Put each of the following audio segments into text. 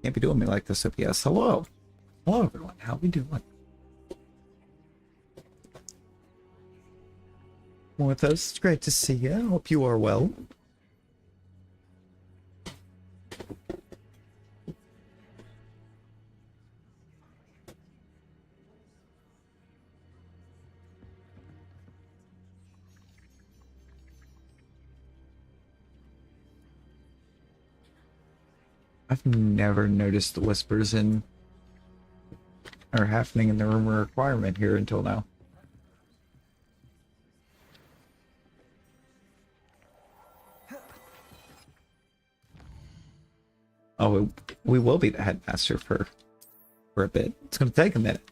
Can't be doing me like this, OBS. Hello. Hello, everyone. How we doing? With us, it's great to see you. I hope you are well. I've never noticed the whispers are happening in the room requirement here until now. Oh, we will be the headmaster for a bit. It's going to take a minute.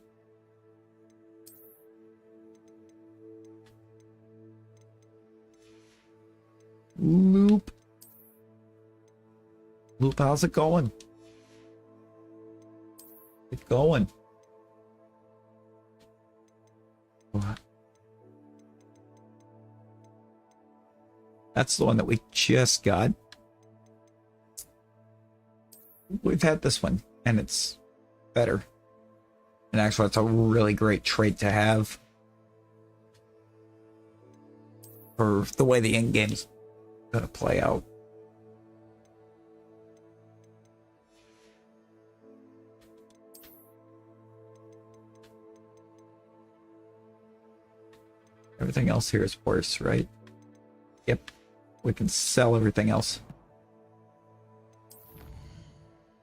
Loop. Loop, how's it going? It's going. What? That's the one that we just got. We've had this one, and it's better. And actually, it's a really great trait to have for the way the end game's gonna play out. Everything else here is worse, right? Yep. We can sell everything else.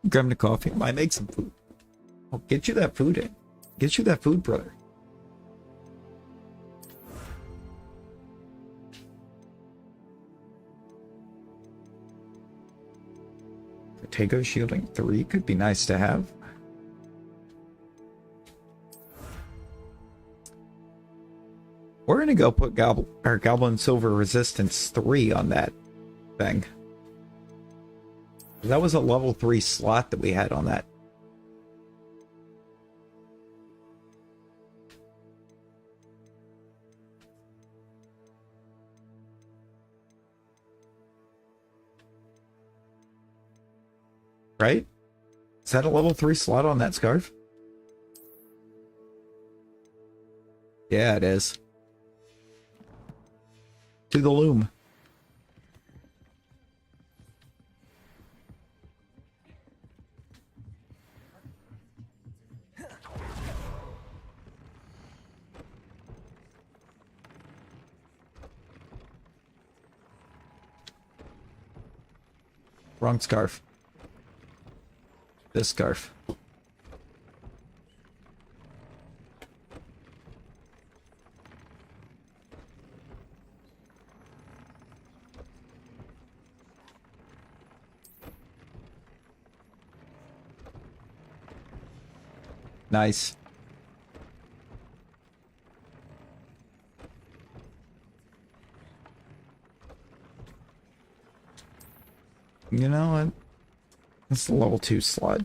Grab me a coffee. Might make some food. I'll get you that food in. Get you that food, brother. Protego shielding 3 could be nice to have. We're gonna go put Goblin Silver Resistance 3 on that thing. That was a level 3 slot that we had on that. Right? Is that a level 3 slot on that scarf? Yeah, it is. To the loom. Wrong scarf. This scarf. Nice. You know what? That's the level 2 slot.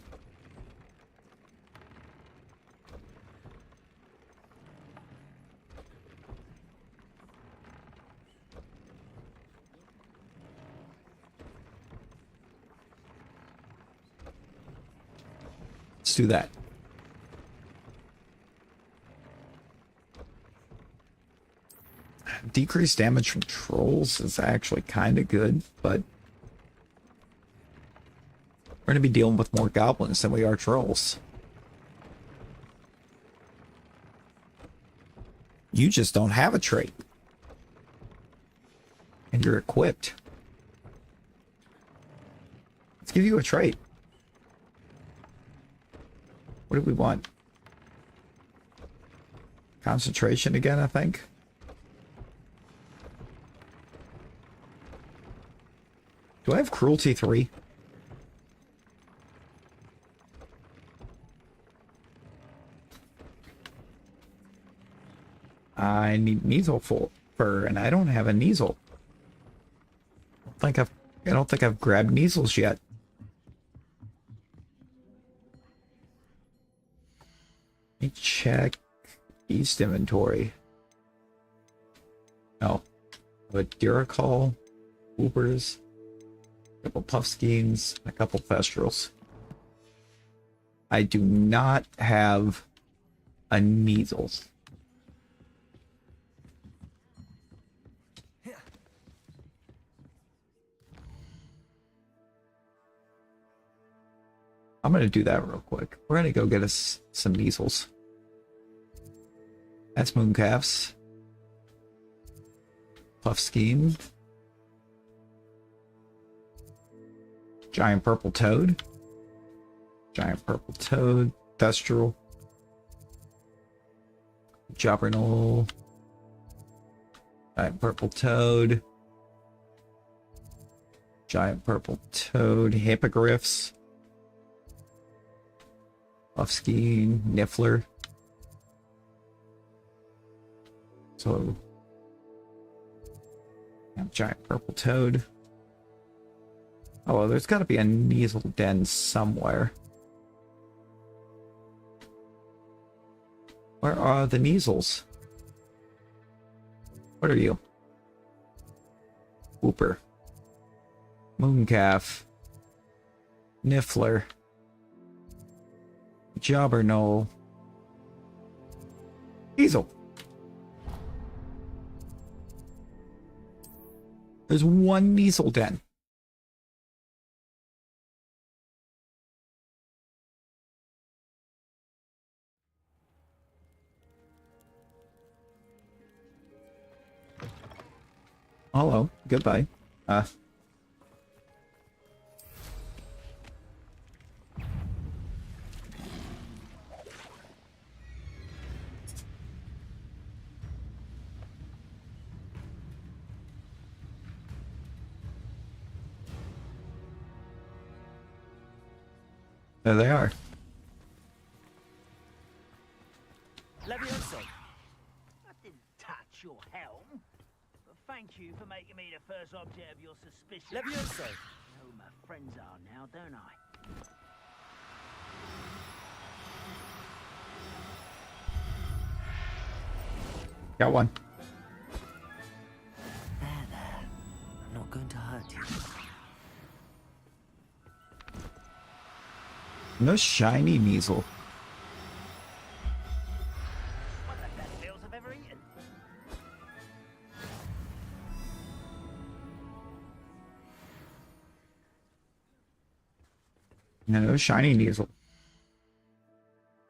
Let's do that. Decreased damage from trolls is actually kind of good, but we're going to be dealing with more goblins than we are trolls. You just don't have a trait. And you're equipped. Let's give you a trait. What do we want? Concentration again, I think. Do I have cruelty 3? I need Neasel fur, and I don't have a Neasel. I don't think I've grabbed Neasels yet. Let me check East inventory. Oh, but Duracall, Ubers, a couple Puff Schemes, and a couple Thestrals. I do not have a measles. I'm going to do that real quick. We're going to go get us some measles. That's mooncalves. Puff scheme. Giant purple toad. Giant purple toad. Thestral. Jobberknoll. Giant purple toad. Giant purple toad. Hippogriffs. Puffskein, Niffler. So, giant purple toad. Oh, well, there's got to be a Kneasel den somewhere. Where are the Kneasels? What are you? Whooper. Mooncalf. Niffler. Jobberknoll. Kneasel. There's one Kneasel den. Hello. Goodbye. There they are. Levioso. I didn't touch your helm. But thank you for making me the first object of your suspicion. Levioso. I know who my friends are now, don't I? Got one. There. I'm not going to hurt you. No shiny Kneasel. One of the best meals I've ever eaten. No shiny Kneasel.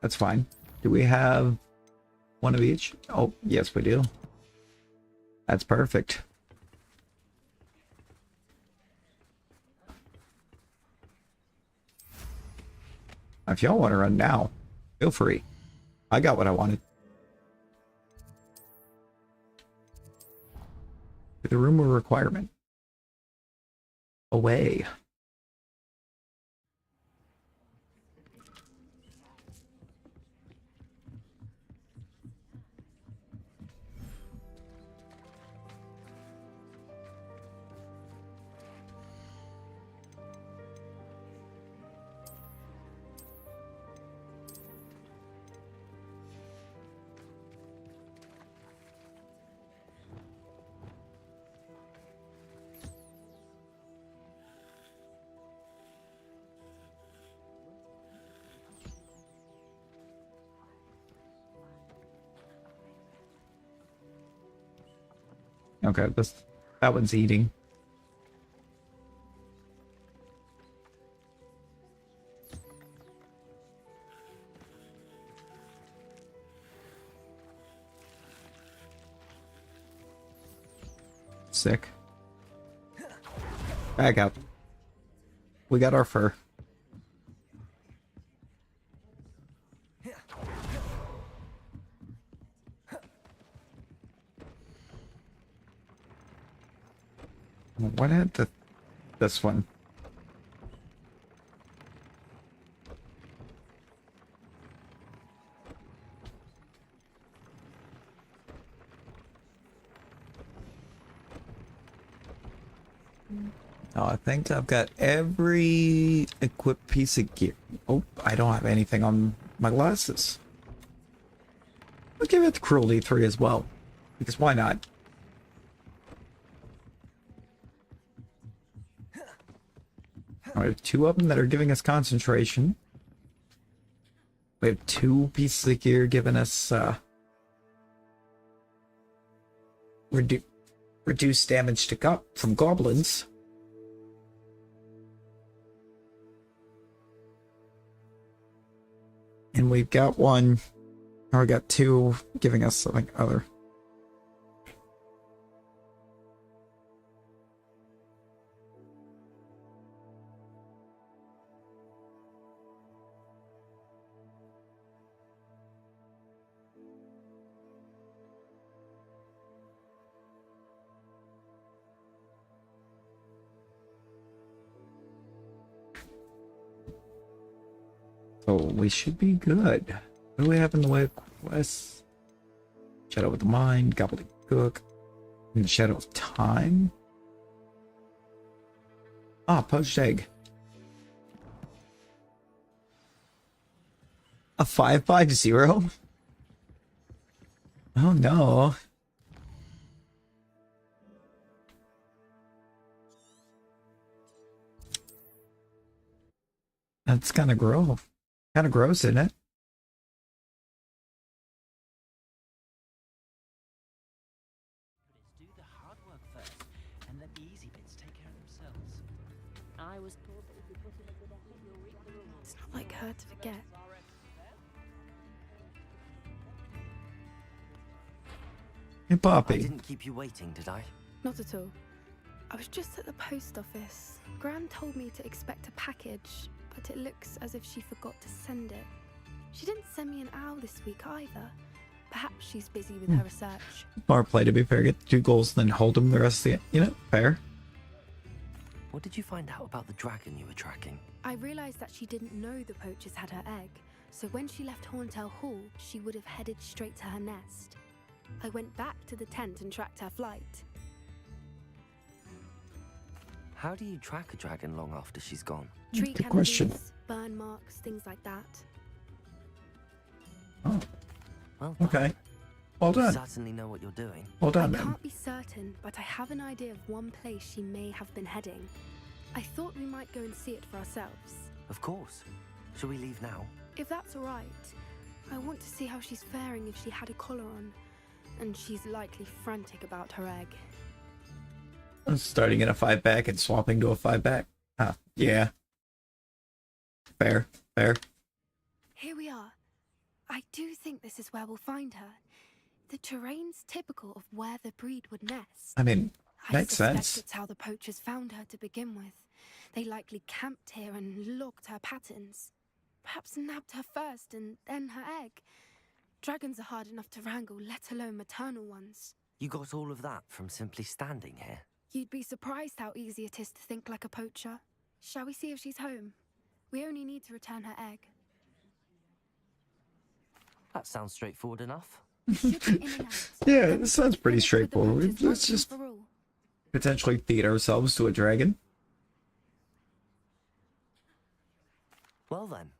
That's fine. Do we have one of each? Oh, yes we do. That's perfect. If y'all want to run now, feel free. I got what I wanted. The room of requirement. Away. Okay, that one's eating. Sick. Back up. We got our fur. What had this one? Oh, I think I've got every equipped piece of gear. Oh, I don't have anything on my glasses. I'll give it the Cruelty 3 as well. Because why not? We have two of them that are giving us concentration. We have 2 pieces of gear giving us reduced damage to from goblins. And we've got 1, or we got 2 giving us something other. So we should be good. What do we have in the way of quests? Shadow of the Mind, Gobbledygook, and the Shadow of Time. Ah, poached egg. A 550? Oh no. That's kind of gross. Kind of gross, isn't it? Do the hard work first, and let the easy bits take care of themselves. I was told that if you put in a good effort, you'll reap the rewards. It's not like her to forget. Hey, I Poppy. didn't keep you waiting, did I? Not at all. I was just at the post office. Gran told me to expect a package, but it looks as if she forgot to send it. She didn't send me an owl this week either. Perhaps she's busy with her research. Smart play, to be fair. Get 2 goals and then hold them the rest of the... You know, fair. What did you find out about the dragon you were tracking? I realized that she didn't know the poachers had her egg, so when she left Horntail Hall, she would have headed straight to her nest. I went back to the tent and tracked her flight. How do you track a dragon long after she's gone? Tree Good question. canopies, burn marks, things like that. Oh, Well done. okay. Well You done. certainly know what you're doing. Well I done, then. can't be certain, but I have an idea of one place she may have been heading. I thought we might go and see it for ourselves. Of course. Shall we leave now? If that's all right. I want to see how she's faring if she had a collar on. And she's likely frantic about her egg. Starting in a 5-back and swapping to a 5-back. Ah, yeah. Fair, fair. Here we are. I do think this is where we'll find her. The terrain's typical of where the breed would nest. I mean, I makes suspect sense. it's how the poachers found her to begin with. They likely camped here and logged her patterns. Perhaps nabbed her first and then her egg. Dragons are hard enough to wrangle, let alone maternal ones. You got all of that from simply standing here. You'd be surprised how easy it is to think like a poacher. Shall we see if she's home? We only need to return her egg. That sounds straightforward enough. Should be in and out. Yeah, this sounds pretty Finish with the straightforward. poachers Let's once and just for all. potentially feed ourselves to a dragon. Well then,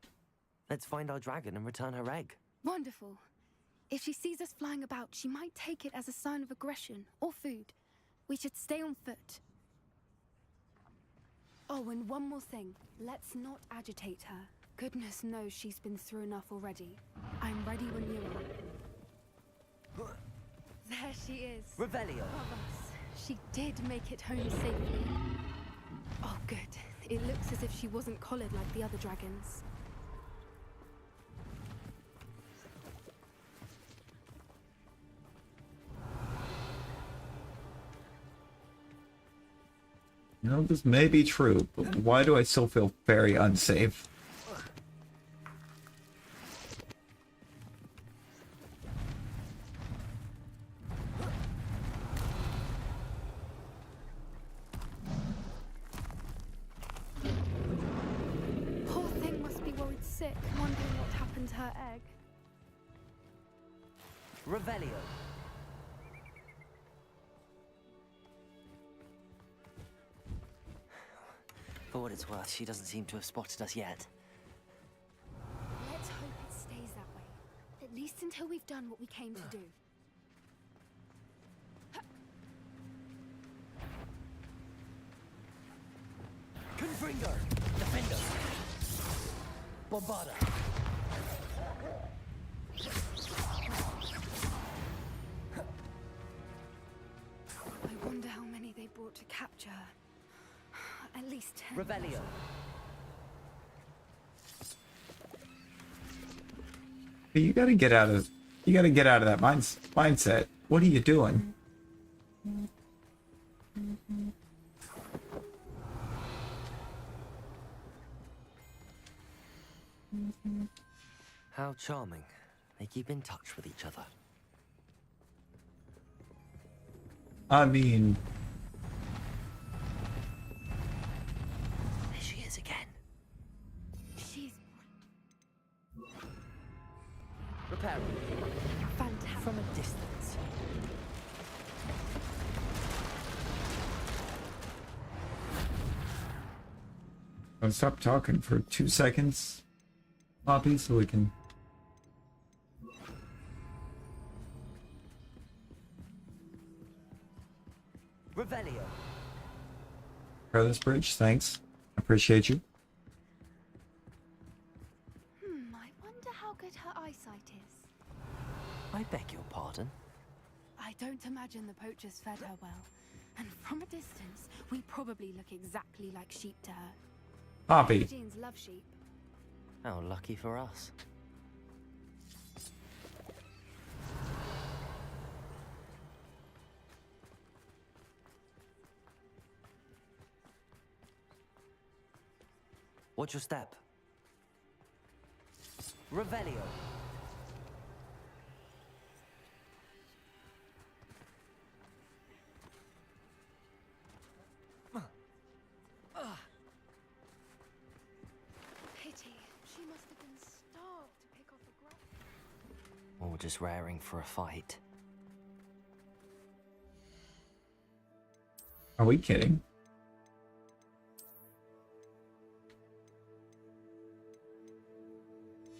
let's find our dragon and return her egg. Wonderful. If she sees us flying about, she might take it as a sign of aggression or food. We should stay on foot. Oh, and one more thing. Let's not agitate her. Goodness knows she's been through enough already. I'm ready when you are. There she is. Revelio. Brothers, she did make it home safely. Oh, good. It looks as if she wasn't collared like the other dragons. You know, this may be true, but why do I still feel very unsafe? Poor thing must be worried sick, wondering what happened to her egg. Revelio. For what it's worth, she doesn't seem to have spotted us yet. Let's hope it stays that way. At least until we've done what we came to do. Confringo! Defender! Bombarda! I wonder how many they brought to capture her. At least 10. Revelio. But you gotta get out of that mindset. What are you doing? How charming. They keep in touch with each other. I mean, There she is again. She's Repairing. fantastic. From a distance. I'll stop talking for 2 seconds, Poppy, so we can. Revelio. Repair this bridge. Thanks. Appreciate you. I wonder how good her eyesight is. I beg your pardon. I don't imagine the poachers fed her well. And from a distance, we probably look exactly like sheep to her. Poppy. Jeans love sheep. How lucky for us. Watch your step. Revelio. Pity. She must have been starved to pick off a grass. Or just raring for a fight. Are we kidding?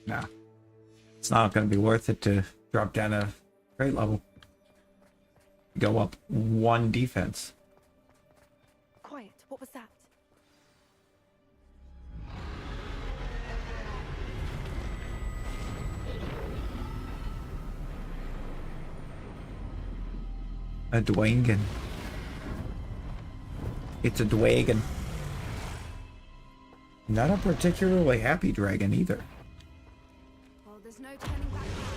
Nah. It's not going to be worth it to drop down a grade level. Go up 1 defense. Quiet. What was that? A Dwangan. It's a Dwagon. Not a particularly happy dragon either. Well, there's no turning back now.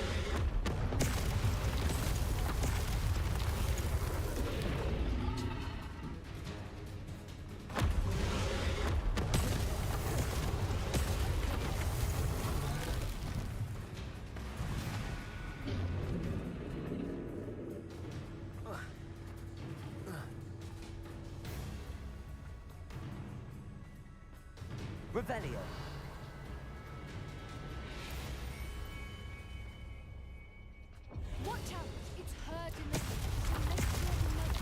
Revelio. Watch out! It's herd in the... So let's go and make-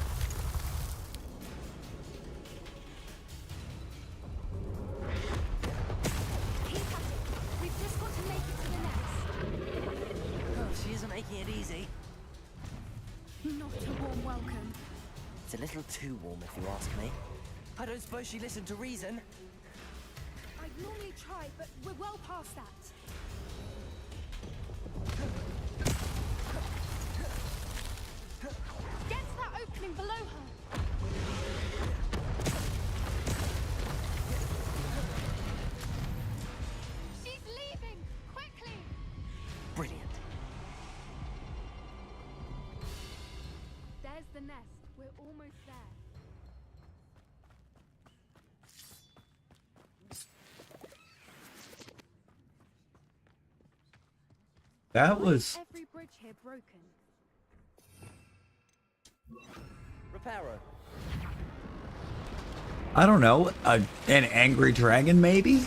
Keep at it! We've just got to make it to the nest. Oh, she isn't making it easy. Not a warm welcome. It's a little too warm, if you ask me. I don't suppose she listened to reason. I'd normally try, but we're well past that. Get to that opening below her. She's leaving! Quickly! Brilliant. There's the nest. We're almost there. That Why is was... every bridge here broken? Reparo. I don't know. An angry dragon, maybe?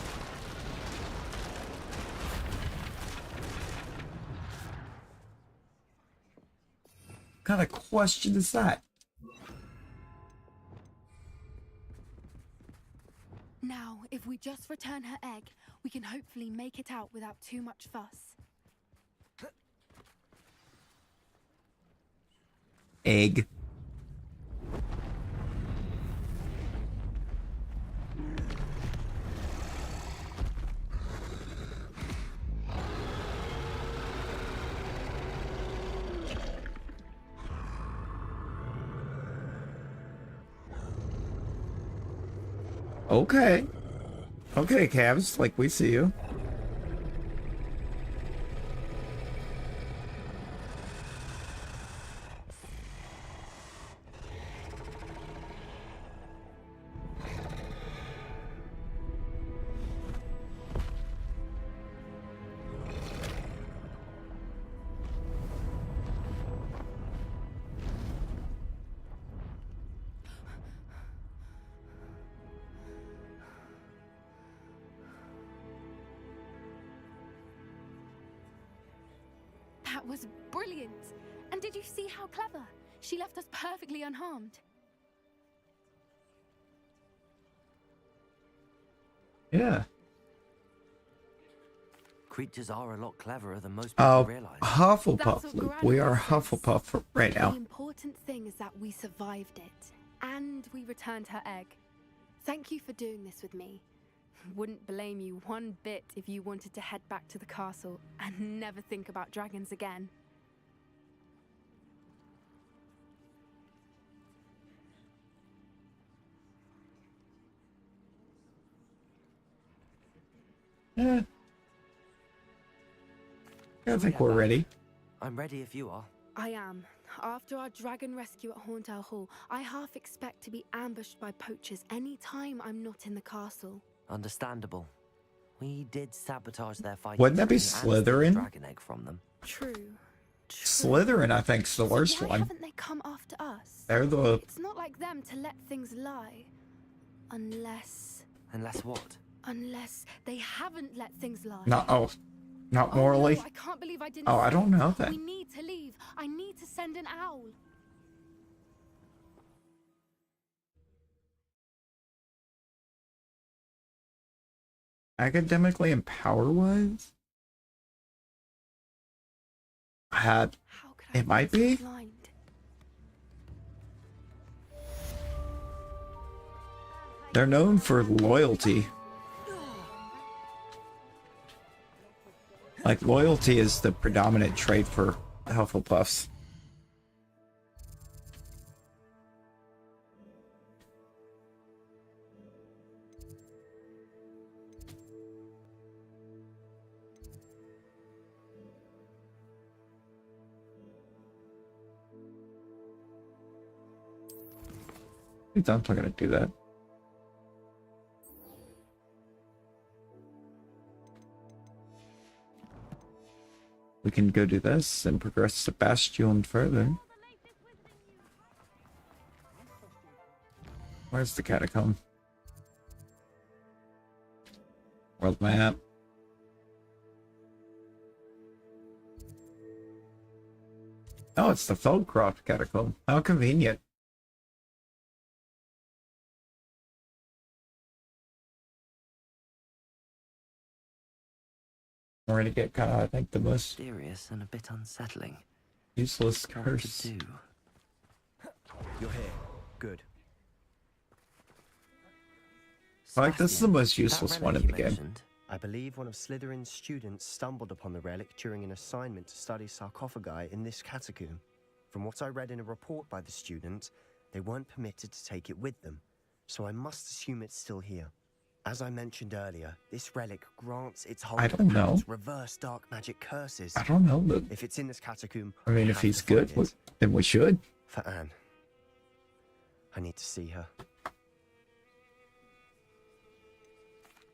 What kind of question is that? Now, if we just return her egg, we can hopefully make it out without too much fuss. Egg. Okay. Okay, Cavs, like, we see you. That was brilliant. And did you see how clever? She left us perfectly unharmed. Yeah. Creatures are a lot cleverer than most people realize. Hufflepuff, That's what Luke. Granny We are says. Hufflepuff right now. The important thing is that we survived it. And we returned her egg. Thank you for doing this with me. Wouldn't blame you one bit if you wanted to head back to the castle and never think about dragons again. Yeah. I think we're ready. I'm ready if you are. I am. After our dragon rescue at Hauntow Hall, I half expect to be ambushed by poachers any time I'm not in the castle. Understandable. We did sabotage their fight. Wouldn't that be Slytherin? Dragon egg from them. True. Slytherin, I think, is the worst So why one. haven't they come after us? They're the... It's not like them to let things lie. Unless Unless what? they haven't let things lie. Not Oh, morally. no, I can't believe I didn't Oh, I say don't know it. that. We need to leave. I need to send an owl. Academically and power-wise? How could I It might so be. blind? They're known for loyalty. Like, loyalty is the predominant trait for Hufflepuffs. I'm not gonna do that. We can go do this and progress the bastion further. Where's the catacomb? World map. Oh, it's the Feldcroft catacomb. How convenient. We're gonna get kind of, I think, the most Mysterious and a bit unsettling. useless Hard curse. to do. You're here. Good. Like, this is the Sebastian, most that useless one in relic the you game. mentioned, I believe one of Slytherin's students stumbled upon the relic during an assignment to study sarcophagi in this catacomb. From what I read in a report by the student, they weren't permitted to take it with them, so I must assume it's still here. As I mentioned earlier, this relic grants its holder I don't know. reverse dark magic curses. I don't know, Luke. If it's in this catacomb, I mean, we if have he's to find good, it. then we should. For Anne. I need to see her.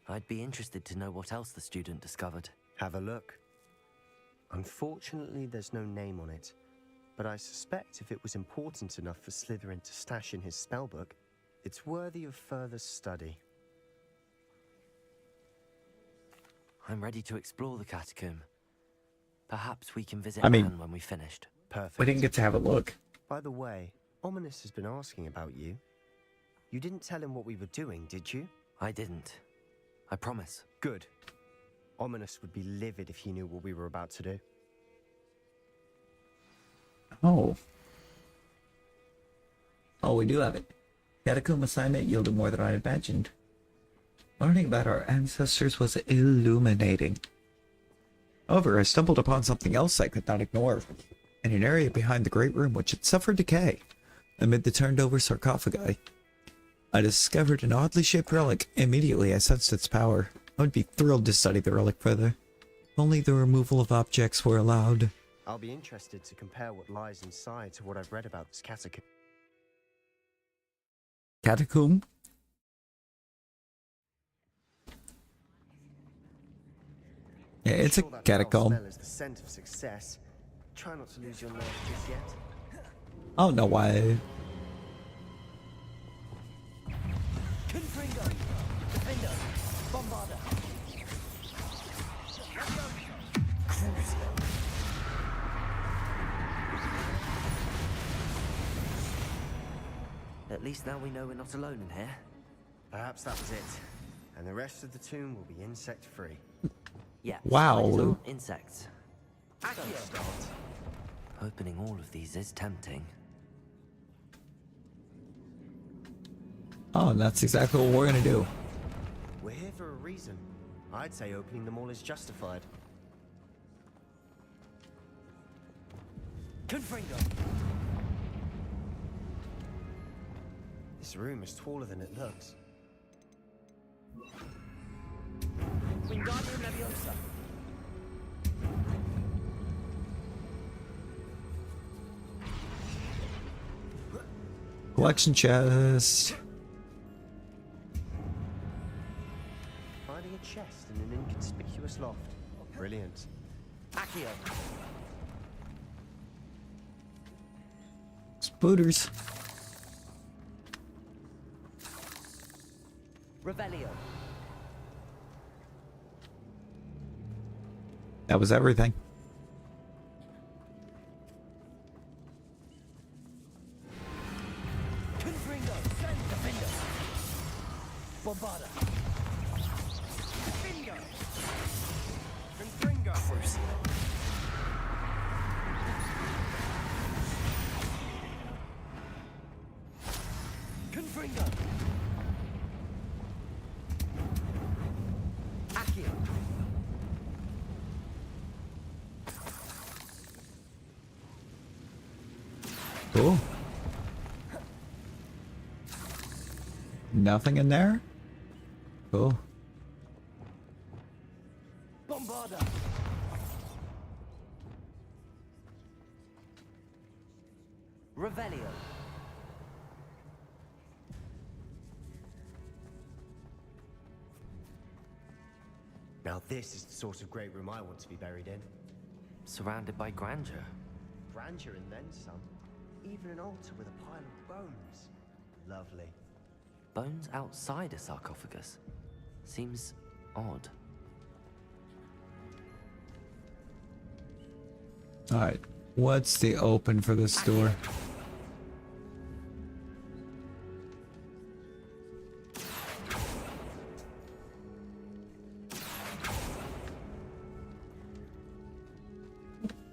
I'd be interested to know what else the student discovered. Have a look. Unfortunately, there's no name on it, but I suspect if it was important enough for Slytherin to stash in his spellbook, it's worthy of further study. I'm ready to explore the catacomb. Perhaps we can visit I mean- Anne when we've finished. Perfect. We didn't get to have a look. By the way, Ominous has been asking about you. You didn't tell him what we were doing, did you? I didn't. I promise. Good. Ominous would be livid if he knew what we were about to do. Oh. Oh, we do have it. Catacomb assignment yielded more than I imagined. Learning about our ancestors was illuminating. However, I stumbled upon something else I could not ignore. In an area behind the great room which had suffered decay, amid the turned over sarcophagi. I discovered an oddly shaped relic. Immediately, I sensed its power. I would be thrilled to study the relic further. If only the removal of objects were allowed. I'll be interested to compare what lies inside to what I've read about this catacomb. Catacomb? Yeah, it's a Sure that foul catacomb. smell is the scent of success. Try not to lose your nerve just yet. I don't know why. Confringo! Defender! Bombarder! At least now we know we're not alone in here. Perhaps that was it. And the rest of the tomb will be insect-free. Yeah. Wow, spiders Lou. aren't insects. Don't start. Opening all of these is tempting. Oh, and that's exactly what we're gonna do. We're here for a reason. I'd say opening them all is justified. Confringo! This room is taller than it looks. Wingardium Leviosa! Collection chest. Finding a chest in an inconspicuous loft. Brilliant. Accio! Spooters. Revelio! That was everything. Confringo! Defender! Bombarder! Bingo! Confringo! Confringo! Accio! Cool. Nothing in there? Cool. Bombarder! Revelio! Now this is the sort of great room I want to be buried in. Surrounded by grandeur. Grandeur and then some. Even an altar with a pile of bones. Lovely. Bones outside a sarcophagus. Seems odd. Alright. What's the open for this door?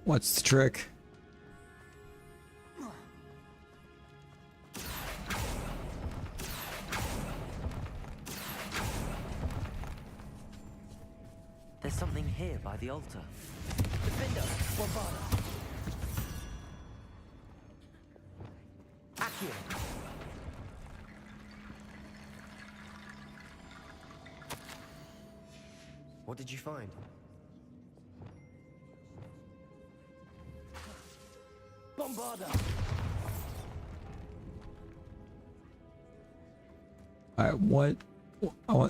What's the trick? There's something here by the altar. Defender! Bombarder! Accio! What did you find? Bombarder! Alright, what?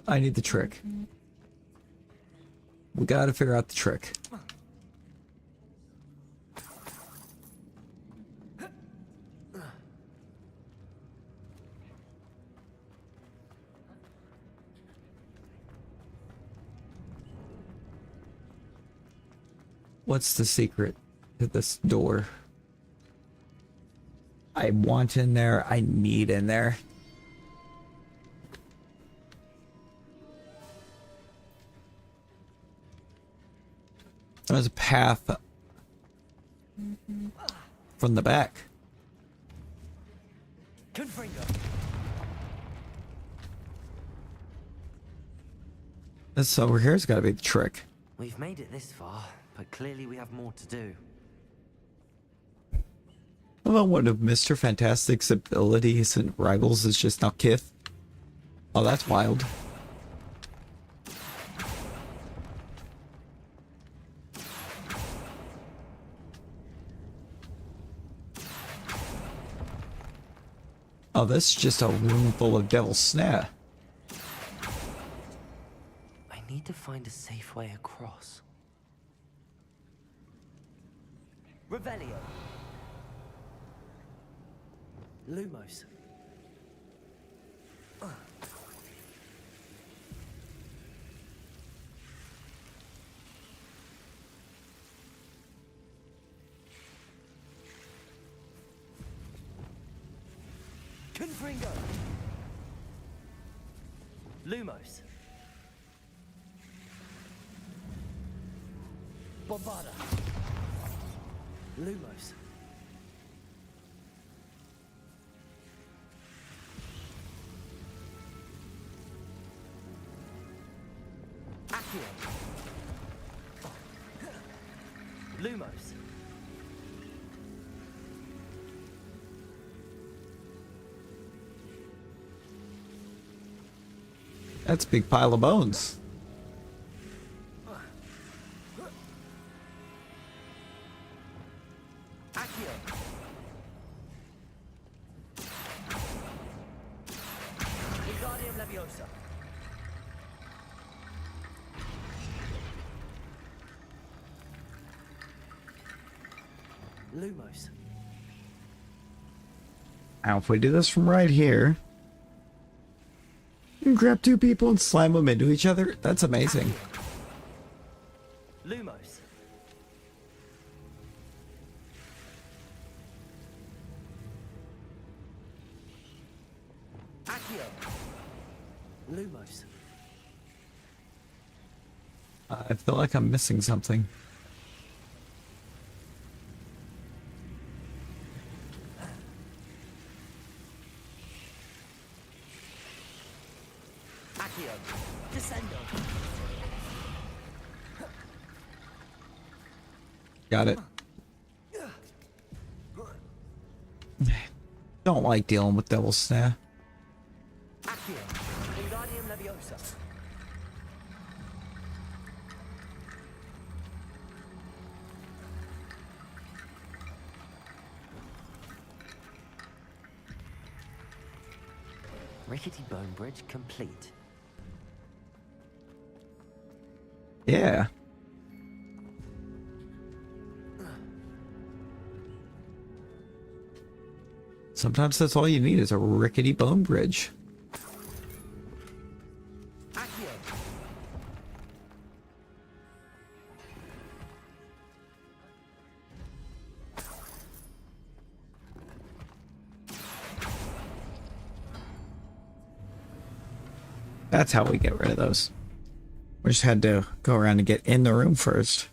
I need the trick. We gotta figure out the trick. What's the secret to this door? I want in there. I need in there. There's a path from the back. Confringo! This over here's got to be the trick. We've made it this far, but clearly we have more to do. Well, one of Mr. Fantastic's abilities and rivals is just not Kith. Oh, that's wild. Oh, this is just a room full of Devil's Snare. I need to find a safe way across. Revelio. Lumos. Confringo. Lumos. Bombarda. Lumos. Accio. Lumos. That's a big pile of bones. Accio. Wingardium Leviosa. Lumos. Now, if we do this from right here, you can grab two people and slam them into each other. That's amazing. Lumos. Accio. Lumos. I feel like I'm missing something. Accio. Descendo. Got it. Don't like dealing with Devil's Snare. Accio. Wingardium Leviosa. Rickety bone bridge complete. Yeah. Sometimes that's all you need is a rickety bone bridge. Accio. That's how we get rid of those. We just had to go around and get in the room first.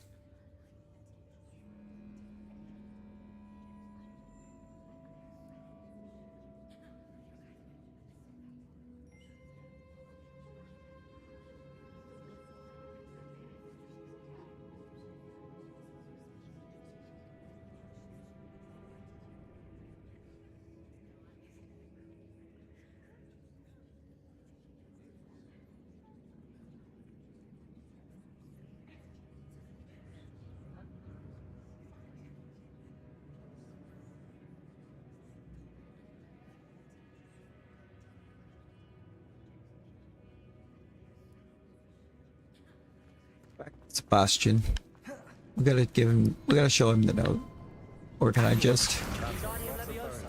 Sebastian. We gotta give him, we gotta show him the note. Or can I just... Wingardium Leviosa.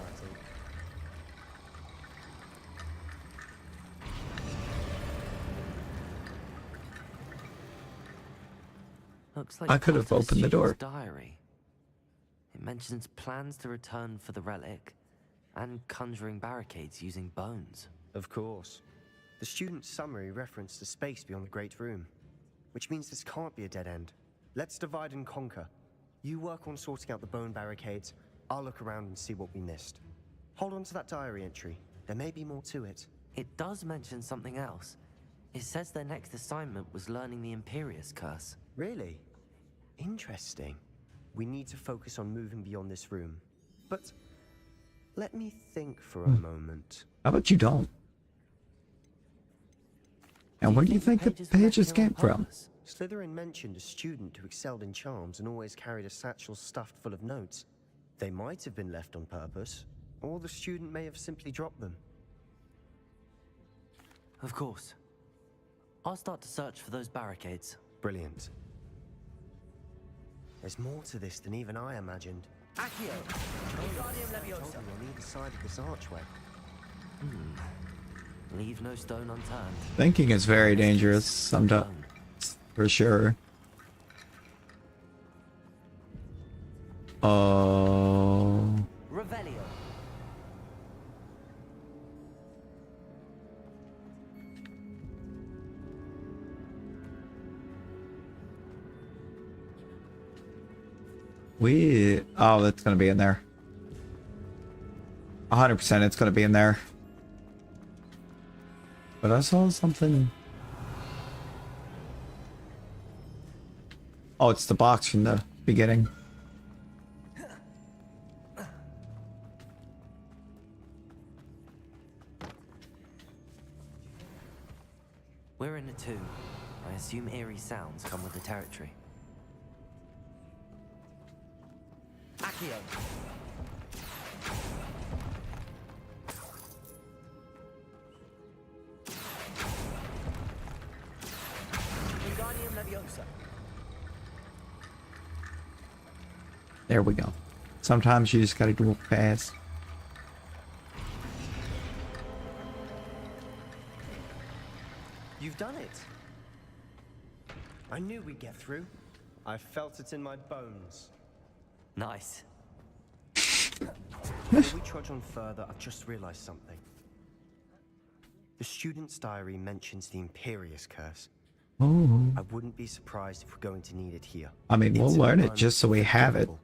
Looks like I could have part of opened the door. student's diary. It mentions plans to return for the relic and conjuring barricades using bones. Of course. The student's summary referenced a space beyond the Great Room, which means this can't be a dead end. Let's divide and conquer. You work on sorting out the bone barricades. I'll look around and see what we missed. Hold on to that diary entry. There may be more to it. It does mention something else. It says their next assignment was learning the Imperius Curse. Really? Interesting. We need to focus on moving beyond this room. But let me think for a moment. How about you don't? And where do you think the pages came from? Slytherin mentioned a student who excelled in charms and always carried a satchel stuffed full of notes. They might have been left on purpose, or the student may have simply dropped them. Of course. I'll start to search for those barricades. Brilliant. There's more to this than even I imagined. Accio! Wingardium I told Leviosa! you on either side of this archway. Leave no stone unturned. Thinking is very dangerous sometimes, for sure. Oh. Revelio! Oh, that's gonna be in there. 100% it's gonna be in there. But I saw something. Oh, it's the box from the beginning. We're in a tomb. I assume eerie sounds come with the territory. Accio! Wingardium Leviosa! There we go. Sometimes you just gotta do it fast. You've done it! I knew we'd get through. I felt it in my bones. Nice. Before we trudge on further, I've just realized something. The student's diary mentions the Imperious Curse. Oh. I wouldn't be surprised if we're going to need it here. I mean, we'll It's learn it just so we have it. unforgivable,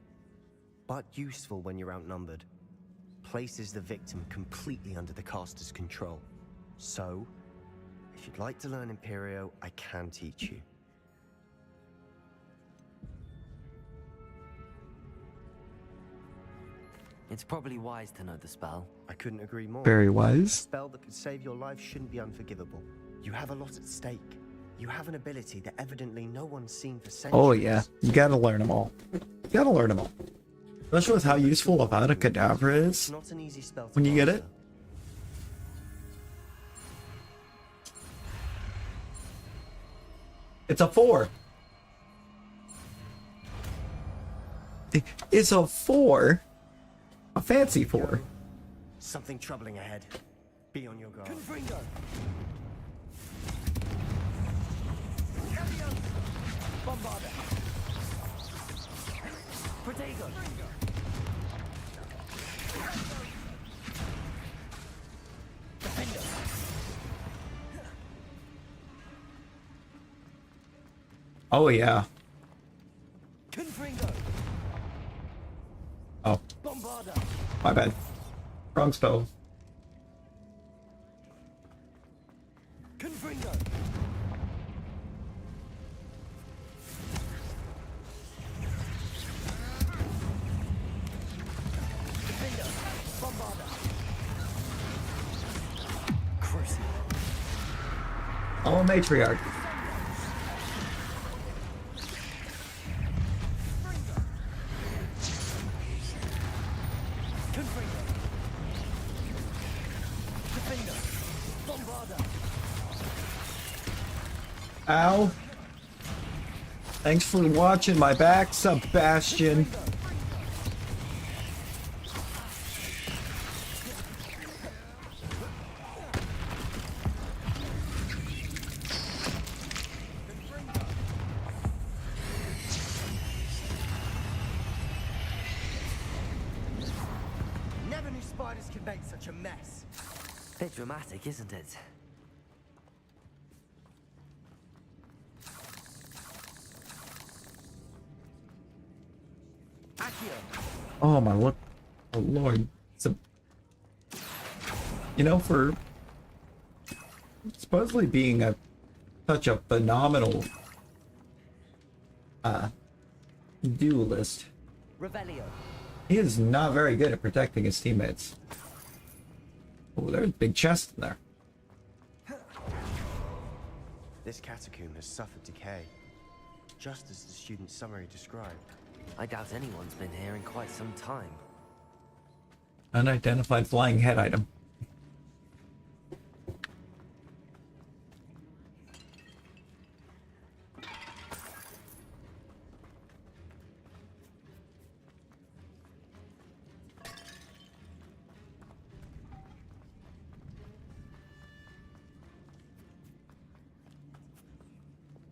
but useful when you're outnumbered. Places the victim completely under the caster's control. So, if you'd like to learn Imperio, I can teach you. It's probably wise to know the spell. I couldn't agree more. Very A wise. spell that could save your life shouldn't be unforgivable. You have a lot at stake. You have an ability that evidently no one's seen for centuries. Oh yeah, you gotta learn them all. You gotta learn them all. Especially with how useful Avada Kedavra It's is not an easy spell to when you get it. master. It's a 4. It's a 4. A fancy 4. Something troubling ahead. Be on your guard. Confringo! Bombarda! Protego! Defender! Oh yeah. Confringo! Oh, Bombarda! my bad. Wrong spell. Confringo! Defender! Bombarda! Crucible! Oh, matriarch. Confringo! Defender! Bombarda! Ow. Thanks for watching my back, Sebastian. Never knew spiders could make such a mess. Bit dramatic, isn't it? Accio! Oh my look. Oh lord. You know, for supposedly being such a phenomenal duelist, Revelio! he is not very good at protecting his teammates. Oh, there's a big chest in there. This catacomb has suffered decay, just as the student's summary described. I doubt anyone's been here in quite some time. Unidentified flying head item.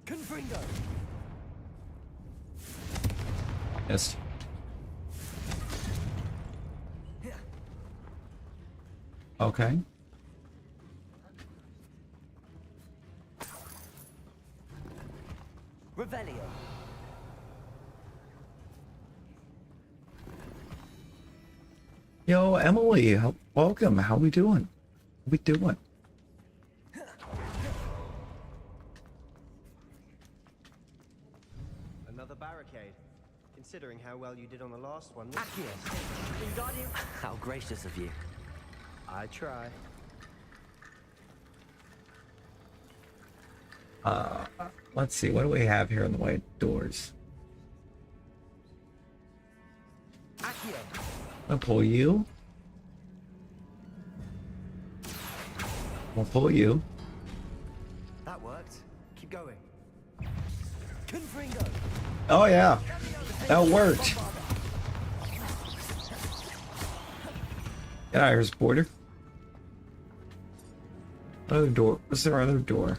Confringo. Missed. Okay. Revelio. Yo, Emily, welcome. How we doing? How we doing? Another barricade. Considering how well you did on the last one. How gracious of you. I try. Let's see. What do we have here in the way of doors? I'll pull you. I'll pull you. That worked. Keep going. Confringo. Oh yeah, that worked. Get out of here, supporter. Other door. What's their other door?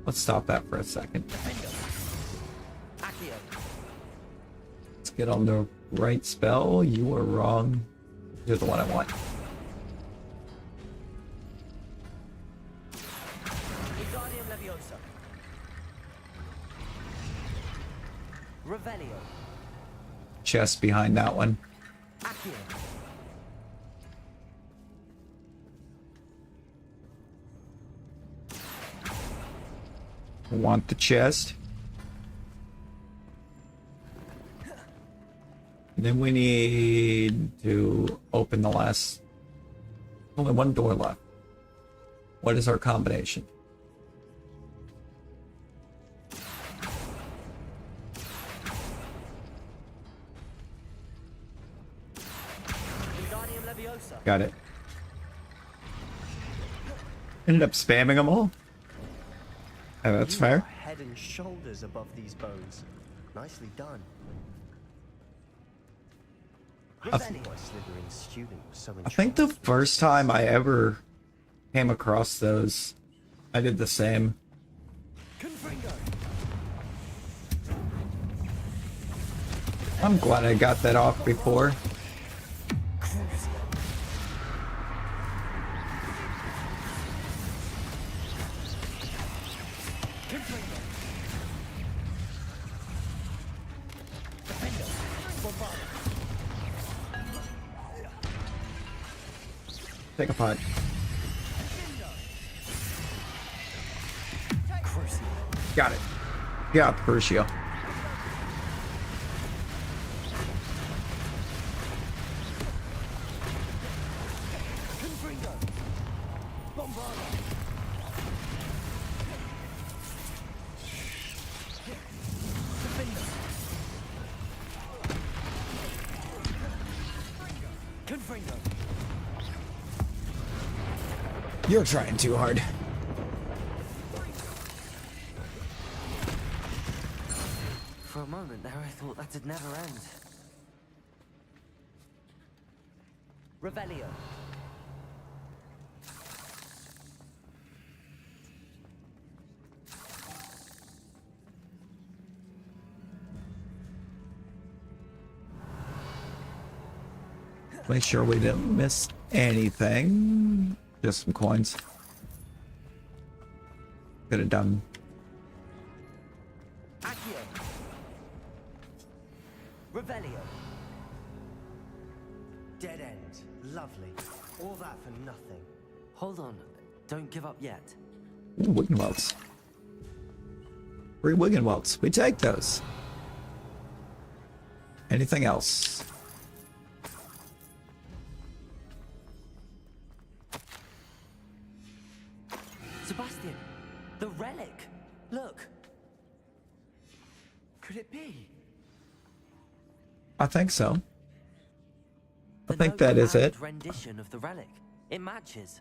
Let's stop that for a second. Let's get on the right spell. You are wrong. You're the one I want. Revelio. Chest behind that one. Want the chest. And then we need to open the last. Only one door left. What is our combination? Got it. Ended up spamming them all. Oh, that's You fair. are head and shoulders above these bones. Nicely done. I see why Slytherin's student was so I think the entranced with first time I ever came across those, I did the same. Confringo. I'm glad I got that off before. Take a punt. Got it. Got Crucio. You're trying too hard. For a moment there, I thought that'd never end. Revelio. Make sure we didn't miss anything. Just some coins. Could have done. Accio. Revelio. dead end. Lovely. All that for nothing. Hold on. Don't give up yet. Ooh, Wiggenwelts. Free Wiggenwelts. We take those. Anything else? Sebastian, the relic! Look! Could it be? I think so. I The think that note is it. and rendition of the relic. It matches.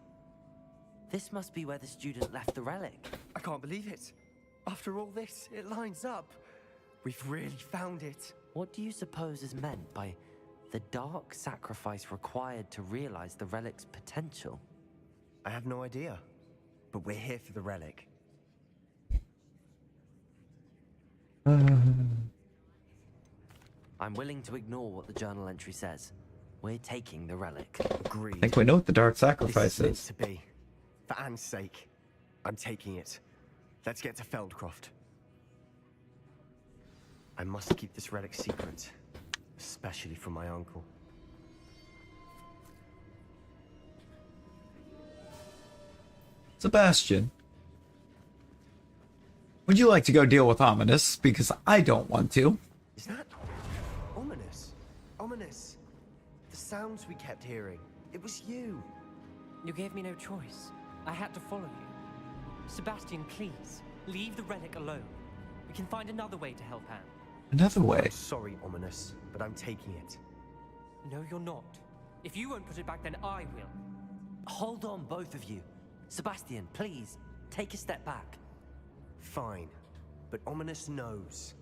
This must be where the student left the relic. I can't believe it. After all this, it lines up. We've really found it. What do you suppose is meant by the dark sacrifice required to realize the relic's potential? I have no idea, but we're here for the relic. I'm willing to ignore what the journal entry says. We're taking the relic. Agreed. I think we know what the dark This sacrifice is meant is. to be. For Anne's sake, I'm taking it. Let's get to Feldcroft. I must keep this relic secret, especially from my uncle. Sebastian, would you like to go deal with Ominous? Because I don't want to. Is that ominous? Ominous. The sounds we kept hearing. It was you. You gave me no choice. I had to follow you. Sebastian, please, leave the relic alone. We can find another way to help Anne. Another way. I'm sorry, Ominous, but I'm taking it. No, you're not. If you won't put it back, then I will. Hold on, both of you. Sebastian, please, take a step back. Fine, but Ominous knows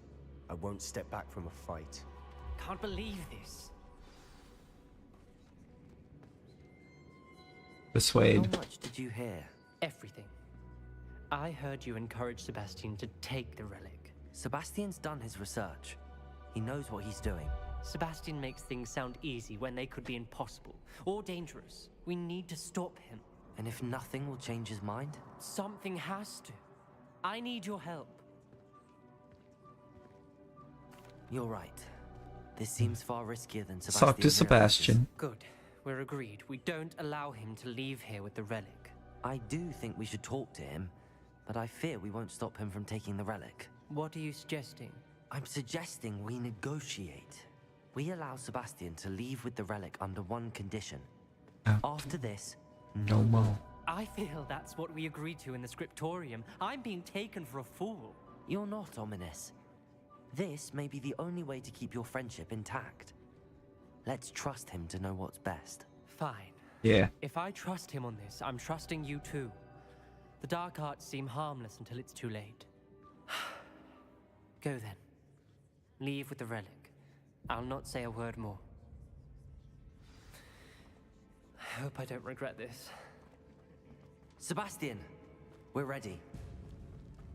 I won't step back from a fight. Can't believe this. Persuade. How much did you hear? Everything. I heard you encourage Sebastian to take the relic. Sebastian's done his research. He knows what he's doing. Sebastian makes things sound easy when they could be impossible or dangerous. We need to stop him. And if nothing will change his mind? Something has to. I need your help. You're right. This seems far riskier than Sebastian Talk to realizes. Sebastian. Good. We're agreed. We don't allow him to leave here with the relic. I do think we should talk to him, but I fear we won't stop him from taking the relic. What are you suggesting? I'm suggesting we negotiate. We allow Sebastian to leave with the relic under one condition. After this, No more. I feel that's what we agreed to in the scriptorium. I'm being taken for a fool. you're not ominous. This may be the only way to keep your friendship intact. Let's trust him to know what's best. Fine. Yeah. If I trust him on this, I'm trusting you too. The dark arts seem harmless until it's too late. Go then. Leave with the relic. I'll not say a word more. I hope I don't regret this. Sebastian, we're ready.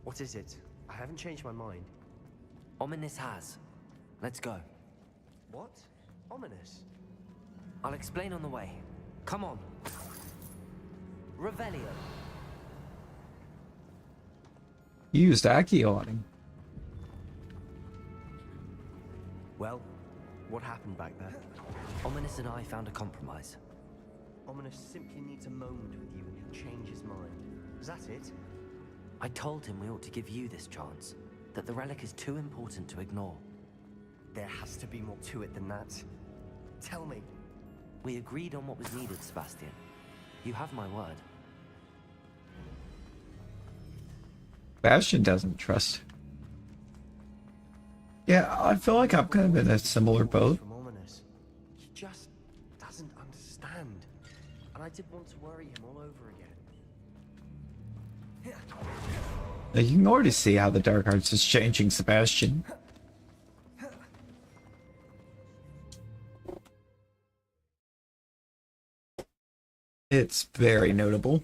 What is it? I haven't changed my mind. Ominous has. Let's go. What? Ominous? I'll explain on the way. Come on. Revelio. You used Accio on him. Well, what happened back there? Ominous and I found a compromise. Ominous simply needs a moment with you and he'll change his mind. Is that it? I told him we ought to give you this chance, that the relic is too important to ignore. There has to be more to it than that. Tell me. We agreed on what was needed, Sebastian. You have my word. Bastion doesn't trust. Yeah, I feel like I'm kind of in a similar boat. From Ominous. He just doesn't understand. And I didn't want to worry him all over again. Now, you can already see how the Dark Arts is changing Sebastian. It's very notable.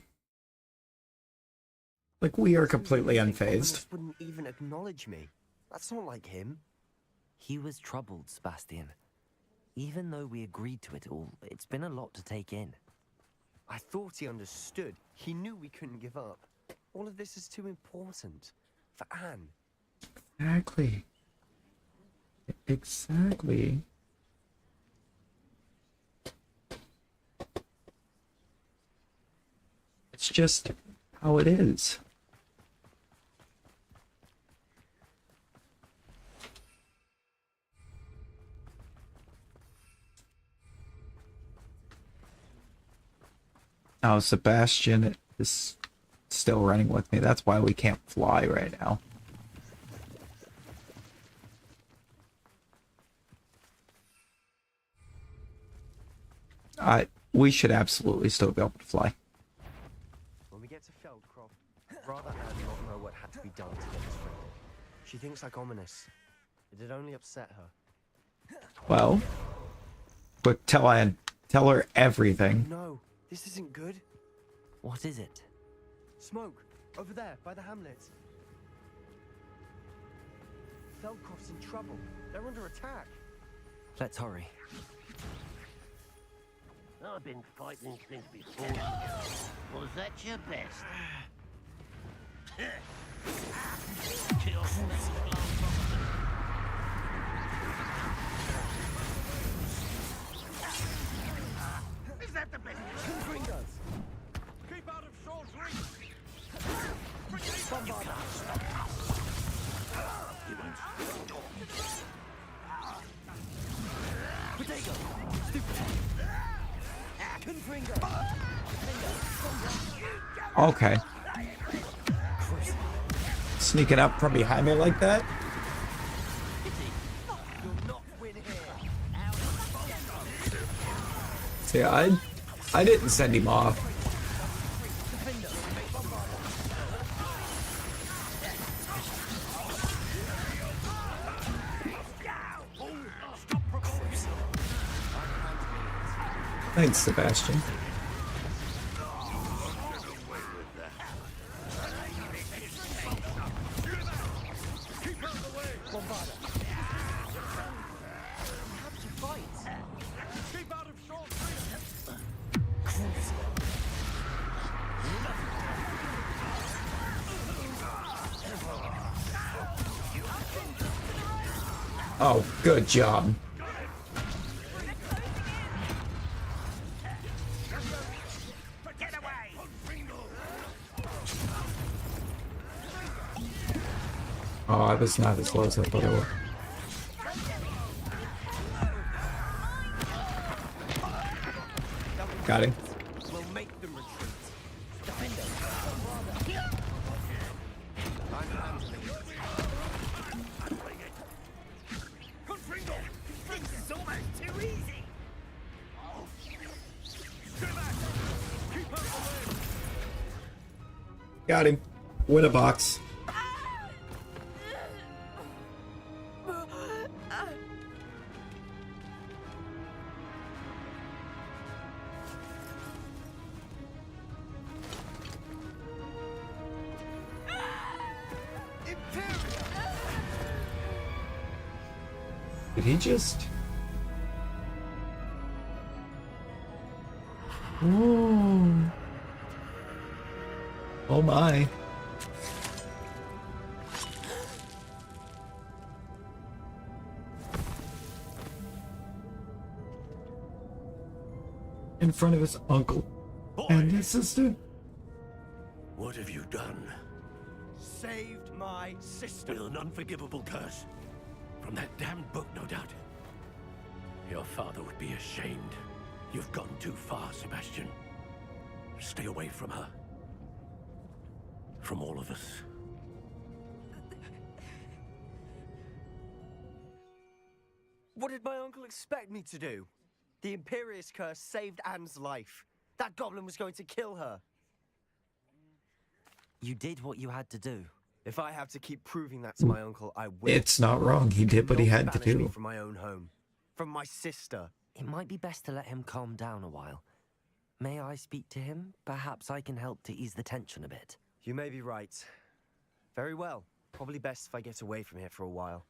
Like, we are completely unfazed. Ominous wouldn't even acknowledge me. That's not like him. He was troubled, Sebastian. Even though we agreed to it all, it's been a lot to take in. I thought he understood. He knew we couldn't give up. All of this is too important. For Anne. Exactly. Exactly. It's just how it is. Now, Sebastian is still running with me. That's why we can't fly right now. We should absolutely still be able to fly. When we get to Feldcroft, rather Anne not know what had to be done to get us ready. She thinks like ominous. It'd only upset her. Well, but tell her everything. No, this isn't good. What is it? Smoke, over there, by the hamlet. Feldcroft's in trouble. They're under attack. Let's hurry. I've been fighting things before. Was that your best? Is that the best? Keep out of Shaw's reach! Okay. Sneaking up from behind me like that? See, I didn't send him off. Thanks, Sebastian. Oh, good job. Oh, I was not as low as I thought I was. Got him. We'll make them retreat. This is almost too easy. Got him. Win a box. Did he just... Ooh. Oh my. In front of his uncle and his sister. What have you done? Saved my sister. With an unforgivable curse. From that damned book, no doubt. Your father would be ashamed. You've gone too far, Sebastian. Stay away from her. From all of us. What did my uncle expect me to do? The Imperious curse saved Anne's life. That goblin was going to kill her. You did what you had to do. If I have to keep proving that to my uncle, I will. It's not wrong. He did what he had to Banish me do. from my own home. From my sister. It might be best to let him calm down a while. May I speak to him? Perhaps I can help to ease the tension a bit. You may be right. Very well. Probably best if I get away from here for a while.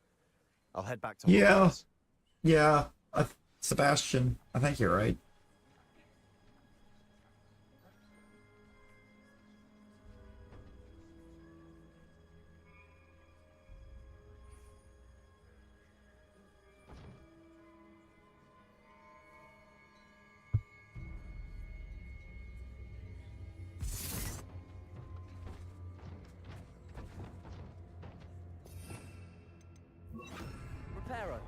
I'll head back to Yeah. Hogwarts. Yeah. Sebastian, I think you're right. Reparo.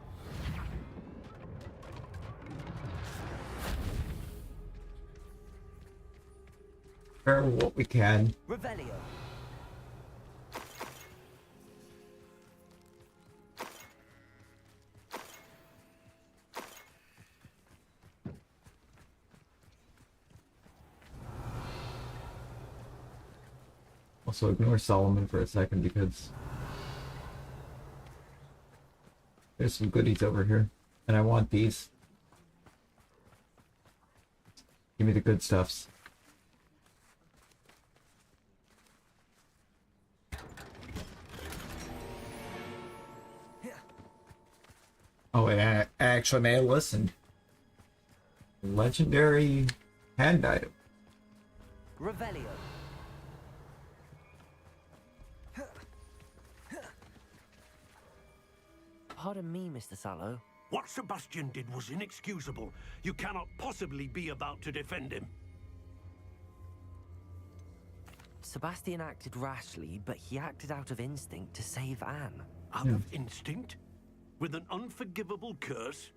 Repair what we can. Revelio. Also ignore Solomon for a second because there's some goodies over here. And I want these. Give me the good stuffs. Oh, and I actually may have listened. Legendary hand item. Revelio. Pardon me, Mr. Sallow. What Sebastian did was inexcusable. You cannot possibly be about to defend him. Sebastian acted rashly, but he acted out of instinct to save Anne. Out of instinct? With an unforgivable curse?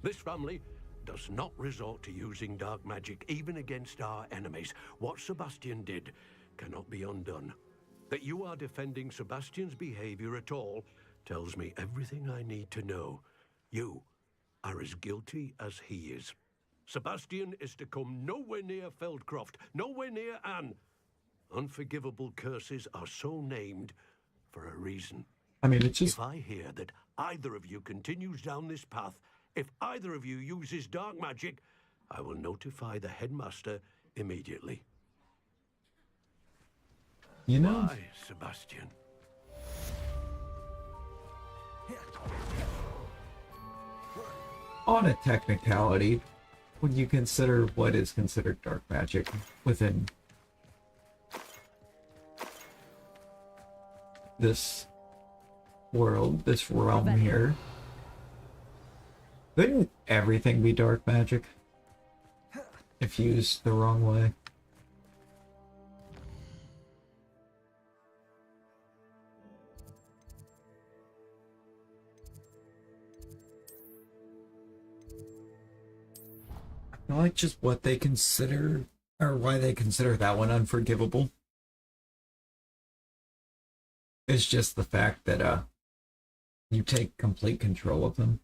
This family does not resort to using dark magic even against our enemies. What Sebastian did cannot be undone. That you are defending Sebastian's behavior at all tells me everything I need to know. You are as guilty as he is. Sebastian is to come nowhere near Feldcroft, nowhere near Anne. Unforgivable curses are so named for a reason. I mean, it's just... If I hear that either of you continues down this path, if either of you uses dark magic, I will notify the headmaster immediately. You know... Why, Sebastian? On a technicality, when you consider what is considered dark magic within this world, this realm here, couldn't everything be dark magic if used the wrong way? I like just what they consider, or why they consider that one unforgivable. It's just the fact that you take complete control of them.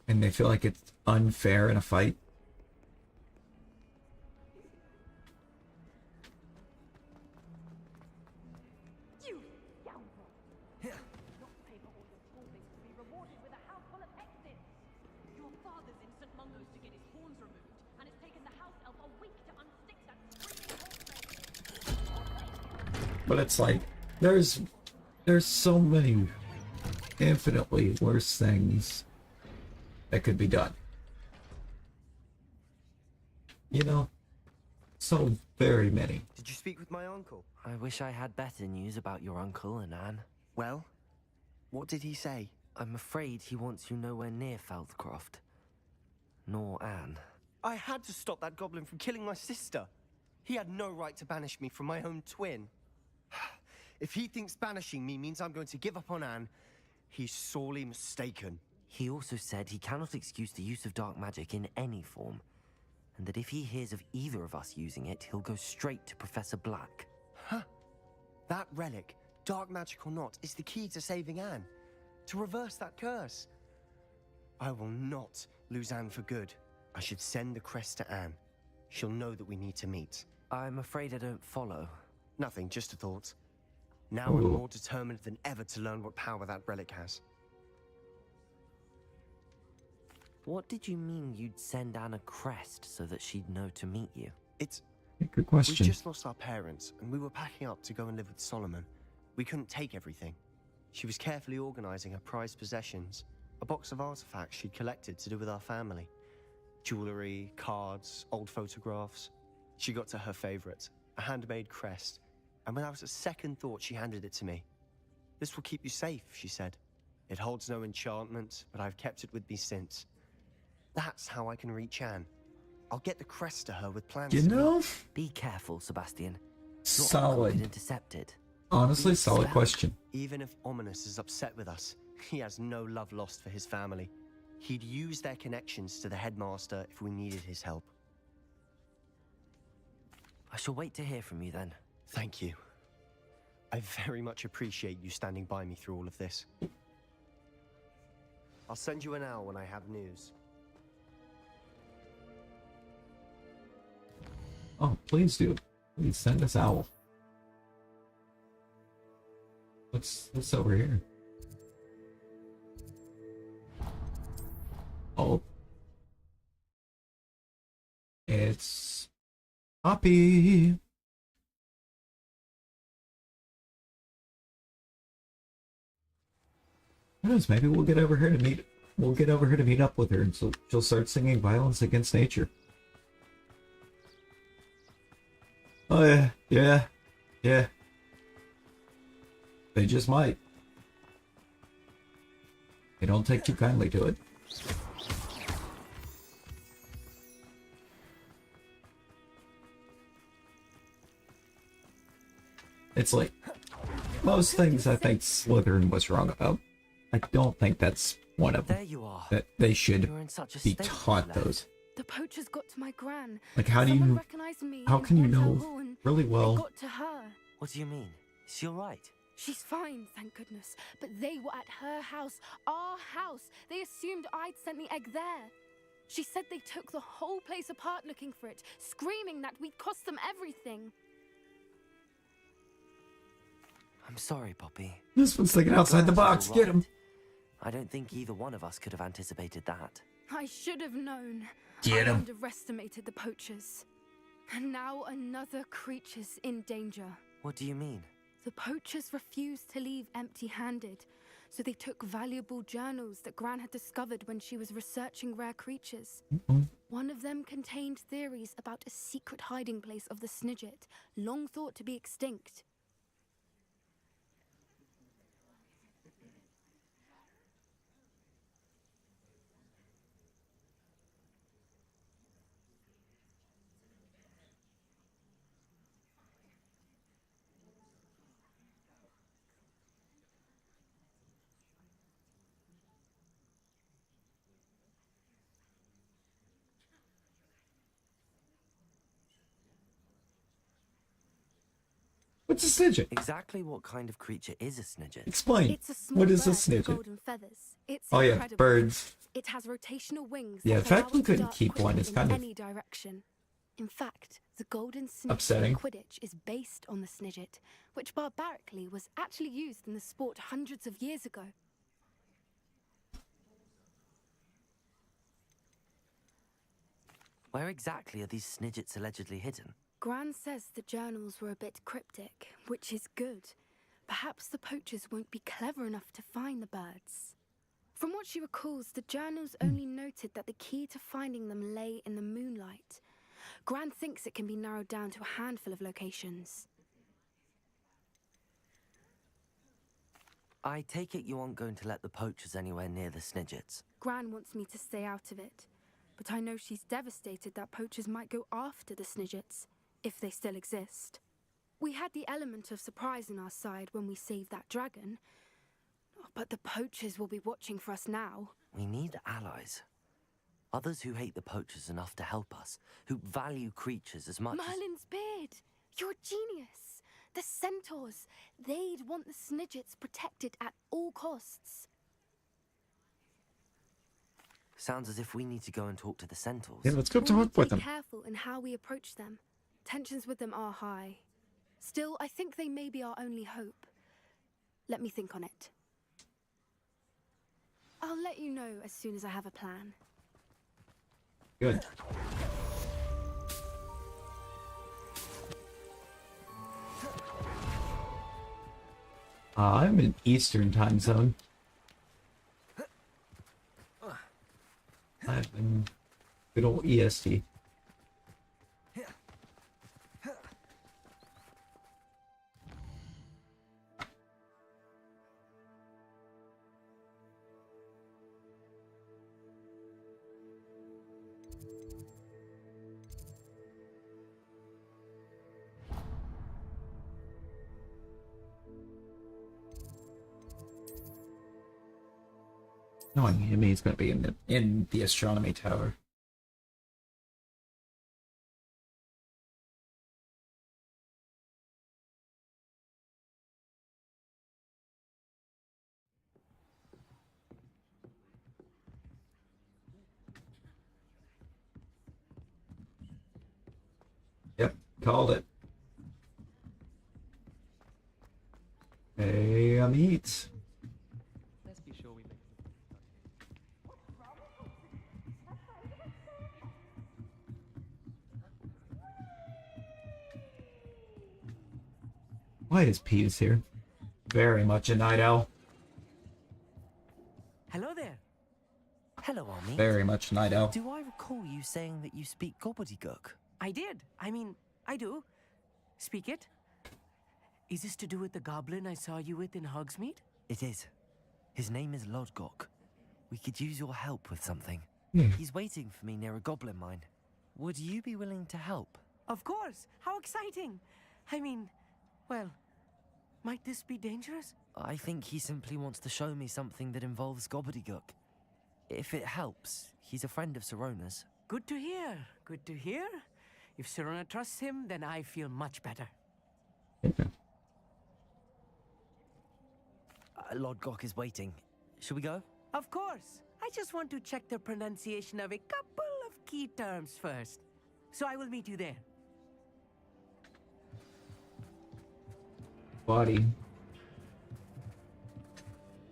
And they feel like it's unfair in a fight. You scoundrel! Not pay for all your schooling to be rewarded with a house full of exits! Your father's in St. Mungo's to get his horns removed, and it's taken the house elf a week to unstick that screaming horse. But it's like, there's so many infinitely worse things that could be done. You know? So very many. Did you speak with my uncle? I wish I had better news about your uncle and Anne. Well, what did he say? I'm afraid he wants you nowhere near Feldcroft. Nor Anne. I had to stop that goblin from killing my sister. He had no right to banish me from my own twin. If he thinks banishing me means I'm going to give up on Anne, he's sorely mistaken. He also said he cannot excuse the use of dark magic in any form, and that if he hears of either of us using it, he'll go straight to Professor Black. Huh. That relic, dark magic or not, is the key to saving Anne. To reverse that curse. I will not lose Anne for good. I should send the crest to Anne. She'll know that we need to meet. I'm afraid I don't follow. Nothing, just a thought. Now I'm more determined than ever to learn what power that relic has. What did you mean you'd send Anne a crest so that she'd know to meet you? It's... Good We question. just lost our parents, and we were packing up to go and live with Solomon. We couldn't take everything. She was carefully organizing her prized possessions, a box of artifacts she'd collected to do with our family. Jewelry, cards, old photographs. She got to her favorite, a handmade crest, and without a second thought she handed it to me. This will keep you safe, she said. It holds no enchantment, but I've kept it with me since. That's how I can reach Anne. I'll get the crest to her with plans You to know? meet. Be careful, Sebastian. Your uncle Solid. could intercept it. Honestly, solid Spell. question. Even if Ominous is upset with us, he has no love lost for his family. He'd use their connections to the Headmaster if we needed his help. I shall wait to hear from you then. Thank you. I very much appreciate you standing by me through all of this. I'll send you an owl when I have news. Oh, please do. Please send us owl. What's over here? Oh. It's Poppy. Who knows, maybe we'll get over here to meet up with her, and so she'll start singing violence against nature. Oh yeah. They just might. They don't take too kindly to it. It's like most things I think Slytherin was wrong about. I don't think that's one of them. There you are. That they should You're in such a be state, taught lad. those. The poachers got to my gran. Like, how do Someone you? recognized me How in can you Hotel know Hall and really they well? got to her. What do you mean? Is she alright? She's fine, thank goodness. But they were at her house, our house. They assumed I'd sent the egg there. She said they took the whole place apart looking for it, screaming that we'd cost them everything. I'm sorry, Poppy. This one's thinking outside the box. Get him. I don't think either one of us could have anticipated that. I should have known. Get I 'em. underestimated the poachers. And now another creature's in danger. What do you mean? The poachers refused to leave empty-handed, so they took valuable journals that Gran had discovered when she was researching rare creatures. One of them contained theories about a secret hiding place of the Snidget, long thought to be extinct. What's a snidget? Exactly what kind of creature is a Snidget? Explain. It's a small What is a bird with snidget? golden feathers. It's Oh yeah, incredible. birds. It has rotational wings. Yeah, that the fact allow we it to couldn't dart keep one quickly is in kind of any direction. In fact, the golden snidget upsetting. in Quidditch is based on the snidget, which barbarically was actually used in the sport hundreds of years ago. Where exactly are these Snidgets allegedly hidden? Gran says the journals were a bit cryptic, which is good. Perhaps the poachers won't be clever enough to find the birds. From what she recalls, the journals only noted that the key to finding them lay in the moonlight. Gran thinks it can be narrowed down to a handful of locations. I take it you aren't going to let the poachers anywhere near the Snidgets. Gran wants me to stay out of it, but I know she's devastated that poachers might go after the Snidgets, if they still exist. We had the element of surprise on our side when we saved that dragon, but the poachers will be watching for us now. We need allies. Others who hate the poachers enough to help us, who value creatures as much as... Merlin's beard! You're a genius! The centaurs! They'd want the Snidgets protected at all costs. Sounds as if we need to go and talk to the centaurs. Yeah, let's go We'll talk need to with be them. careful in how we approach them. Tensions with them are high. Still, I think they may be our only hope. Let me think on it. I'll let you know as soon as I have a plan. Good. I'm in Eastern time zone. I'm in good old EST. Knowing him, he's going to be in the astronomy tower. Called it. Hey, I'm eat. Let's be sure we make Why is Peeves here? Very much a night owl. Hello there. Hello, Army. Very much a night owl. Do I recall you saying that you speak gobbledygook? I did. I mean, I do. Speak it. Is this to do with the goblin I saw you with in Hogsmeade? It is. His name is Lodgok. We could use your help with something. Hmm. He's waiting for me near a goblin mine. Would you be willing to help? Of course. How exciting. I mean, well, might this be dangerous? I think he simply wants to show me something that involves gobbledygook. If it helps, he's a friend of Sirona's. Good to hear. Good to hear. If Sirona trusts him, then I feel much better. Okay. Lodgok is waiting. Shall we go? Of course. I just want to check the pronunciation of a couple of key terms first. So I will meet you there. Body.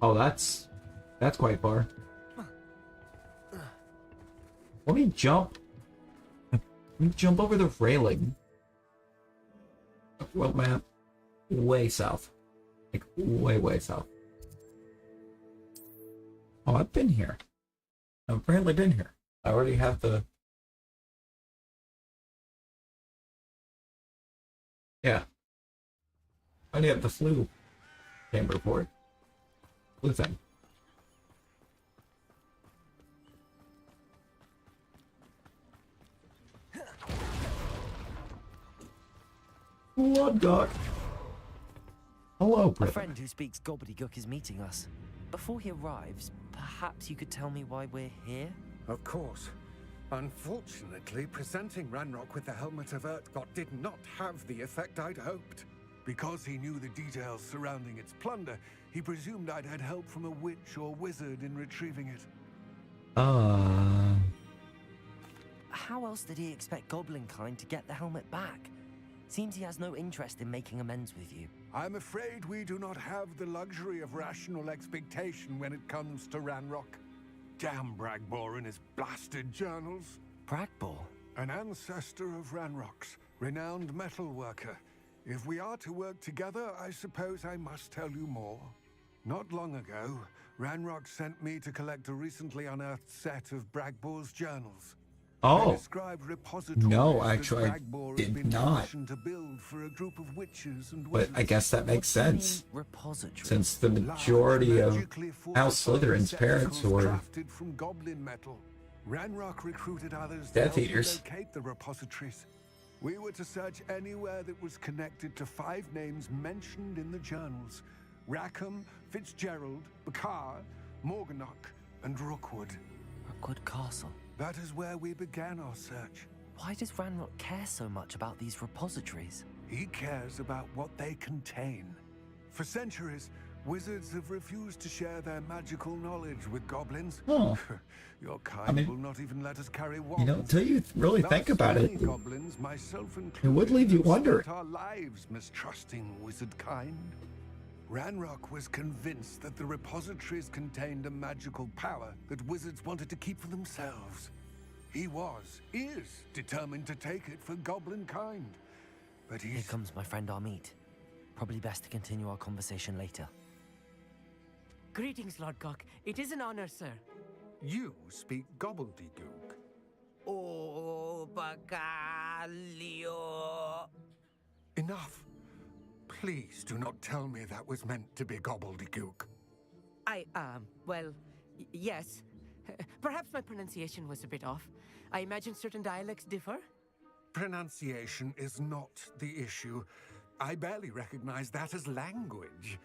Oh, that's quite far. Let me jump. Let me jump over the railing. World map. Way south. Like, way south. Oh, I've been here. I've apparently been here. I already have the... Yeah. I already have the flu chamber for it. Flu thing. Lodgok. Hello, A brother. friend who speaks gobbledygook is meeting us. Before he arrives, perhaps you could tell me why we're here? Of course. Unfortunately, presenting Ranrock with the Helmet of Urtkot did not have the effect I'd hoped. Because he knew the details surrounding its plunder, he presumed I'd had help from a witch or wizard in retrieving it. How else did he expect Goblinkind to get the helmet back? Seems he has no interest in making amends with you. I'm afraid we do not have the luxury of rational expectation when it comes to Ranrock. Damn Bragbor and his blasted journals. Bragbor? An ancestor of Ranrock's, renowned metalworker. If we are to work together, I suppose I must tell you more. Not long ago, Ranrock sent me to collect a recently unearthed set of Bragbor's journals. They Oh. described repositories No, that actually, I Bragbor did had been not. commissioned to build for a group of witches and But wizards. I guess that makes sense. Repository. Since the Large, majority of magically House fortified Slytherin's parents receptacles were crafted from goblin metal. Ranrock recruited others to Death help Eaters. locate the repositories. We were to search anywhere that was connected to 5 names mentioned in the journals: Rackham, Fitzgerald, Bakar, Morganach, and Rookwood. Rookwood Castle. That is where we began our search. Why does Ranrock care so much about these repositories? He cares about what they contain. For centuries, wizards have refused to share their magical knowledge with goblins. Huh. Your kind mean, will not even let us carry You wands. know, until you really think Thus, about many it, goblins, myself included, it would leave you have wondering. spent our lives mistrusting wizard kind. Ranrock was convinced that the repositories contained a magical power that wizards wanted to keep for themselves. He is determined to take it for goblin kind. But Here he's... comes my friend Armeet. Probably best to continue our conversation later. Greetings, Lodgok. It is an honor, sir. You speak gobbledygook. Oh, Bacalio. Enough. Please do not tell me that was meant to be gobbledygook. Well, yes. Perhaps my pronunciation was a bit off. I imagine certain dialects differ. Pronunciation is not the issue. I barely recognize that as language.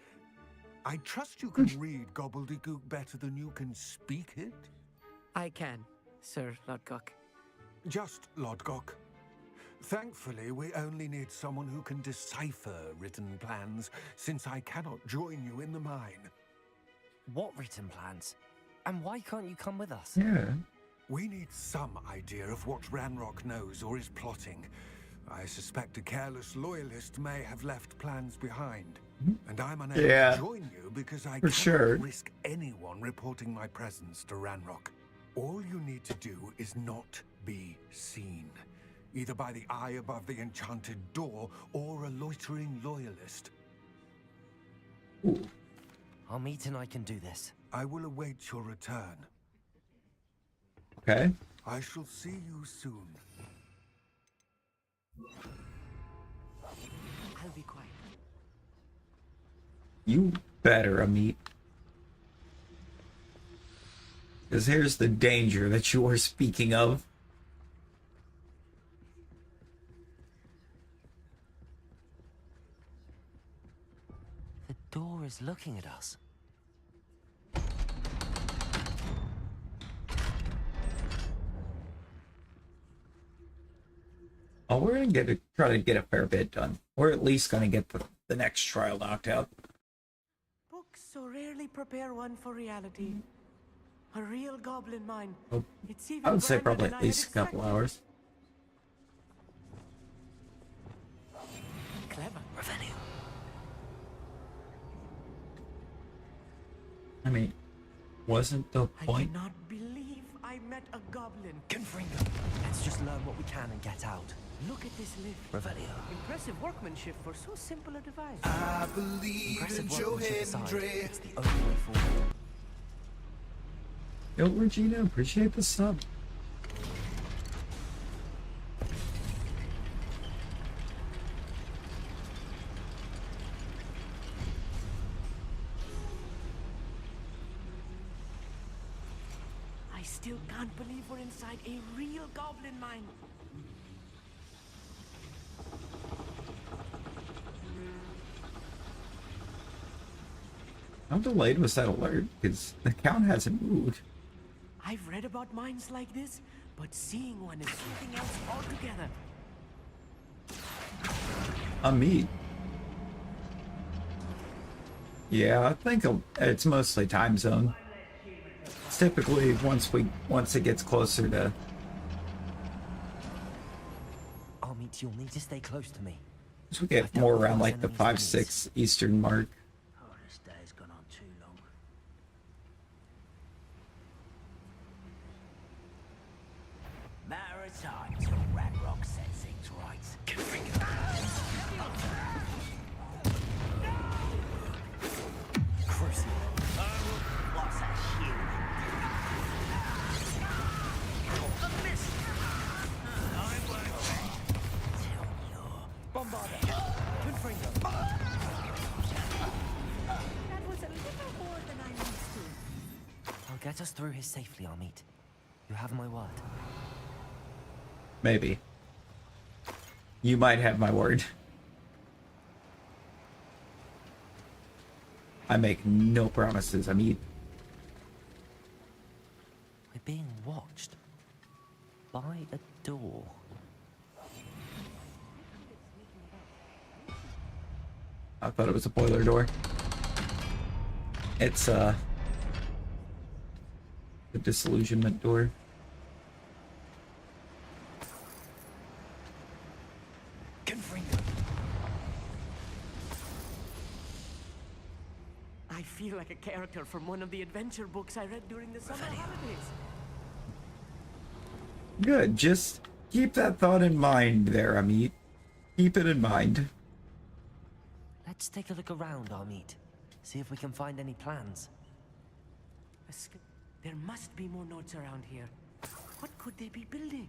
I trust you can read gobbledygook better than you can speak it. I can, Sir Lodgok. Just Lodgok. Thankfully, we only need someone who can decipher written plans, since I cannot join you in the mine. What written plans? And why can't you come with us? Yeah. We need some idea of what Ranrock knows or is plotting. I suspect a careless loyalist may have left plans behind. Mhm. And I'm unable Yeah, to join you because I for cannot sure. risk anyone reporting my presence to Ranrock. All you need to do is not be seen, either by the eye above the enchanted door or a loitering loyalist. Ooh. Amit and I can do this. I will await your return. Okay. I shall see you soon. I'll be quiet. You better, Amit. Because here's the danger that you are speaking of. The door is looking at us. Oh, we're gonna try to get a fair bit done. We're at least gonna get the next trial knocked out. Books so rarely prepare one for reality. A real goblin mine. Oh, It's even I would say grander probably than at I had least a couple expected. hours. Clever. Revenue. I mean, wasn't the I point? cannot believe I met a goblin. Confringo. Let's just learn what we can and get out. Look at this lift. Revelio. Impressive workmanship for so simple a device. I believe Impressive in Joe workmanship aside, Hendry. it's the only way forward. Yo, Regina, appreciate the sub. I still can't believe we're inside a real goblin mine. How delayed was that alert? Because the count hasn't moved. I've read about mines like this, but seeing one is something else altogether. Amit. Yeah, I think it's mostly time zone. It's typically once it gets closer to. Amit, you'll need to stay close to me. So we get more around like the 5-6 Eastern mark. Oh, this day's gone on too long. Matter of time till Ranrock sets things right. Crucible. What's a human? A miss! I won't till you're... Bombarda. Confringo. That was a little more than I'm used to. I'll get us through here safely, Amit. You have my word. Maybe. You might have my word. I make no promises, Amit. We're being watched. By a door. I thought it was a boiler door. It's the disillusionment door. Confringo. I feel like a character from one of the adventure books I read during the summer holidays. Good. Just keep that thought in mind there, Amit. Keep it in mind. Let's take a look around, Amit. See if we can find any plans. There must be more notes around here. What could they be building?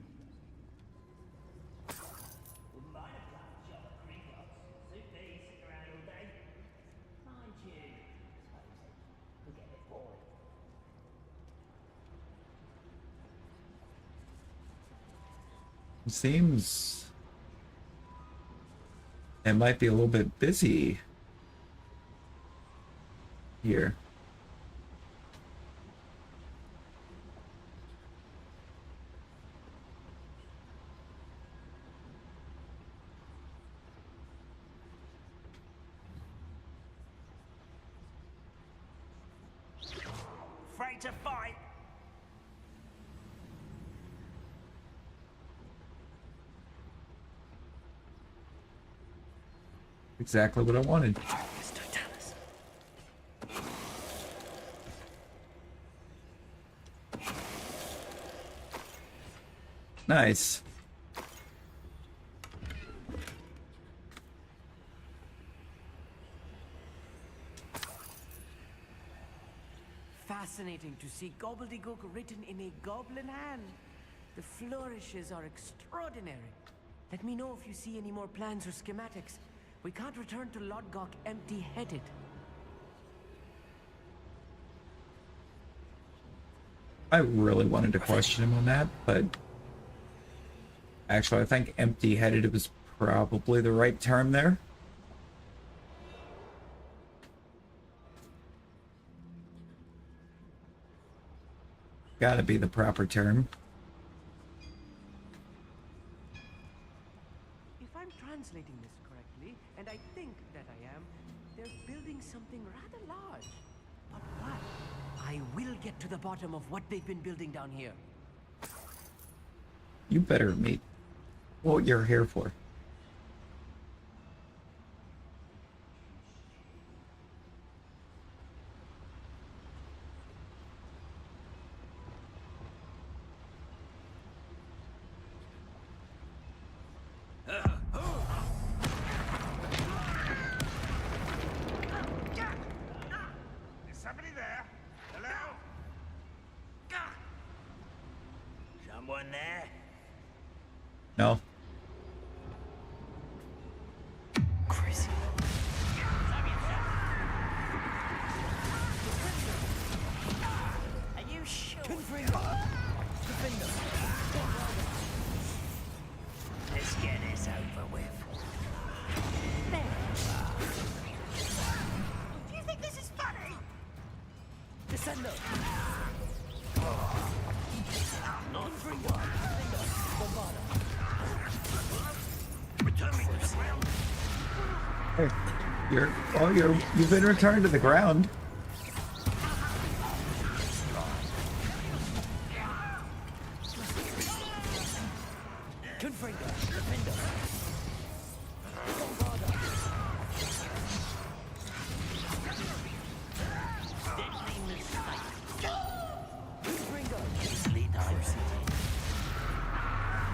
Seems it might be a little bit busy here. Afraid to fight? Exactly what I wanted. Nice. Fascinating to see gobbledygook written in a goblin hand. The flourishes are extraordinary. Let me know if you see any more plans or schematics. We can't return to Lodgok empty-headed. I really wanted to question him on that, but actually I think empty-headed was probably the right term there. Gotta be the proper term. If I'm translating this correctly, and I think that I am, they're building something rather large. But what? I will get to the bottom of what they've been building down here. You better meet what you're here for. Is somebody there? Hello? Someone there? No? Crazy. Are you sure? Let's get this over with. Do you think this is funny? Descendo! Return me to the ground. Hey, you've been returned to the ground.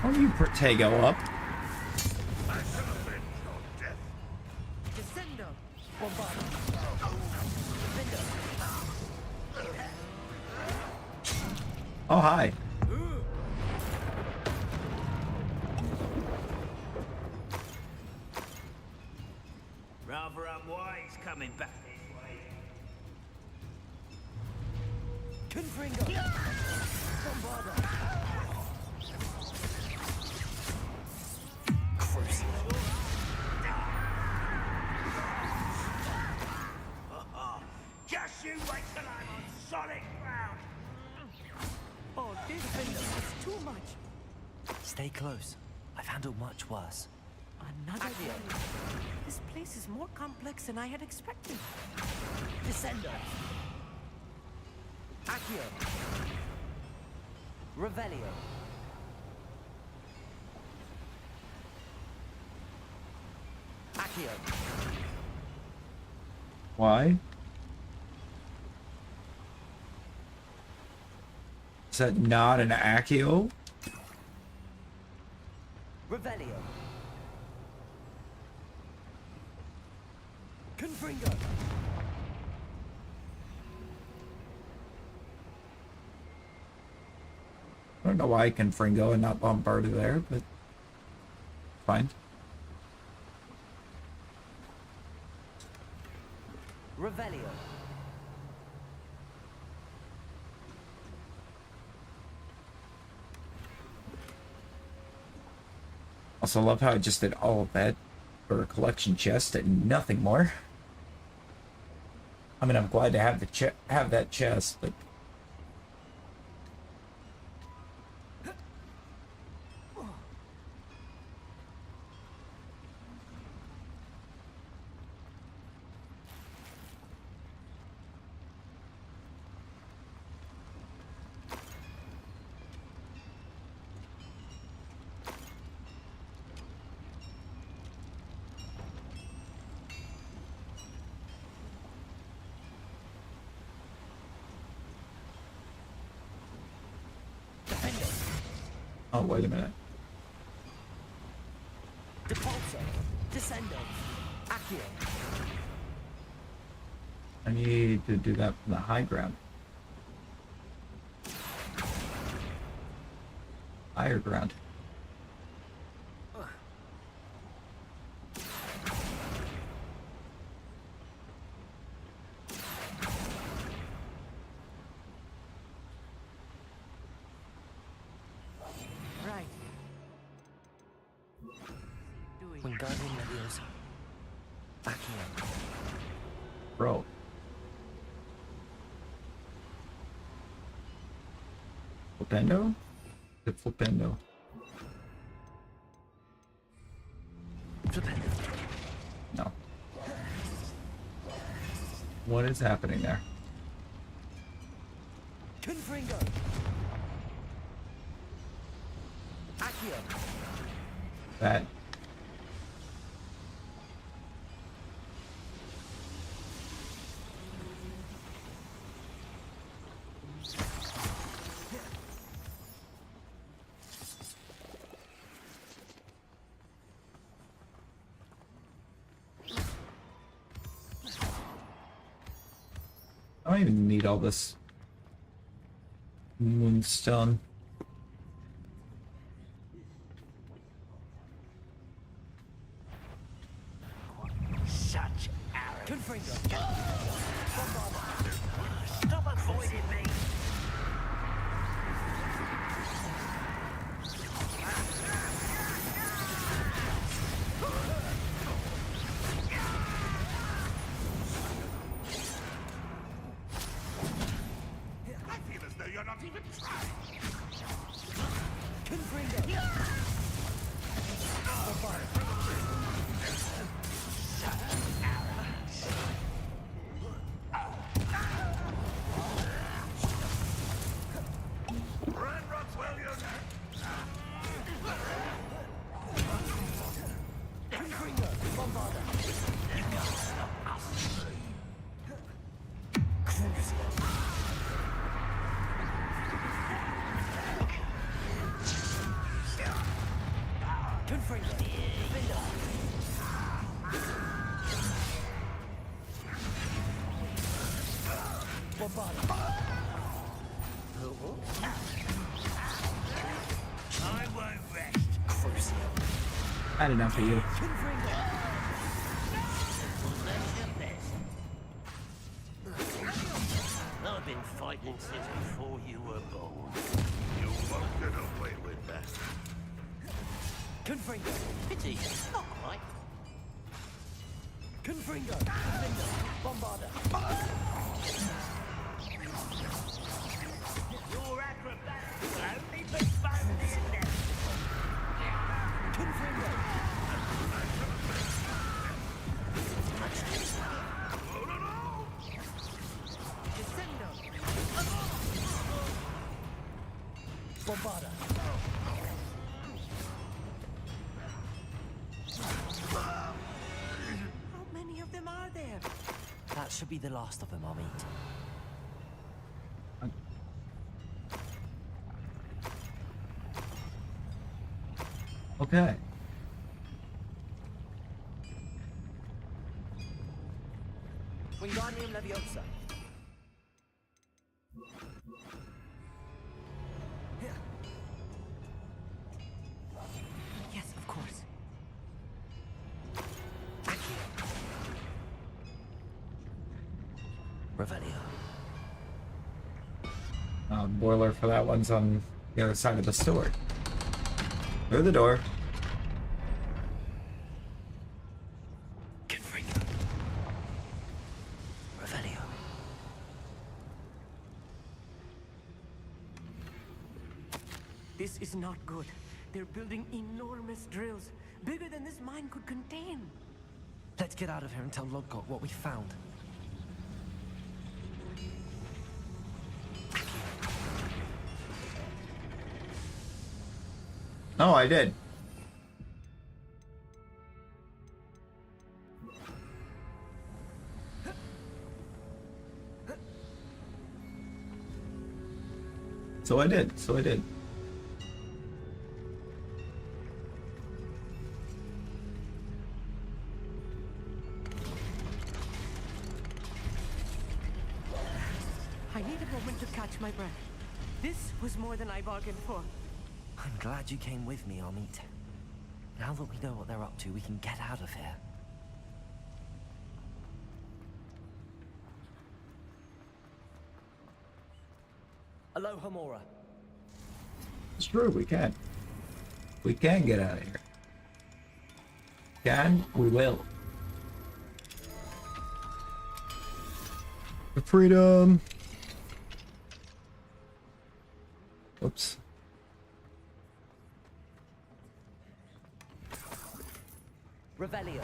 Oh, you Protego up. Descendo! Oh, hi. Rather unwise coming back this way. Confringo! Just you wait till I'm on solid ground. Oh, this window is too much. Stay close. I've handled much worse. Another one. This place is more complex than I had expected. Descendo. Accio. Revelio. Accio. Why? Is that not an Accio? Revelio. Confringo. I don't know why I can Fringo and not Bombarda there, but fine. Revelio. Also love how I just did all of that for a collection chest and nothing more. I mean, I'm glad to have have that chest, but Oh, wait a minute. Depulso, Descendo, Accio. I need to do that from the high ground. Higher ground. Right. Doing. Wingardium Leviosa. Accio. Bro. Flipendo? The Flipendo. Flipendo. No. What is happening there? Confringo. Accio. That. I don't even need all this moonstone. Such arrogance. Confringo. Stop avoiding me. I feel as though you're not even trying. Confringo. Run, Roxwell, you're Confringo. Bombarda. You can't stop us. Crucial. Confringo. Defender. Bombarda. I won't rest. Crucial. I had enough of you. Confringo. I've been fighting since before you were born. You won't get away with that. Confringo. Pity, not quite. Confringo. Defender. Bombarda. Your acrobatics will only postpone the inevitable. Confringo. Descendo. Bombarda. How many of them are there? That should be the last of them, I'll meet. Okay. Wingardium Leviosa. Yes, of course. Revelio. Boiler for that one's on the other side of the store. Through the door. Confringo. Revelio. This is not good. They're building enormous drills, bigger than this mine could contain. Let's get out of here and tell Lodgok what we found. Oh, I did. So I did. need a moment to catch my breath. This was more than I bargained for. I'm glad you came with me, Amit. Now that we know what they're up to, we can get out of here. Aloha, Mora. It's true, we can. We can get out of here. Can? We will. For freedom. Oops. Revelio.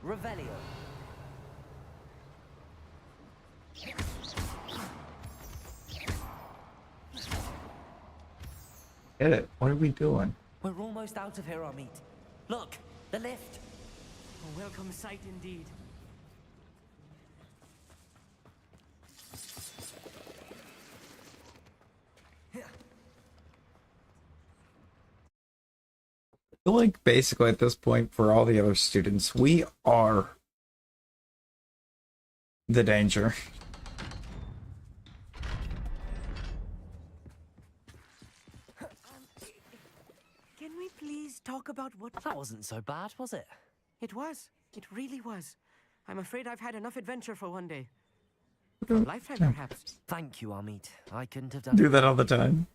Revelio. Get it? What are we doing? We're almost out of here, Amit. Look, the lift. A welcome sight indeed. I feel like basically at this point for all the other students, we are the danger. Can we please talk about what... That wasn't so bad, was it? It was. It really was. I'm afraid I've had enough adventure for one day. For a lifetime, perhaps. Thank you, Amit. I couldn't have done Do it. that all the time.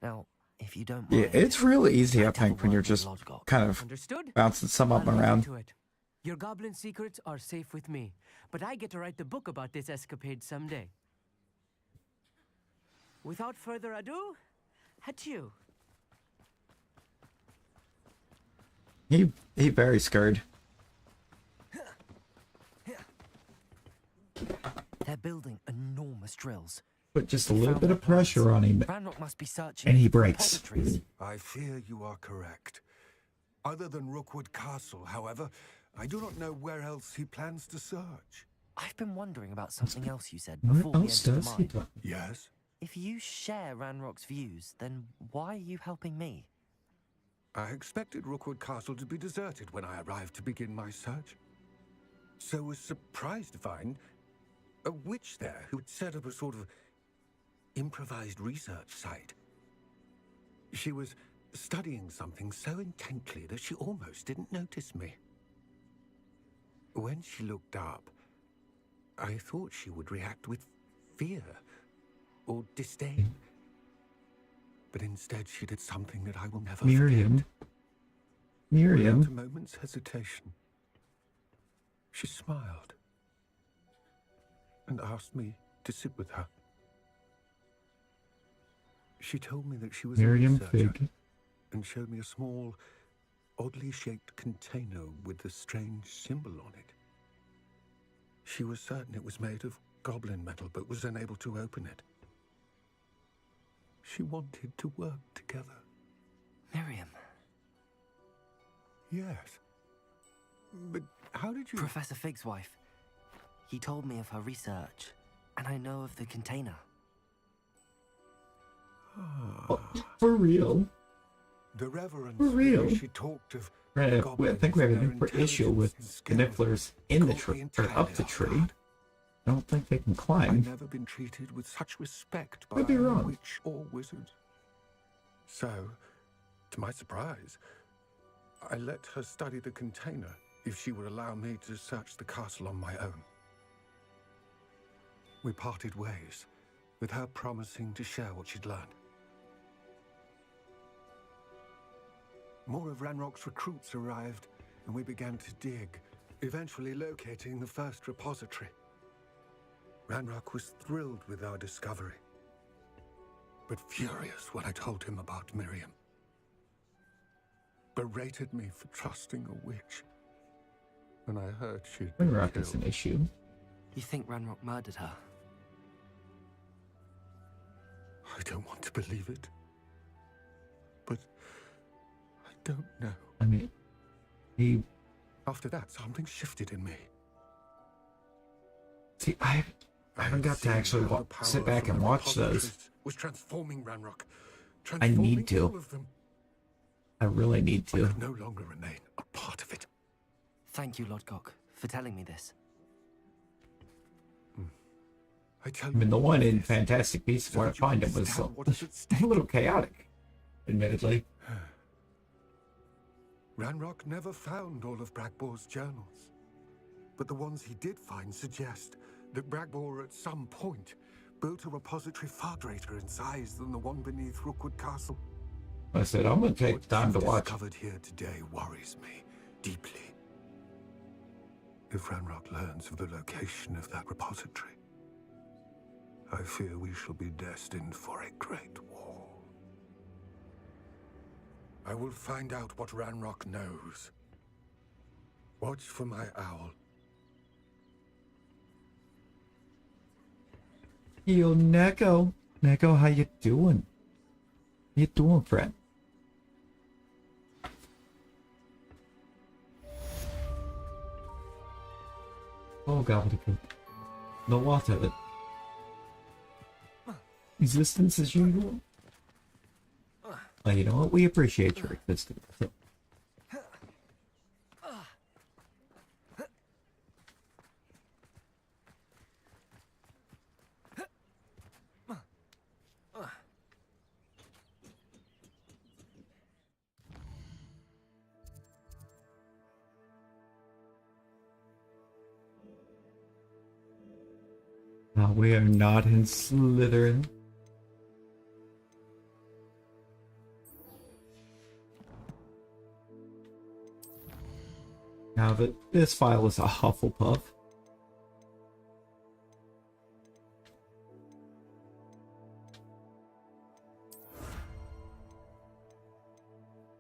Now, if you don't Yeah, mind, it's really easy, I I'll think, when work you're with just Lodgok. kind of Understood? bouncing some up I'll and look around. into it. Your goblin secrets are safe with me, but I get to write the book about this escapade someday. Without further ado, adieu. He very scared. They're building enormous drills. Put just a little bit of pressure on him, Ranrock must be searching and he for breaks. repositories. I fear you are correct. Other than Rookwood Castle, however, I do not know where else he plans to search. I've been wondering about something else you said What before we else entered the does he mine. do? Yes? If you share Ranrock's views, then why are you helping me? I expected Rookwood Castle to be deserted when I arrived to begin my search. So was surprised to find a witch there who had set up a sort of improvised research site. She was studying something so intently that she almost didn't notice me. When she looked up, I thought she would react with fear or disdain. But instead she did something that I will never Miriam. forget. Miriam. Without a moment's hesitation, she smiled and asked me to sit with her. She told me that she was Miriam a researcher Fig. and showed me a small, oddly shaped container with a strange symbol on it. She was certain it was made of goblin metal, but was unable to open it. She wanted to work together. Miriam. Yes. But how did you... Professor Fig's wife. He told me of her research, and I know of the container. For real. The reverence For real. with which she talked of I think goblins we have and an their issue with intelligence the and skills nifflers in the caught tree, me or up entirely the off tree. guard. I don't think they can I've climb. never been treated with such respect by Could be a wrong. witch or wizard. So, to my surprise, I let her study the container if she would allow me to search the castle on my own. We parted ways, with her promising to share what she'd learned. More of Ranrock's recruits arrived, and we began to dig, eventually locating the first repository. Ranrock was thrilled with our discovery, but furious when I told him about Miriam. Berated me for trusting a witch, and I heard she'd been Ranrock is killed. an issue. You think Ranrock murdered her? I don't want to believe it, but I don't know. I mean, he... After that, something shifted in me. See, I haven't got to actually sit back and watch those. Was transforming Ranrock. I need Transforming all to. of them. I really need I to. could no longer remain a part of it. Thank you, Lodgok, for telling me this. I tell I you, mean, the one in this, Fantastic Beasts so where I that you find it was understand what is at stake. a little chaotic, admittedly. Ranrock never found all of Bragbor's journals, but the ones he did find suggest that Bragbor at some point built a repository far greater in size than the one beneath Rookwood Castle. I said, I'm going to take What time to you've watch. discovered here today worries me deeply. If Ranrock learns of the location of that repository, I fear we shall be destined for a great war. I will find out what Ranrock knows. Watch for my owl. Yo, Neko. Neko, how you doing? How you doing, friend? Oh, gobbledygook. No water. Existence as usual. Well, you know what? We appreciate your existence. No, we are not in Slytherin. Now that this file is a Hufflepuff.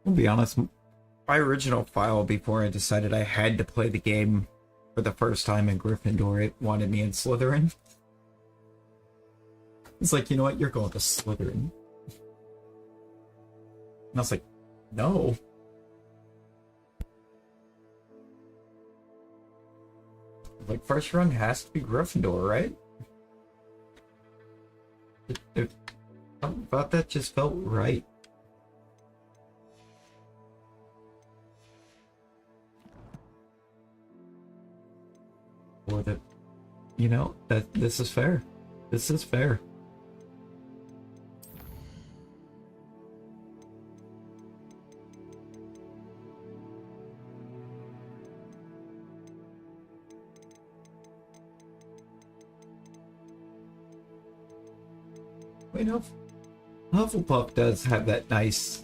I'll be honest, my original file before I decided I had to play the game for the first time in Gryffindor, it wanted me in Slytherin. It's like, you know what, you're going to Slytherin. And I was like, no. Like, first run has to be Gryffindor, right? Something about that just felt right. Or that, you know, that this is fair. This is fair. You know, Hufflepuff does have that nice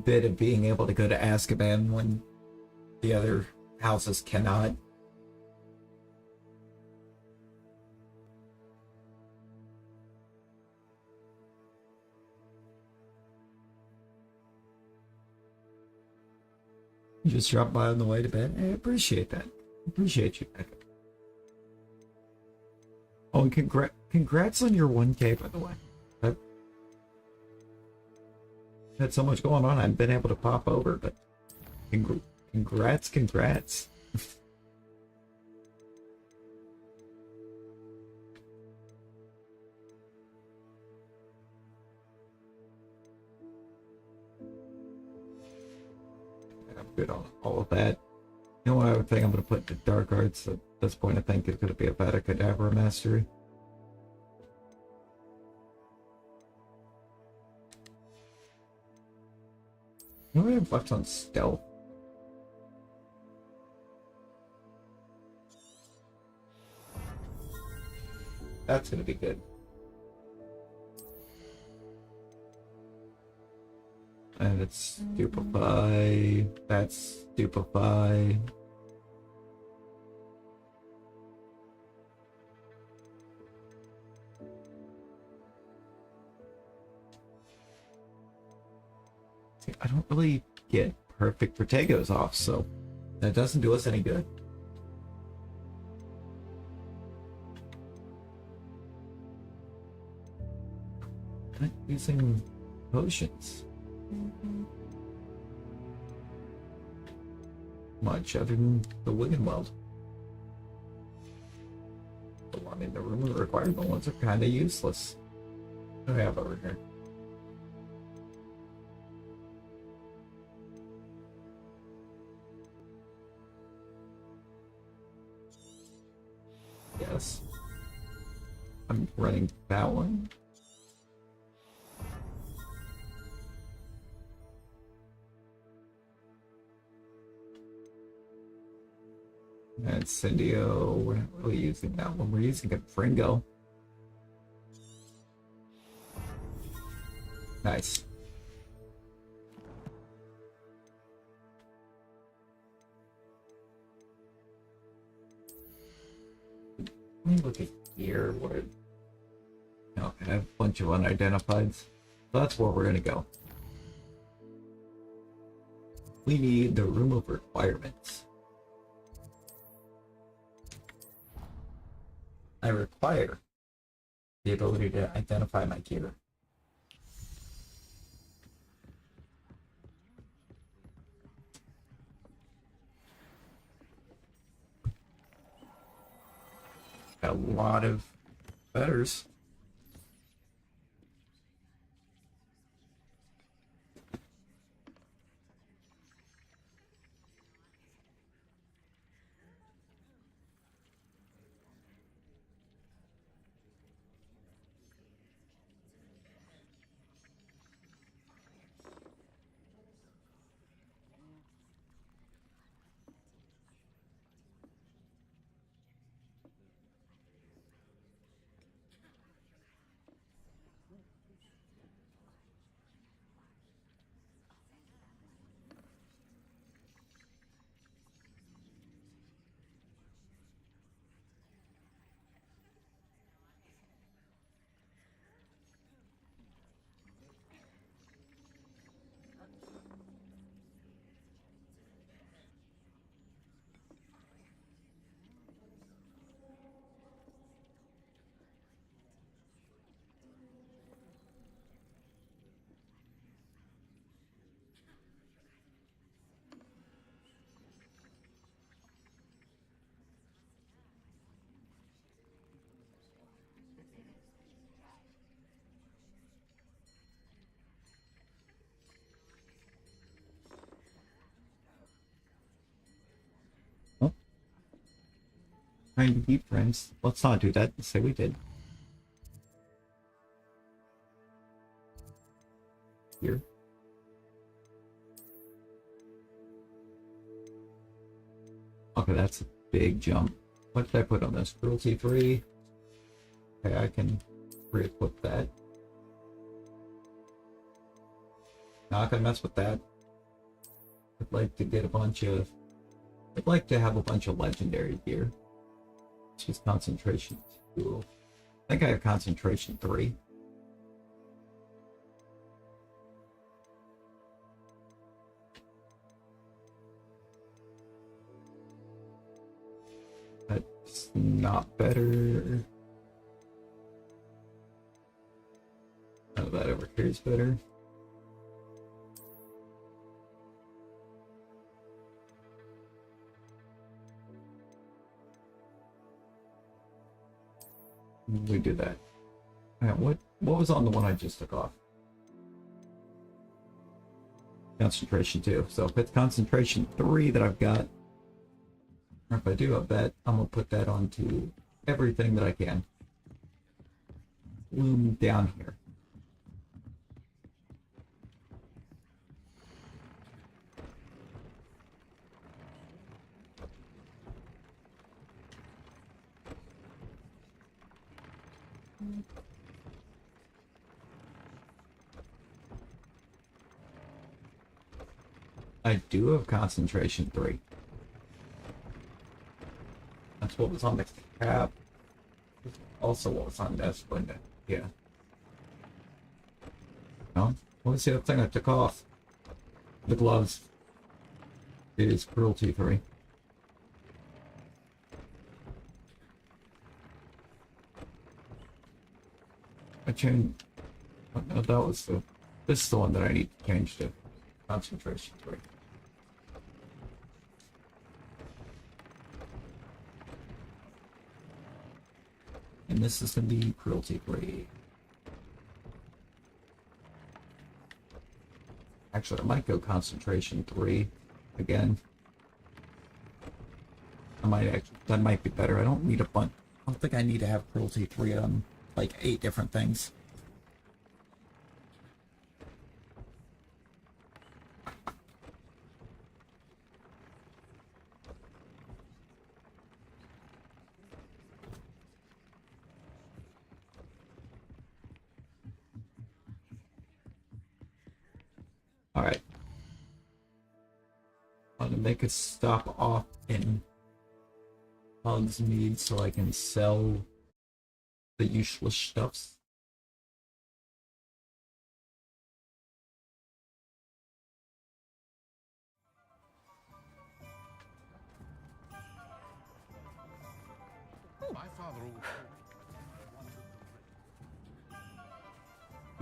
bit of being able to go to Azkaban when the other houses cannot. You just dropped by on the way to bed. I appreciate that. Appreciate you, Becca. Oh, and congrats on your 1K, by the way. I've had so much going on, I haven't been able to pop over, but congrats. I'm good on all of that. The only other thing I'm going to put into Dark Arts at this point, I think, is going to be a Vada Kedavra Mastery. What do I have left on Stealth? That's going to be good. And it's Stupefy. That's Stupefy. See, I don't really get perfect Protagos off, so that doesn't do us any good. I'm not using potions. Much other than the Wiggenweld. mean, the room requirement ones are kind of useless. What do I have over here? Yes. I'm running that one. And Incendio, we're not really using that one. We're using a Fringo. Nice. Let me look at here. What? No, I have a bunch of unidentifieds. So that's where we're gonna go. We need the room of requirements. I require the ability to identify my gear. Got a lot of betters. Trying to beat friends. Let's not do that. Say we did. Here. Okay, that's a big jump. What did I put on this? Cruelty 3. Okay, I can re-equip that. Not gonna mess with that. I'd like to get a bunch of... I'd like to have a bunch of legendary gear. It's concentration 2. I think I have concentration 3. That's not better. Oh, that over here is better. We do that. What was on the one I just took off? Concentration 2. So if it's concentration 3 that I've got, or if I do have that, I'm gonna put that onto everything that I can. Bloom down here. I do have concentration 3. That's what was on the cap. Also what was on this window. Yeah. No? What was the other thing I took off? The gloves. It is cruelty 3. I changed... No, that was the... This is the one that I need to change to concentration 3. And this is going to be cruelty 3. Actually, I might go concentration 3 again. That might be better. I don't need a bunch. I don't think I need to have cruelty 3 on like 8 different things. Alright. I'm gonna make a stop off in Hogsmeade so I can sell the useless stuffs. My father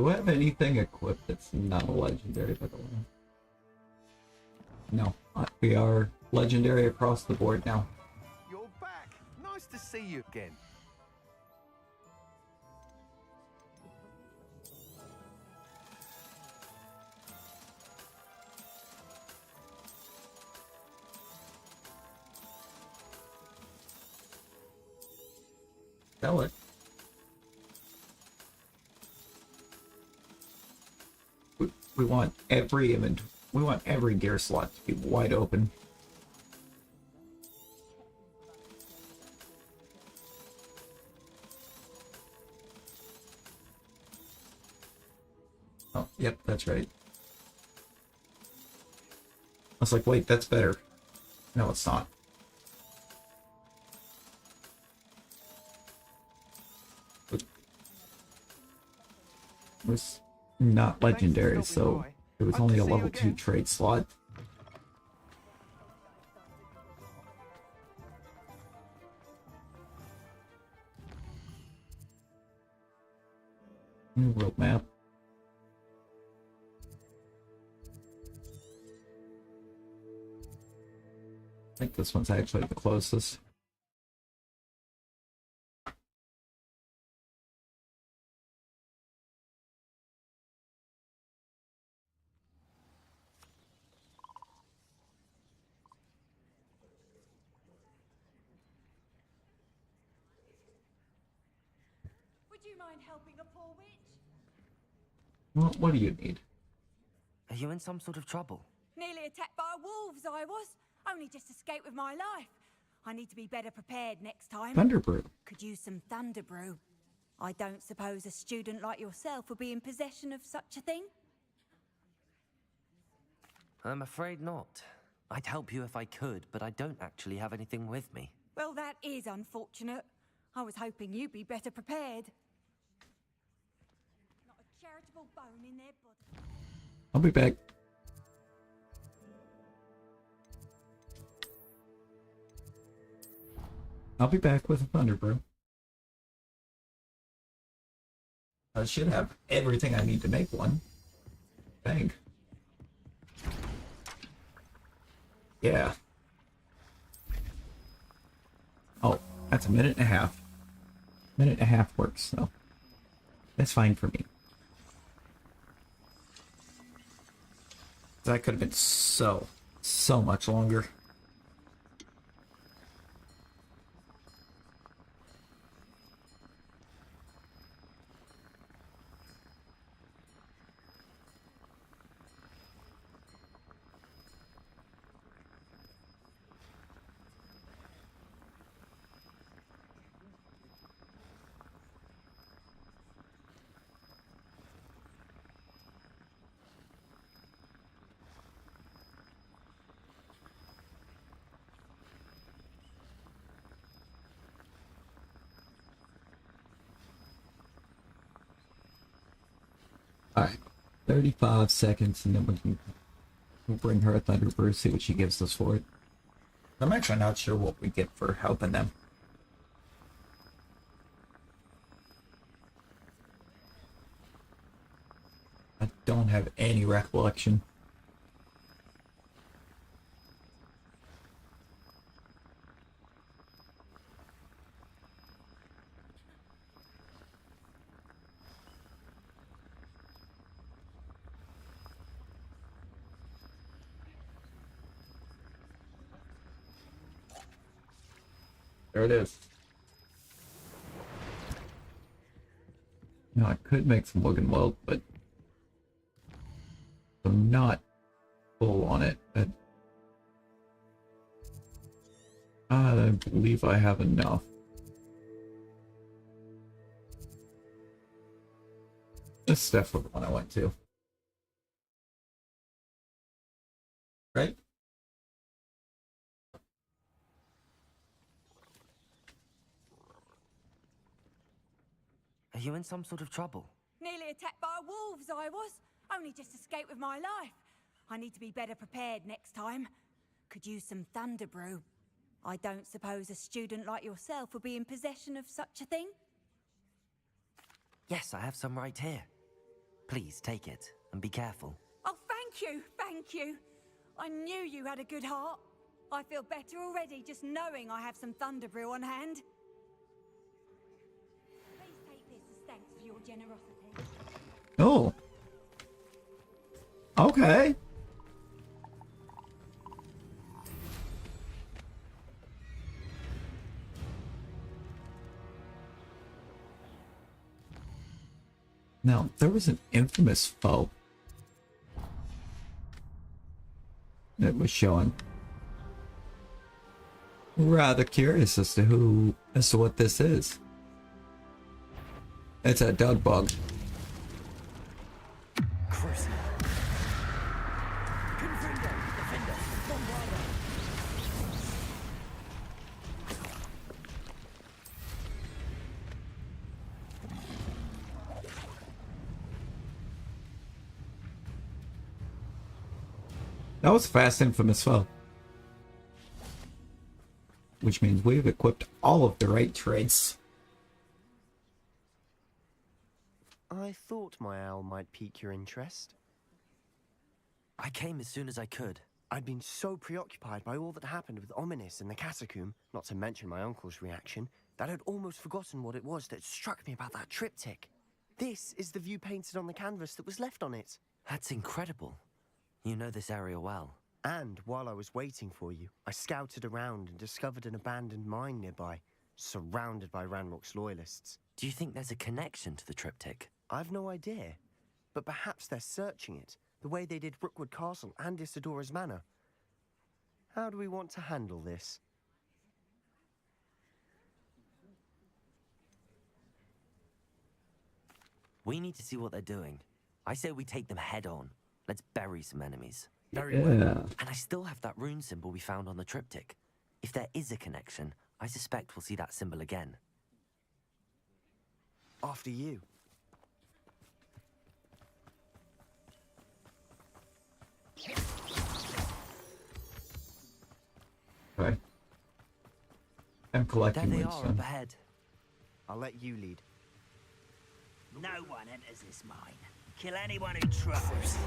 Do I have anything equipped that's not a legendary, by the way? No. We are legendary across the board now. You're back. Nice to see you again. Sell it. We want every event. We want every gear slot to be wide open. Oh, yep, that's right. I was like, wait, that's better. No, it's not. It was not legendary, so it was only a level 2 trade slot. New world map. I think this one's actually the closest. Would you mind helping a poor witch? Well, what do you need? Are you in some sort of trouble? Nearly attacked by wolves, I was. Only just escaped with my life. I need to be better prepared next time. Thunderbrew. Could use some thunder brew. I don't suppose a student like yourself would be in possession of such a thing? I'm afraid not. I'd help you if I could, but I don't actually have anything with me. Well, that is unfortunate. I was hoping you'd be better prepared. Not a charitable bone in their body. I'll be back. I'll be back with a Thunderbrew. I should have everything I need to make one. Bang. Yeah. Oh, that's a minute and a half. Minute and a half works, so that's fine for me. That could have been so much longer. Alright, 35 seconds, and then we'll bring her a Thunderbird, see what she gives us for it. I'm actually not sure what we get for helping them. I don't have any recollection. There it is. Now I could make some look and weld, but I'm not full on it. I believe I have enough. This is definitely the one I went to. Right? Are you in some sort of trouble? Nearly attacked by wolves, I was. Only just escaped with my life. I need to be better prepared next time. Could use some thunder brew. I don't suppose a student like yourself will be in possession of such a thing? Yes, I have some right here. Please take it and be careful. Oh, thank you, thank you. I knew you had a good heart. I feel better already just knowing I have some thunder brew on hand. Please take this as thanks for your generosity. Oh. Okay. Now, there was an infamous foe that was showing. Rather curious as to what this is. It's a dug bug. That was fast, infamous foe. Which means we've equipped all of the right traits. I thought my owl might pique your interest. I came as soon as I could. I'd been so preoccupied by all that happened with Ominous in the catacomb, not to mention my uncle's reaction, that I'd almost forgotten what it was that struck me about that triptych. This is the view painted on the canvas that was left on it. That's incredible. You know this area well. And while I was waiting for you, I scouted around and discovered an abandoned mine nearby, surrounded by Ranrock's loyalists. Do you think there's a connection to the triptych? I've no idea, but perhaps they're searching it, the way they did Rookwood Castle and Isidora's Manor. How do we want to handle this? We need to see what they're doing. I say we take them head on. Let's bury some enemies. Very well. Yeah. And I still have that rune symbol we found on the triptych. If there is a connection, I suspect we'll see that symbol again. After you. Okay. I'm collecting There they wood, are so. up ahead. I'll let you lead. No one enters this mine. Kill anyone who tries.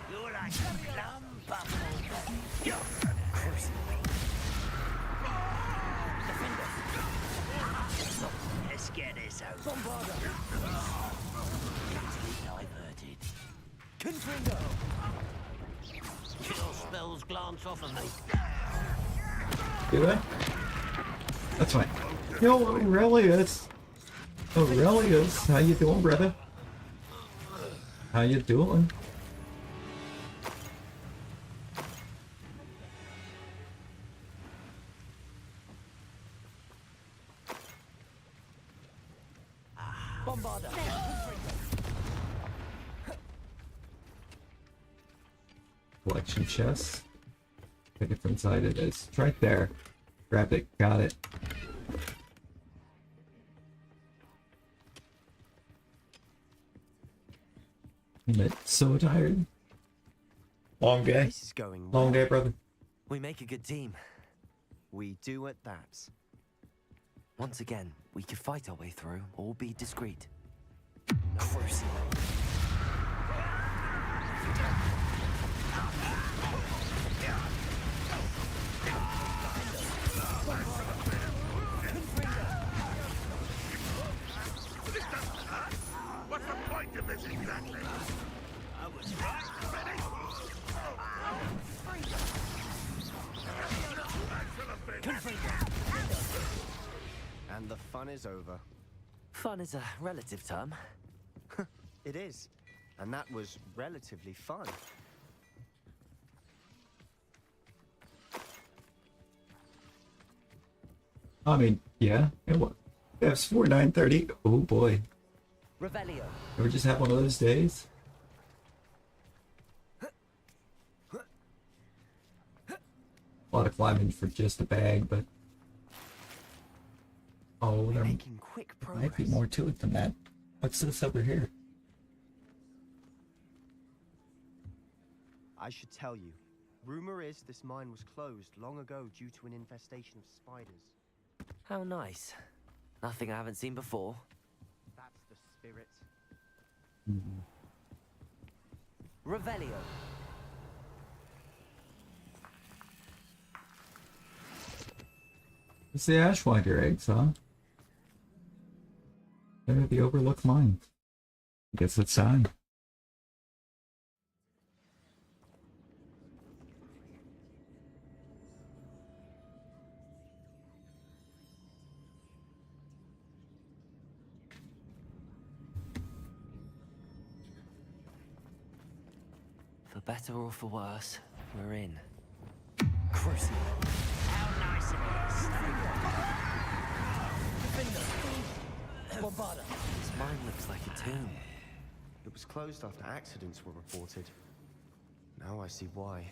You're like a plum bubble. Let's get this over. Diverted. Chill spells glance off of me. Do they? That's fine. Yo, Aurelius. Aurelius, how you doing, brother? How you doing? Bombarder. Collection chest. Pick it from inside it is. It's right there. Grab it. Got it. I'm so tired. Long day. This is going Long day, brother. We make a good team. We do at that. Once again, we could fight our way through or be discreet. fun is over. Fun is a relative term. It is. And that was relatively fun. I mean, yeah, it was. F4 930. Oh boy. Revelio. Ever just have one of those days? A lot of climbing for just a bag, but oh, there Making quick progress. might be more to it than that. What's this over here? I should tell you. Rumor is this mine was closed long ago due to an infestation of spiders. How nice. Nothing I haven't seen before. That's the spirit. Revelio. It's the Ashwinder eggs, huh? They're the overlooked mine. I guess it's time. For better or for worse, we're in. Crucible. How nice it is. Bombarda. This mine looks like a tomb. It was closed after accidents were reported. Now I see why.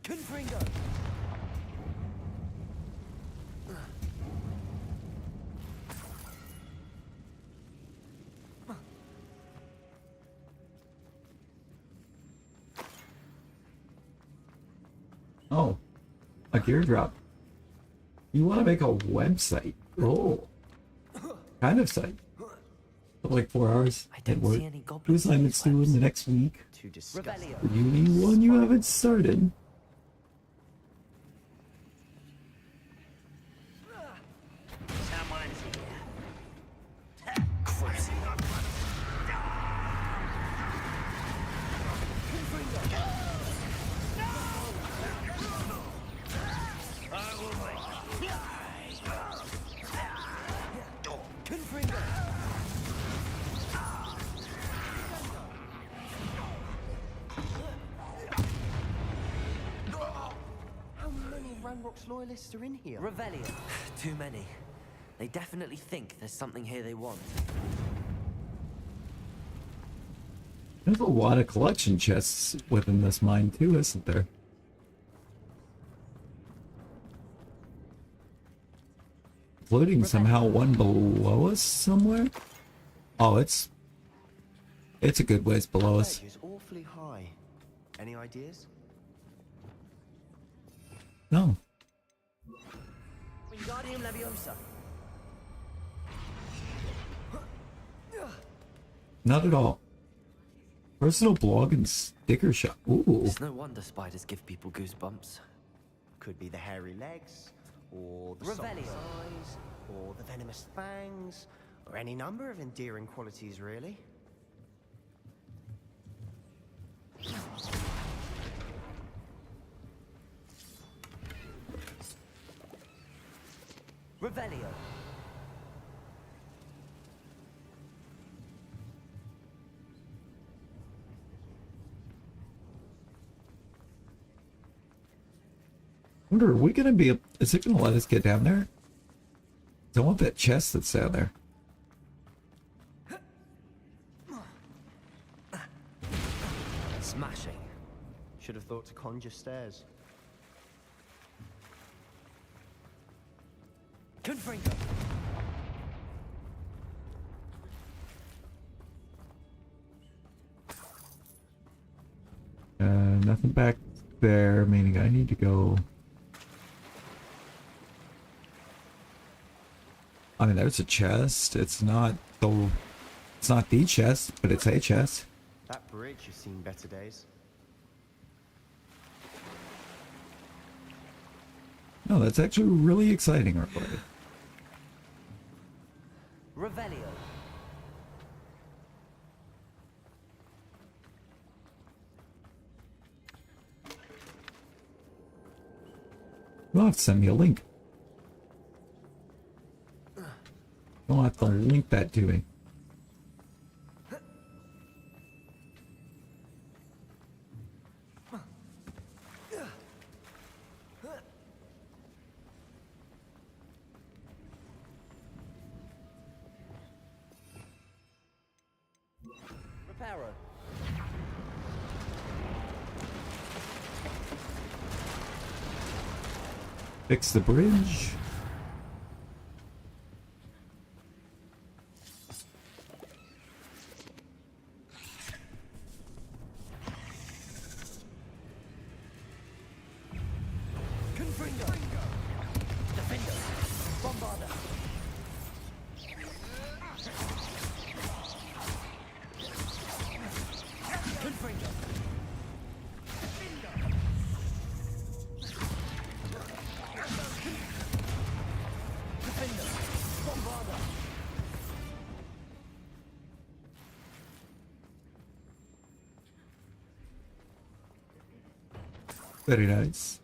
Confringo! Oh, a gear drop. You want to make a website? Oh, kind of site. Like 4 hours at work. Two assignments due in the next week. Too disgusting. Uni one you haven't started. Someone's here. How many Ranrock's loyalists are in here? Revelio. Too many. They definitely think there's something here they want. There's a lot of collection chests within this mine too, isn't there? Including somehow one below us somewhere? Oh, it's a good ways below us. The ledge is awfully high. Any ideas? No. Wingardium Leviosa. Not at all. Personal blog and sticker shop. Ooh. It's no wonder spiders give people goosebumps. Could be the hairy legs, or the soft Revelio. size, or the venomous fangs, or any number of endearing qualities, really. Revelio. Wonder, are we gonna be? Is it gonna let us get down there? I want that chest that's down there. Smashing. Should have thought to conjure stairs. Confringo. Nothing back there, meaning I need to go. I mean, there's a chest. It's not the chest, but it's a chest. That bridge has seen better days. No, that's actually really exciting, right? Revelio. You'll have to send me a link. You'll have to link that to me. Reparo. Fix the bridge. Confringo. Defender. Bombarder. Confringo. Defender. Bombarder. Very nice.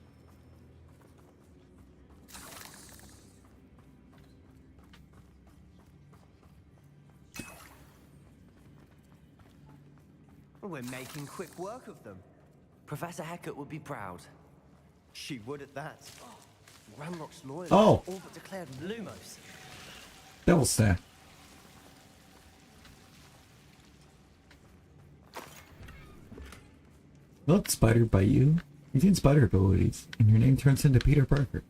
We're making quick work of them. Professor Hecat would be proud. She would at that. Ranrock's lawyers Oh. all but declared Lumos. Devil Snare. Look, Spider by you. You gain spider abilities, and your name turns into Peter Parker.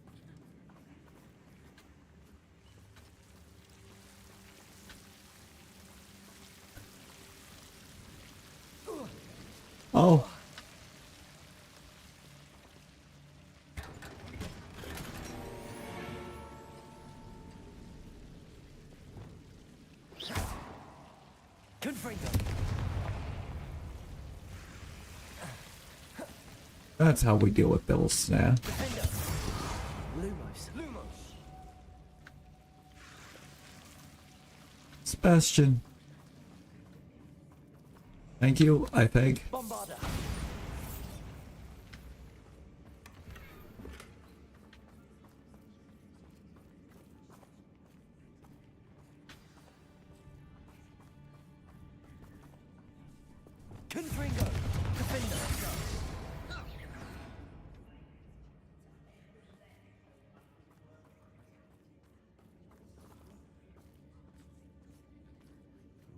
Oh. Confringo. That's how we deal with Devil Snare. Defender. Lumos. Lumos. Sebastian. Thank you, I think. Bombarder. Confringo. Defender.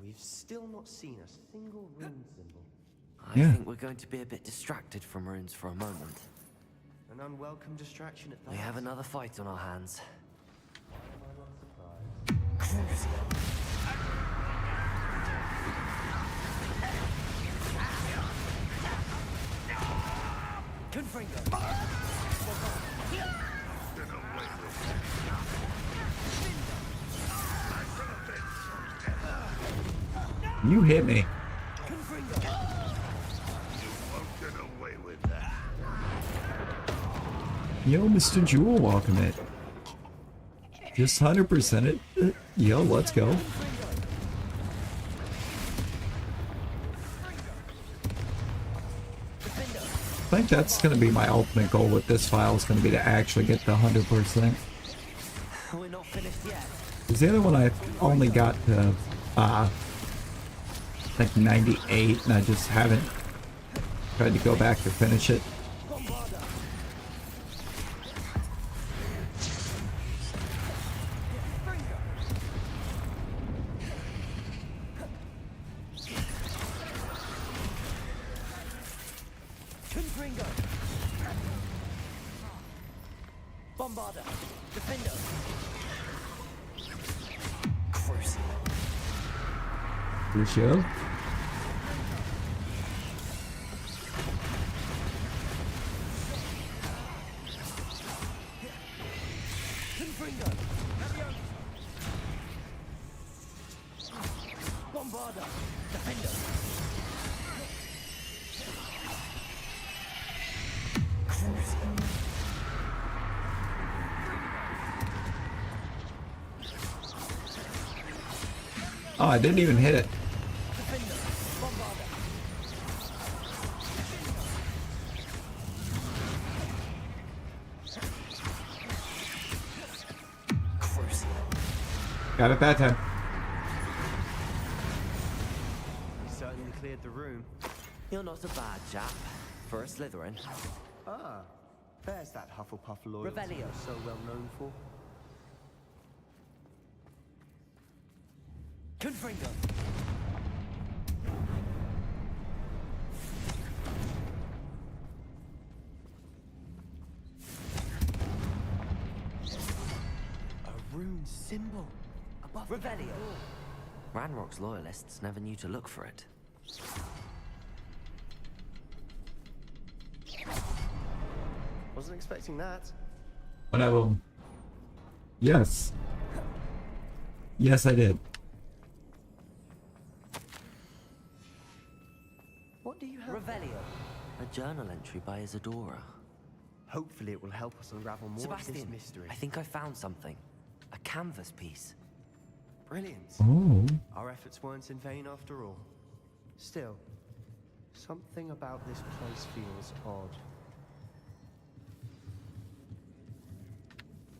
We've still not seen a single rune symbol. I Yeah. think we're going to be a bit distracted from runes for a moment. An unwelcome distraction at that. We have another fight on our hands. Confringo. You hit me. Confringo. Get away with that. Yo, Mr. Jewel, welcome it. Just 100% it. Yo, let's go. I think that's going to be my ultimate goal with this file, is going to be to actually get the 100%. We're not finished yet. Because the other one I only got to, like 98, and I just haven't tried to go back to finish it. Bombarder. Confringo. Bombarder. Defender. Crucial. Crucio. Confringo. Bombarder. Defender. Oh, I didn't even hit it. Defender. Bombarder. Got it that time. You certainly cleared the room. You're not a bad chap for a Slytherin. Ah, there's that Hufflepuff loyalty Revelio. you're so well known for. Confringo. A rune symbol above Revelio. Ranrock's loyalists never knew to look for it. Wasn't expecting that. One of them. Yes. Yes, I did. What do you have? Revelio. A journal entry by Isadora. Hopefully it will help us unravel more of this Sebastian, mystery. I think I found something. A canvas piece. Brilliant. Oh. Our efforts weren't in vain after all. Still, something about this place feels odd.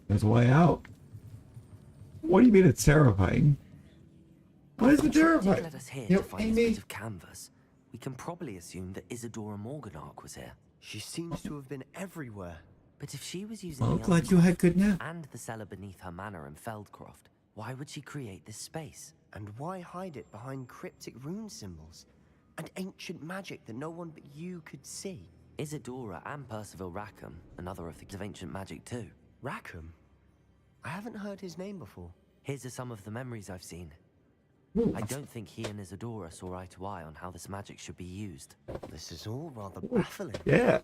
There's a way out. What do you mean it's terrifying? Why is it If terrifying? let us here You to know, find this Amy. bit of canvas, we can probably assume that Isadora Morganark was here. She seems to have been everywhere. But if she was using Well, the glad you had good nap. and the cellar beneath her manor in Feldcroft, why would she create this space? And why hide it behind cryptic rune symbols? And ancient magic that no one but you could see? Isadora and Percival Rackham, another of the ancient magic too. Rackham? I haven't heard his name before. Here's are some of the memories I've seen. Ooh. I don't think he and Isadora saw eye to eye on how this magic should be used. This is all rather baffling. Yeah.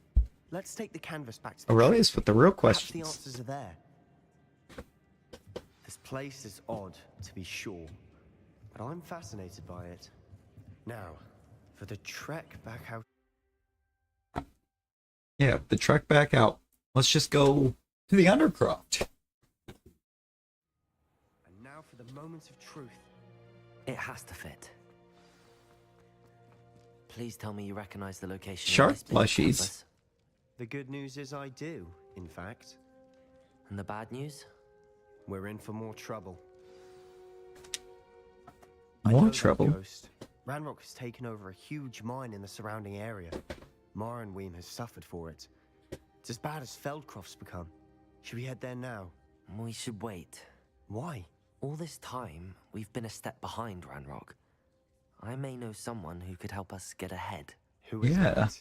Let's take the canvas back to the Aurelius with the real Perhaps the questions. answers are there. This place is odd, to be sure, but I'm fascinated by it. Now, for the trek back out. Yeah, the trek back out. Let's just go to the Undercroft. And now for the moment of truth. It has to fit. Please tell me you recognize the location. Shark of this bit of plushies. canvas. The good news is I do, in fact. And the bad news? We're in for more trouble. More trouble. Ghost. Ranrock has taken over a huge mine in the surrounding area. Morinweem has suffered for it. It's as bad as Feldcroft's become. Should we head there now? We should wait. Why? All this time, we've been a step behind Ranrock. I may know someone who could help us get ahead. Who is Yeah. that?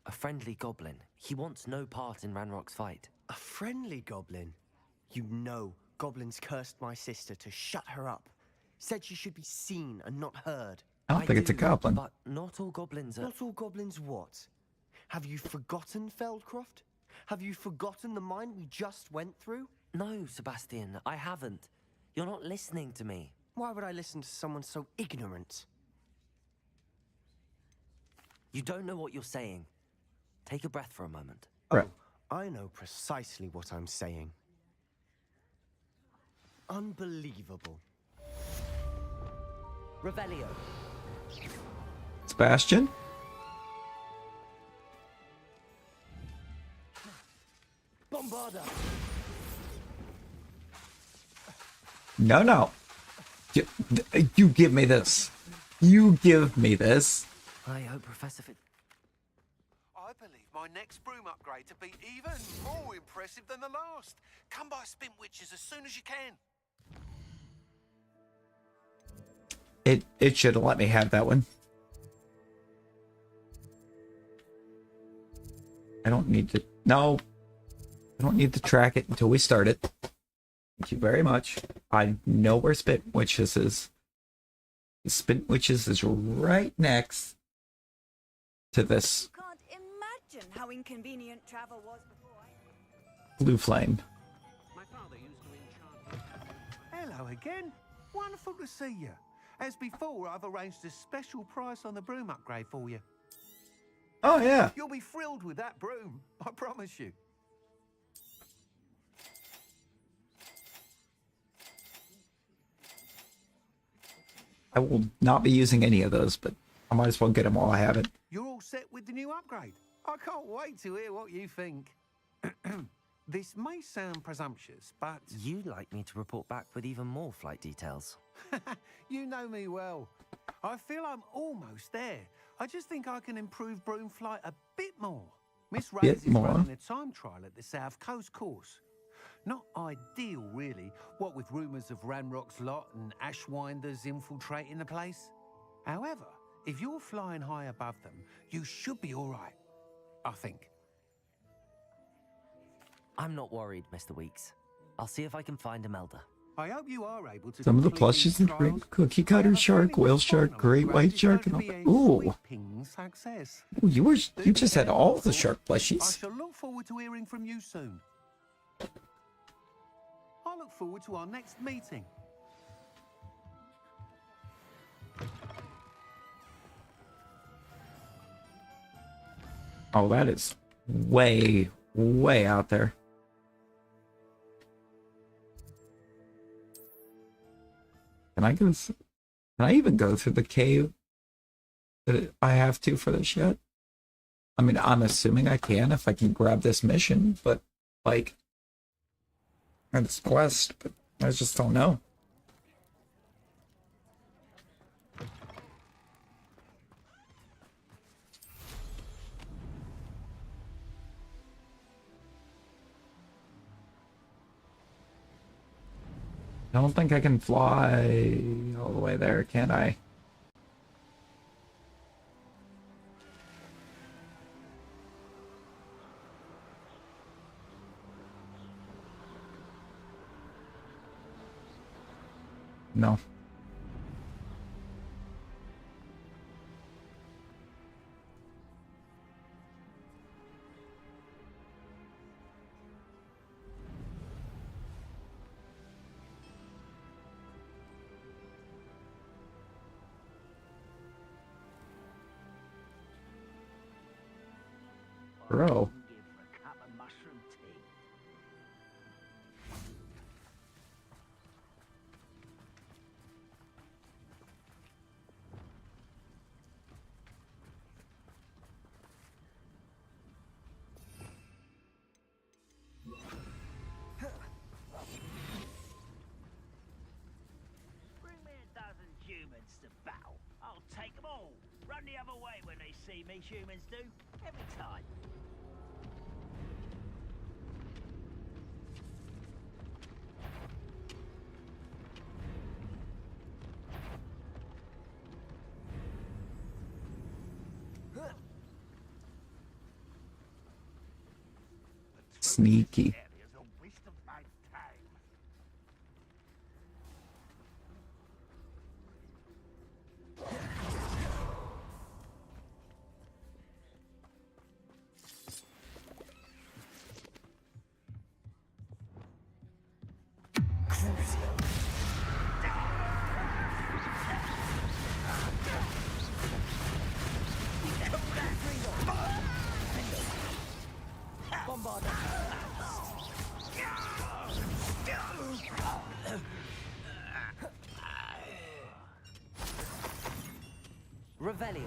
A friendly goblin. He wants no part in Ranrock's fight. A friendly goblin? You know, goblins cursed my sister to shut her up. Said she should be seen and not heard. I don't think it's a do, goblin. But not all goblins are... Not all goblins what? Have you forgotten Feldcroft? Have you forgotten the mine we just went through? No, Sebastian, I haven't. You're not listening to me. Why would I listen to someone so ignorant? You don't know what you're saying. Take a breath for a moment. Right. Oh, I know precisely what I'm saying. Unbelievable. Revelio. Sebastian? Bombarda. No, no. You give me this. You give me this. I hope Professor Fit... I believe my next broom upgrade to be even more impressive than the last. Come by Spin Witches as soon as you can. It should have let me have that one. I don't need to... No. I don't need to track it until we start it. Thank you very much. I know where Spin Witches is. Spin Witches is right next to this Can't imagine how inconvenient travel was before blue flame. My father used to enchant. Hello again. Wonderful to see you. As before, I've arranged a special price on the broom upgrade for you. Oh, yeah. You'll be thrilled with that broom, I promise you. I will not be using any of those, but I might as well get them while I have it. You're all set with the new upgrade. I can't wait to hear what you think. This may sound presumptuous, but... You'd like me to report back with even more flight details. You know me well. I feel I'm almost there. I just think I can improve broom flight a bit more. Miss Rose is running a time trial at the South Coast course. Not ideal, really, what with rumours of Ranrock's lot and Ashwinders infiltrating the place. However, if you're flying high above them, you should be all right, I think. I'm not worried, Mr. Weeks. I'll see if I can find Imelda. I hope you are able to. Some of the plushies include cookie cutter shark, whale shark, great white shark, and all. Ooh, you just had all the shark plushies. I shall look forward to hearing from you soon. I look forward to our next meeting. Oh, that is way, way out there. Can I go? Can I even go through the cave that I have to for this yet? I mean, I'm assuming I can if I can grab this mission, but like, or this quest, but I just don't know. I don't think I can fly all the way there, can I? No. Bro. Bring me a dozen humans to battle. I'll take them all. Run the other way when they see me, humans do. Every time. Sneaky. Revelio.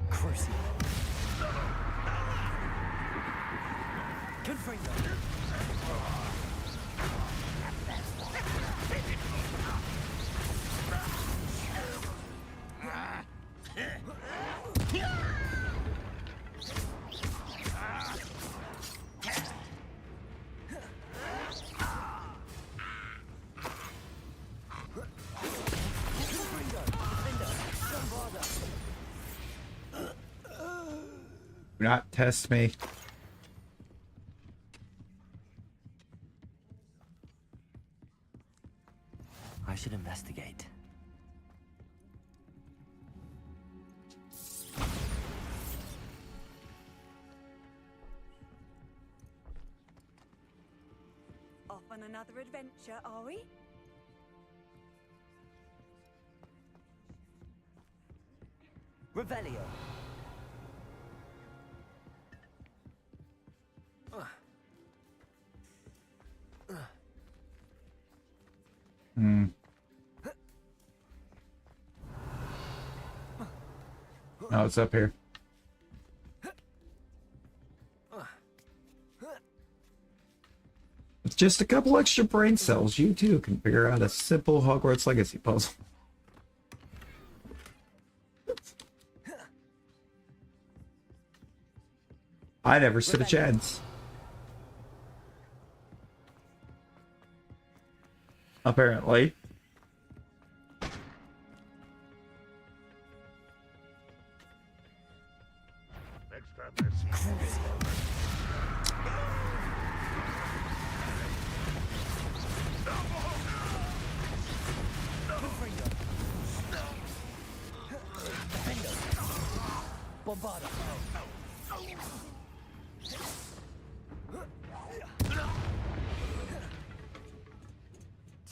Crucio. Confringo. Do not test me. I should investigate. Off on another adventure, are we? Revelio. Oh, it's up here. With just a couple extra brain cells, you too can figure out a simple Hogwarts Legacy puzzle. I never stood a chance. Apparently.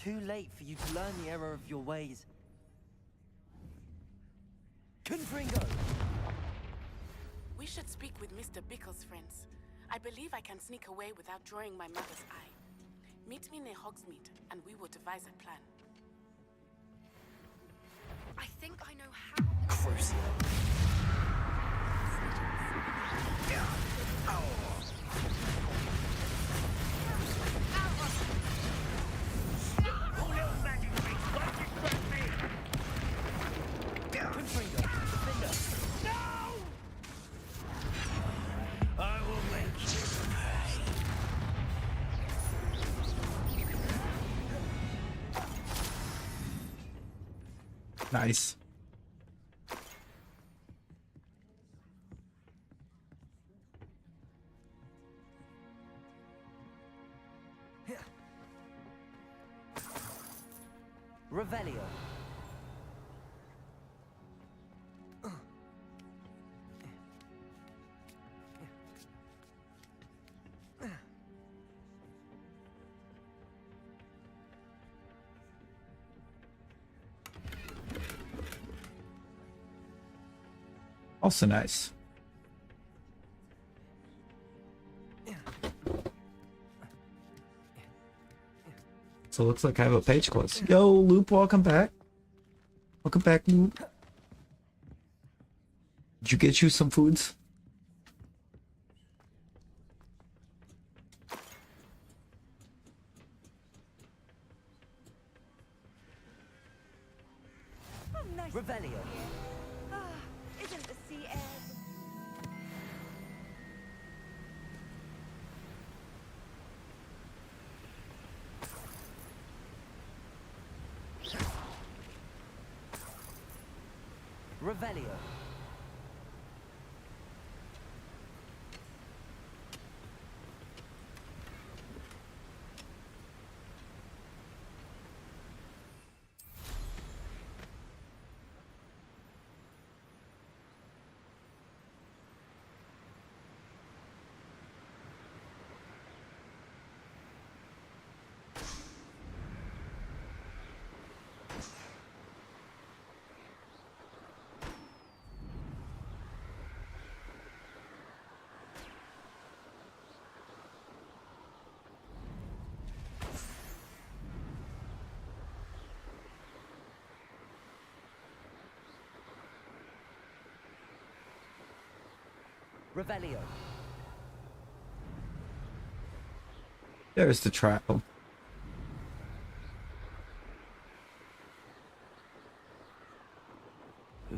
Too late for you to learn the error of your ways. Confringo! We should speak with Mr. Bickle's friends. I believe I can sneak away without drawing my mother's eye. Meet me near Hogsmeade, and we will devise a plan. I think I know how. Crucial. Nice. Revelio. Also nice. So it looks like I have a page close. Yo, Loop, welcome back. Welcome back, Loop. Did you get you some foods? Revelio. Isn't the sea air? Revelio. Revelio. There's the trap. Who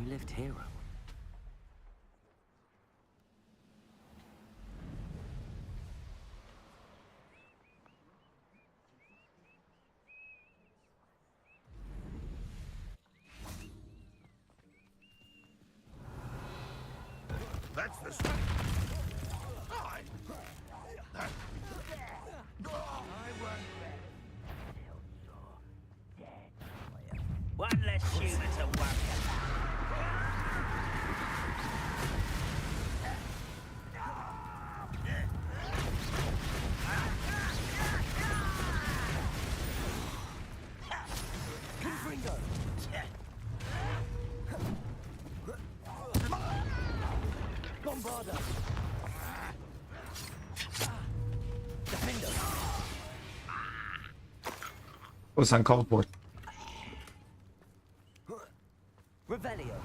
lived here? That's the stuff. One less human to worry about. Bombarda. What's uncalled for? Revelio.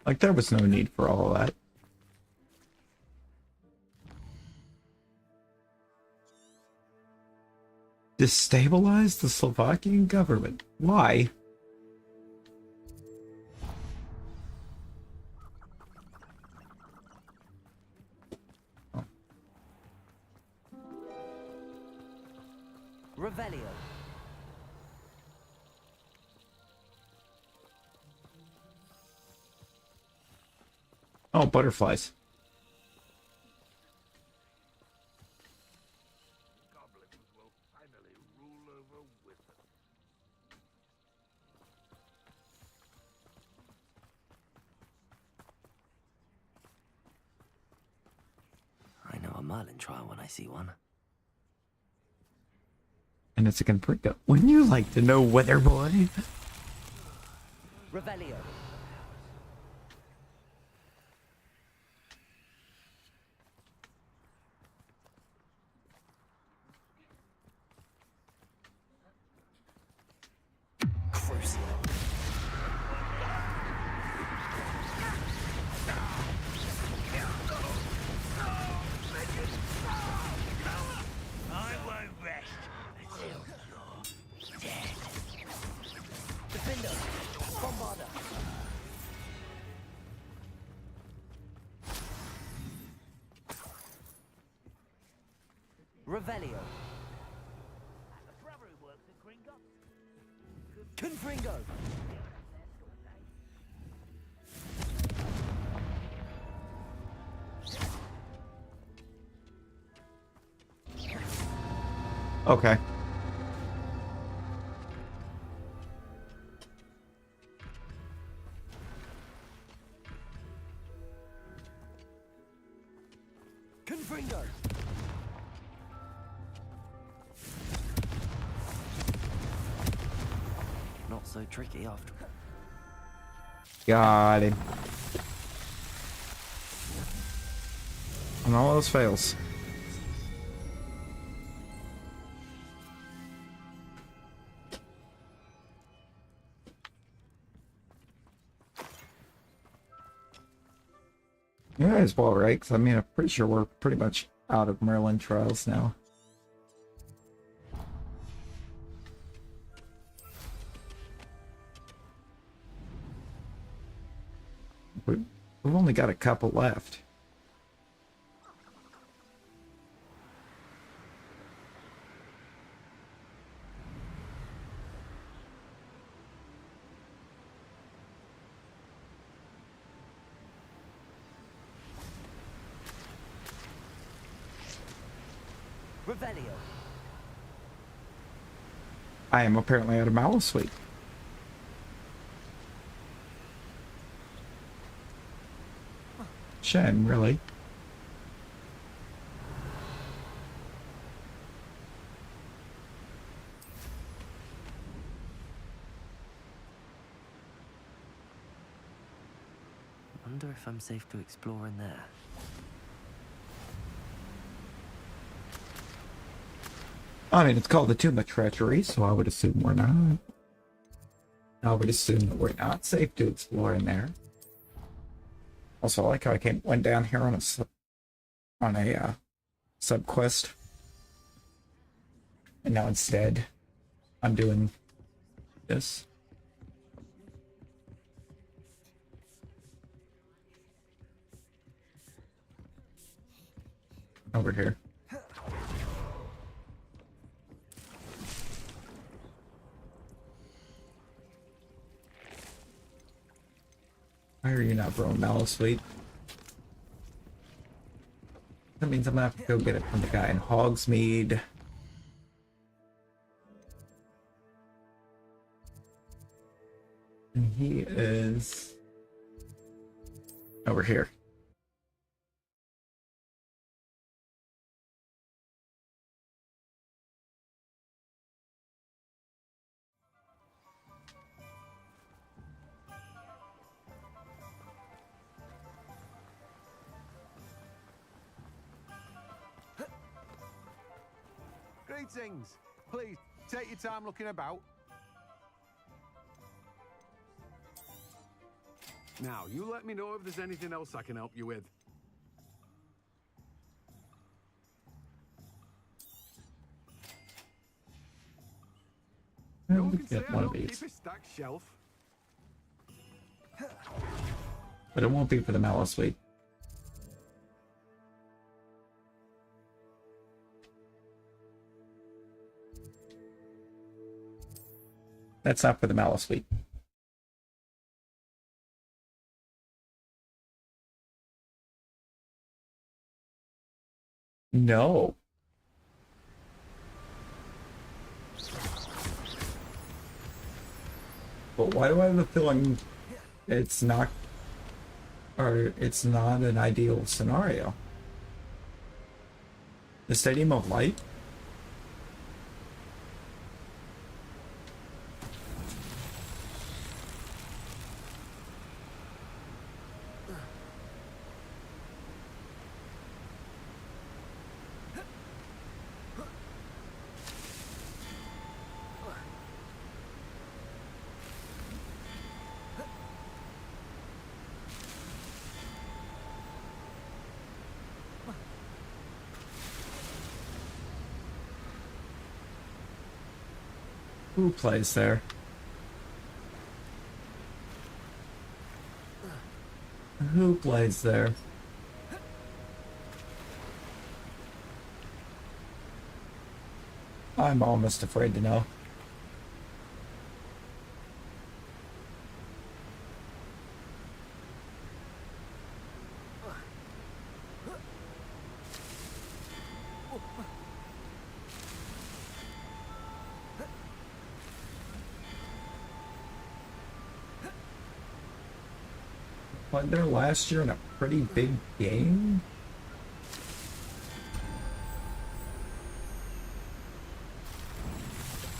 Like, there was no need for all of that. Destabilize the Slovakian government. Why? Revelio. Oh, butterflies. Goblins will finally rule over wizards. I know a Merlin trial when I see one. And it's a Confringo. Wouldn't you like to know, Weather Boy? Revelio. Crucial. I won't rest until you're dead. Defender. Bombarder. Revelio. The brother who works at Gringo. Confringo. Okay. Confringo. Not so tricky after. Got him. And all those fails. Yeah, as well, right? 'Cause I mean, I'm pretty sure we're pretty much out of Merlin trials now. We've only got a couple left. Revelio. I am apparently out of Malice Suite. Shame, really. Wonder if I'm safe to explore in there. I mean, it's called the Tomb of Treachery, so I would assume we're not. I would assume that we're not safe to explore in there. Also, I like how I went down here on a sub quest, and now instead I'm doing this. Over here. Why are you not throwing Malice Suite? That means I'm gonna have to go get it from the guy in Hogsmeade. And he is over here. Greetings. Please, take your time looking about. Now, you let me know if there's anything else I can help you with. No No one one can can say get I one of don't these. keep a stacked shelf. But it won't be for the Mallow Suite. That's not for the Mallow Suite. No. But why do I have a feeling it's not, or it's not an ideal scenario? The Stadium of Light? Who plays there? Who plays there? I'm almost afraid to know. Played there last year in a pretty big game.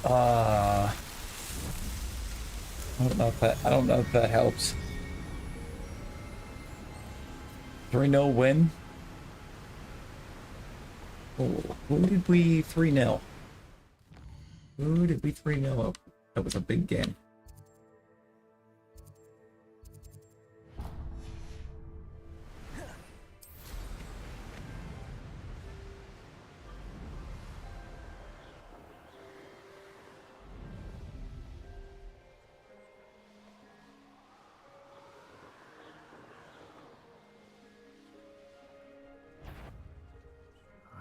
I don't know if that helps. 3-0 win. Oh, who did we 3-0? Who did we 3-0? That was a big game.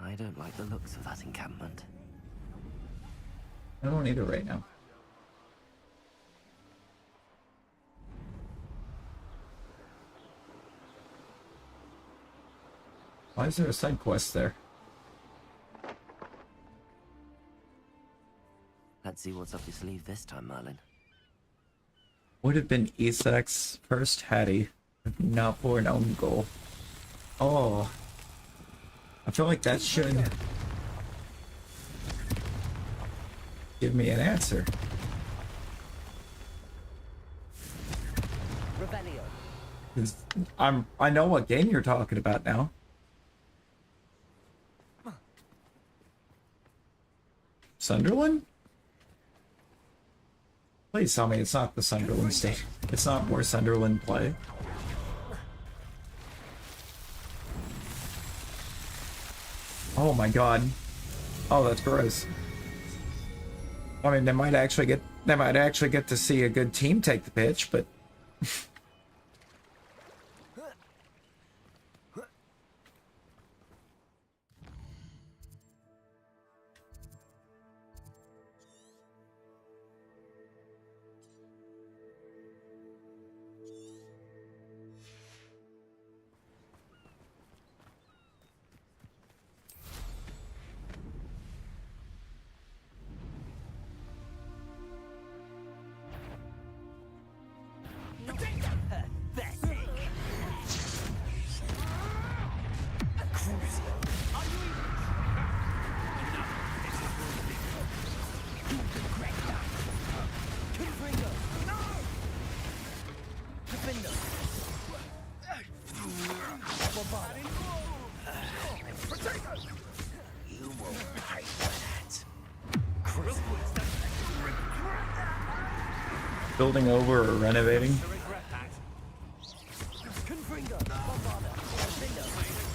I don't like the looks of that encampment. I don't either right now. Why is there a side quest there? Let's see what's up your sleeve this time, Merlin. Would have been Isak's first Hattie, if not for an own goal. Oh. I feel like that should give me an answer. Revelio. 'Cause I know what game you're talking about now. Sunderland? Please tell me it's not the Sunderland state. It's not where Sunderland play. Oh my god. Oh, that's gross. I mean, they might actually get to see a good team take the pitch, but building over or renovating.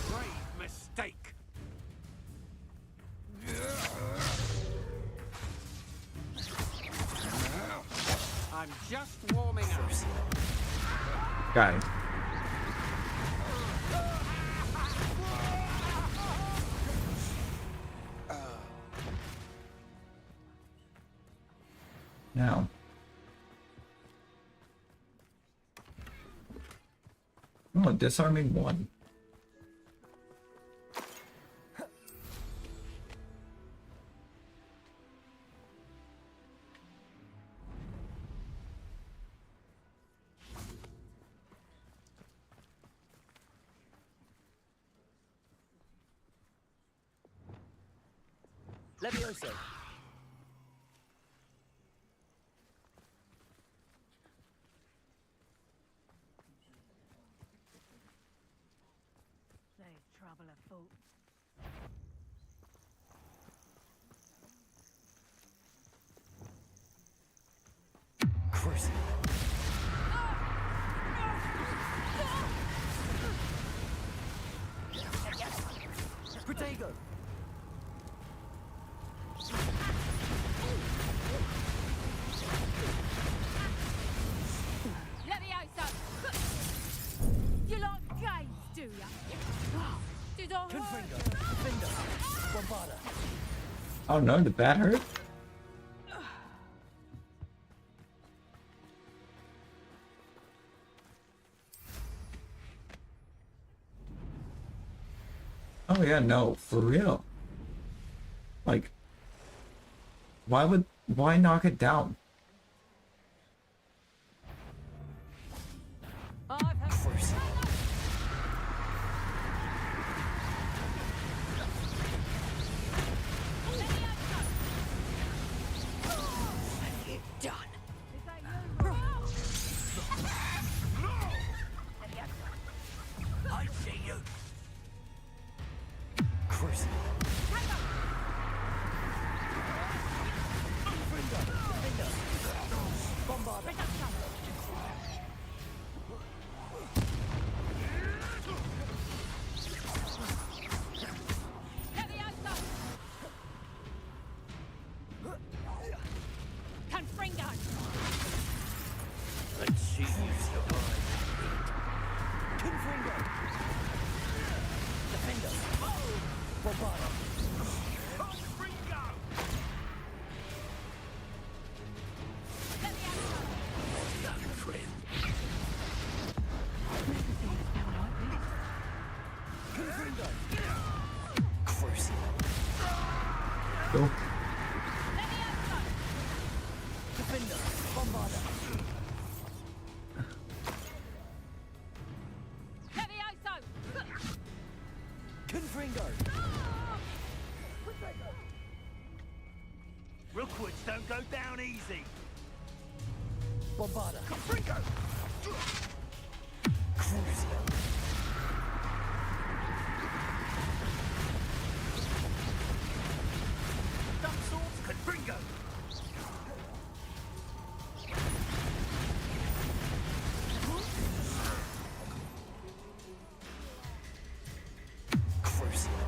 Grave mistake. I'm just warming up. Got it. Now. Oh, disarming one. Levioso. There's trouble afoot. Cruising. Protego. Levioso! You like games, do ya? Did I hurt Confringo. you? Findo. Bombarda. Oh no, did that hurt? Oh yeah, no, for real. Like, why knock it down? I've had Cruising. you done. Is that you? I see you. Cruising. Bombarda. Levioso! Confringo! Let's see you survive. Confringo. Defendo. Bombarda. Cruising. Go. Defendo. Bombarda. Levioso! Confringo. Rookwoods don't go down easy. Bombarda. Cruising. Dump swords, Confringo. Cruising.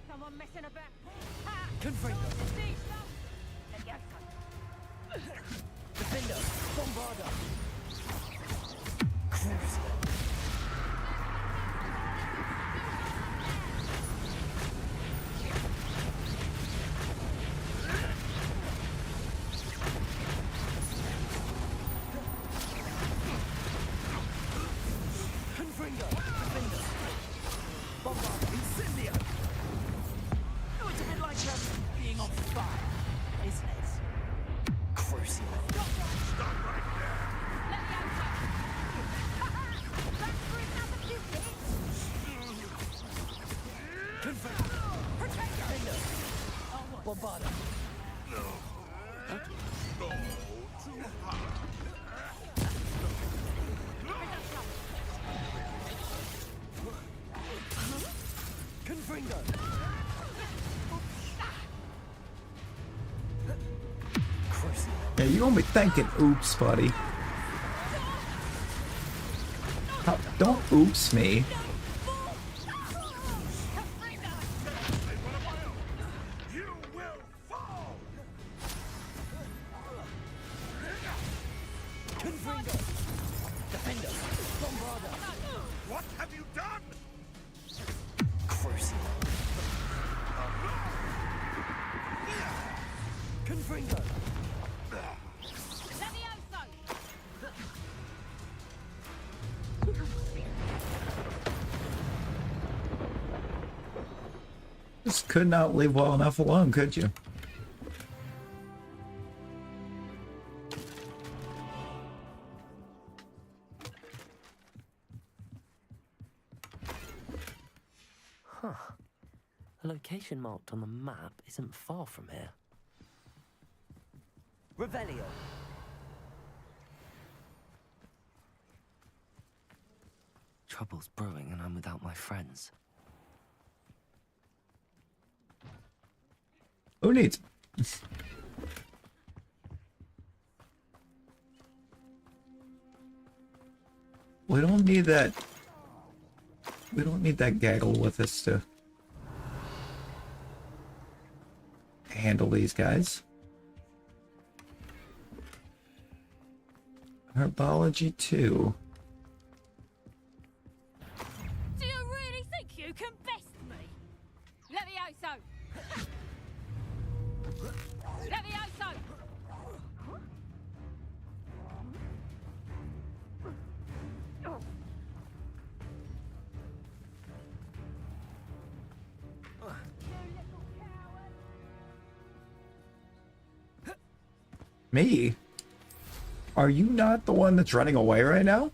Someone messing about. Ha! Confringo. Levioso! Defendo. Bombarda. Cruising. Confringo. Defendo. Bombarda. Incendio. Oh, it's a bit like being on fire, isn't it? Cruising. Stop right there. Levioso! Back for another few minutes! Confringo. Defendo. Bombarda. Confringo. Yeah, you gonna be thinking, oops, buddy. Don't oops me. Confringo. Defender. Bombarda. What have you done? Crucible. Confringo. Just could not leave well enough alone, could you? Huh. The location marked on the map isn't far from here. Revelio. Trouble's brewing and I'm without my friends. Who needs? We don't need that. We don't need that gaggle with us to handle these guys. Herbology 2. Do you really think you can best me? Levioso! Levioso! Me? Are you not the one that's running away right now?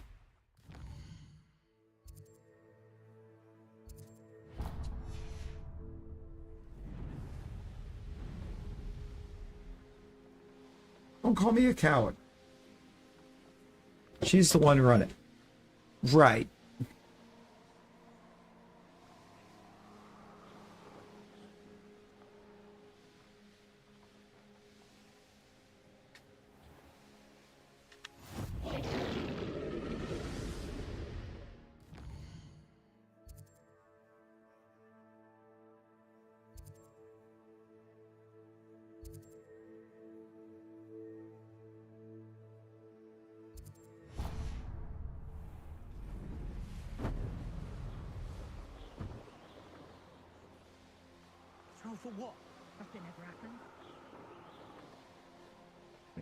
Don't call me a coward. She's the one running. Right. For what? Nothing ever happened.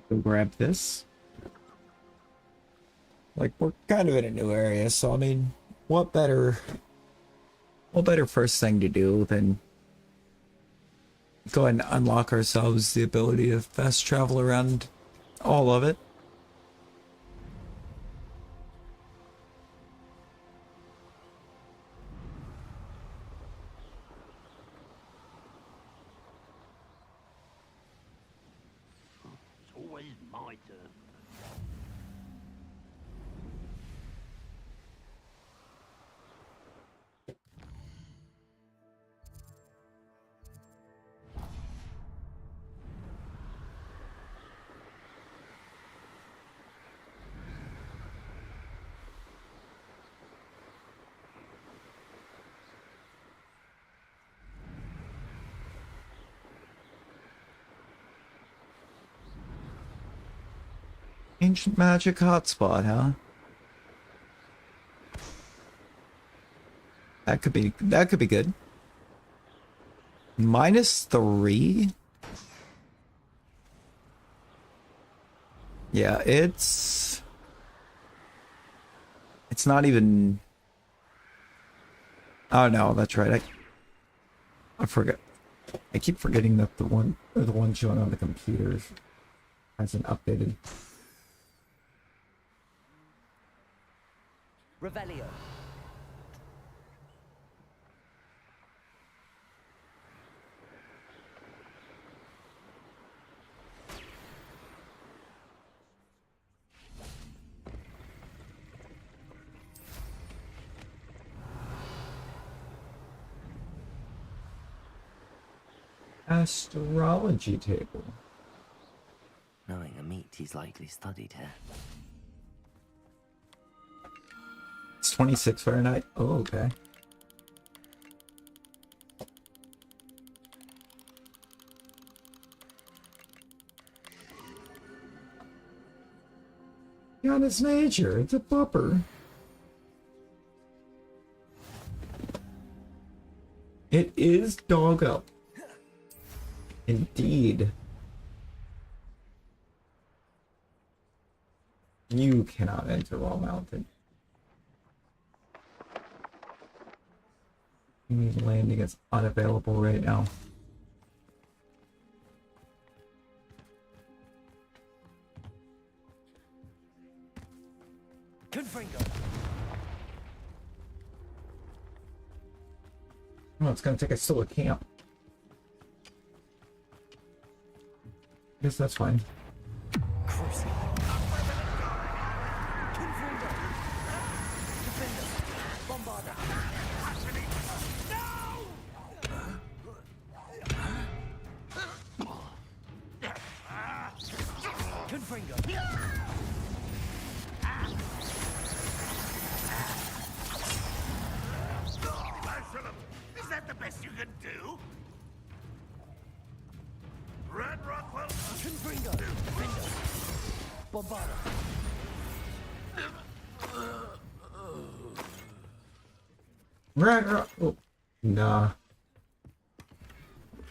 Go grab this. Like, we're kind of in a new area, so I mean, what better first thing to do than go ahead and unlock ourselves the ability to fast travel around all of it. Always my turn. Ancient magic hotspot, huh? That could be good. -3? Yeah, it's not even. Oh no, that's right. I forget. I keep forgetting that the one showing on the computers hasn't updated. Revelio. Astrology table. Knowing a meat suspect he's likely studied here. It's 26 Fahrenheit. Oh, okay. Beyond its nature, it's a bupper. It is dog up. Indeed. You cannot enter while mounted. Landing is unavailable right now. Confringo. Oh, it's gonna take us to a camp. Guess that's fine. Crucial. Confringo. Defender. Bombarder. Confringo. Is that the best you can do? Red Rockwell. Confringo. Defender. Bombarder. Right. Oh, nah.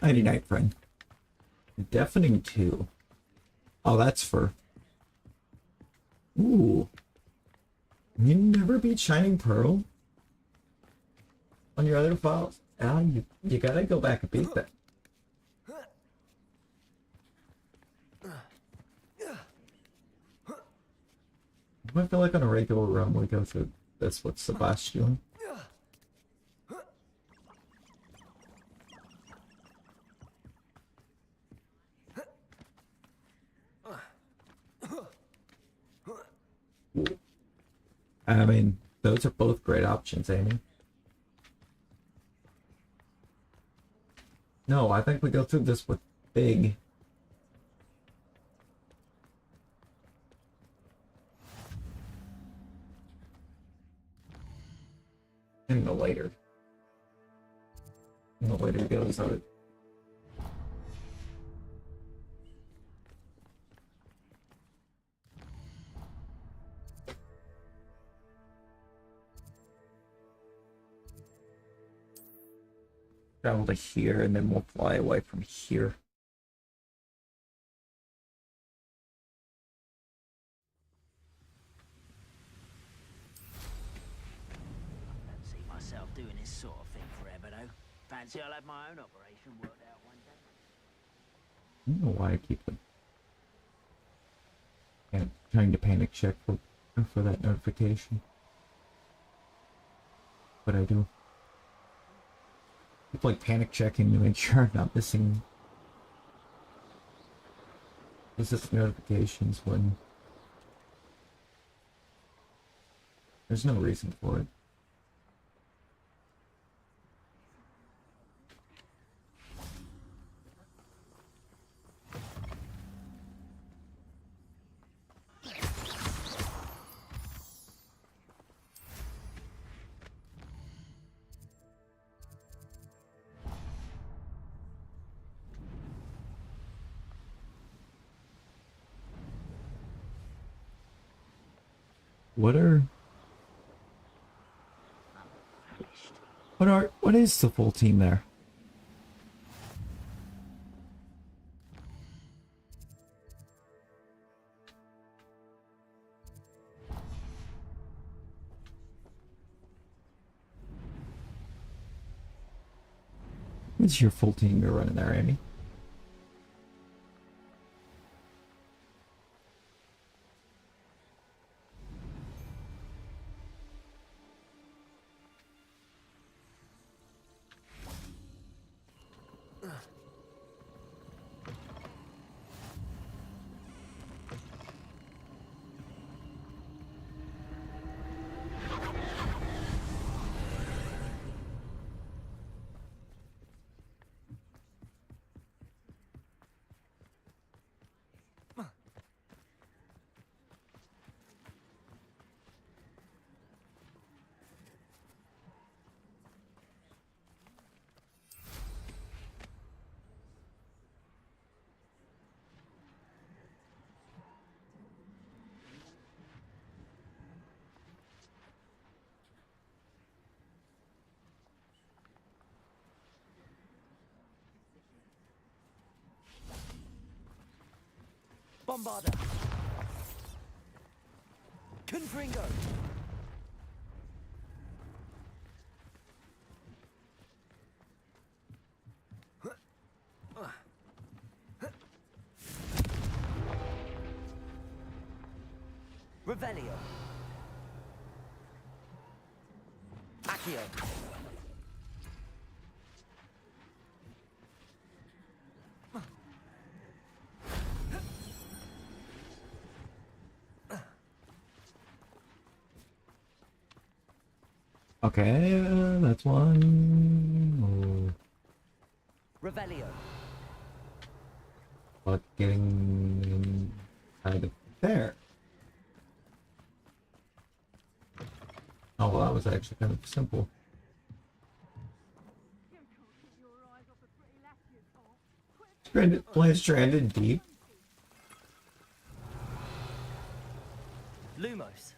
Nighty night, friend. Deafening 2. Oh, that's for... Ooh. You never beat Shining Pearl? On your other files? Ah, you gotta go back and beat that. I feel like on a regular run we go through this with Sebastian. I mean, those are both great options, Amy. No, I think we go through this with Big. In the later goes of it. Travel to here, and then we'll fly away from here. I don't see myself doing this sort of thing forever, though. Fancy I'll have my own operation worked out one day. I don't know why I keep them. And trying to panic check for that notification. But I do. Keep like panic checking to make sure I'm not missing notifications when there's no reason for it. What is the full team there? What's your full team you're running there, Amy? Bombarda. Confringo. Revelio. Accio. Okay, that's one. Revelio. But getting kind of there. Oh, well, that was actually kind of simple. Stranded, playing stranded deep. Lumos.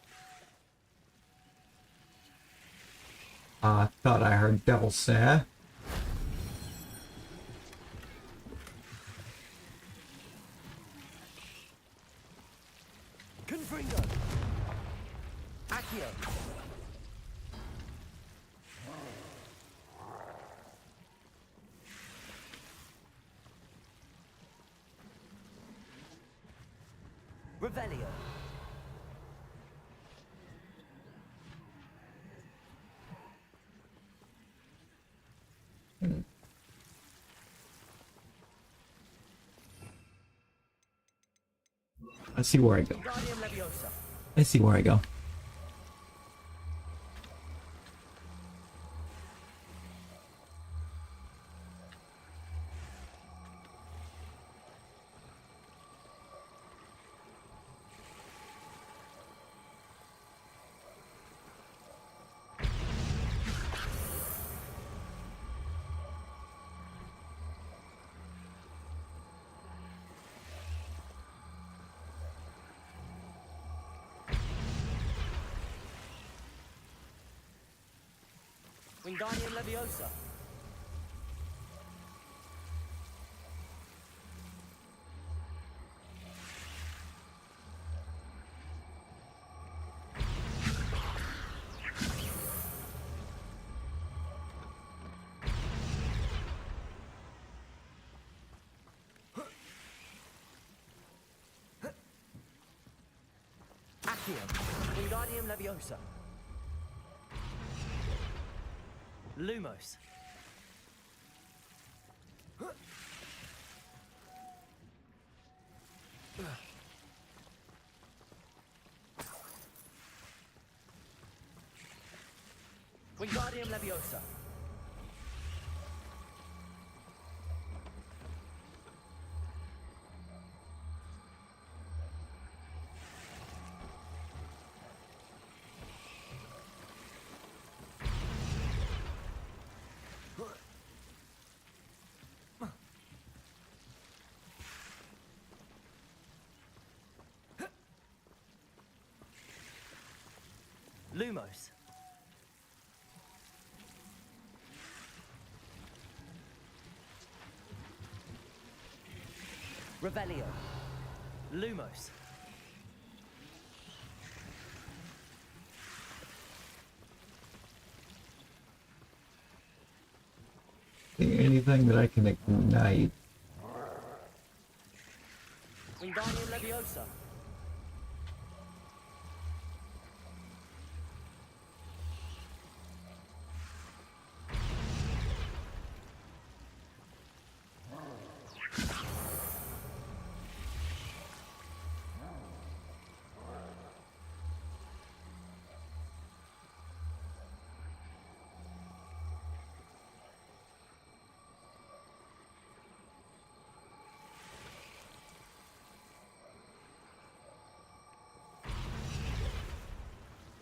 I thought I heard devil say. Confringo. Accio. Revelio. I see where I go. Guardium Leviosa. I see where I go. Wingardium Leviosa. Accio. Wingardium Leviosa. Lumos. Wingardium Leviosa. Lumos. Revelio. Lumos. Anything that I can ignite. Wingardium Leviosa.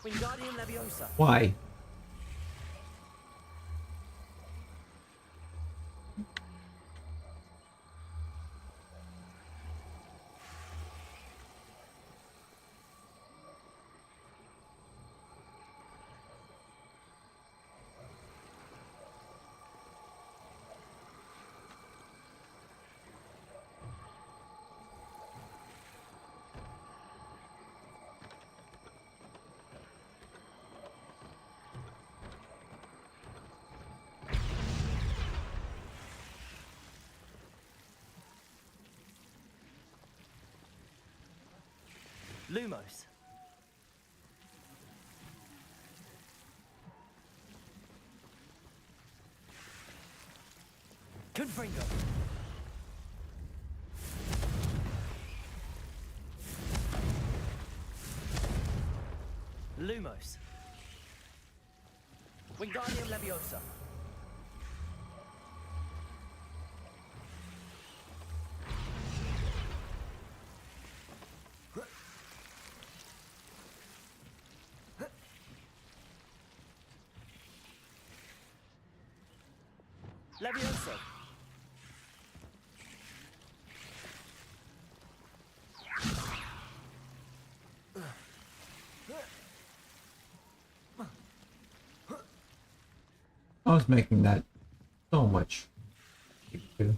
Wingardium Leviosa. Why? Lumos. Confringo. Lumos. Wingardium Leviosa. Leviosa. I was making that so much. Shame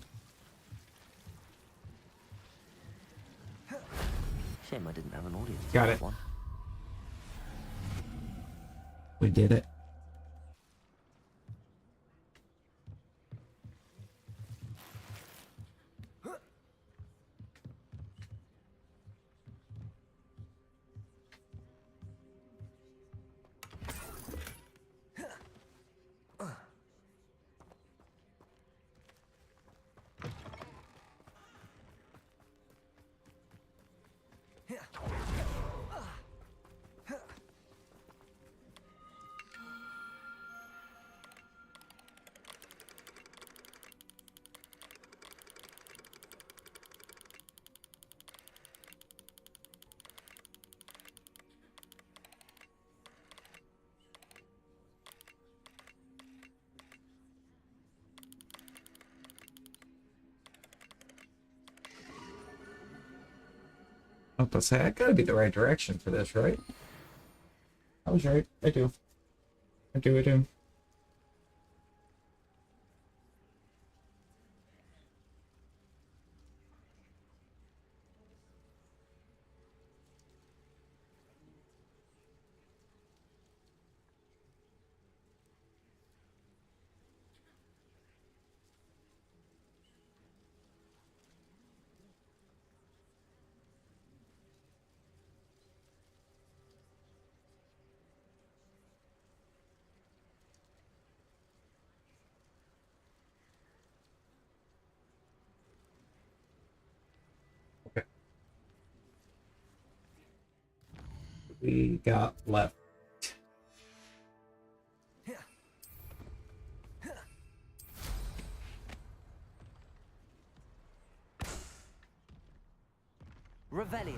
I didn't have an audience. Got it. One. We did it. I was about to say, I gotta be the right direction for this, right? I was right. I do. I do. Okay. We got left. Revelio.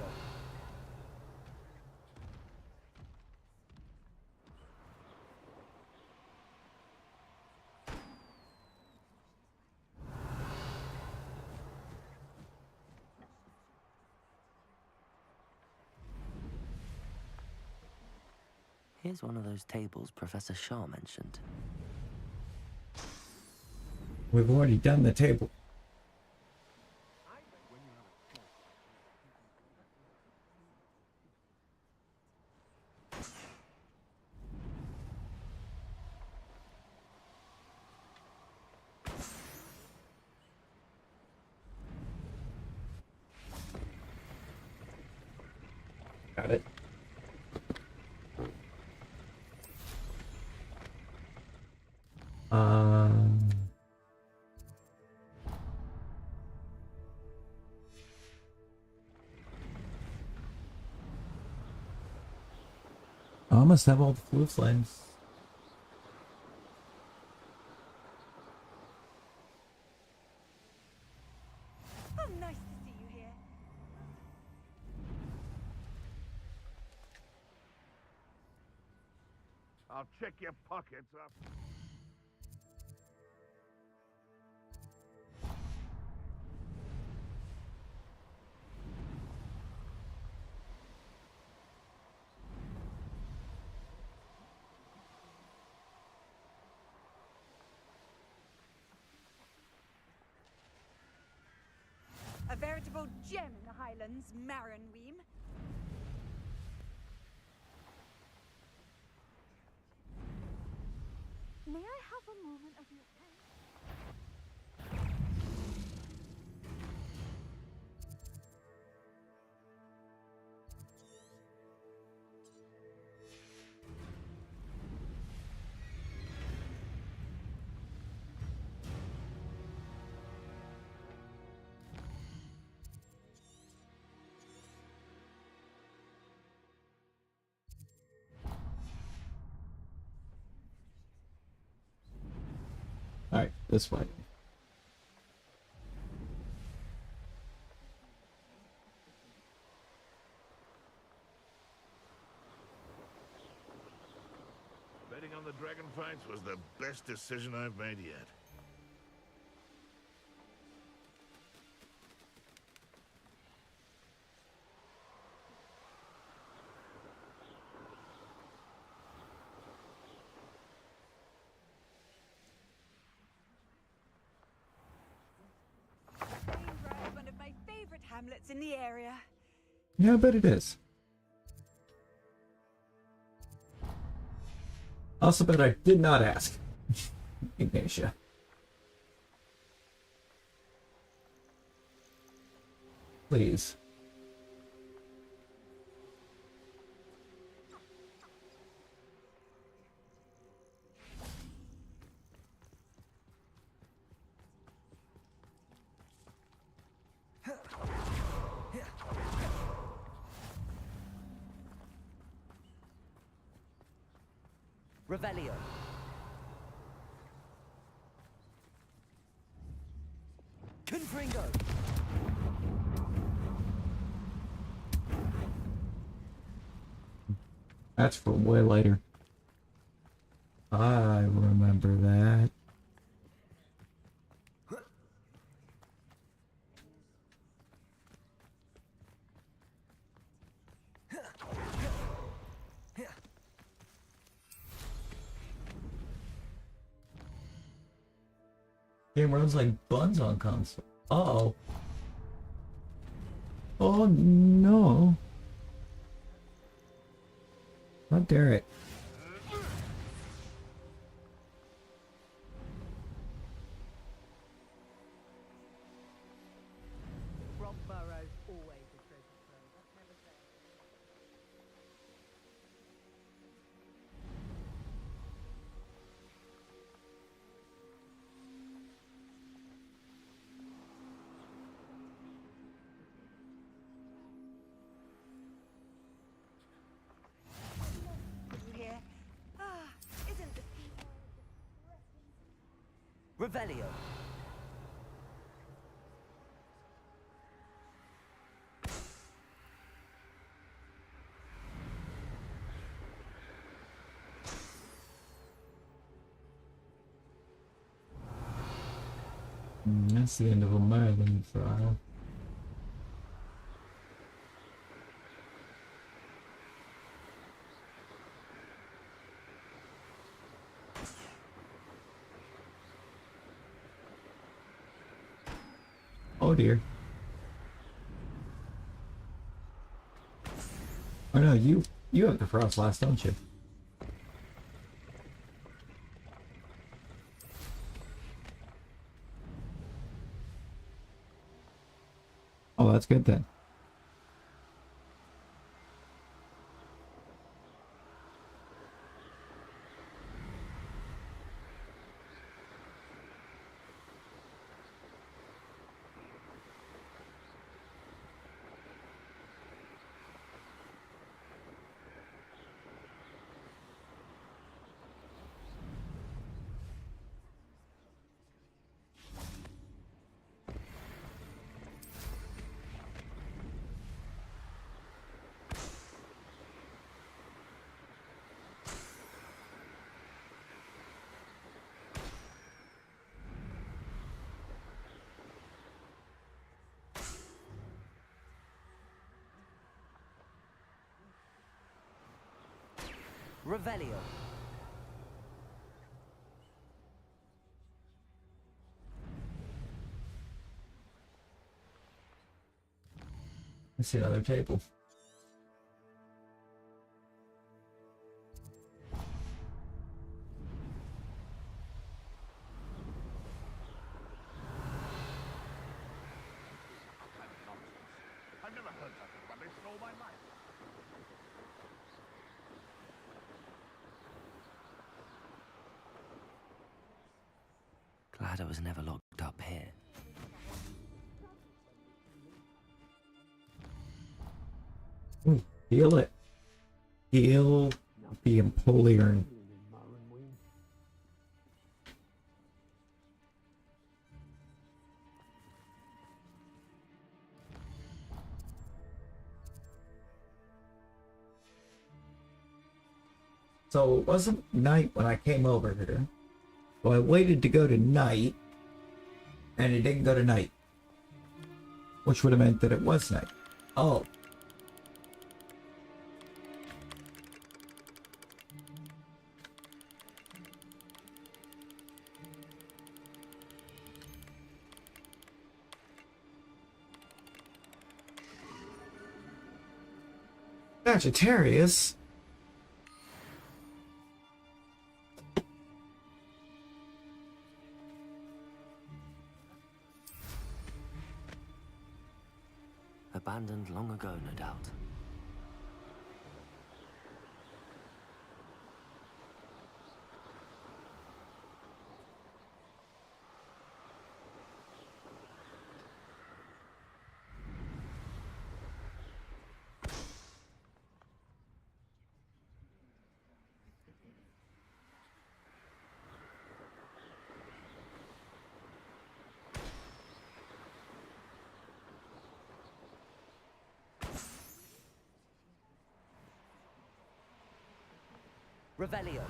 Here's one of those tables Professor Shah mentioned. We've already done the table. Got it. I almost have all the flu flames. Oh, nice to see you here. I'll check your pockets up. A veritable gem in the Highlands, Maranweem. May I have a moment of your time? This way. Betting on the dragon fights was the best decision I've made yet. One of my favorite hamlets in the area. Yeah, I bet it is. Also bet I did not ask. Ignatia. Please. Revelio. Confringo. That's for way later. I remember that. Game runs like buns on console. Uh-oh. Oh no. How dare it. Rock Burrow's always a treasure trove. That's never failed. Here. Ah, isn't the sea Revelio. That's the end of a Merlin trial. Oh dear. Oh no, you have the frost last, don't you? Oh, that's good then. Revelio. I see another table. I've never heard such rubbish in all my life. Glad I was never locked up here. Ooh, heal it. Heal the Empoleon. So it wasn't night when I came over here. So I waited to go to night, and it didn't go to night. Which would have meant that it was night. Oh. Sagittarius? Abandoned long ago, no doubt. Revelio.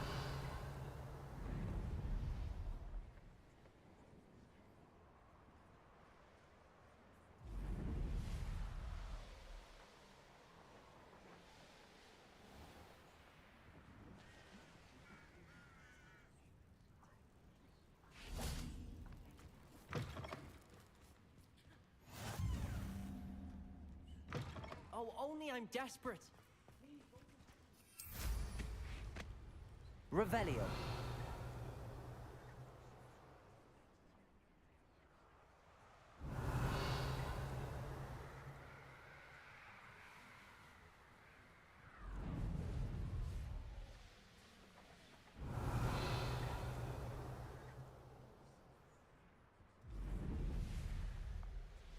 Oh, only I'm desperate. Revelio.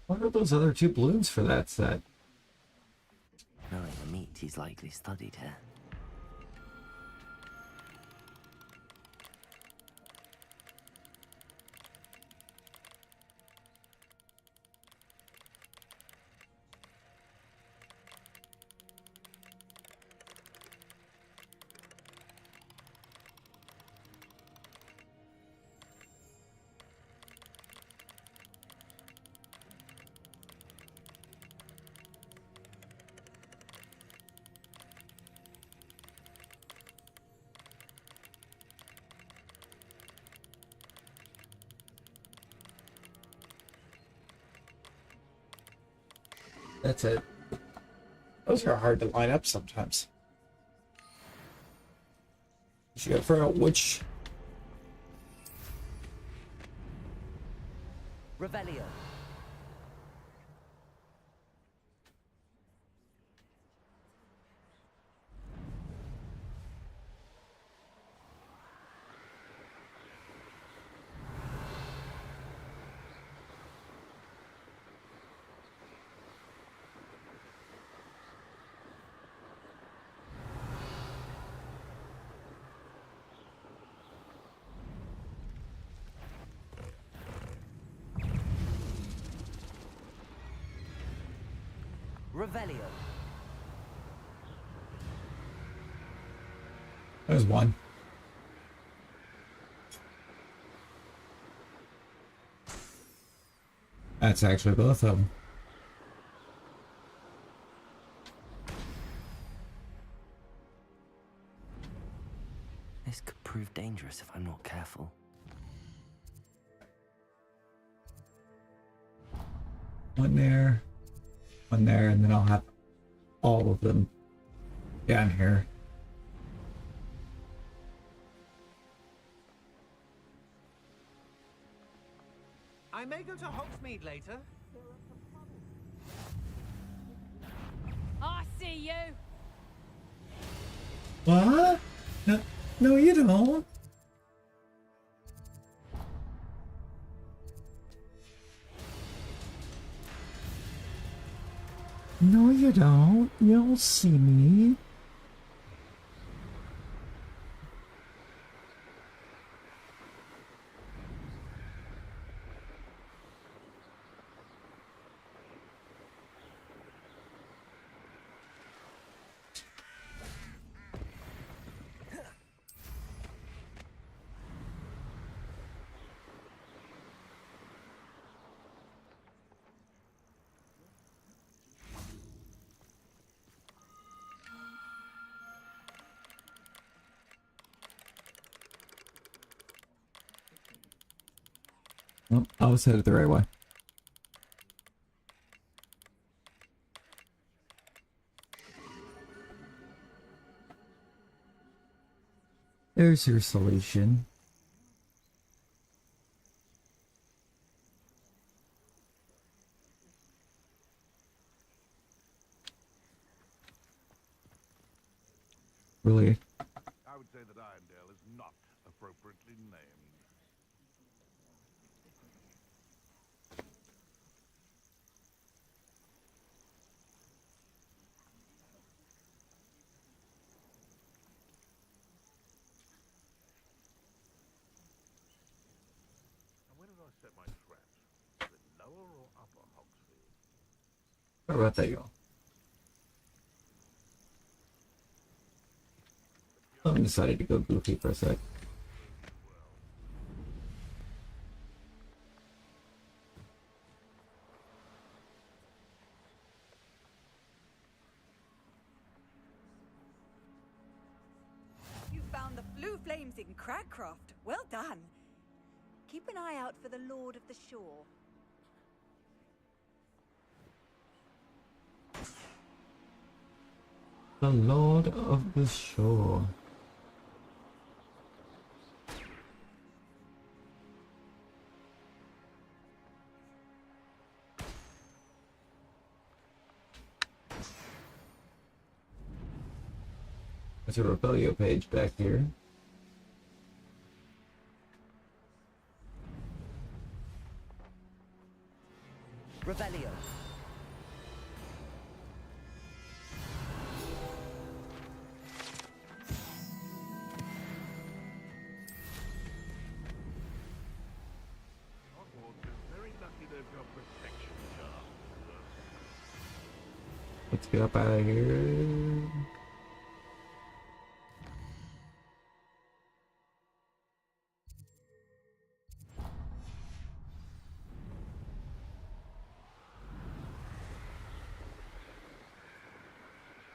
What are those other two balloons for that set? Knowing the meat, he's likely studied here. That's it. Those are hard to line up sometimes. You gotta figure out which. Revelio. Revelio. There's one. That's actually both of them. This could prove dangerous if I'm not careful. One there, and then I'll have all of them down here. I may go to Hogsmeade later. I see you. What? No, no, you don't. No, you don't. You don't see me. Oh, I was headed the right way. There's your solution. Really? I would say that Irondale is not appropriately named. And where did I set my traps? Was it lower or upper Hogsfield? How about that, y'all? I decided to go goofy for a sec. You found the blue flames in Cragcroft. Well done. Keep an eye out for the Lord of the Shore. The Lord of the Shore. There's a Rebellio page back here. Revelio. Hogwarts is very lucky they've got protection charms. Let's get up out of here.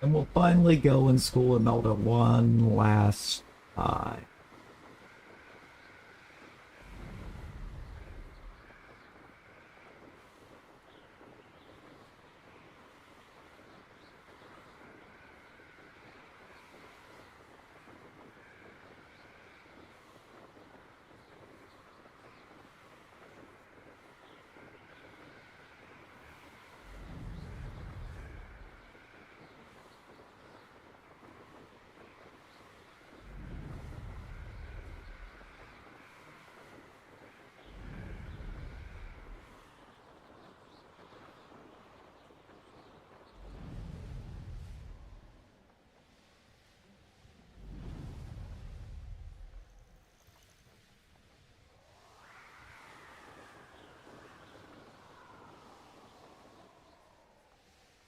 And we'll finally go in School of Melda one last time.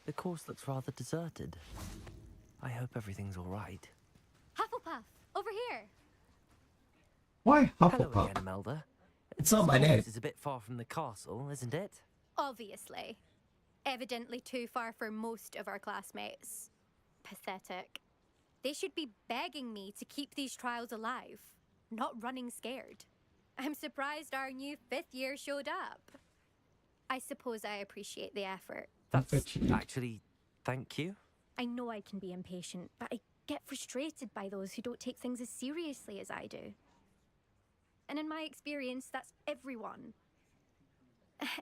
The course looks rather deserted. I hope everything's all right. Hufflepuff, over here. Why Hello Hufflepuff? again, Imelda. It's not my name. This is a bit far from the castle, isn't it? Obviously. Evidently too far for most of our classmates. Pathetic. They should be begging me to keep these trials alive, not running scared. I'm surprised our new 5th year showed up. I suppose I appreciate the effort. That's actually, thank you. I know I can be impatient, but I get frustrated by those who don't take things as seriously as I do. And in my experience, that's everyone.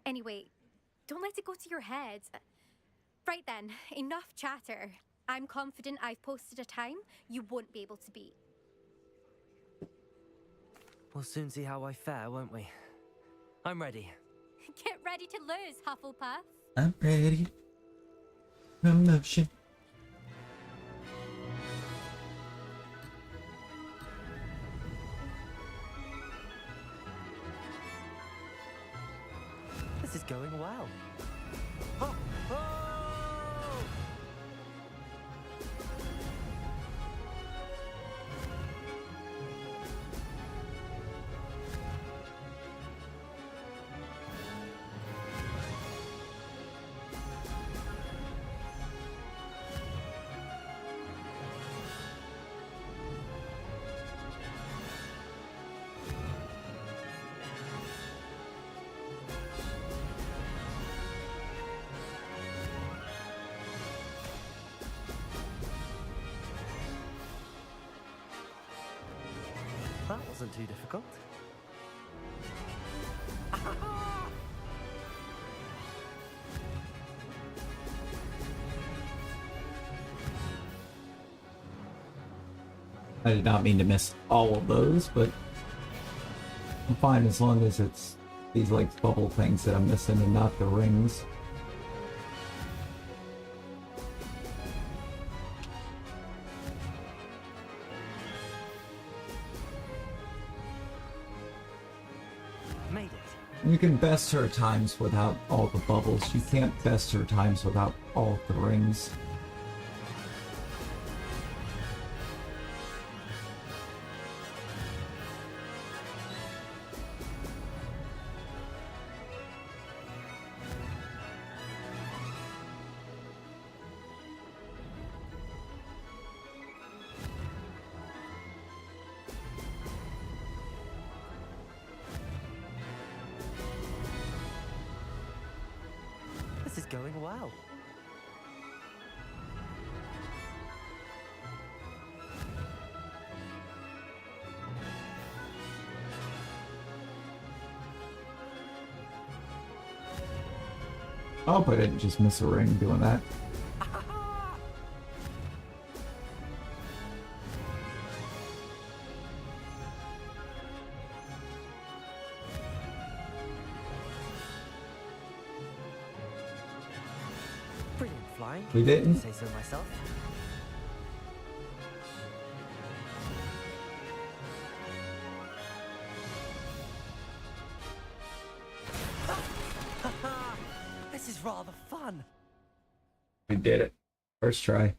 Anyway, don't let it go to your head. Right then, enough chatter. I'm confident I've posted a time you won't be able to beat. We'll soon see how I fare, won't we? I'm ready. Get ready to lose, Hufflepuff. I'm ready. Promotion. This is going well. Ho! Ho! That wasn't too difficult. I did not mean to miss all of those, but I'm fine as long as it's these like bubble things that I'm missing and not the rings. Made it. You can best her times without all the bubbles. You can't best her times without all of the rings. This is going well. I hope I didn't just miss a ring doing that. Brilliant flying. We didn't. Say so myself. This is rather fun. We did it. First try.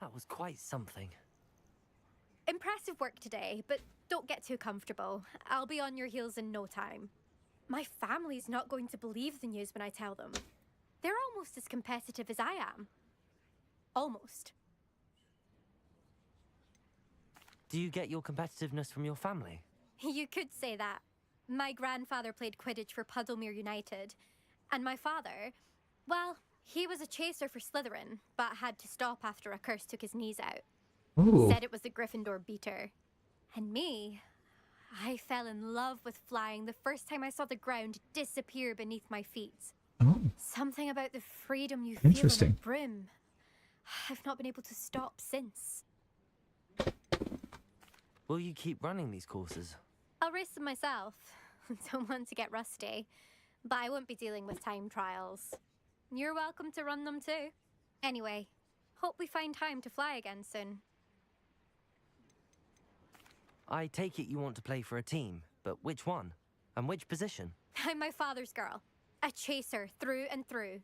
That was quite something. Impressive work today, but don't get too comfortable. I'll be on your heels in no time. My family's not going to believe the news when I tell them. They're almost as competitive as I am. Almost. Do you get your competitiveness from your family? You could say that. My grandfather played Quidditch for Puddlemere United. And my father, well, he was a chaser for Slytherin, but had to stop after a curse took his knees out. Ooh. Said it was a Gryffindor beater. And me, I fell in love with flying the first time I saw the ground disappear beneath my feet. Oh. Something about the freedom you feel on a Interesting. broom. I've not been able to stop since. Will you keep running these courses? I'll race them myself. Don't want to get rusty. But I won't be dealing with time trials. You're welcome to run them too. Anyway, hope we find time to fly again soon. I take it you want to play for a team, but which one? And which position? I'm my father's girl. A chaser through and through.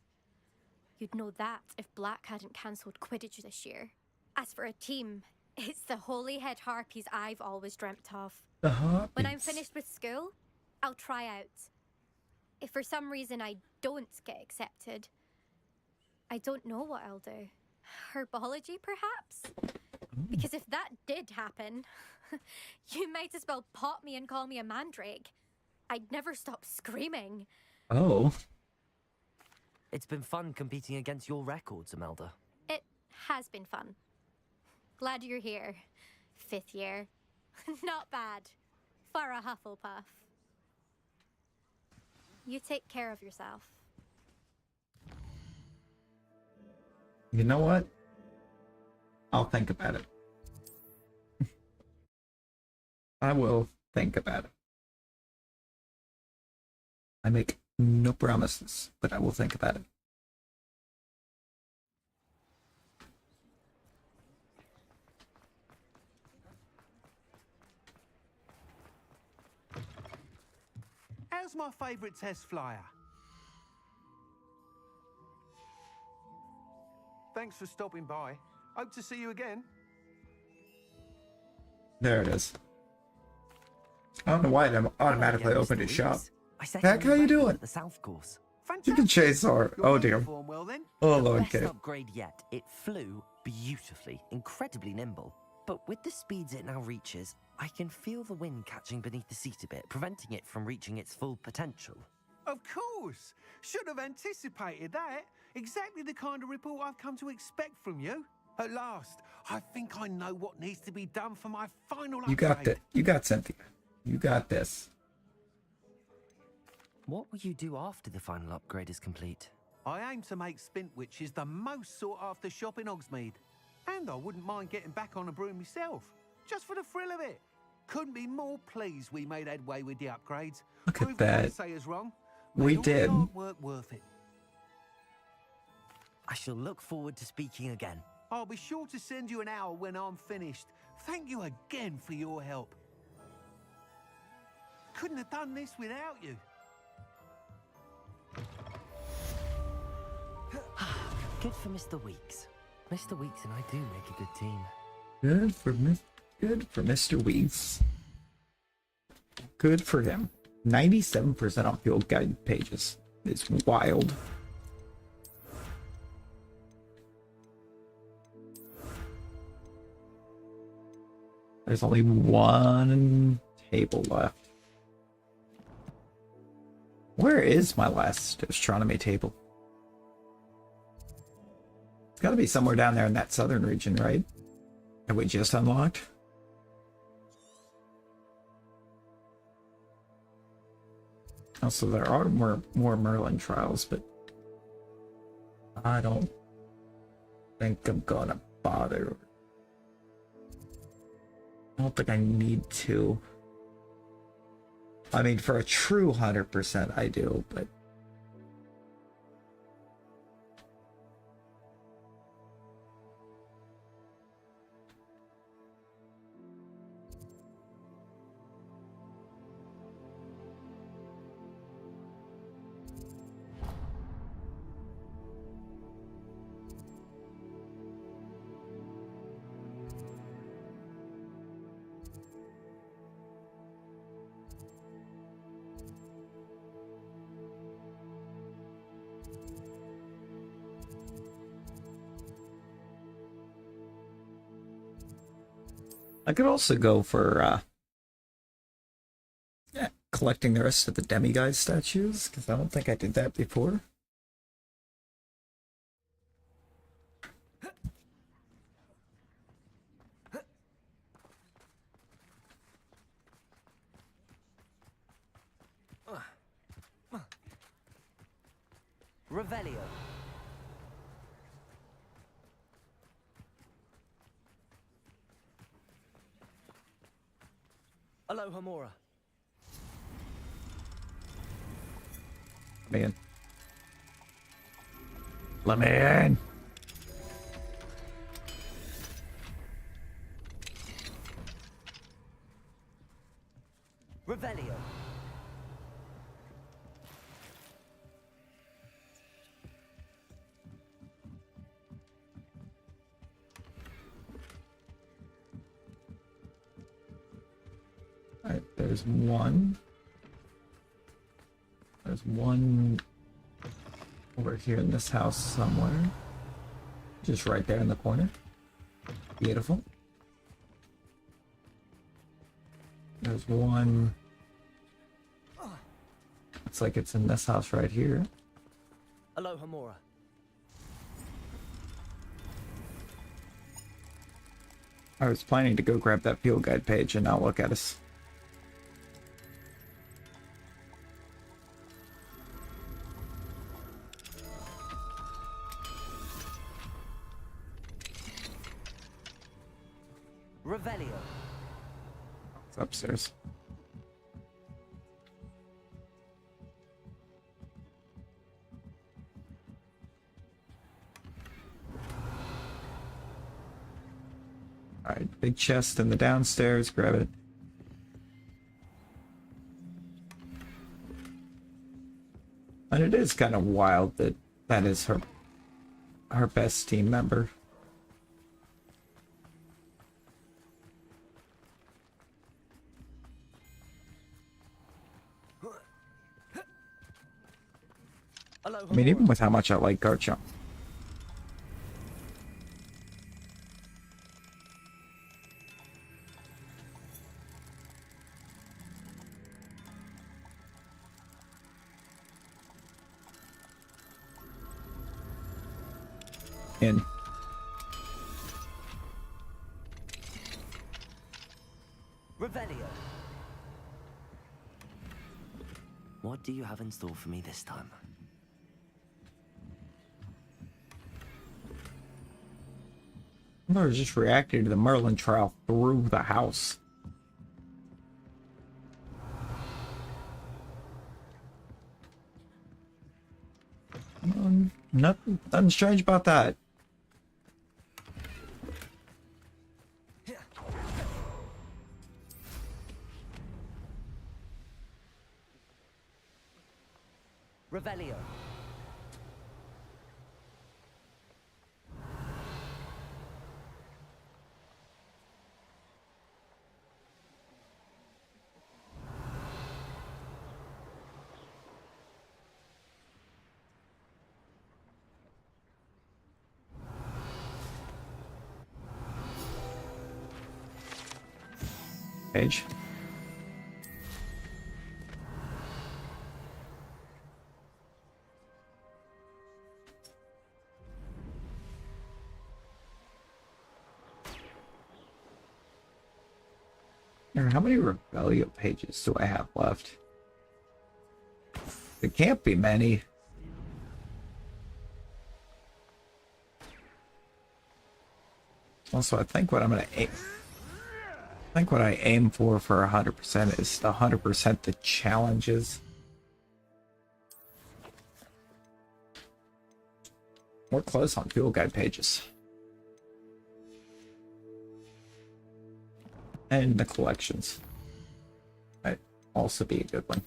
You'd know that if Black hadn't cancelled Quidditch this year. As for a team, it's the holy head harpies I've always dreamt of. The harpies. When I'm finished with school, I'll try out. If for some reason I don't get accepted, I don't know what I'll do. Herbology, perhaps? Because if that did happen, you might as well pot me and call me a mandrake. I'd never stop screaming. Oh. It's been fun competing against your records, Imelda. It has been fun. Glad you're here. 5th year. Not bad. For a Hufflepuff. You take care of yourself. You know what? I'll think about it. I will think about it. I make no promises, but I will think about it. How's my favourite test flyer? Thanks for stopping by. Hope to see you again. There it is. I don't know why it automatically opened his shop. Heck, how you doing? The South Course. You can chase our... Oh dear. Well, then. Oh The Lord, best Kate. upgrade yet. It flew beautifully, incredibly nimble. But with the speeds it now reaches, I can feel the wind catching beneath the seat a bit, preventing it from reaching its full potential. Of course. Should have anticipated that. Exactly the kind of report I've come to expect from you. At last, I think I know what needs to be done for my final You got upgrade. that. You got Cynthia. You got this. What will you do after the final upgrade is complete? I aim to make Spintwitches the most sought-after shop in Hogsmeade. And I wouldn't mind getting back on a broom myself, just for the thrill of it. Couldn't be more pleased we made headway with the upgrades. Look at Proved that. naysayers wrong. We Made all the did. hard work worth it. I shall look forward to speaking again. I'll be sure to send you an hour when I'm finished. Thank you again for your help. Couldn't have done this without you. Good for Mr. Weeks. Mr. Weeks and I do make a good team. Good for Mr. Weeks. Good for him. 97% on field guide pages. It's wild. There's only one table left. Where is my last astronomy table? It's got to be somewhere down there in that southern region, right? That we just unlocked? Also, there are more Merlin trials, but I don't think I'm gonna bother. I don't think I need to. I mean, for a true 100% I do, but I could also go for collecting the rest of the demiguise statues, because I don't think I did that before. Revelio. Alohomora. Man. Let me in. Revelio. Alright, there's one. There's one over here in this house somewhere. Just right there in the corner. Beautiful. There's one. Looks like it's in this house right here. Alohomora. I was planning to go grab that field guide page and now look at us. Revelio. It's upstairs. Alright, big chest in the downstairs, grab it. And it is kind of wild that that is her best team member. I mean, even with how much I like Garchomp. In. What do you have in store for me this time? I was just reacting to the Merlin trial through the house. Nothing strange about that. Revelio. Page. How many Rebellion pages do I have left? There can't be many. Also, I think what I'm gonna aim. I think what I aim for 100% is the 100% the challenges. We're close on field guide pages. And the collections. Might also be a good one.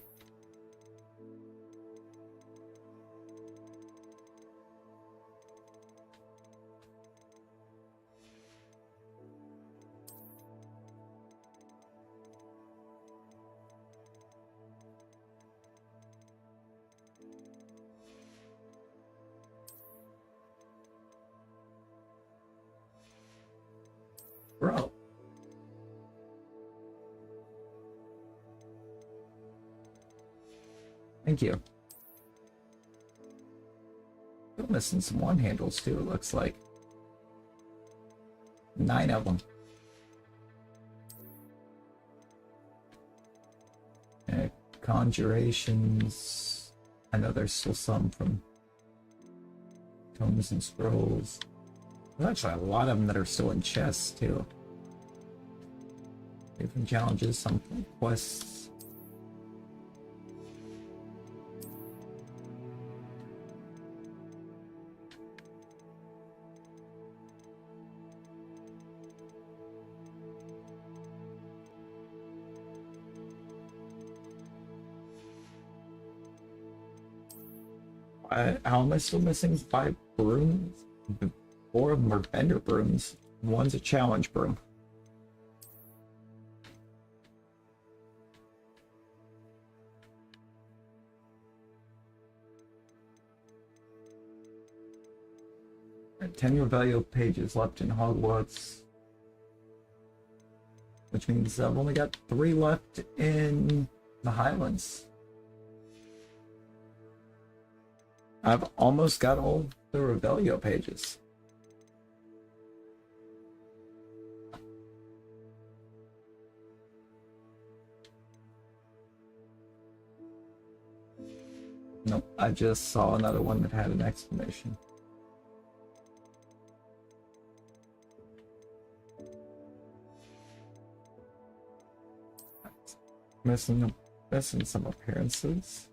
Bro. Thank you. Still missing some one handles too, it looks like. 9 of them. Conjurations. I know there's still some from Tomes and Scrolls. There's actually a lot of them that are still in chests too. Different challenges, some from quests. How am I still missing 5 brooms? 4 of them are vendor brooms. One's a challenge broom. Right, 10 Revelio pages left in Hogwarts. Which means I've only got 3 left in the Highlands. I've almost got all the Revelio pages. Nope, I just saw another one that had an exclamation. Missing some appearances.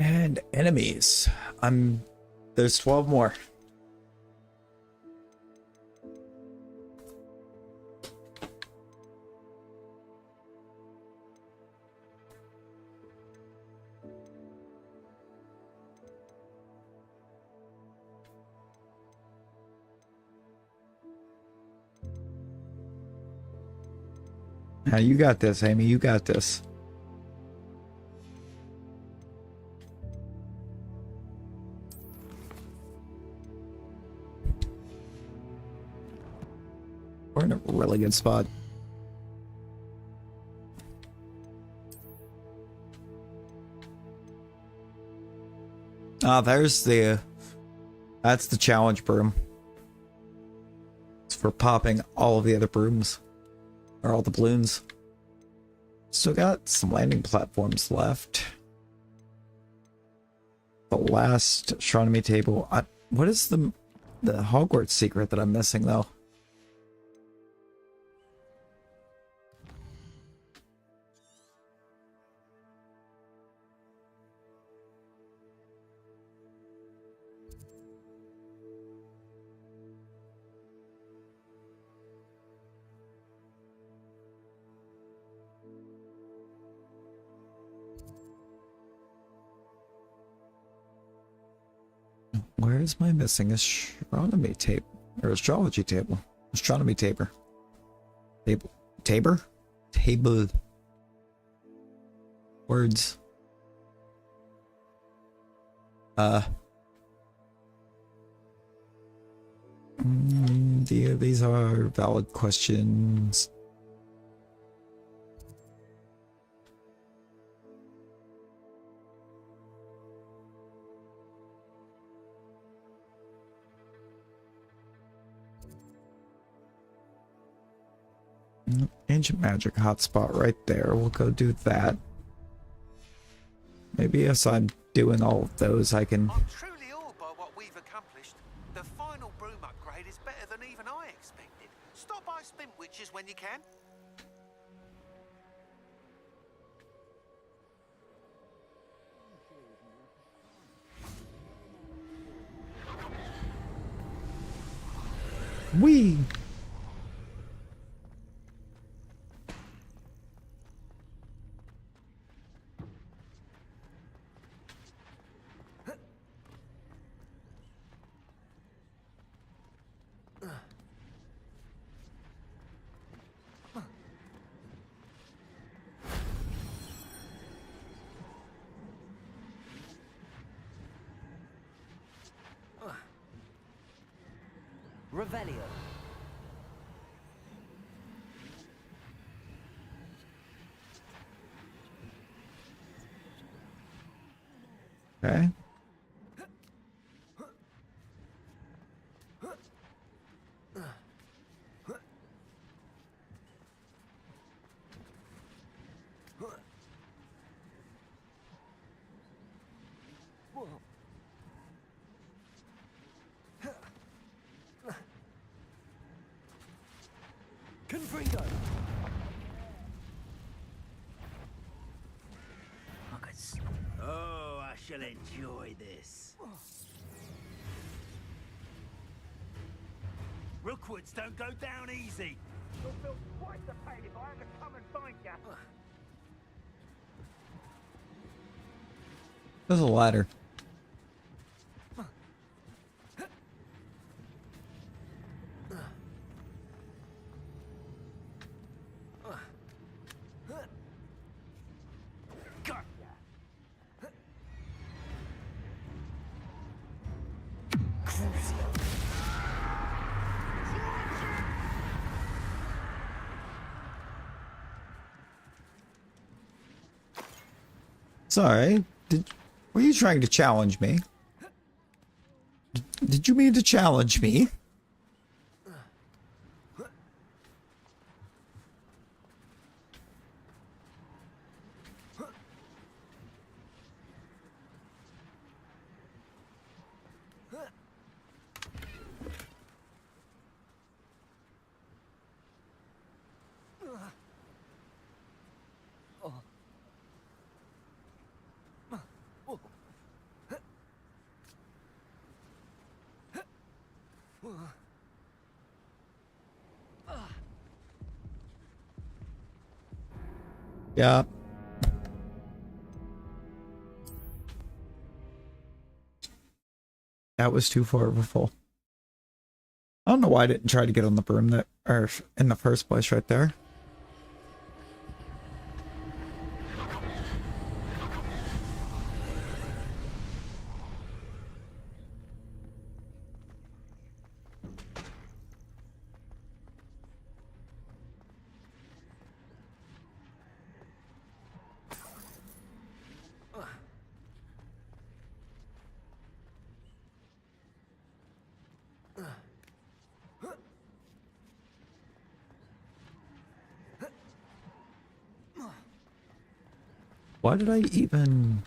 And enemies. There's 12 more. Now you got this, Amy. You got this. We're in a really good spot. Ah, there's the That's the challenge broom. It's for popping all of the other brooms. Or all the balloons. Still got some landing platforms left. The last astronomy table. What is the Hogwarts secret that I'm missing, though? Where is my missing astronomy table? Or astrology table? Astronomy table. Table? Words. These are valid questions. Ancient magic hotspot right there. We'll go do that. Maybe as I'm doing all of those, I can... I'm truly awed by what we've accomplished. The final broom upgrade is better than even I expected. Stop by Spintwitches when you can. Whee! Revelio. Okay. Confringo. Oh, I shall enjoy this. Rookwoods don't go down easy. You'll feel quite the pain if I have to come and find you. There's a ladder. Sorry, were you trying to challenge me? Did you mean to challenge me? Yeah. That was too far of a fall. I don't know why I didn't try to get on the broom that, or in the first place right there. Why did I even...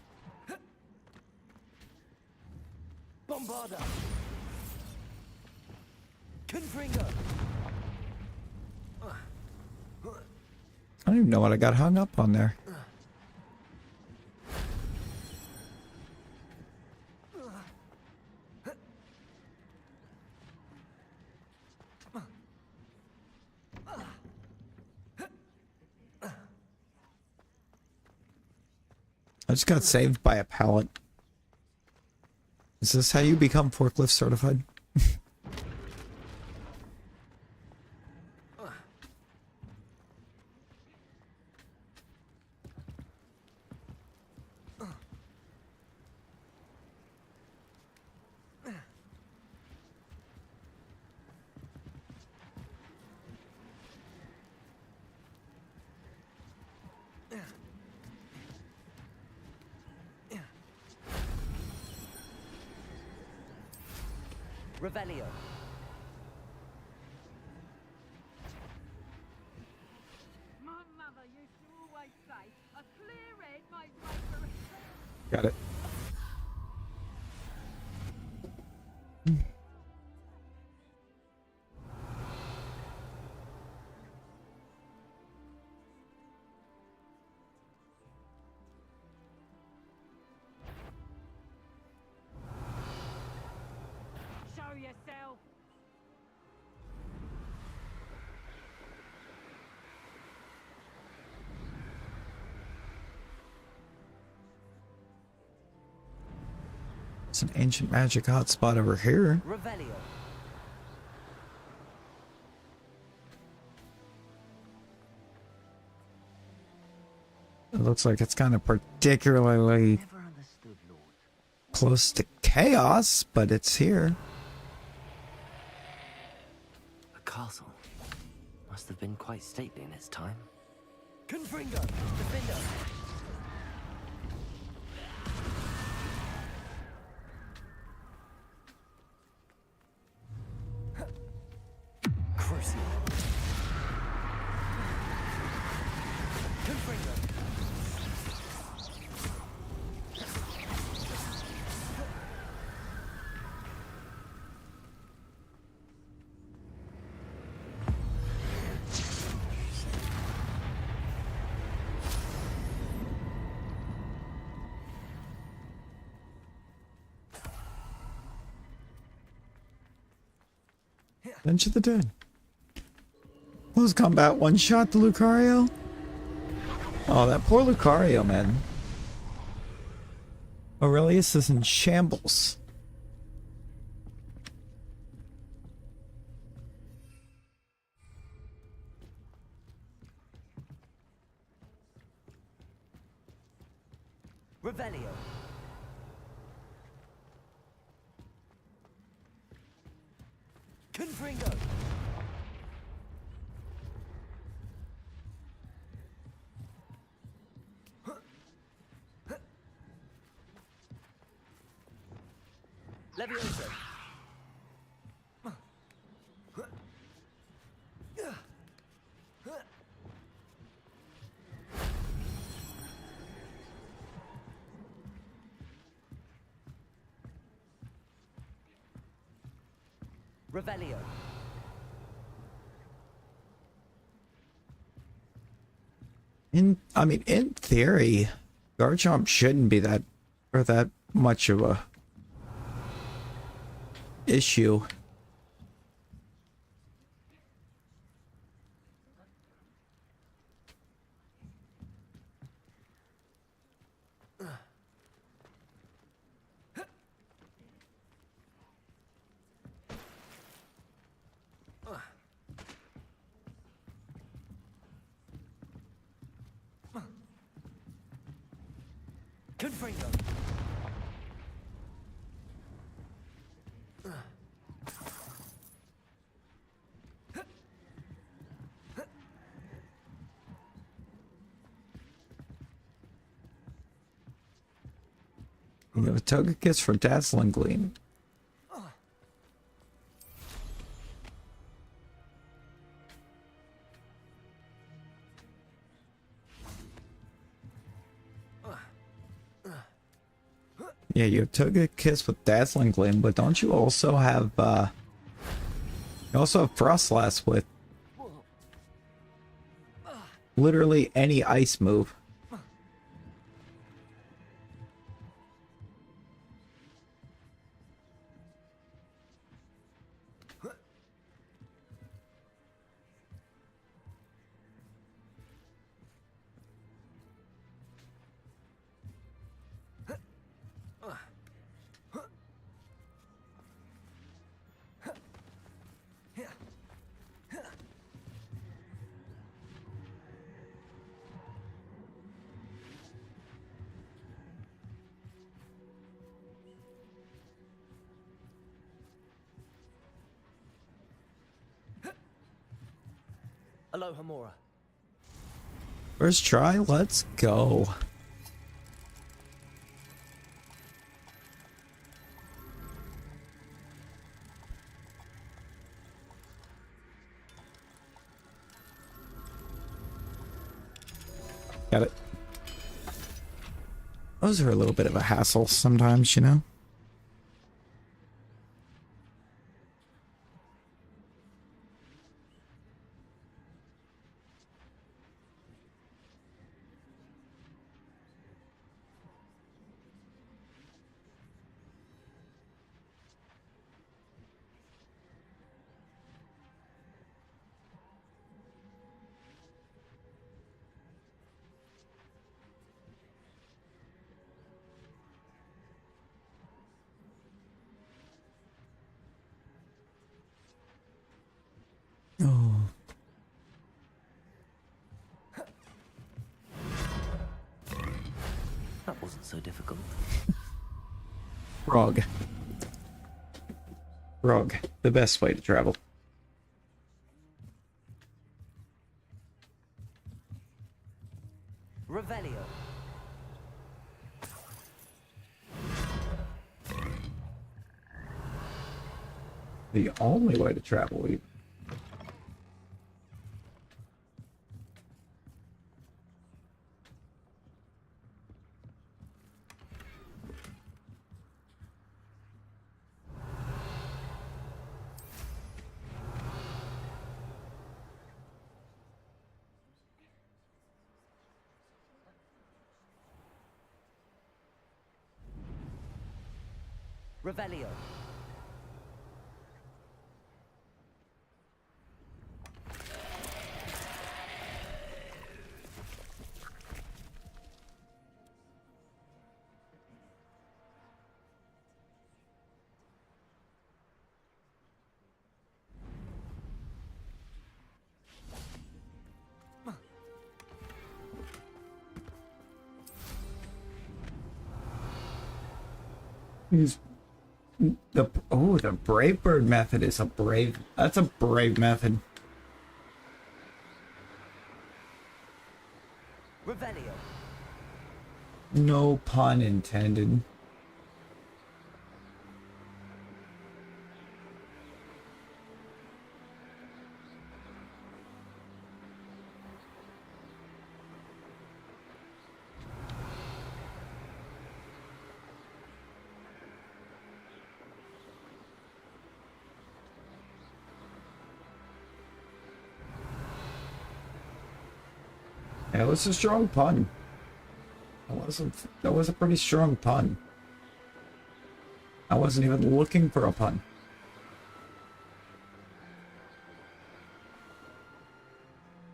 Bombarda. Confringo. I don't even know what I got hung up on there. I just got saved by a pallet. Is this how you become forklift certified? Revelio. My mother used to always say, a clear head makes way for a... Got it. Show yourself. It's an ancient magic hotspot over here. Revelio. It looks like it's kind of particularly close to chaos, but it's here. A castle. Must have been quite stately in its time. Confringo. Defender. Crucial. Confringo. Bench of the Dead. Close combat one shot to Lucario. Oh, that poor Lucario, man. Aurelius is in shambles. Revelio. Confringo. Levioso. Revelio. In theory, Garchomp shouldn't be that much of a issue. Confringo. You have a Togekiss for Dazzling Gleam. Yeah, you took a kiss with Dazzling Gleam, but don't you also have, you also have Frostlass with literally any ice move. Aloha Mora. First try, let's go. Got it. Those are a little bit of a hassle sometimes, you know? Oh. That wasn't so difficult. Frog. Frog. The best way to travel. Revelio. The only way to travel, even. Revelio. He's the brave bird method is that's a brave method. Revelio. No pun intended. That was a strong pun. That was a pretty strong pun. I wasn't even looking for a pun.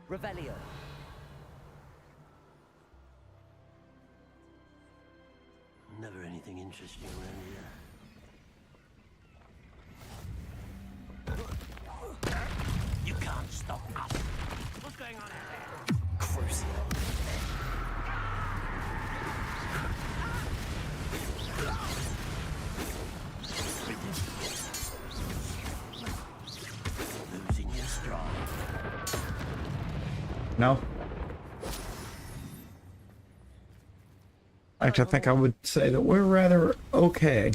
Revelio. Never anything interesting around here. You can't stop us. What's going on out there? Crucial. Losing your stride. No. In fact, I think I would say that we're rather okay.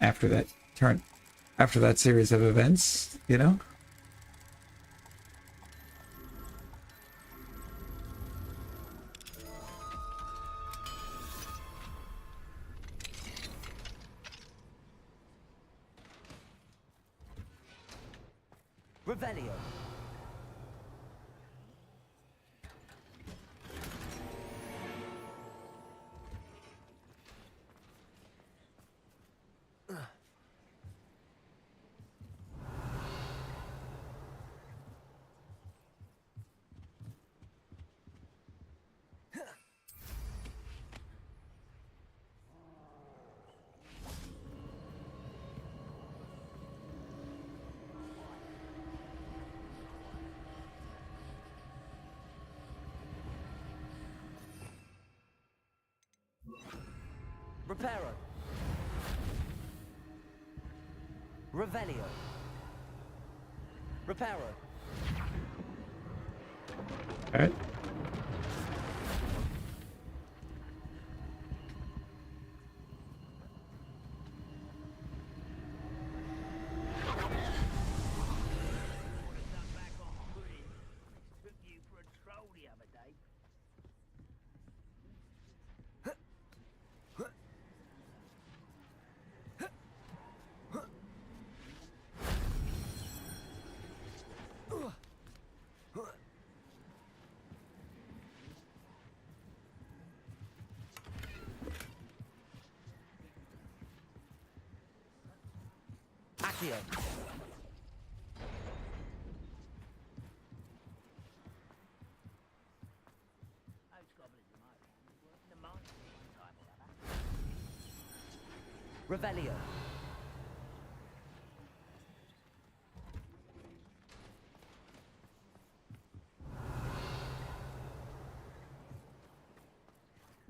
After that series of events, you know? Revelio. Reparo. Revelio. Reparo. Alright. Took you for a stroll the other day. Accio. Those goblins in my round were in the mines at one time or other. Revelio.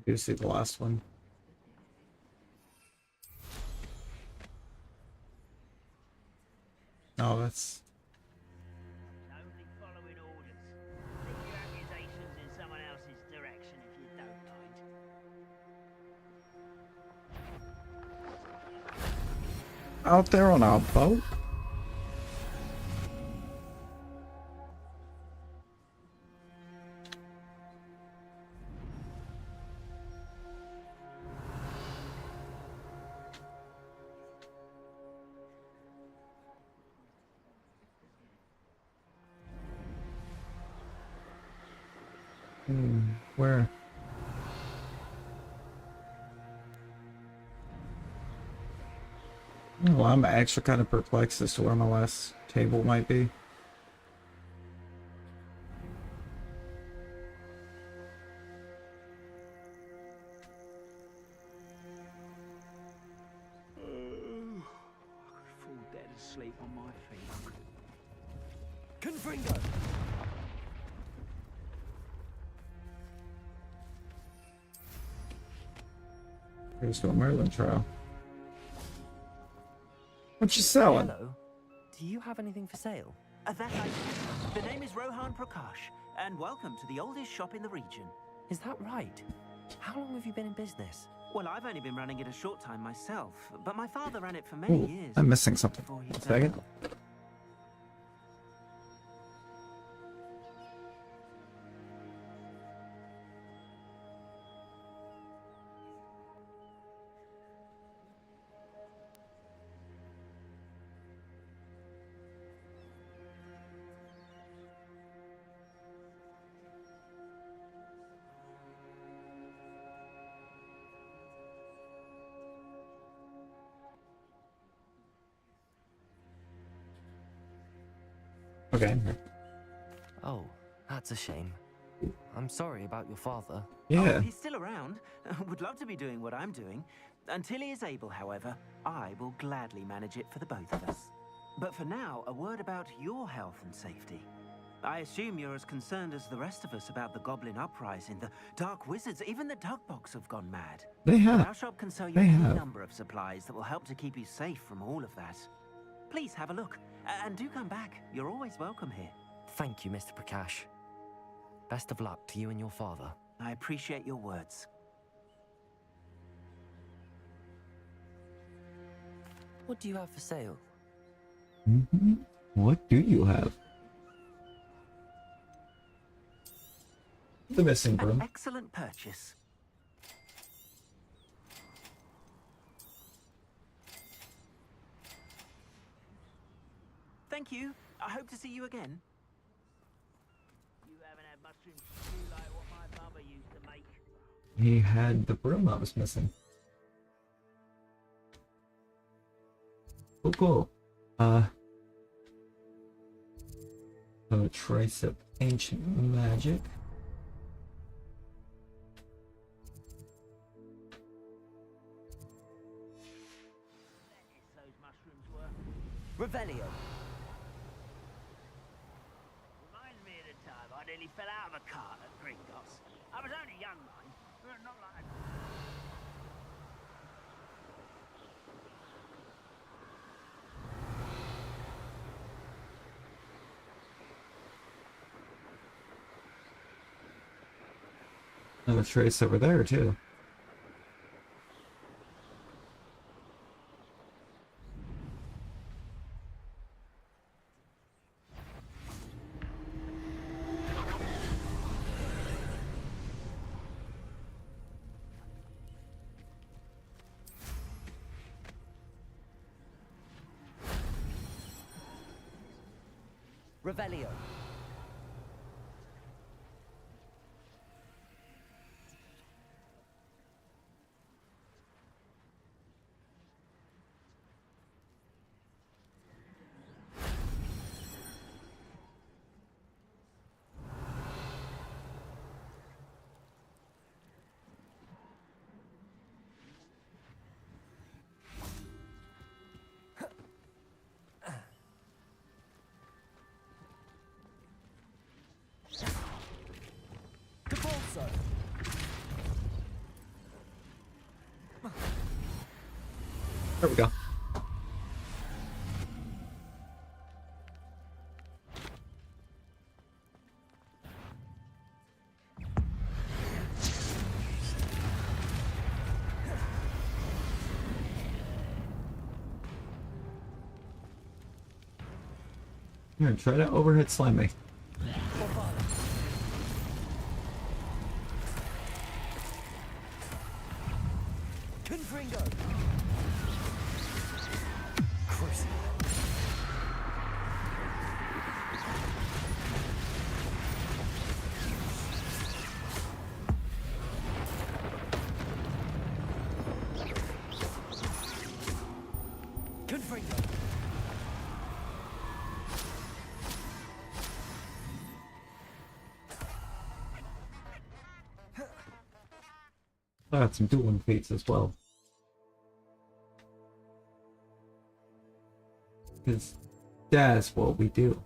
You see the last one. Oh, that's Only following orders. Leave your accusations in someone else's direction if you don't mind. out there on our boat. Where? Well, I'm actually kind of perplexed as to where my last table might be. I could fall dead asleep on my feet. Confringo. Here's to a Merlin trial. What you selling? Hello. Do you have anything for sale? That I do. The name is Rohan Prakash, and welcome to the oldest shop in the region. Is that right? How long have you been in business? Well, I've only been running it a short time myself, but my father ran it for many Ooh, years. I'm missing something. before he One second. Okay. Oh, that's a shame. I'm sorry about your father. Yeah. Oh, he's still around. Would love to be doing what I'm doing. Until he is able, however, I will gladly manage it for the both of us. But for now, a word about your health and safety. I assume you're as concerned as the rest of us about the goblin uprising, the dark wizards, even the Dugbogs have gone mad. They have. But our shop can sell you They any have. number of supplies that will help to keep you safe from all of that. Please have a look, and do come back. You're always welcome here. Thank you, Mr. Prakash. Best of luck to you and your father. I appreciate your words. What do you have for sale? What do you have? The missing An broom. excellent purchase. Thank you. I hope to see you again. You haven't had mushroom stew like what my mother used to make. He had the broom I was missing. Oh, cool. A trace of ancient magic. Those mushrooms were. Revelio. Reminds me of the time I nearly fell out of a cart at Gringotts. I was only young, mind, but not like. Another trace over there too. Revelio. There we go. Here, try to overhead slam me. Confringo. Crucible. Confringo. I had some dueling feats as well. Because that's what we do.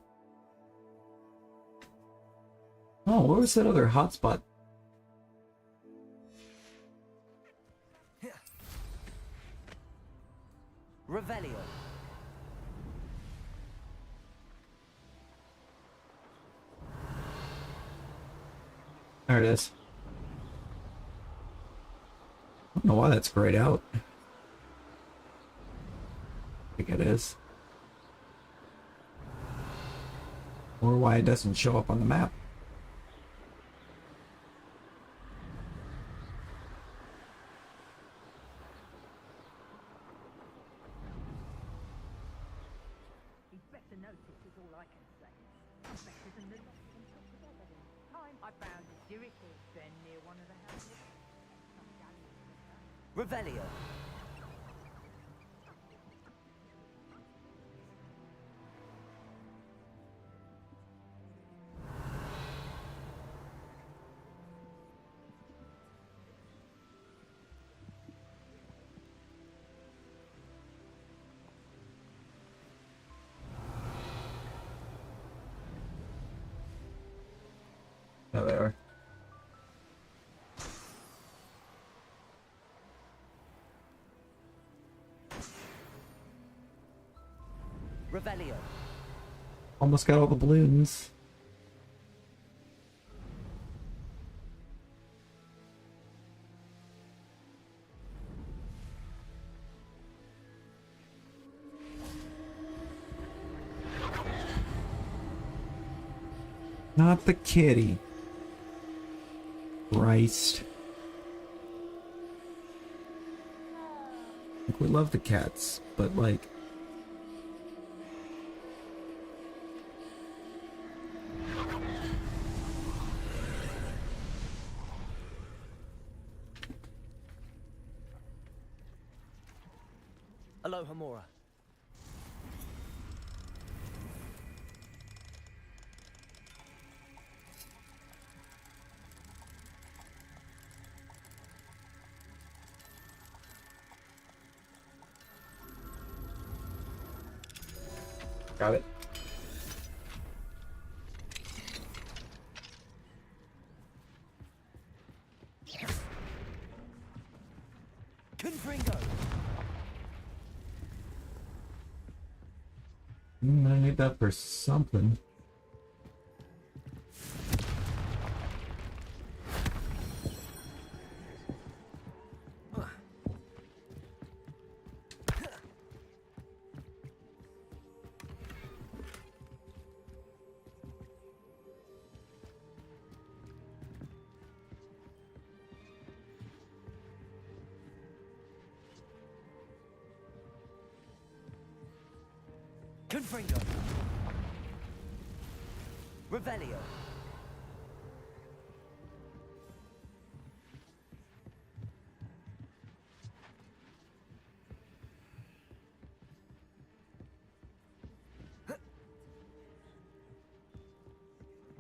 Oh, what was that other hotspot? Revelio. There it is. I don't know why that's grayed out. I think it is. Or why it doesn't show up on the map. He'd better notice is all I can say. Better than the lot can put together in time. I found a Jericho then near one of the houses. Some galleons. Revelio. There they are. Revelio. Almost got all the balloons. Not the kitty. Christ. Like, we love the cats, but like... Aloha Mora. Got it. Confringo. I need that for something. Confringo. Revelio.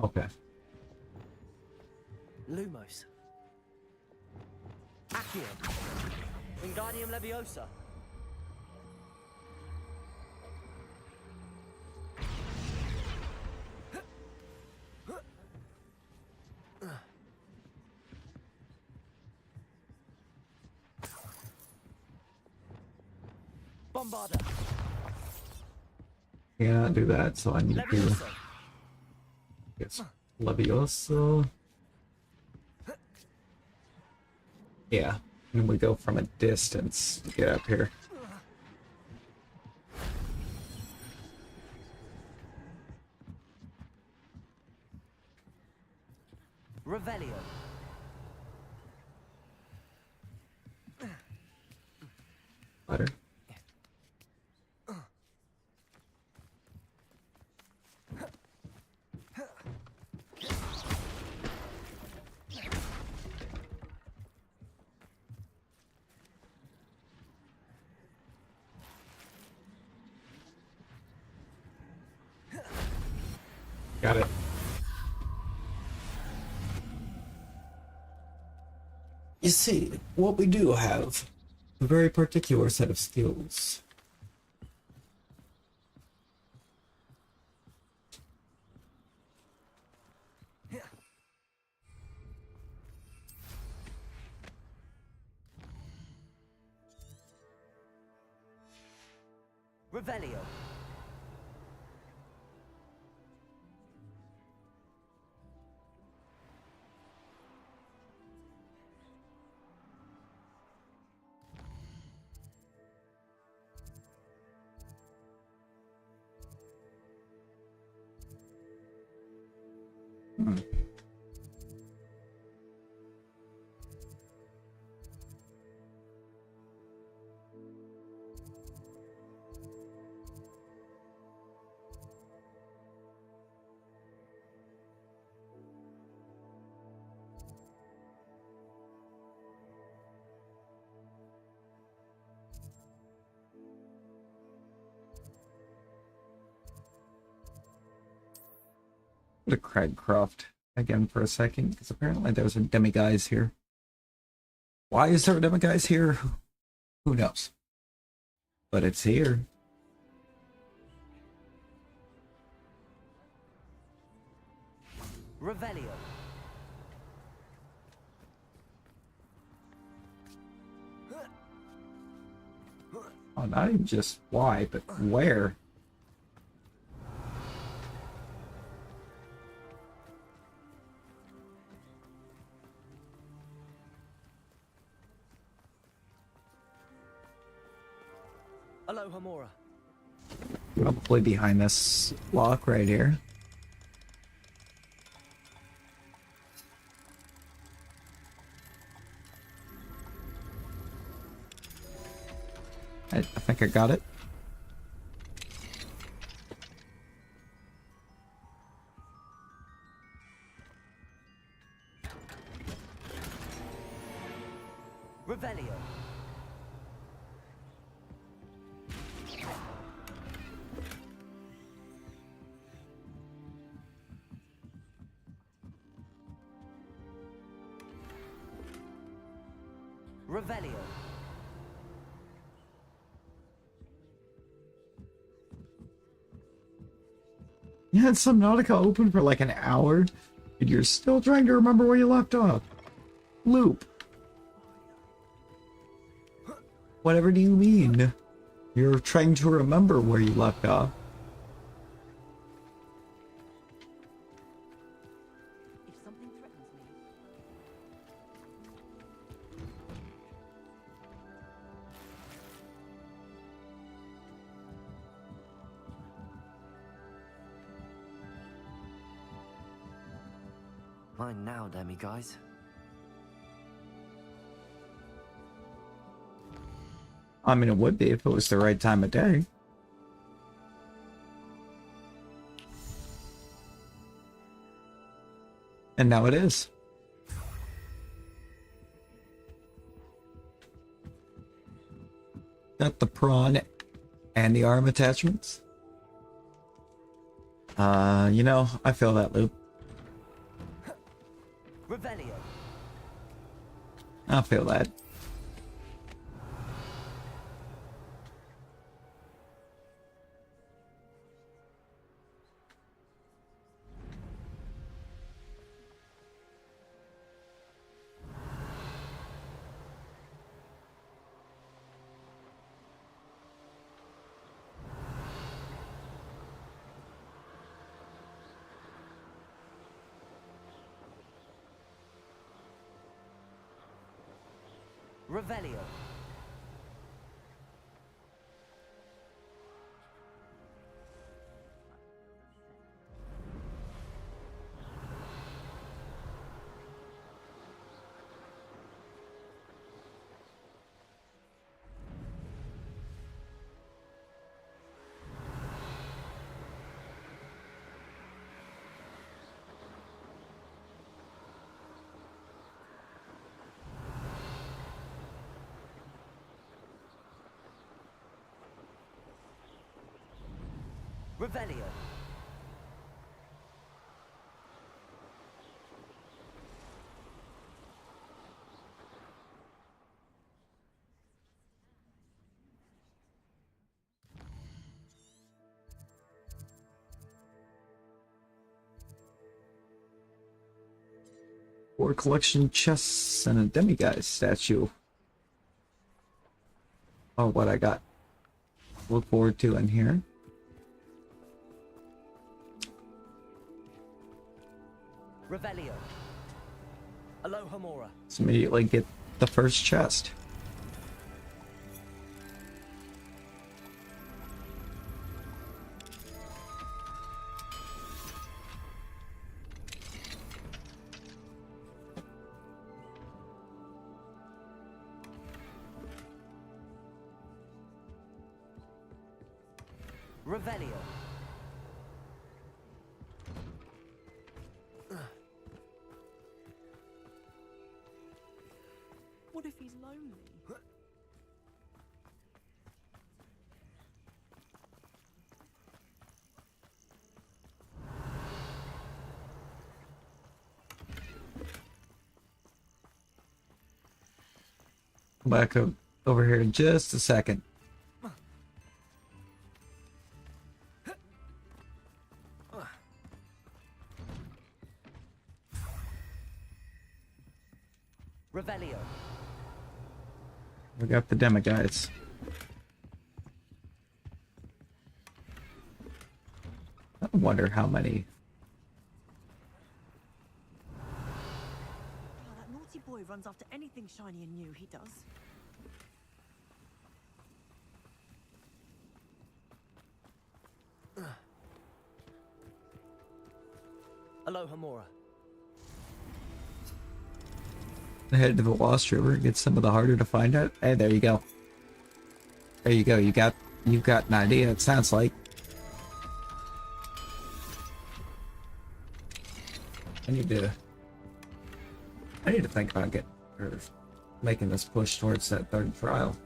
Okay. Lumos. Accio. Wingardium Leviosa. Bombarda. Cannot do that, so I need to get Leviosa. Yeah, and we go from a distance to get up here. Revelio. Better. Got it. You see, what we do have a very particular set of skills. Revelio. Go to Cragcroft again for a second, because apparently there's a demiguise here. Why is there a demiguise here? Who knows? But it's here. Revelio. Oh, not even just why, but where? Aloha Mora. Probably behind this lock right here. I think I got it. Revelio. Revelio. You had Subnautica open for like an hour, and you're still trying to remember where you left off. Loop. Whatever do you mean? You're trying to remember where you left off. If something threatens me, Mine now, Demi guys. I mean, it would be if it was the right time of day. And now it is. Got the prawn and the arm attachments. You know, I feel that, Loop. Revelio. I feel that. Revelio. Revelio. Four collection chests and a demiguise statue. Oh, what I got. Look forward to in here. Revelio. Aloha Mora. Let's immediately get the first chest. Revelio. what if he's lonely? Back up over here in just a second. Revelio. We got the demiguise. I wonder how many. Oh, that naughty boy runs after anything shiny and new, he does. Aloha Mora. Head to the Lost River, get some of the harder to find out. Hey, there you go. There you go. You've got an idea, it sounds like. I need to think about making this push towards that third trial.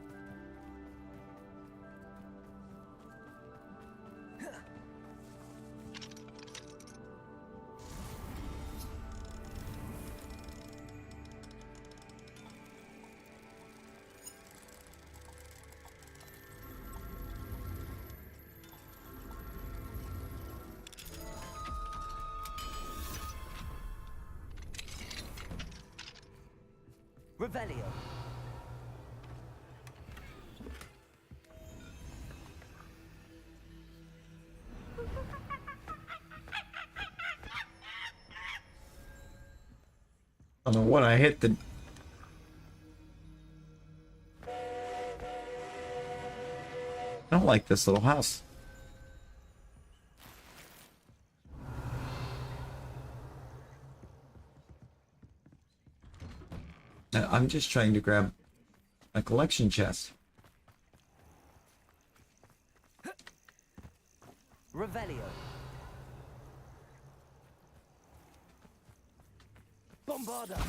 Revelio. I don't know what I hit the... I don't like this little house. I'm just trying to grab a collection chest. Revelio. Bombarda.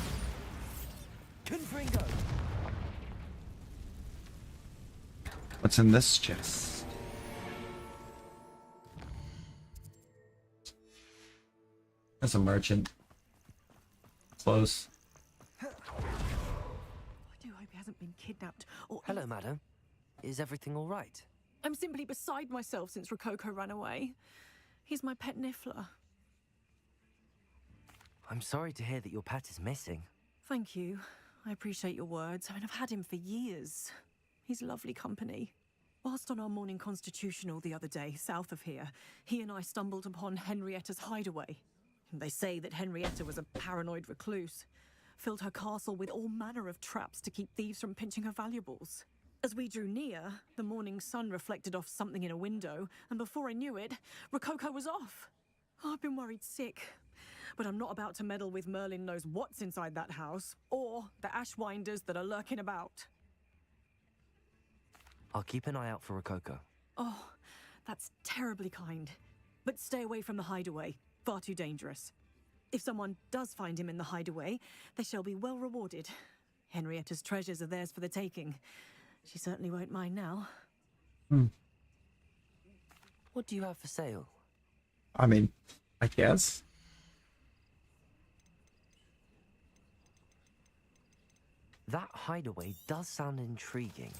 Confringo. What's in this chest? That's a merchant. Close. I do hope he hasn't been kidnapped or... Hello, madam. Is everything all right? I'm simply beside myself since Rococo ran away. He's my pet Niffler. I'm sorry to hear that your pet is missing. Thank you. I appreciate your words. I mean, I've had him for years. He's lovely company. Whilst on our morning constitutional the other day, south of here, he and I stumbled upon Henrietta's hideaway. They say that Henrietta was a paranoid recluse, filled her castle with all manner of traps to keep thieves from pinching her valuables. As we drew near, the morning sun reflected off something in a window, and before I knew it, Rococo was off. Oh, I've been worried sick. But I'm not about to meddle with Merlin knows what's inside that house, or the ashwinders that are lurking about. I'll keep an eye out for Rococo. Oh, that's terribly kind. But stay away from the hideaway. Far too dangerous. If someone does find him in the hideaway, they shall be well rewarded. Henrietta's treasures are theirs for the taking. She certainly won't mind now. What do you have for sale? I mean, I guess. That hideaway does sound intriguing.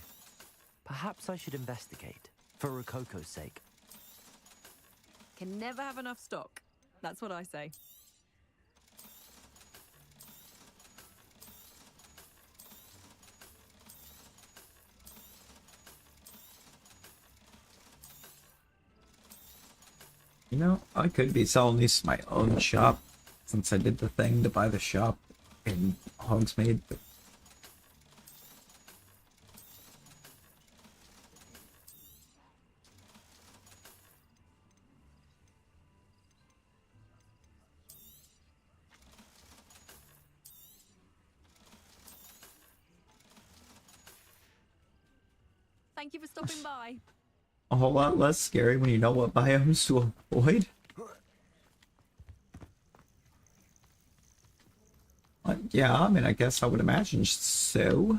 Perhaps I should investigate, for Rococo's sake. Can never have enough stock. That's what I say. You know, I could be selling these to my own shop, since I did the thing to buy the shop in Hogsmeade, but... Thank you for stopping by. a whole lot less scary when you know what biomes to avoid. Yeah, I mean, I guess I would imagine so.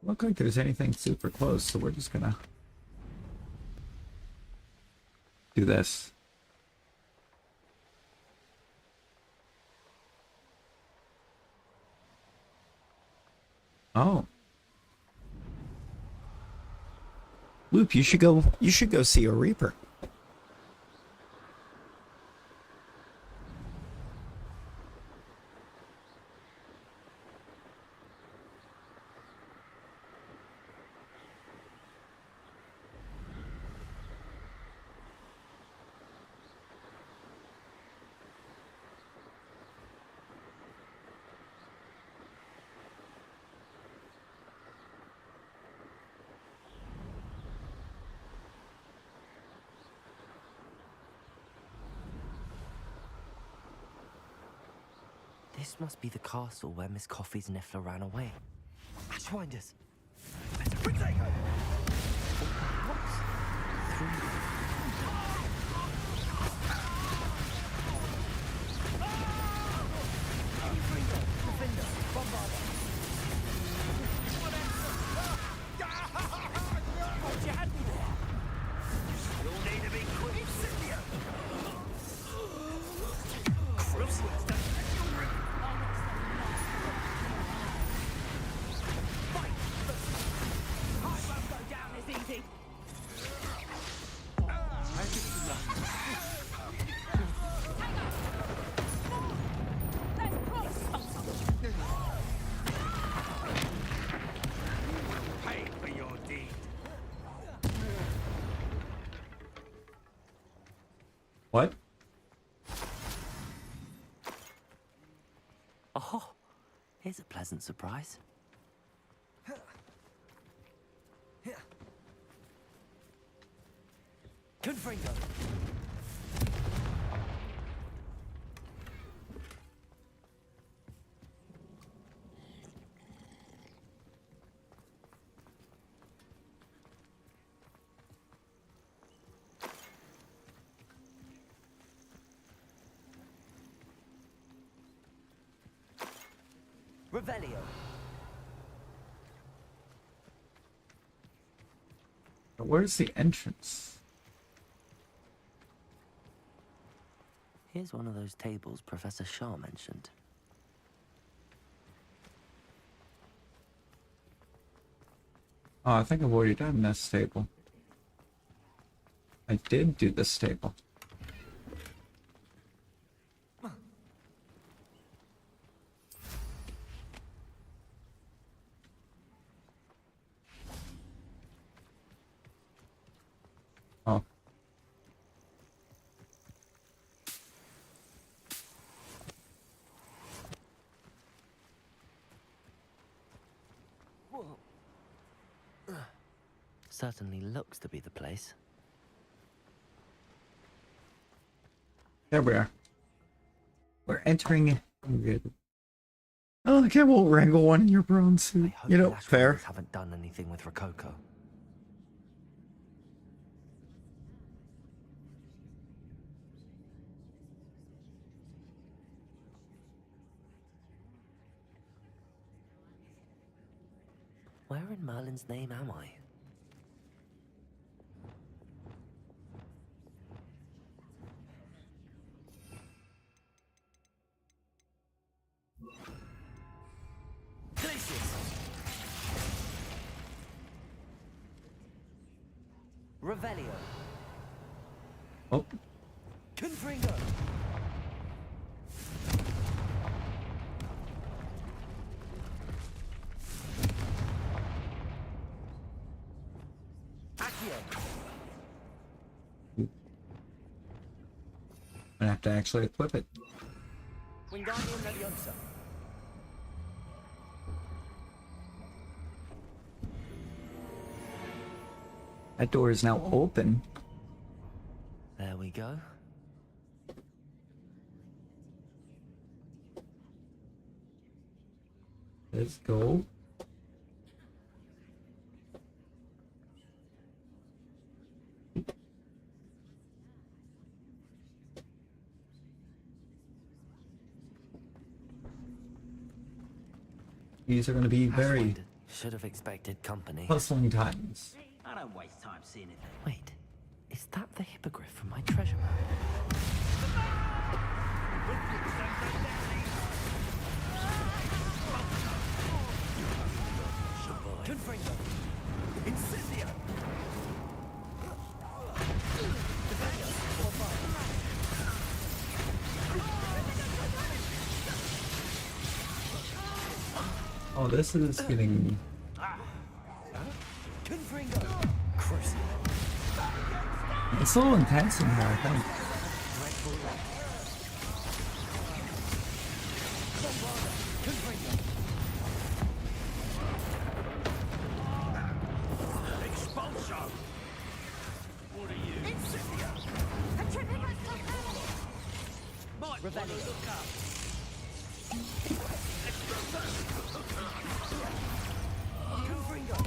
Look like there's anything super close, so we're just gonna do this. Oh. Loop, you should go see a Reaper. This must be the castle where Miss Coffee's Niffler ran away. Ashwinders! You had me there. You'll need to be quick. Incendio! Pay for your deed. What? Oh, here's a pleasant surprise. Confringo. Revelio. Where's the entrance? Here's one of those tables Professor Shaw mentioned. Oh, I think I've already done this table. I did do this table. Oh. Certainly looks to be the place. There we are. We're entering. Oh, I can't won't wrangle one in your bronze suit. You know, fair. Haven't done anything with Rococo. Where in Merlin's name am I? Revelio. Oh. Confringo. Accio. I'm gonna have to actually equip it. Wingardium Leviosa. That door is now open. There we go. Let's go. These are going to be very Should have expected company. puzzling times. I don't waste time seeing it. Wait, is that the hippogriff from my treasure map? Confringo. Incendio. Oh, this is getting. Confringo. Crucible. It's a little intense in here, I think. Expulso! What are you? Incendio! Might wanna look up. Confringo.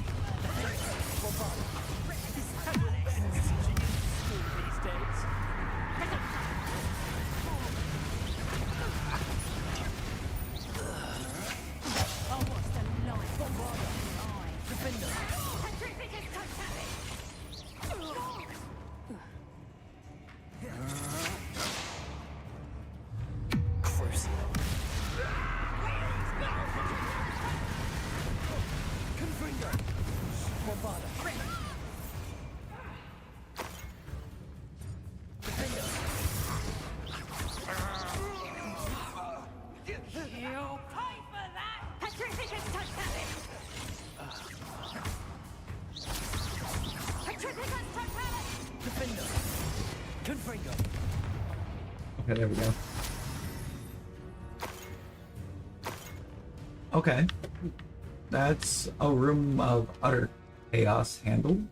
These days. Bravado. You'll pay for that! Petrificus totalis! Petrificus totalis! Defender. Confringo. Okay, there we go. Okay. That's a room of utter chaos handled.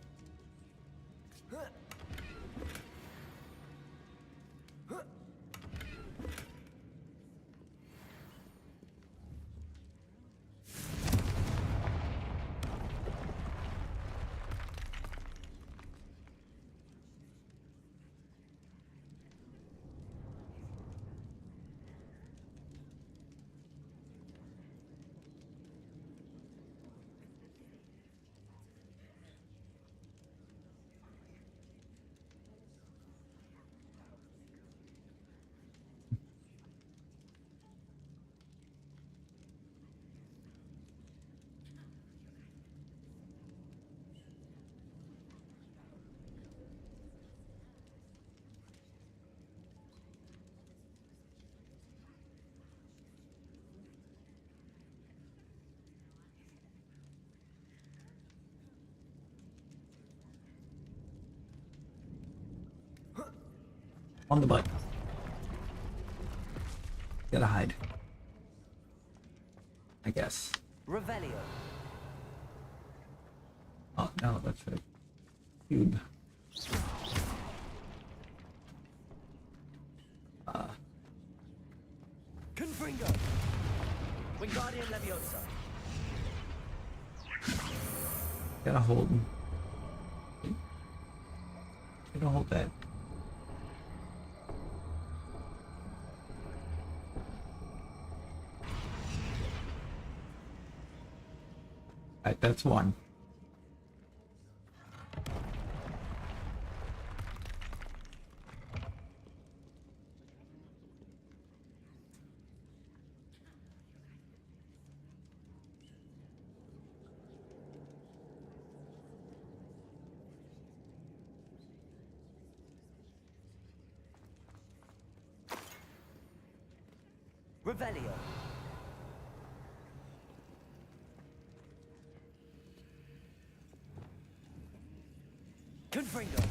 On the butt. Gotta hide. I guess. Revelio. Oh, no, that's a cube. Confringo. Wingardium Leviosa. Gotta hold. Gotta hold that. Alright, that's one. Revelio. Confringo.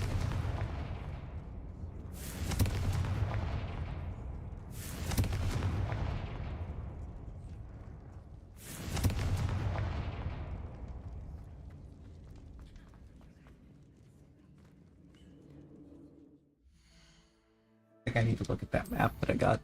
I think I need to look at that map that I got.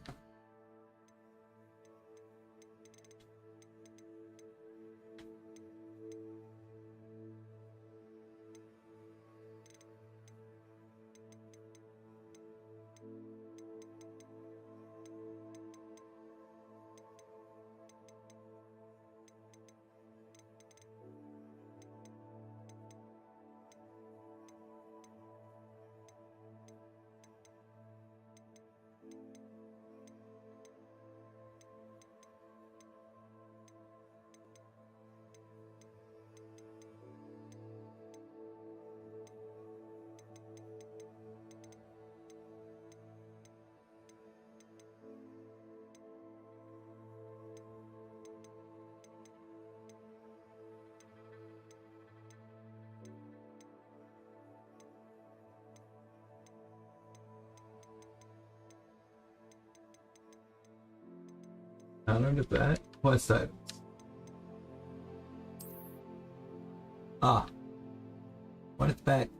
Counter to that? What's that? Ah. What is back?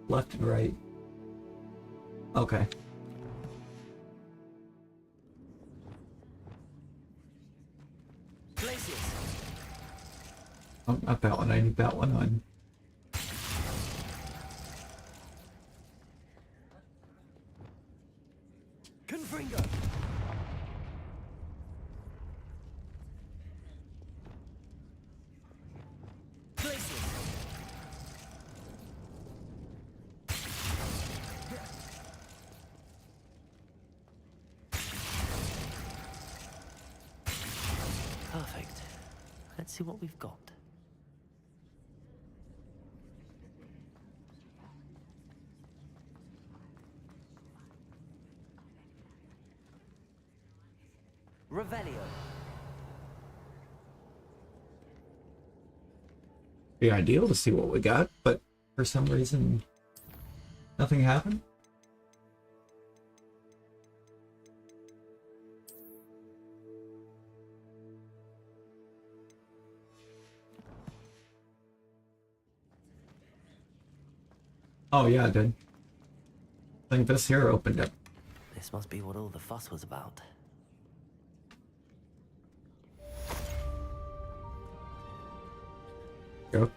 Left and right. Okay. Glacius. Oh, not that one. I need that one on. Confringo. Perfect. Let's see what we've got. Revelio. Be ideal to see what we got, but for some reason, nothing happened. Oh yeah, I did. I think this here opened up. This must be what all the fuss was about. Go.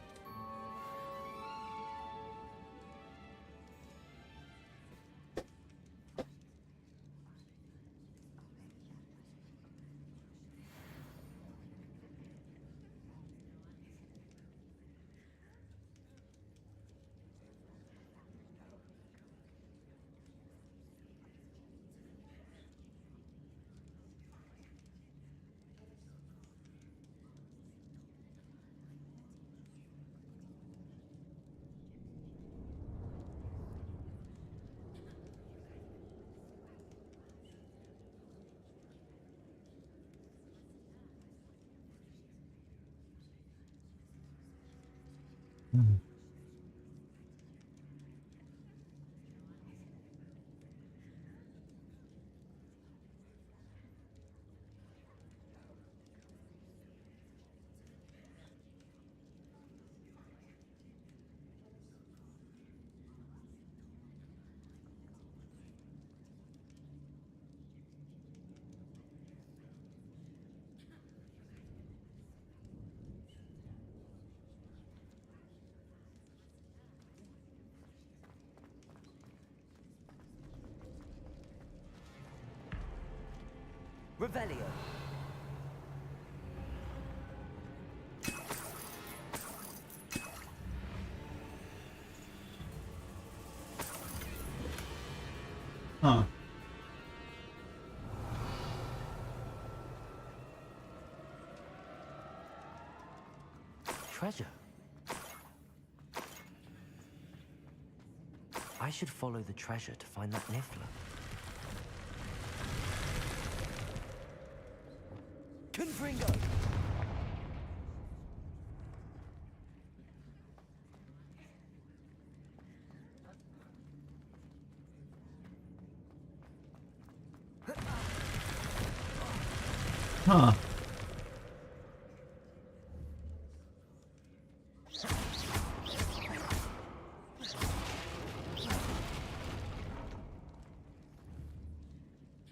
Revelio. Huh. Treasure. I should follow the treasure to find that Niffler. Confringo. Huh.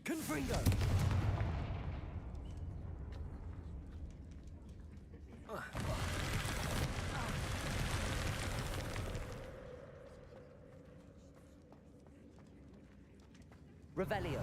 Confringo. Revelio.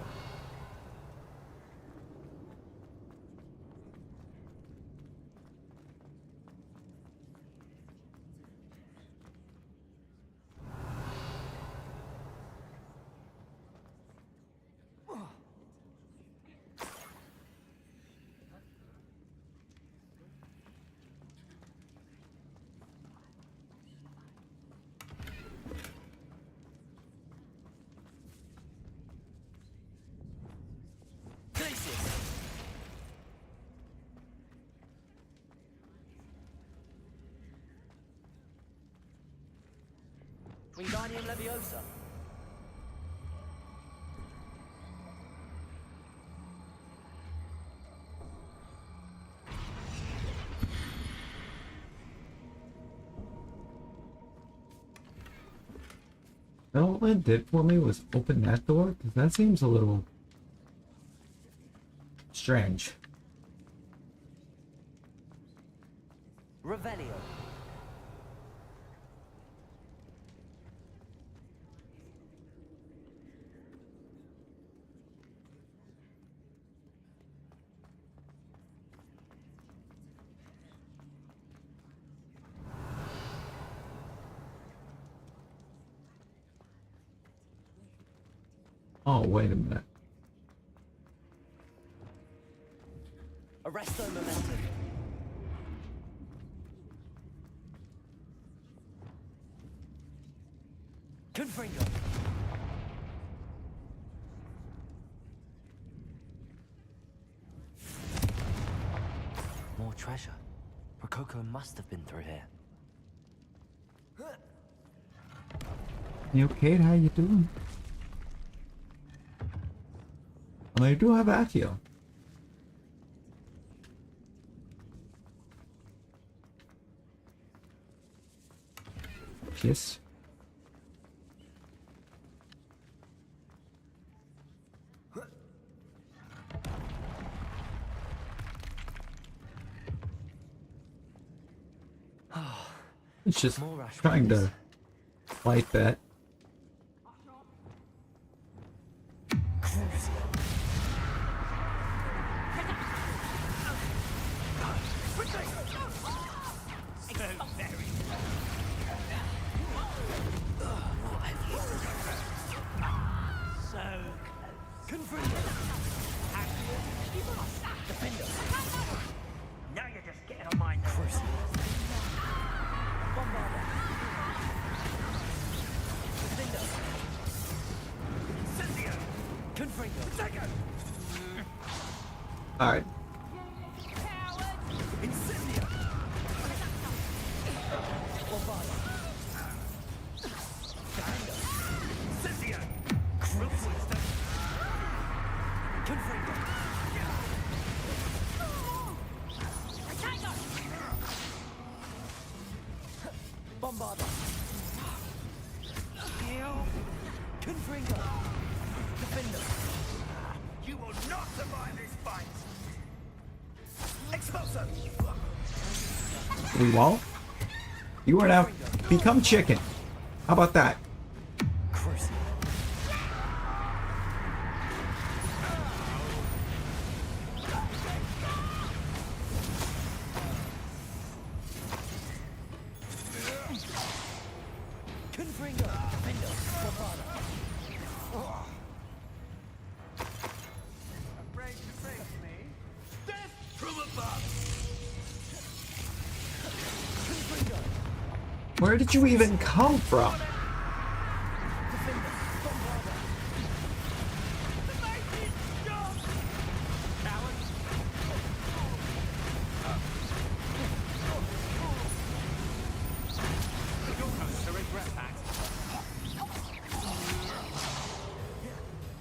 Wingardium Leviosa. All it did for me was open that door, because that seems a little strange. Revelio. Oh, wait a minute. Arresto Momentum. Confringo. More treasure. Rococo must have been through here. You okay? How you doing? Well, I do have Accio. Yes. It's just trying to fight that. Now you're just getting on my nerves. All right. Bombarda. Confringo. Defender. You will not survive this fight! Expulso! We won't. You are now become chicken. How about that? Confringo. Defender. Bombarda. Afraid to face me? Death from above! Confringo. Where did you even come from? Defender. Bombarda. Coward! You're going to regret that.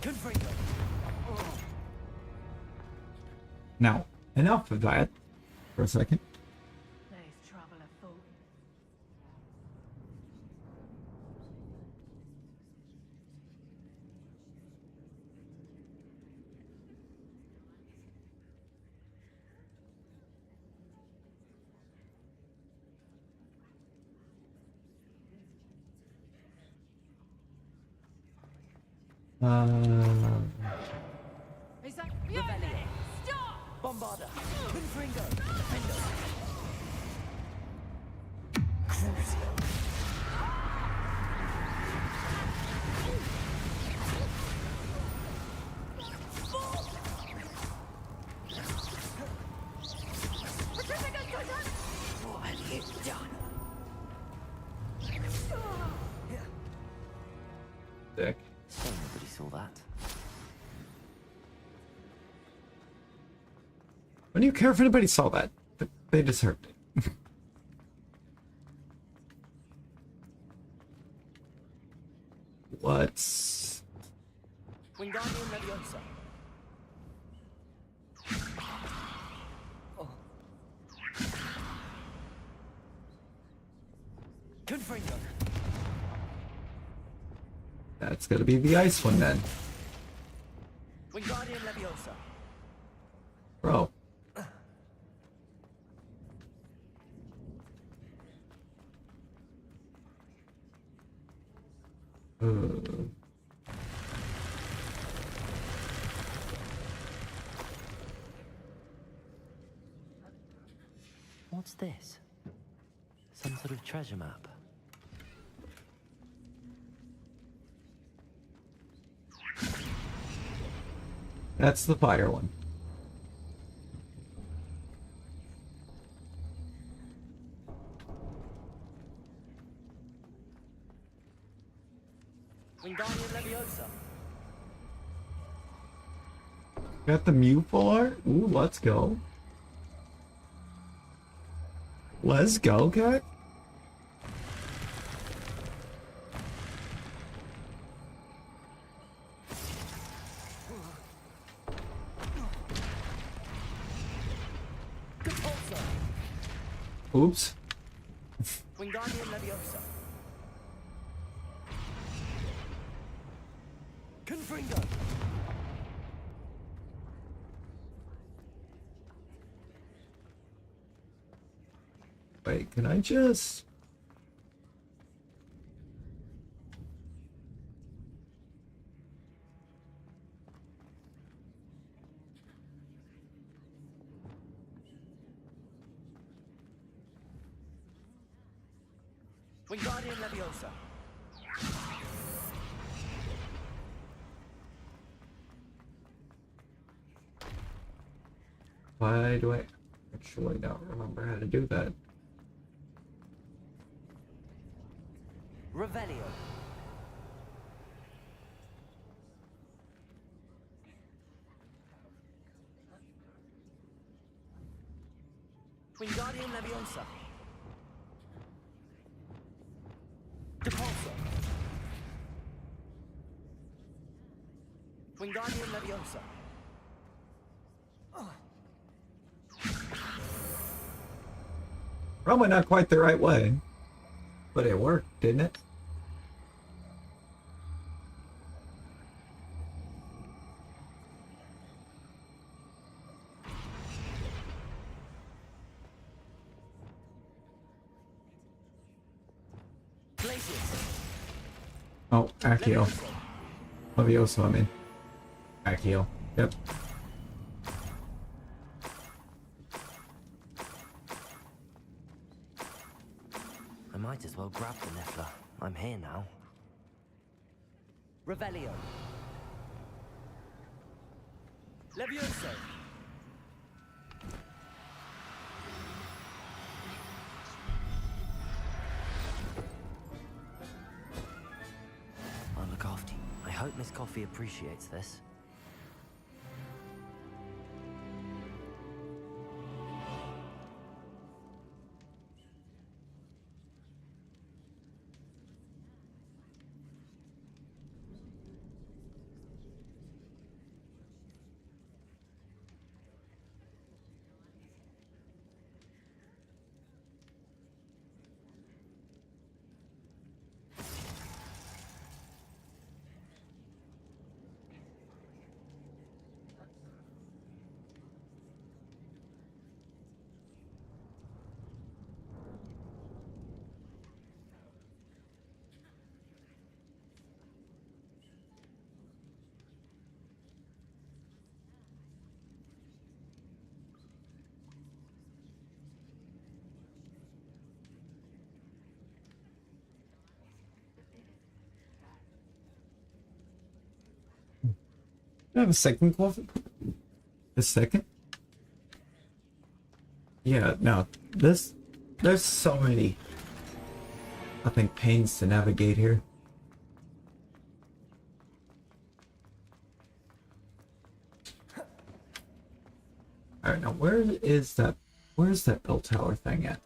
Confringo. Now, enough of that for a second. There's trouble afoot. Is that Revelio? Stop! Bombarda. Confringo. Defender. Crucio. What have you done? Dick. So nobody saw that. Why do you care if anybody saw that? They deserved it. What's... Wingardium Leviosa. Oh. Confringo. That's gotta be the ice one then. Wingardium Leviosa. Bro. What's this? Some sort of treasure map. That's the fire one. Wingardium Leviosa. Got the Mew full art? Ooh, let's go. Let's go, cat. Oops. Wingardium Leviosa. Confringo. Wait, can I just... Wingardium Leviosa. Why do I actually don't remember how to do that? Revelio. Wingardium Leviosa. Depulso. Wingardium Leviosa. Probably not quite the right way, but it worked, didn't it? Oh, Accio. Levioso, I mean. Accio. Yep. I might as well grab the Niffler. I'm here now. Revelio. Levioso. I'll look after you. I hope Miss Coffee appreciates this. I have a second coffee? A second? Yeah, no. There's so many, I think, pains to navigate here. Alright, now where's that bell tower thing at?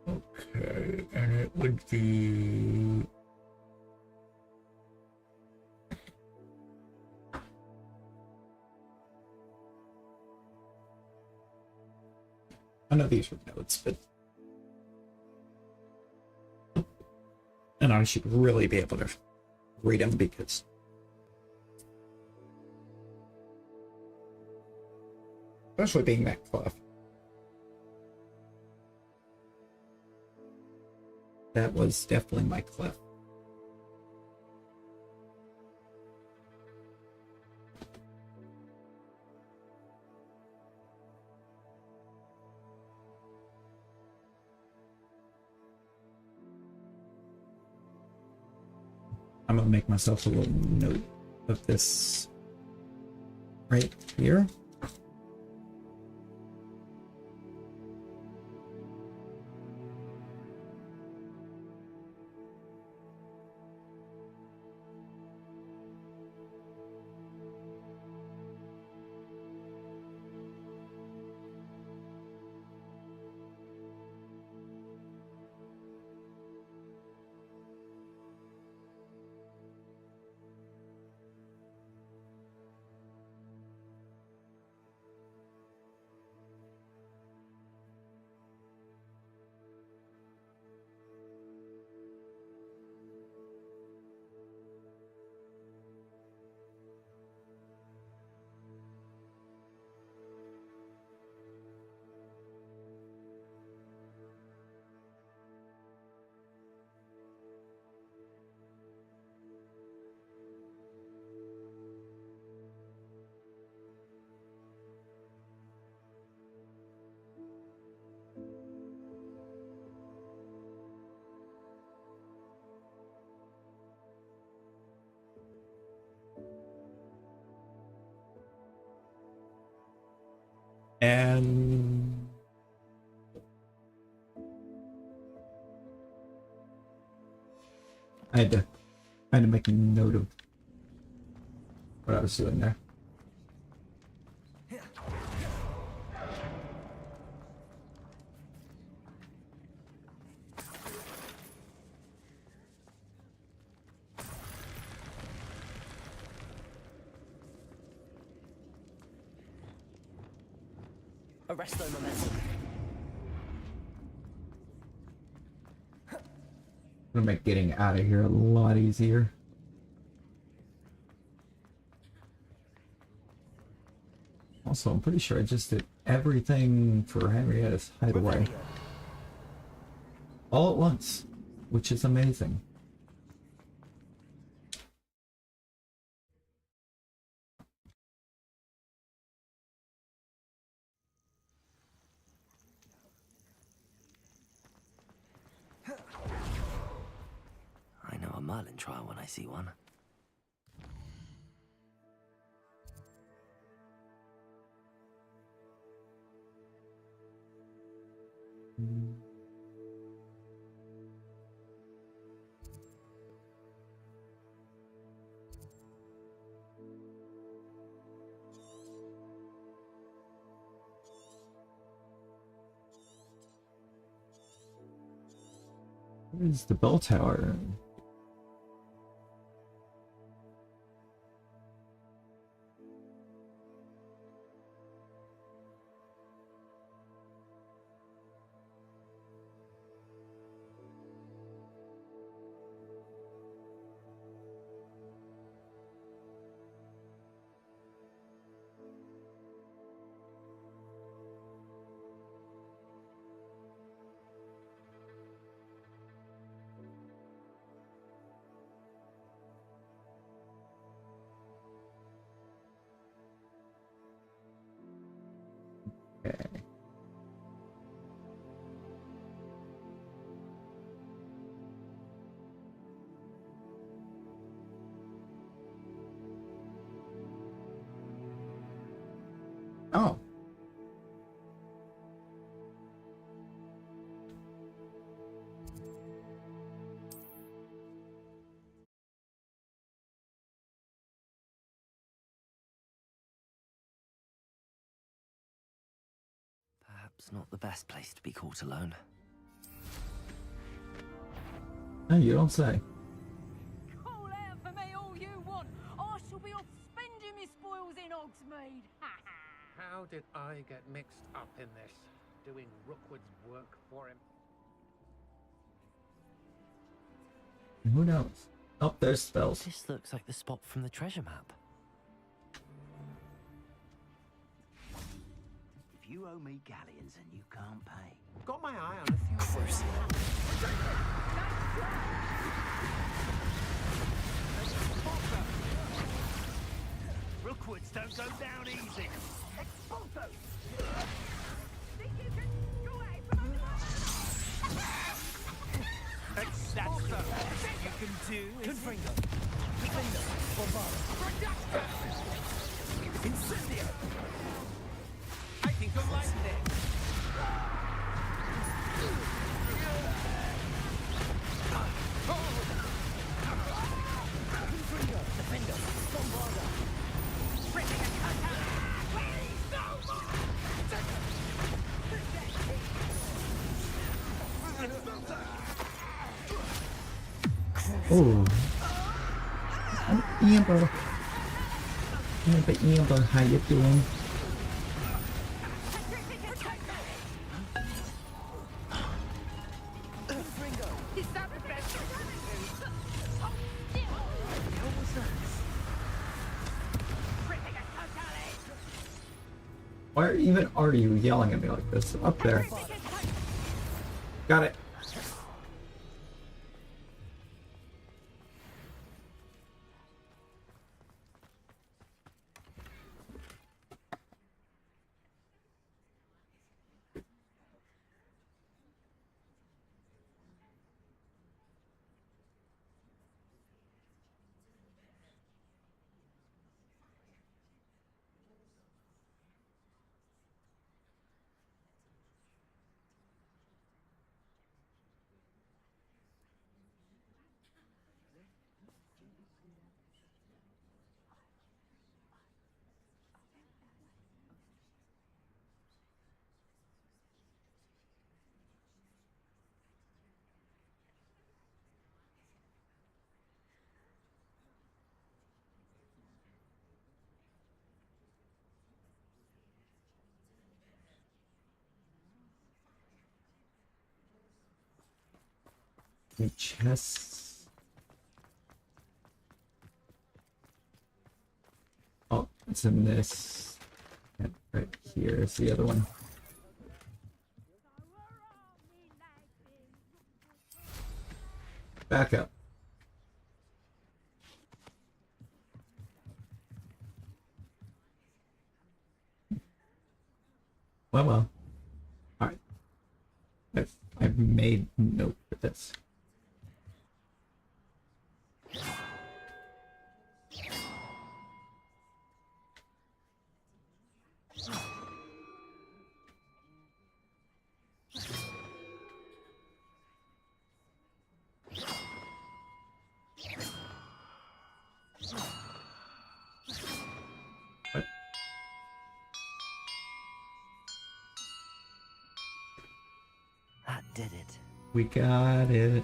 Okay, and it would be... I know these are notes, but... And I should really be able to read them because... Especially being that clef. That was definitely my clef. I'm gonna make myself a little note of this right here. And I had to make a note of what I was doing there. Arresto momentum. Gonna make getting out of here a lot easier. Also, I'm pretty sure I just did everything for Henrietta's hideaway all at once, which is amazing. I know a Merlin trial when I see one. Where's the bell tower? Oh. Perhaps not the best place to be caught alone. No, you don't say. Call out for me all you want. I shall be off spending my spoils in Hogsmeade. How did I get mixed up in this? Doing Rookwood's work for him? Who knows? Oh, there's spells. This looks like the spot from the treasure map. If you owe me galleons and you can't pay. Got my eye on a few Crucial. Rookwoods don't go down easy. Expulso! Think you can go away from under That's the best you can do, is it? Incendio! I think you'll like this. Defender, Bombarda. Oh. Amber. Amber, how you doing? Why even are you yelling at me like this? Up there. Got it. Chests. Oh, it's in this. And right here is the other one. Back up. Well. Alright. I've made note of this. What? That did it. We got it.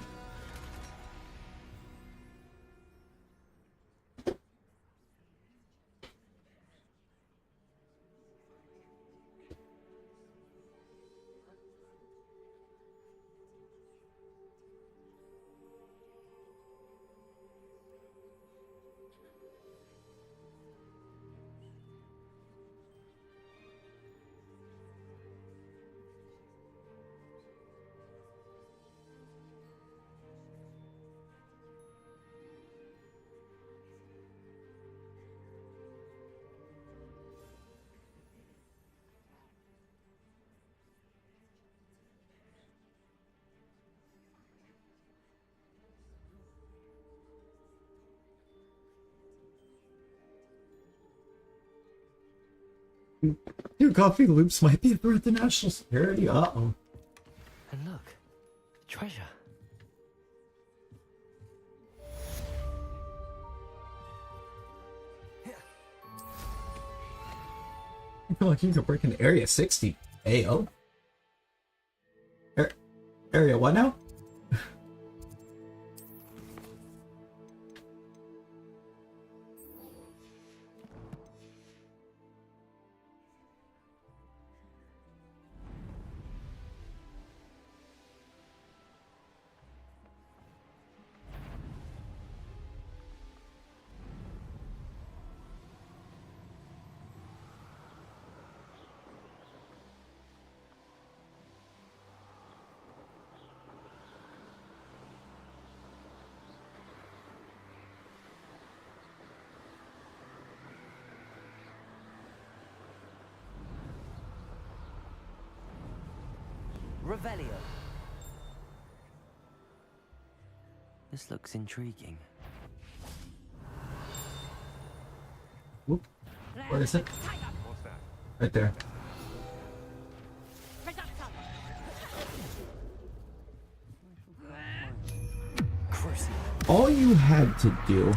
Your coffee loops might be a threat to national security. Uh-oh. And look, treasure. I feel like you could break into Area 60. AO? Area what now? Revelio. This looks intriguing. Whoop. Where is it? What's that? Right there. All you had to do,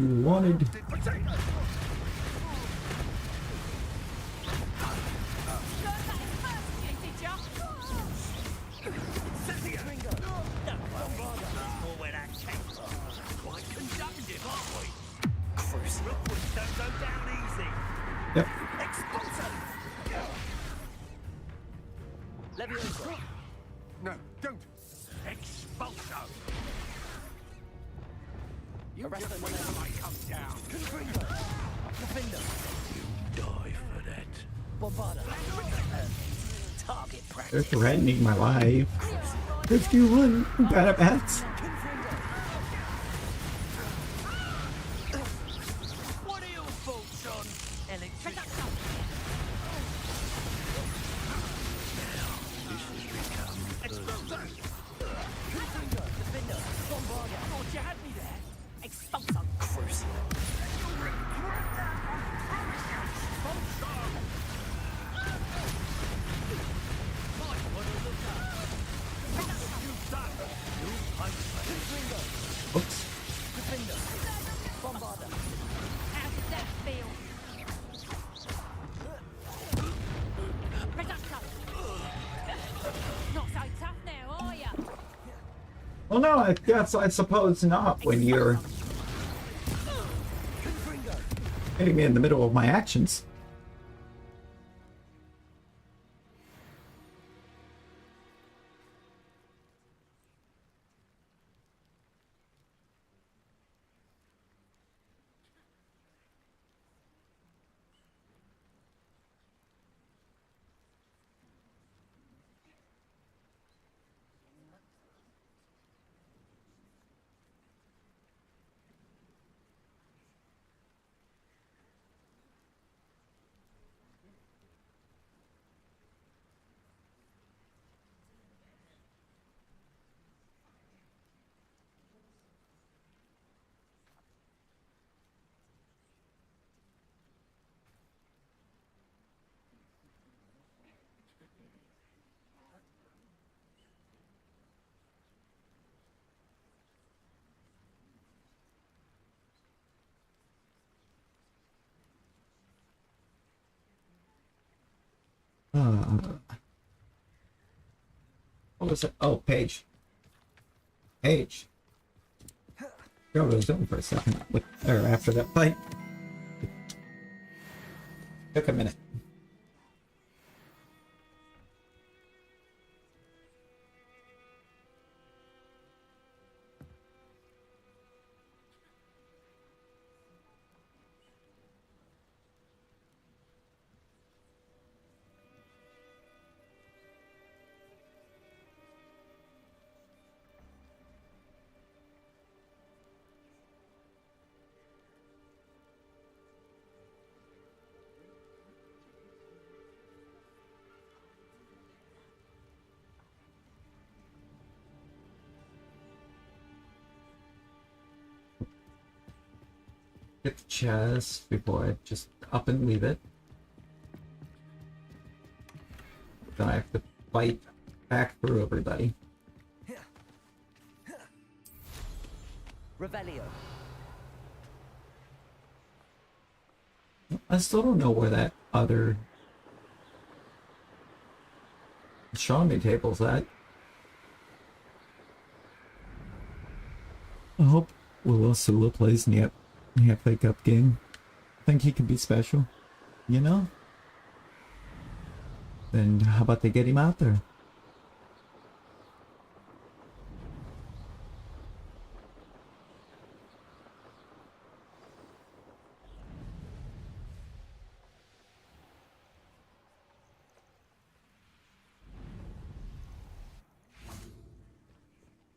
you wanted. Yep. No, don't. Expulso! You just wait till I come down. You die for that. Target practice. They're threatening my life. If you run, bad bats. What are your thoughts on electricity? Oops. Well, no, I guess I suppose not when you're hitting me in the middle of my actions. What was it? Oh, Paige. Paige. Girl was over for a second with, or after that fight. Took a minute. Get the chest before I just up and leave it. Then I have to fight back through everybody. Revelio. I still don't know where that other Shawnee table's at. I hope Willow Sula plays Nip. Yeah, pick up game. Think he could be special, you know? Then how about they get him out there?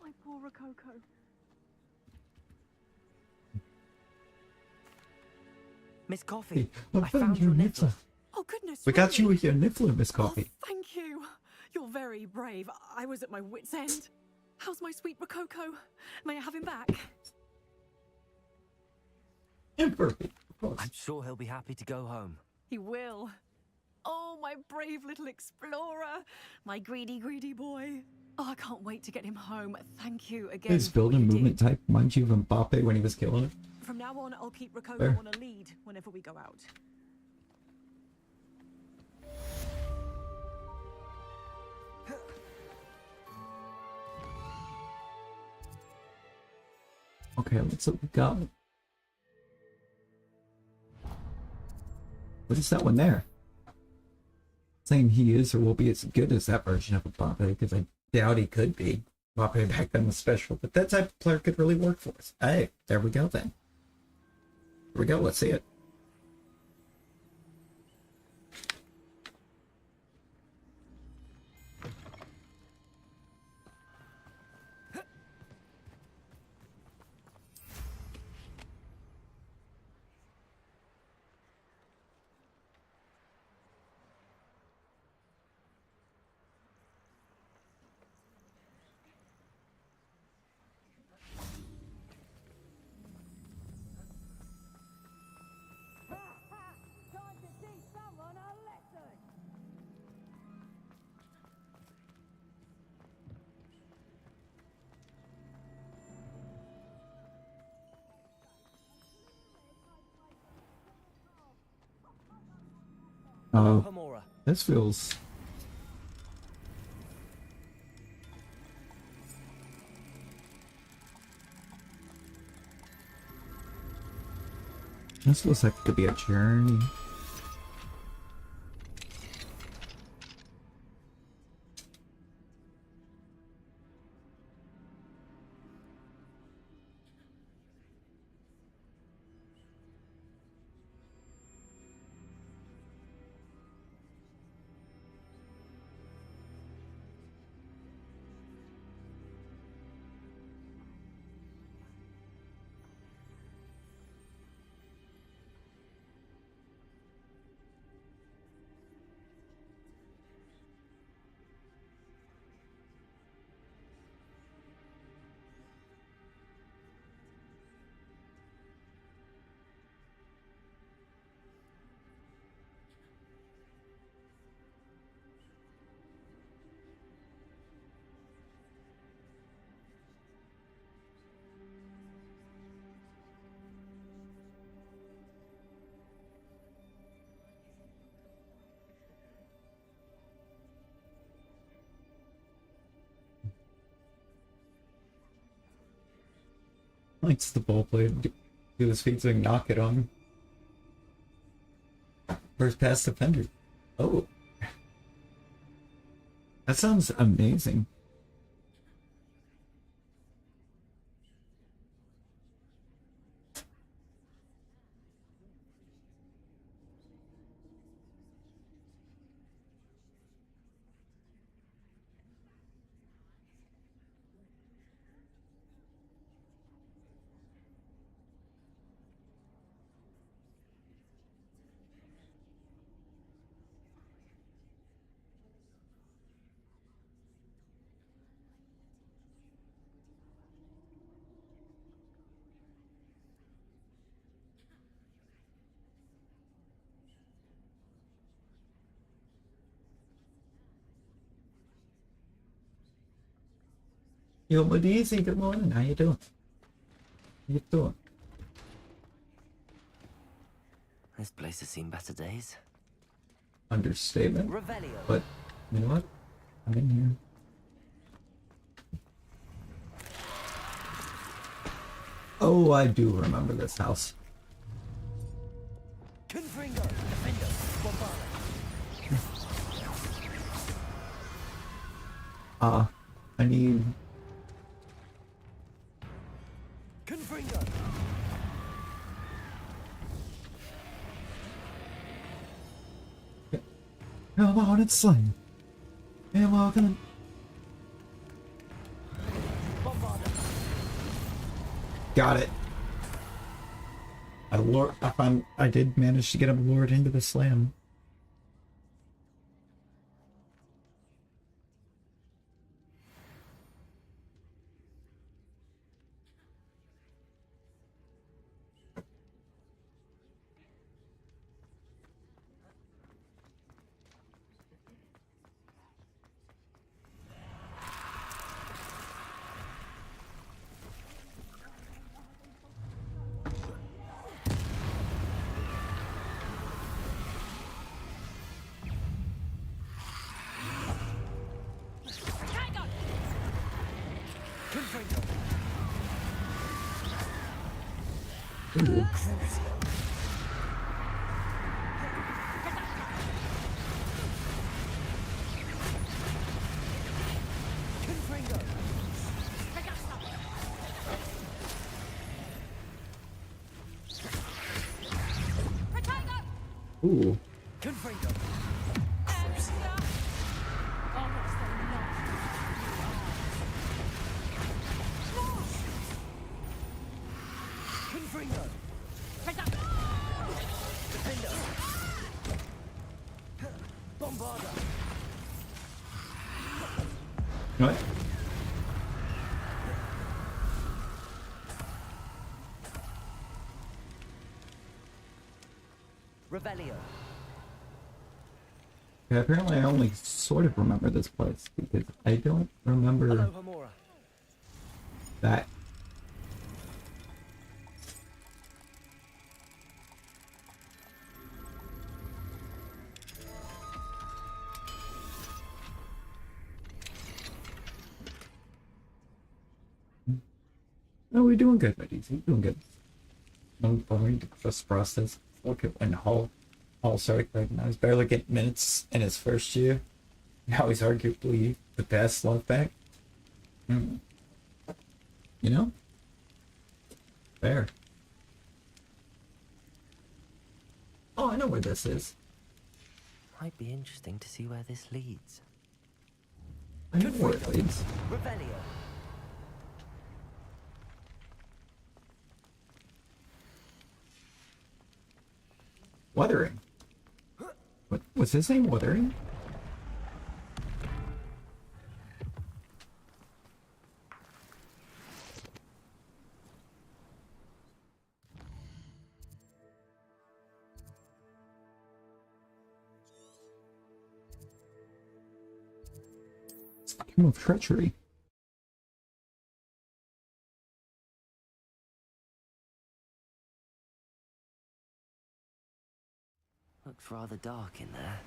My poor Rococo. Miss Coffee, I found your your niffler. niffler. Oh, goodness. We got you really? with your niffler, Miss Coffee. Oh, thank you. You're very brave. I was at my wit's end. How's my sweet Rococo? May I have him back? Imperfect, of course. I'm sure he'll be happy to go home. He will. Oh, my brave little explorer. My greedy, greedy boy. Oh, I can't wait to get him home. Thank you again. His build and movement type reminds you of Mbappe when he was killing it. From now on, I'll keep Rococo Fair. on a lead whenever we go out. Okay, let's look. We got. What is that one there? Saying he is or will be as good as that version of Mbappe, because I doubt he could be. Mbappe back then was special, but that type of player could really work for us. Hey, there we go then. Here we go, let's see it. Oh, this feels... This looks like it could be a journey. Likes the ball player do his feet so he can knock it on. First pass defender. Oh. That sounds amazing. Yo, Medici, good morning. How you doing? How you doing? This place has seen better days. Understatement. Revelio. But you know what? I'm in here. Oh, I do remember this house. Confringo, defender, bombarda. I need... Confringo. Come on, it's slain. And welcome. Got it. I did manage to get him lured into the slam. Ooh. What? Revelio. Yeah, apparently I only sort of remember this place because I don't remember that. No, we're doing good, buddies. We're doing good. No point. Just process. Look at when Hall started right now. He's barely getting minutes in his first year. Now he's arguably the best left back. You know? Fair. Oh, I know where this is. Might be interesting to see where this leads. I know where it leads. Revelio. Wuthering. What was his name? Wuthering? Scheme of treachery. Looks rather dark in there.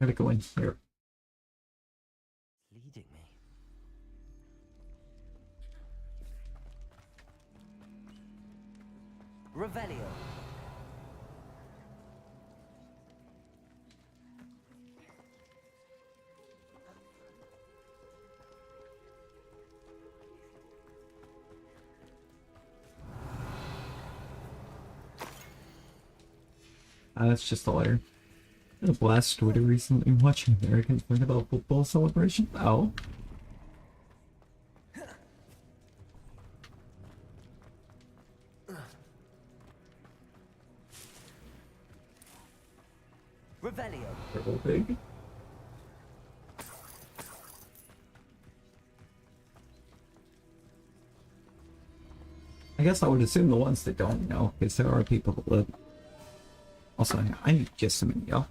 Gotta go in here. Leading me. Revelio. That's just a letter. I had a blast Twitter recently watching Americans learn about football celebration. Oh. Revelio. Purple pig. I guess I would assume the ones that don't know, because there are people that live. Also, I need just some y'all.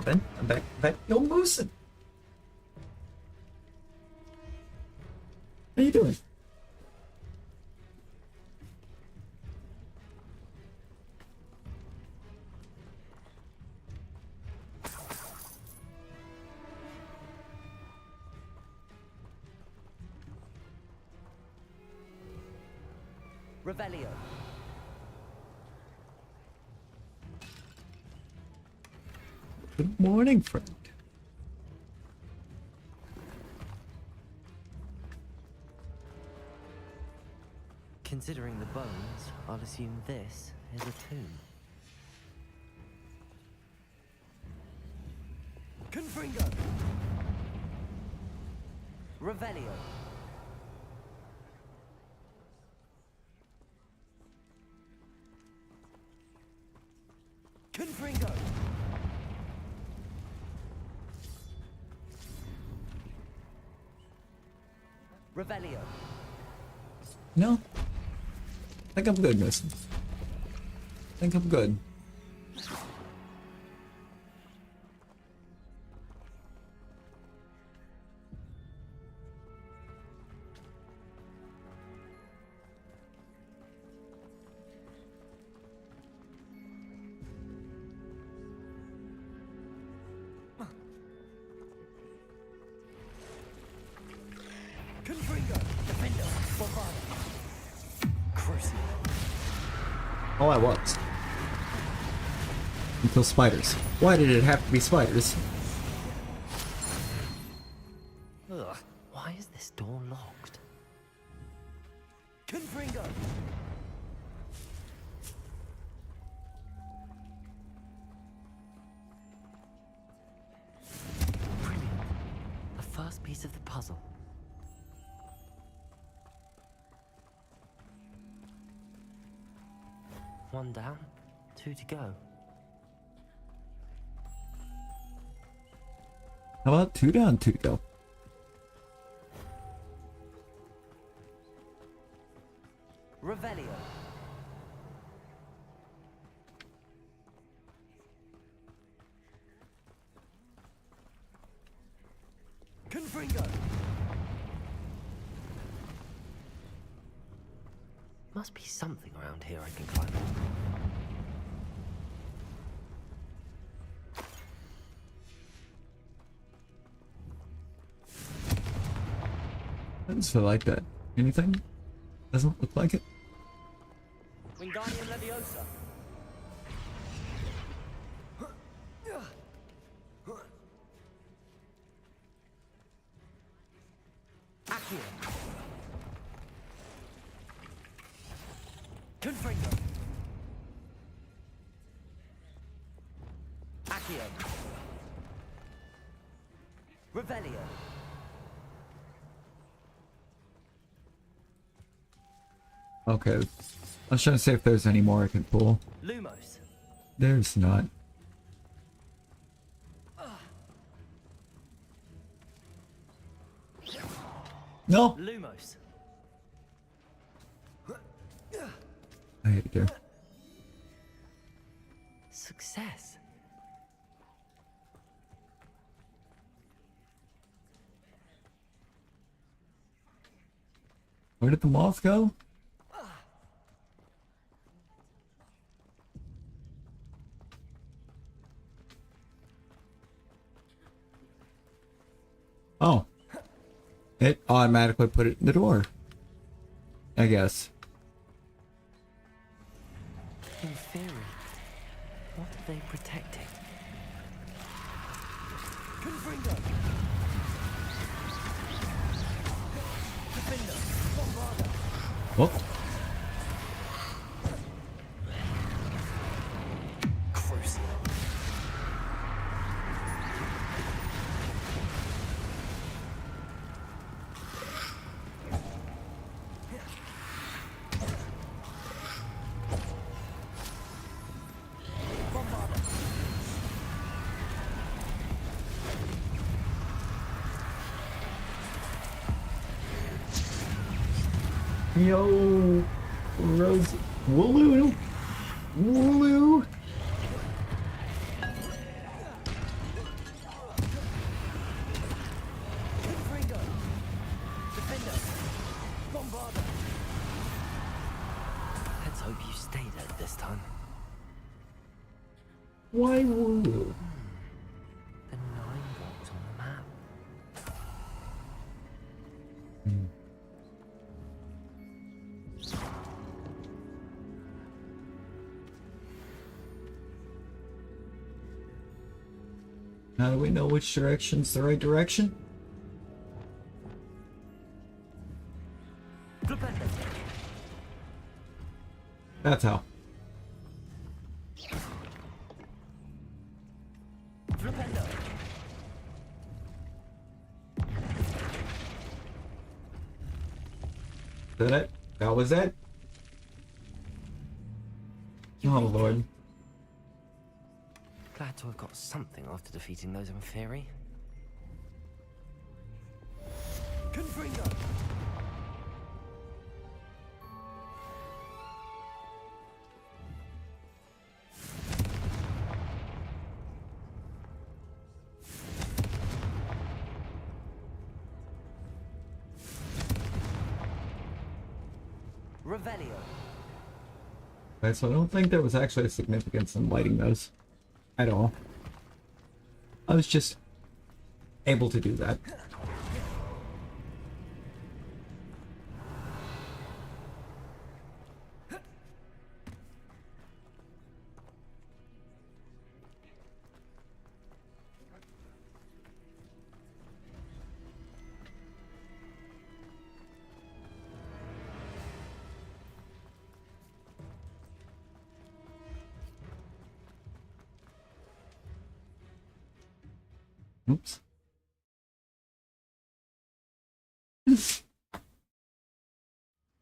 Ben. I'm back. Yo, Moosin. How you doing? Revelio. Good morning, friend. Considering the bones, I'll assume this is a tomb. Confringo. Revelio. Confringo. Revelio. No. I think I'm good, miss. I think I'm good. Oh, I was. Until spiders. Why did it have to be spiders? Ugh, why is this door locked? Confringo. Brilliant. The first piece of the puzzle. One down, 2 to go. How about 2 down, 2 to go? Revelio. Confringo. Must be something around here I can climb on. I just feel like that. Anything? Doesn't look like it. Wingardium Leviosa. Accio. Confringo. Accio. Revelio. Okay. I was trying to see if there's any more I can pull. Lumos. There's not. No! Lumos. I hate it here. Success. Where did the moth go? Oh. It automatically put it in the door. I guess. In theory, what are they protecting? Confringo. Defender. Bombarda. Oh. Crucial. Yo, Rose, Wooloo, Wooloo. Why would? The 9 volts on the map. How do we know which direction's the right direction? That's how. Is that it? That was it? Oh lord. Glad to have got something after defeating those in theory. Confringo! Revelio. Okay, so I don't think there was actually a significance in lighting those at all. I was just able to do that. Oops.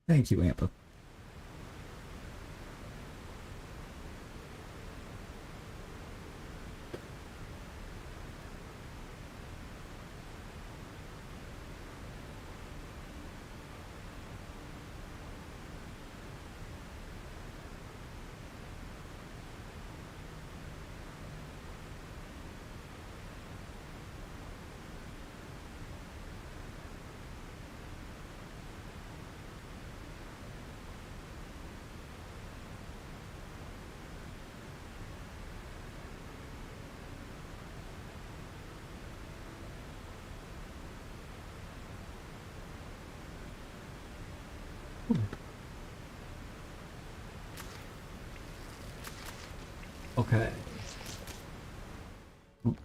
Thank you, Amber. Okay. Am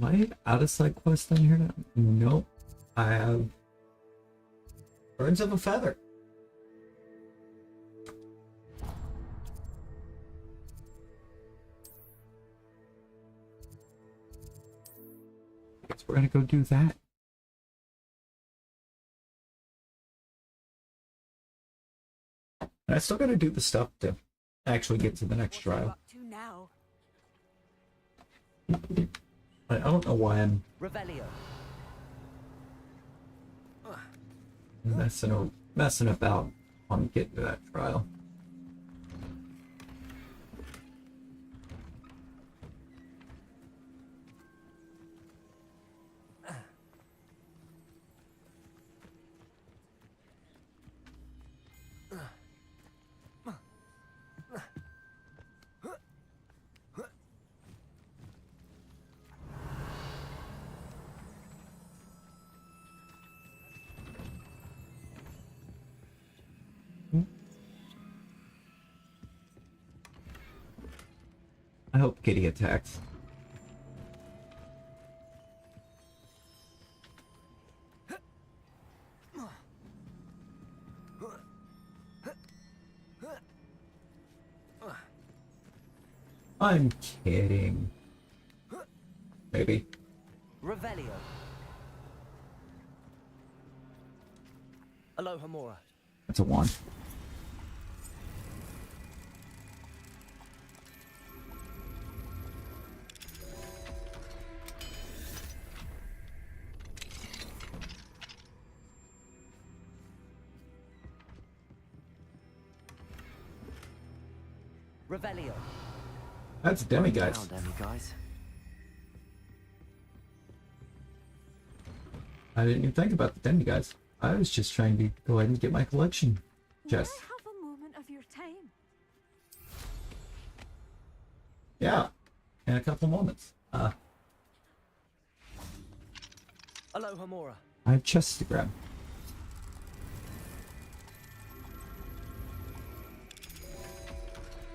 I out of side quest on here now? Nope. I have Birds of a Feather. Guess we're gonna go do that. And I still gotta do the stuff to actually get to the next trial. I don't know why I'm Revelio. messing about on getting to that trial. I hope Kitty attacks. I'm kidding. Maybe. Revelio. Aloha Mora. That's a 1. Revelio. That's demiguise. Demiguise. I didn't even think about the demiguise. I was just trying to go ahead and get my collection chest. Have a moment of your time. Yeah, in a couple moments. Aloha Mora. I have chests to grab.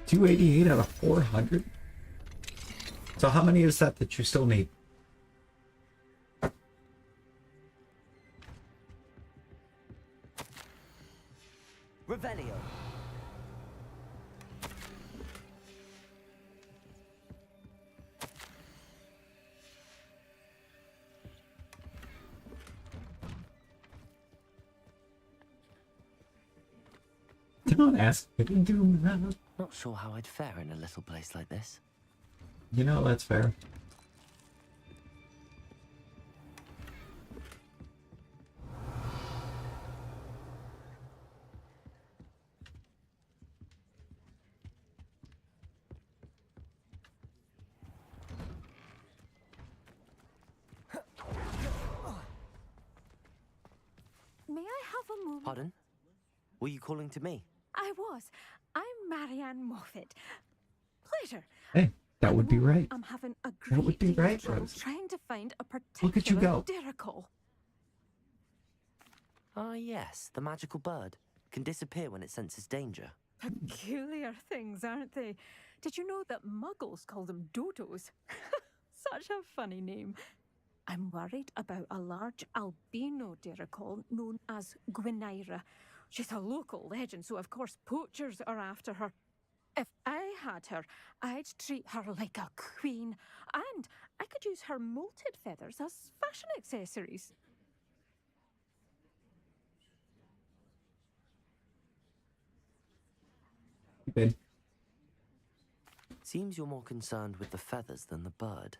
$288 out of 400. So how many is that you still need? Revelio. Don't ask me to do that. Not sure how I'd fare in a little place like this. You know, that's fair. May I have a moment? Pardon? Were you calling to me? I was. I'm Marianne Moffat. Pleasure. Hey, that would be right. I'm having a That would great be deal right, of trouble Rose. trying to find a particular Look at you go. diricle. Ah, yes, the magical bird. Can disappear when it senses danger. Peculiar things, aren't they? Did you know that muggles call them dodos? Such a funny name. I'm worried about a large albino diricle known as Gwynaira. She's a local legend, so of course poachers are after her. If I had her, I'd treat her like a queen, and I could use her molted feathers as fashion accessories. Good. Seems you're more concerned with the feathers than the bird.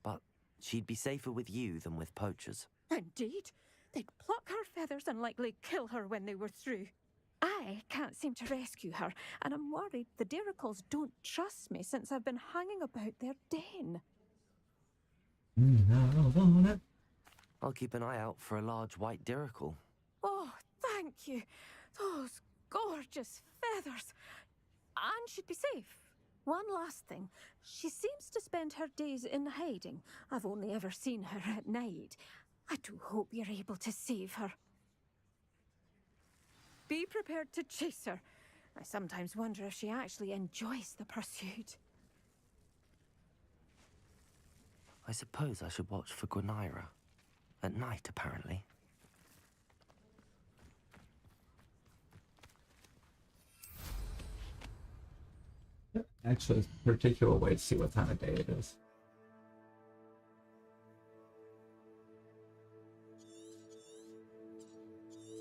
But she'd be safer with you than with poachers. Indeed. They'd pluck her feathers and likely kill her when they were through. I can't seem to rescue her, and I'm worried the diricles don't trust me since I've been hanging about their den. I'll keep an eye out for a large white diricle. Oh, thank you. Those gorgeous feathers. And she'd be safe. One last thing. She seems to spend her days in hiding. I've only ever seen her at night. I do hope you're able to save her. Be prepared to chase her. I sometimes wonder if she actually enjoys the pursuit. I suppose I should watch for Gwynaira. At night, apparently. Actually, it's a particular way to see what time of day it is.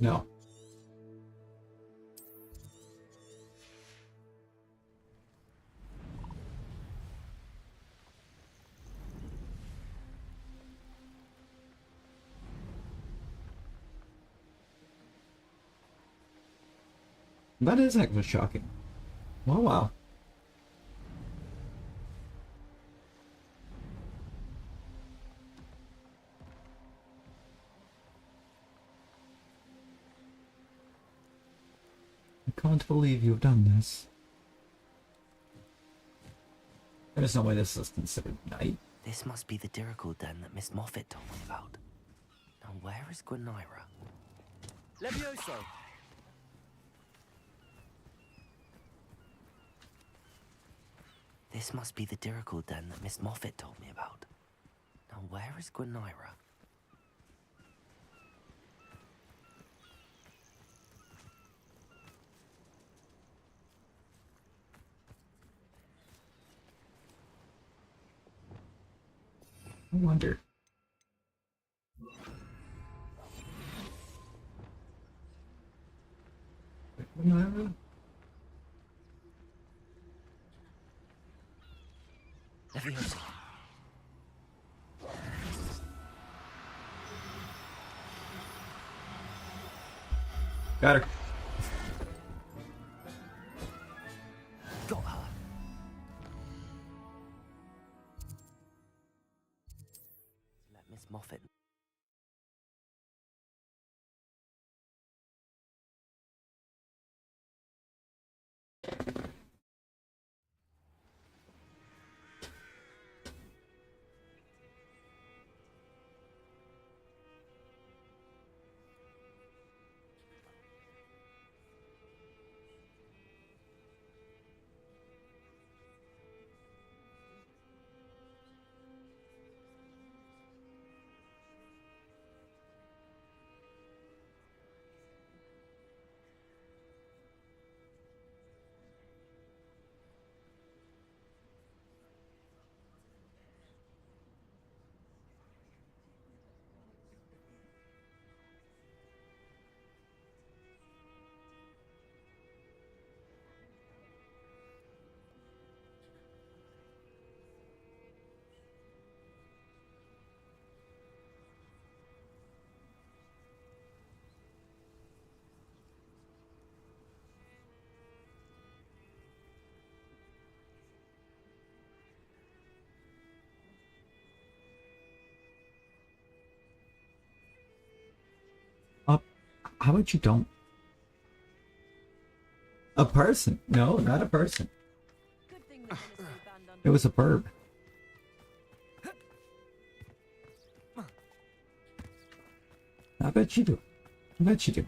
No. That is actually shocking. Oh, wow. I can't believe you've done this. There's no way this is considered night. This must be the diricle den that Miss Moffat told me about. Now where is Gwynaira? Levioso! This must be the diricle den that Miss Moffat told me about. Now where is Gwynaira? I wonder. Gwynaira? Levioso. Got her. Got her. Let Miss Moffat. How about you don't? A person? No, not a person. It was a bird. I bet you do. I bet you do.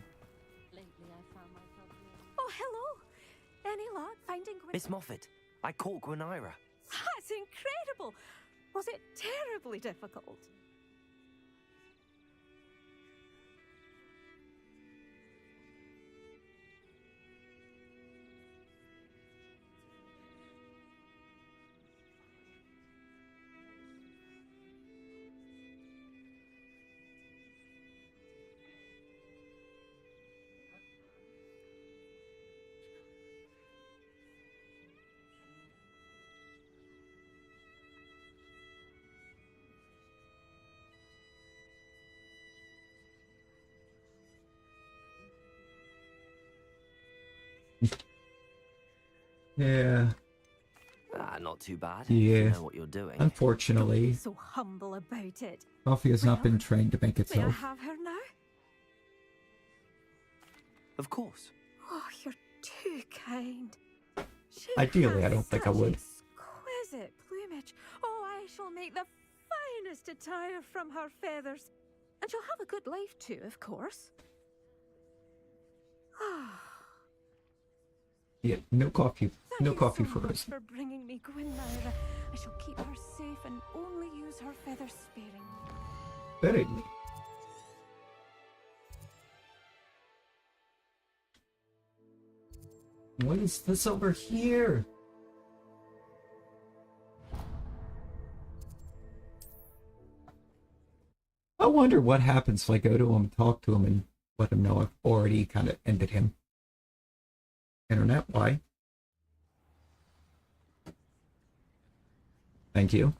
Oh, hello. Any luck finding Gwen? Miss Moffat, I caught Gwenira. That's incredible. Was it terribly difficult? Yeah. Not too bad. Yeah. You know what you're doing. Unfortunately, So humble about it. coffee has not been trained to make May I itself. have her now? Of course. Oh, you're too kind. She Ideally, I has don't think I such would. Exquisite plumage. Oh, I shall make the finest attire from her feathers. And she'll have a good life too, of course. Ah. Yeah, no coffee. No Thank coffee you so for much us. for bringing me Gwenira. I shall keep her safe and only use her feathers sparingly. Sparingly. What is this over here? I wonder what happens if I go to him, talk to him, and let him know I've already kind of ended him. Internet, why? Thank you.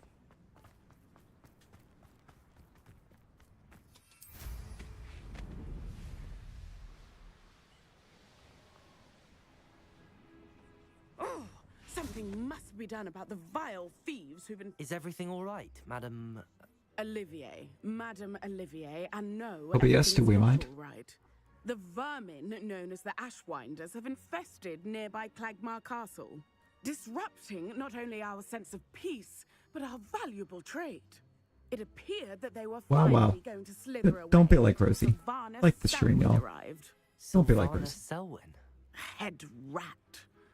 Oh, something must be done about the vile thieves who've been... Is everything all right, Madam? Olivier, Madame Olivier, and no, Oh, but yes, do everything's we not mind? all right. The vermin known as the Ashwinders have infested nearby Clagmar Castle, disrupting not only our sense of peace, but our valuable trade. It appeared that they were Wow, finally wow. going to slither away. Don't be like Rosie. Sylvana Like the stream, Selwyn y'all. arrived. Don't be like Sylvana Rosie. Selwyn. Head rat.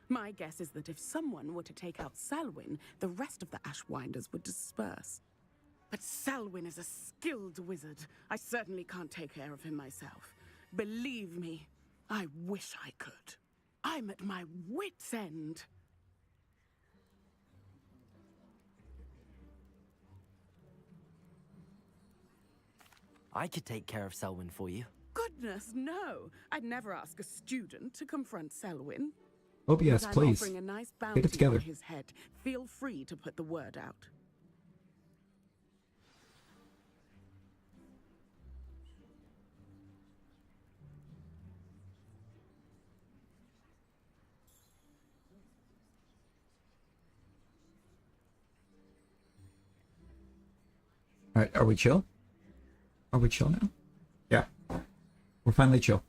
My guess is that if someone were to take out Selwyn, the rest of the Ashwinders would disperse. But Selwyn is a skilled wizard. I certainly can't take care of him myself. Believe me, I wish I could. I'm at my wit's end. I could take care of Selwyn for you. Goodness, no. I'd never ask a student to confront Selwyn. Oh, yes, But I'm please. offering a nice Get it bounty together. on his head. Feel free to put the word out. Alright, are we chill? Are we chill now? Yeah. We're finally chill.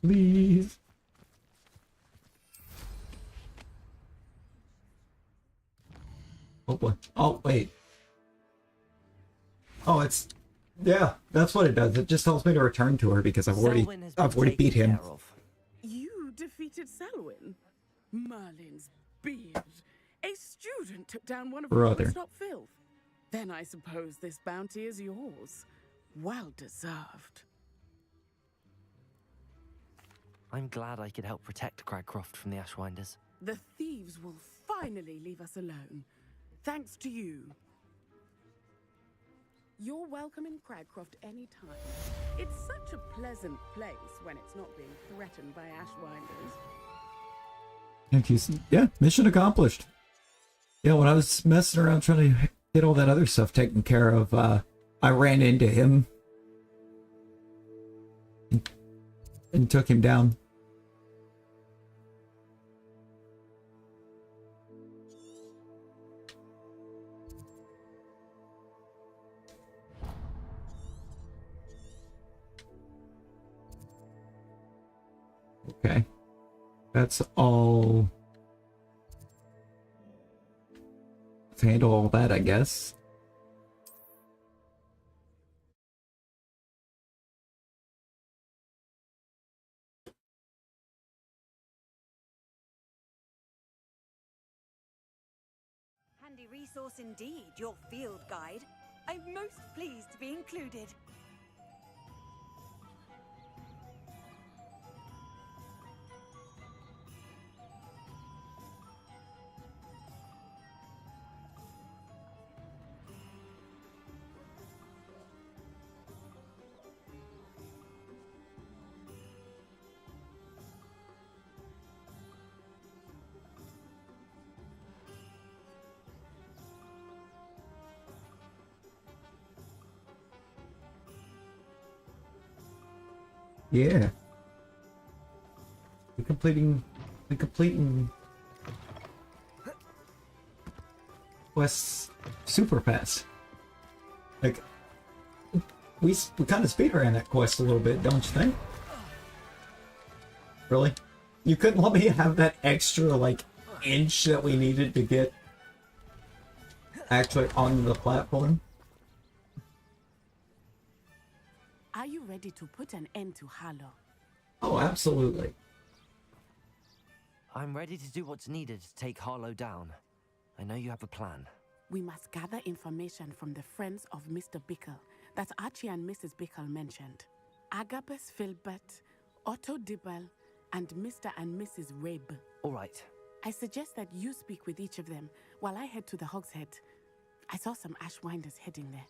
Please. Oh boy. Oh wait. Oh, it's yeah. That's what it does. It just tells me to return to her because I've already Selwyn has been beat taken him. care of. You defeated defeated Selwyn? Merlin's beard. A student took down one of Brother. Stop Filth. Then I suppose this bounty is yours. Well deserved. I'm glad I could help protect Cragcroft from the Ashwinders. The thieves will finally leave us alone. Thanks to you. You're welcome in Cragcroft anytime. It's such a pleasant place when it's not being threatened by Ashwinders. Thank you. Yeah, mission accomplished. Yeah, when I was messing around trying to get all that other stuff taken care of, I ran into him and took him down. Okay. That's all. Let's handle all that, I guess. Handy resource indeed, your field guide. I'm most pleased to be included. Yeah. We're completing quests super fast. Like we kind of speedran that quest a little bit, don't you think? Really? You couldn't let me have that extra like inch that we needed to get actually on the platform? Are you ready to put an end to Harlow? Oh, absolutely. I'm ready to do what's needed to take Harlow down. I know you have a plan. We must gather information from the friends of Mr. Bickle that Archie and Mrs. Bickle mentioned. Agabus Filbert, Otto Dibble, and Mr. and Mrs. Rabe. All right. I suggest that you speak with each of them while I head to the Hogshead. I saw some Ashwinders heading there.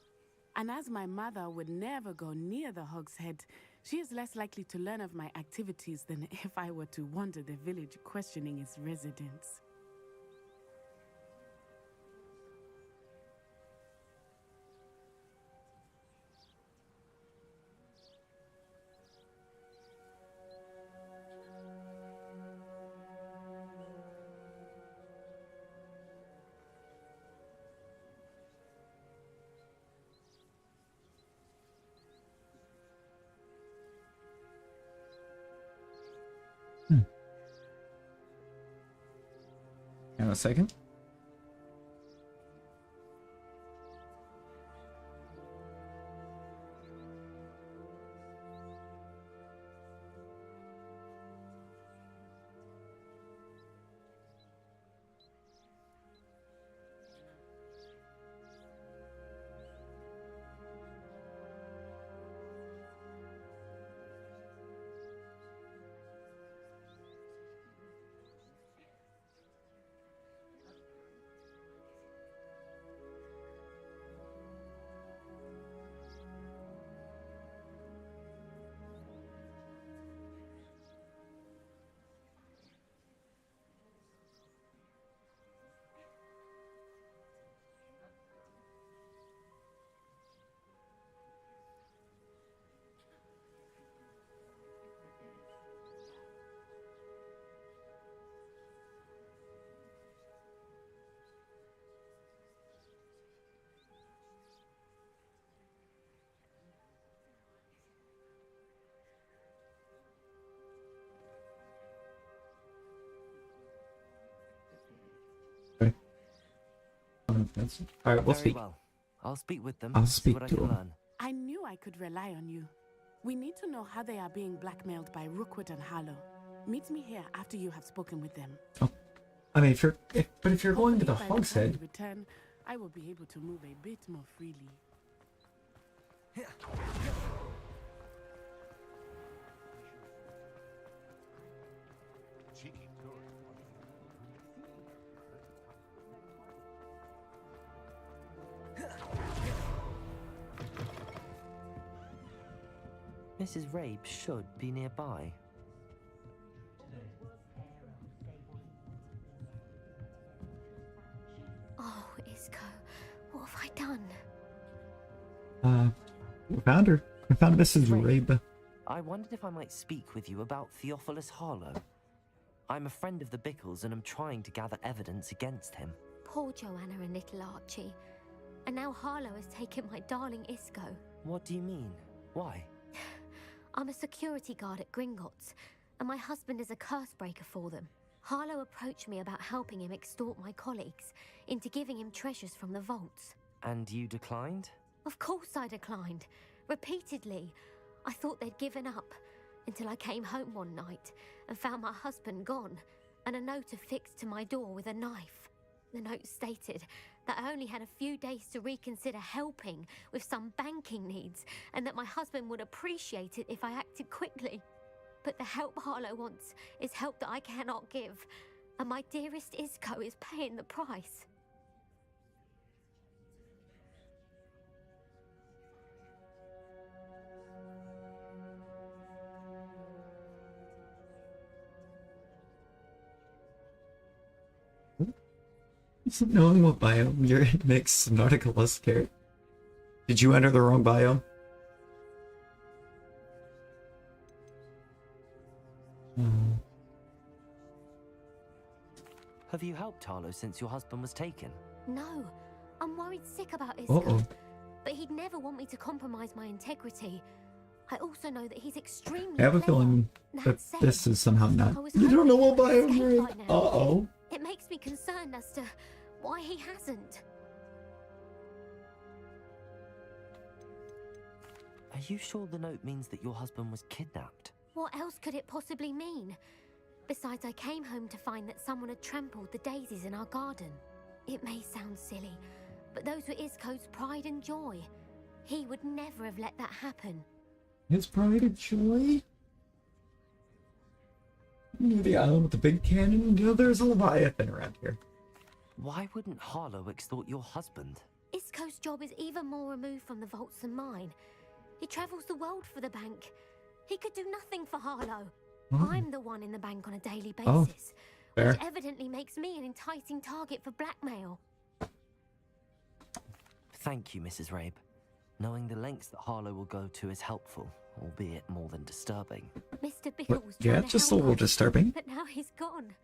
And as my mother would never go near the Hogshead, she is less likely to learn of my activities than if I were to wander the village questioning its residents. Hang on a second. All right, we'll speak. Well. I'll speak with them. I'll see speak what I to can them. learn. I knew I could rely on you. We need to know how they are being blackmailed by Rookwood and Harlow. Meet me here after you have spoken with them. Oh, I mean, if you're going to the Hopefully, by the time Hogshead, you return, I will be able to move a bit more freely. Cheeky tourist. Mrs. Rabe should be nearby. Oh, Isco, what have I done? we found her. We found Mrs. Rabe. I wondered if I might speak with you about Theophilus Harlow. I'm a friend of the Bickles and I'm trying to gather evidence against him. Poor Joanna and little Archie. And now Harlow has taken my darling Isco. What do you mean? Why? I'm a security guard at Gringotts, and my husband is a curse breaker for them. Harlow approached me about helping him extort my colleagues into giving him treasures from the vaults. And you declined? Of course I declined. Repeatedly. I thought they'd given up, until I came home one night and found my husband gone, and a note affixed to my door with a knife. The note stated that I only had a few days to reconsider helping with some banking needs, and that my husband would appreciate it if I acted quickly. But the help Harlow wants is help that I cannot give, and my dearest Isco is paying the price. Knowing what biome you're in makes Nautica less scared. Did you enter the wrong biome? Have you helped Harlow since your husband was taken? No, I'm worried sick about Isco. But he'd never want me to compromise my integrity. I also know that he's extremely I have a clever. feeling that said, this is somehow not. I was You don't know hoping what he would biome you're in. escape by now. Uh-oh. It makes me concerned as to why he hasn't. Are you sure the note means that your husband was kidnapped? What else could it possibly mean? Besides, I came home to find that someone had trampled the daisies in our garden. It may sound silly, but those were Isco's pride and joy. He would never have let that happen. His pride and joy? Near the island with the big cannon, you know, there's a Leviathan around here. Why wouldn't Harlow extort your husband? Isco's job is even more removed from the vaults than mine. He travels the world for the bank. He could do nothing for Harlow. Oh. I'm the one in the bank on a daily Oh, basis, fair. which evidently makes me an enticing target for blackmail. Thank you, Mrs. Rabe. Knowing the lengths that Harlow will go to is helpful, albeit more than disturbing. Mr. Bickle was Yeah, trying to just a help little us, disturbing. But now he's gone.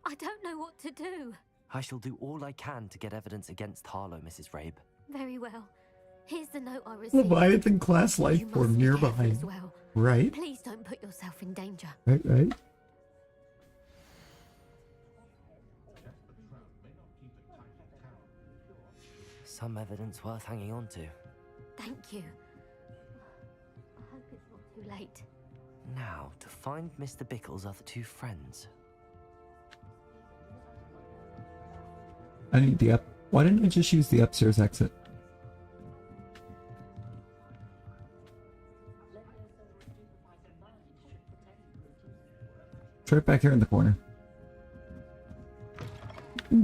I don't know what to do. I shall do all I can to get evidence against Harlow, Mrs. Rabe. Very well. Here's the note I received. Leviathan class life You form must be careful nearby. as well. Right? Please don't put yourself in danger. Right. Some evidence worth hanging on to. Thank you. I hope it's not too late. Now, to find Mr. Bickle's other two friends. I need the up. Why didn't I just use the upstairs exit? It's right back here in the corner.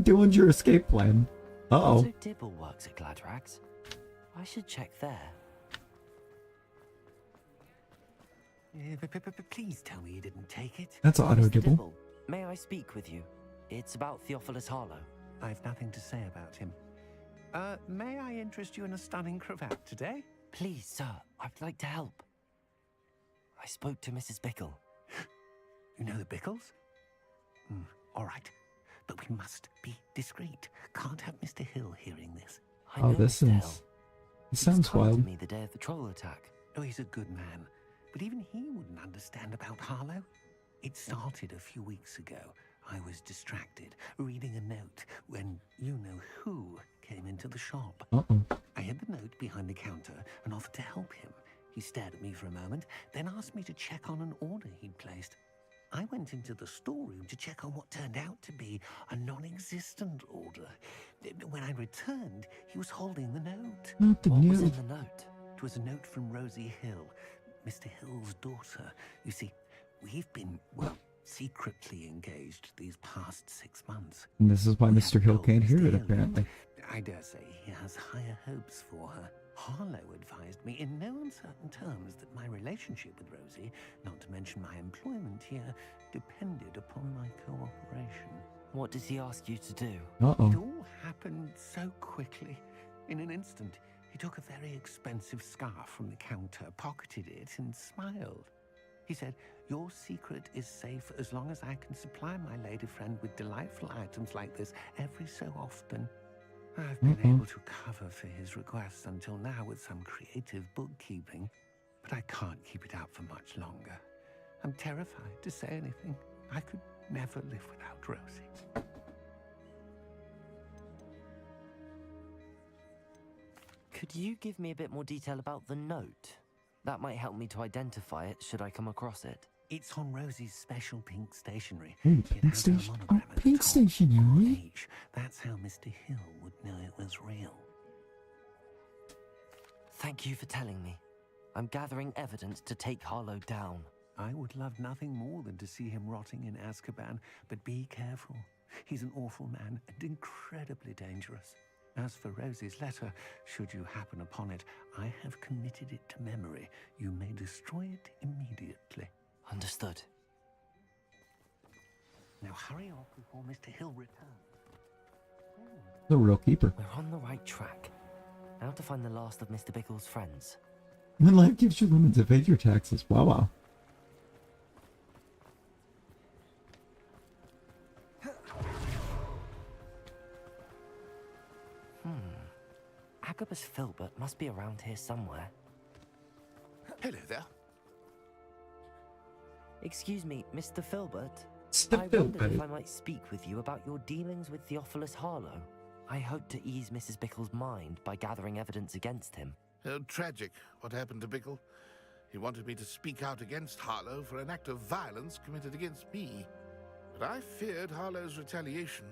Doing your escape plan. Uh-oh. So Dibble works at Gladrags. I should check there. Please tell me you didn't take it. That's auto Mr. Dibble. May I speak with you? It's about Theophilus Harlow. I've nothing to say about him. May I interest you in a stunning cravat today? Please, sir, I'd like to help. I spoke to Mrs. Bickle. You know the Bickles? All right. But we must be discreet. Can't have Mr. Hill hearing this. I Oh, know this Mr. Hill. is... This sounds Told wild. me the day of the troll attack. Oh, he's a good man. But even he wouldn't understand about Harlow. It started a few weeks ago. I was distracted, reading a note, when you-know-who came into the shop. Uh-oh. I hid the note behind the counter and offered to help him. He stared at me for a moment, then asked me to check on an order he'd placed. I went into the storeroom to check on what turned out to be a non-existent order. When I returned, he was holding the note. Not the What was note. in the note? It was a note from Rosie Hill, Mr. Hill's daughter. You see, we've been, well, secretly engaged these past 6 months. And this is why We Mr. haven't Hill told can't hear Mr. it, Hill. apparently. I dare say he has higher hopes for her. Harlow advised me in no uncertain terms that my relationship with Rosie, not to mention my employment here, depended upon my cooperation. What did he ask you to do? Uh-oh. It all happened so quickly. In an instant, he took a very expensive scarf from the counter, pocketed it, and smiled. He said, "Your secret is safe as long as I can supply my lady friend with delightful items like this every so often." I've been able to cover for his requests until now with some creative bookkeeping, but I can't keep it up for much longer. I'm terrified to say anything. I could never live without Rosie. Could you give me a bit more detail about the note? That might help me to identify it should I come across it. It's on Rosie's special pink stationery. Ooh, It pink has her station. monogram Oh, at the pink top, stationery. H. That's how Mr. Hill would know it was real. Thank you for telling me. I'm gathering evidence to take Harlow down. I would love nothing more than to see him rotting in Azkaban, but be careful. He's an awful man and incredibly dangerous. As for Rosie's letter, should you happen upon it, I have committed it to memory. You may destroy it immediately. Understood. Now hurry off before Mr. Hill returns. The real keeper. We're on the right track. Now to find the last of Mr. Bickle's friends. When life gives you lemons, evade your taxes. Wow, wow. Agabus Filbert must be around here somewhere. Hello there. Excuse me, Mr. Filbert. Mr. I wondered Filbert. if I might speak with you about your dealings with Theophilus Harlow. I hope to ease Mrs. Bickle's mind by gathering evidence against him. Oh, tragic what happened to Bickle. He wanted me to speak out against Harlow for an act of violence committed against me. But I feared Harlow's retaliation,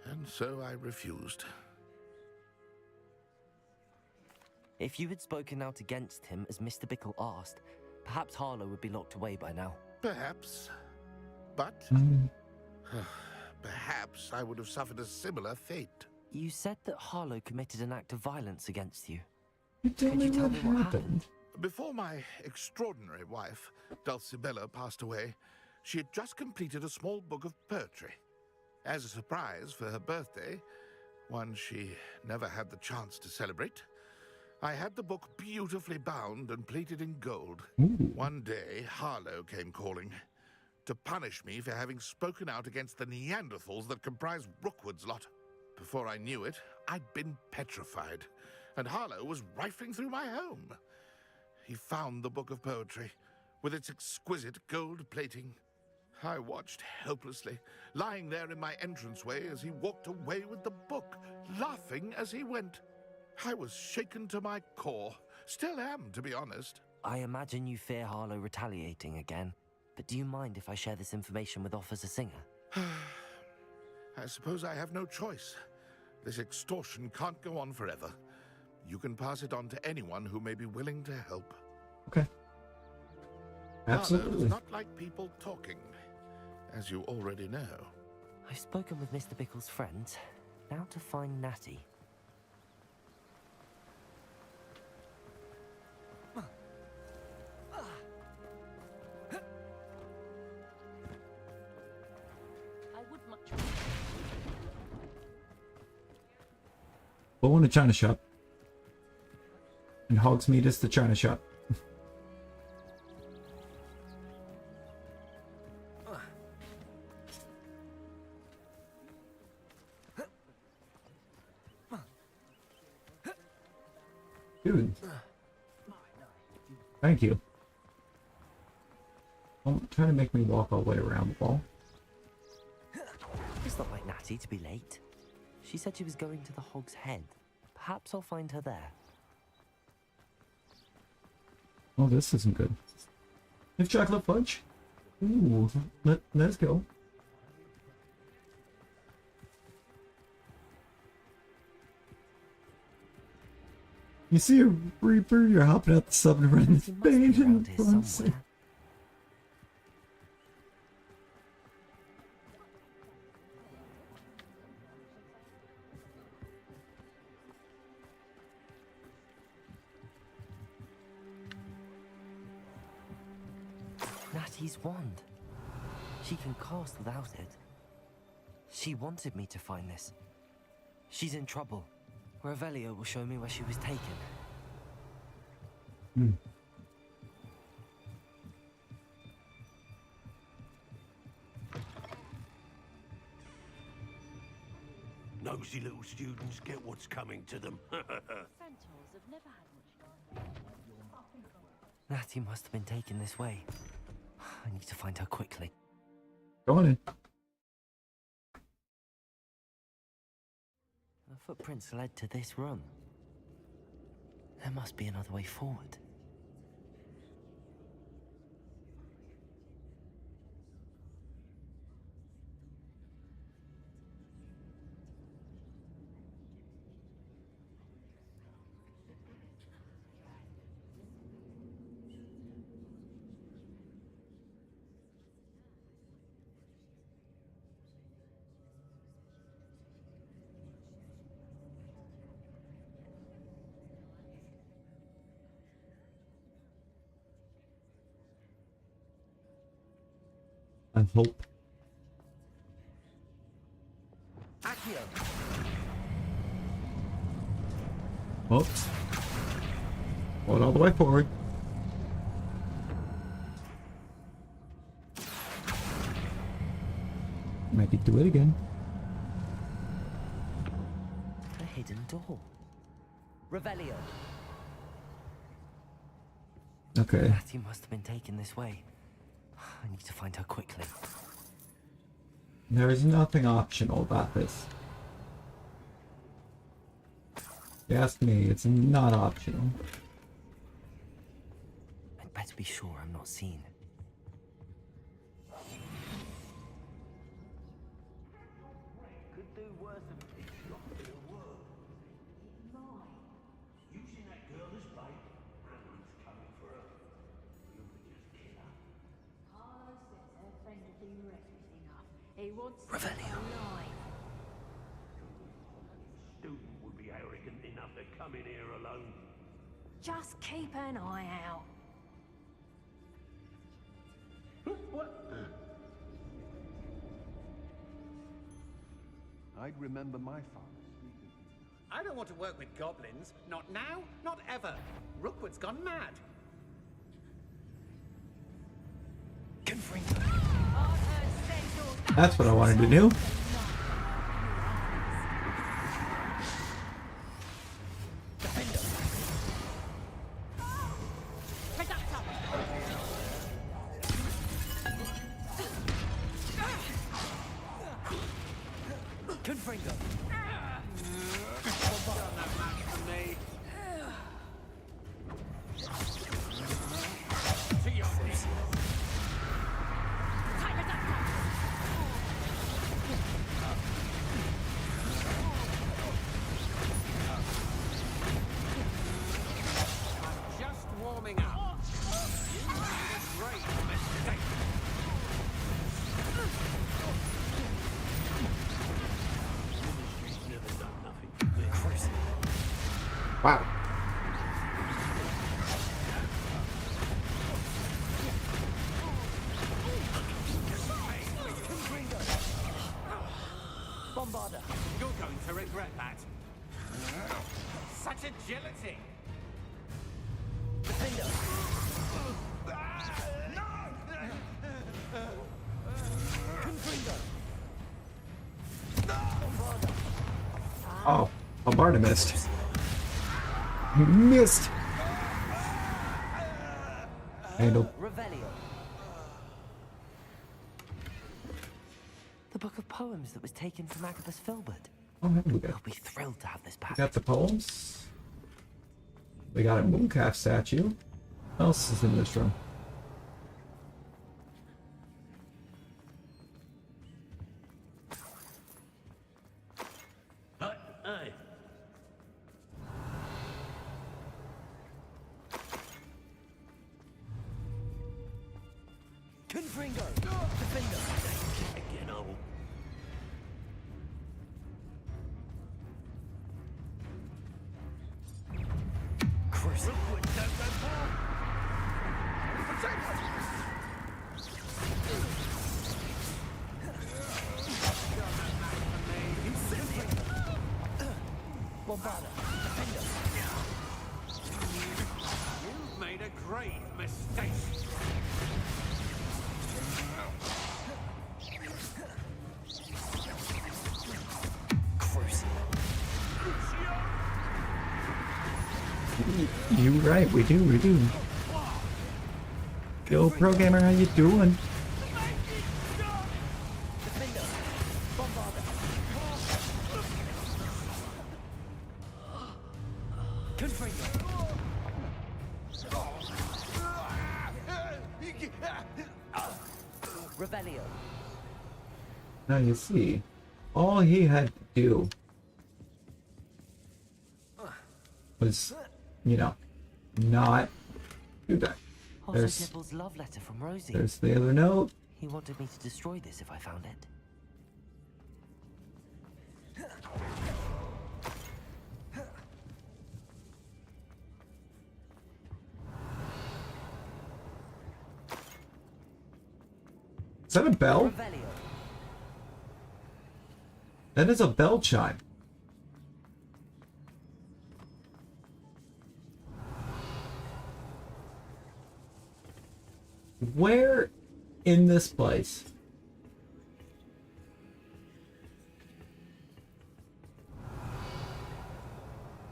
and so I refused. If you had spoken out against him as Mr. Bickle asked, perhaps Harlow would be locked away by now. Perhaps. But perhaps I would have suffered a similar fate. You said that Harlow committed an act of violence against you. Tell me what happened. Before my extraordinary wife, Dulcibella, passed away, she had just completed a small book of poetry. As a surprise for her birthday, one she never had the chance to celebrate, I had the book beautifully bound and plated in gold. Ooh. One day, Harlow came calling to punish me for having spoken out against the Neanderthals that comprise Rookwood's lot. Before I knew it, I'd been petrified, and Harlow was rifling through my home. He found the book of poetry, with its exquisite gold plating. I watched helplessly, lying there in my entranceway as he walked away with the book, laughing as he went. I was shaken to my core. Still am, to be honest. I imagine you fear Harlow retaliating again, but do you mind if I share this information with Officer Singer? I suppose I have no choice. This extortion can't go on forever. You can pass it on to anyone who may be willing to help. Okay. Harlow Absolutely. does not like people talking, as you already know. I've spoken with Mr. Bickle's friends. Now to find Natty. Go on to China shop. And Hogsmeade is the China shop. Dude. Thank you. Don't try to make me walk all the way around the wall. It's not like Natty to be late. She said she was going to the Hog's Head. Perhaps I'll find her there. Oh, this isn't good. If chocolate fudge? Ooh, let's go. You see a Reaper, you're hopping out the submarine, it's bane and fluency. Natty's wand. She can cast without it. She wanted me to find this. She's in trouble. Revelio will show me where she was taken. Nosy little students get what's coming to them. Centaurs have never had much. Natty must have been taken this way. I need to find her quickly. Go on in. The footprints led to this room. There must be another way forward. I hope. Oops. Going all the way forward. Maybe do it again. A hidden door. Revelio. Okay. Natty must have been taken this way. I need to find her quickly. There is nothing optional about this. If you ask me, it's not optional. I'd better be sure I'm not seen. Could do worse than a shot in a word. Using that girl as bait, Brandon's coming for her. We'll just kill her. Carlo says her friend will do everything up. He wants Revelio. alive. Student would be arrogant enough to come in here alone. Just keep an eye out. What? I'd remember my father speaking. I don't want to work with goblins. Not now, not ever. Rookwood's gone mad. That's what I wanted to do. Just warming up. You made a great mistake. Ministry's never done nothing for me. Wow. Bombarder. You're going to regret that. Such agility. Oh, Bombarda missed. He missed. Handle. Revelio. The book of poems that was taken from Agabus Filbert. Oh, here we go. I'll be thrilled to have this We back. got the poems. We got a mooncalf statue. What else is in this room? Confringo! Defender! Again, old. Crucible! Bombarda! Defender! You've made a grave mistake. You right, we do. Yo, pro gamer, how you doing? Defender! Bombarda! Confringo! Revelio! Now you see, all he had to do was, you know, not do that. There's Devil's love letter from Rosie. there's the other note. He wanted me to destroy this if I found it. Is that a bell? Revelio! That is a bell chime. Where in this place?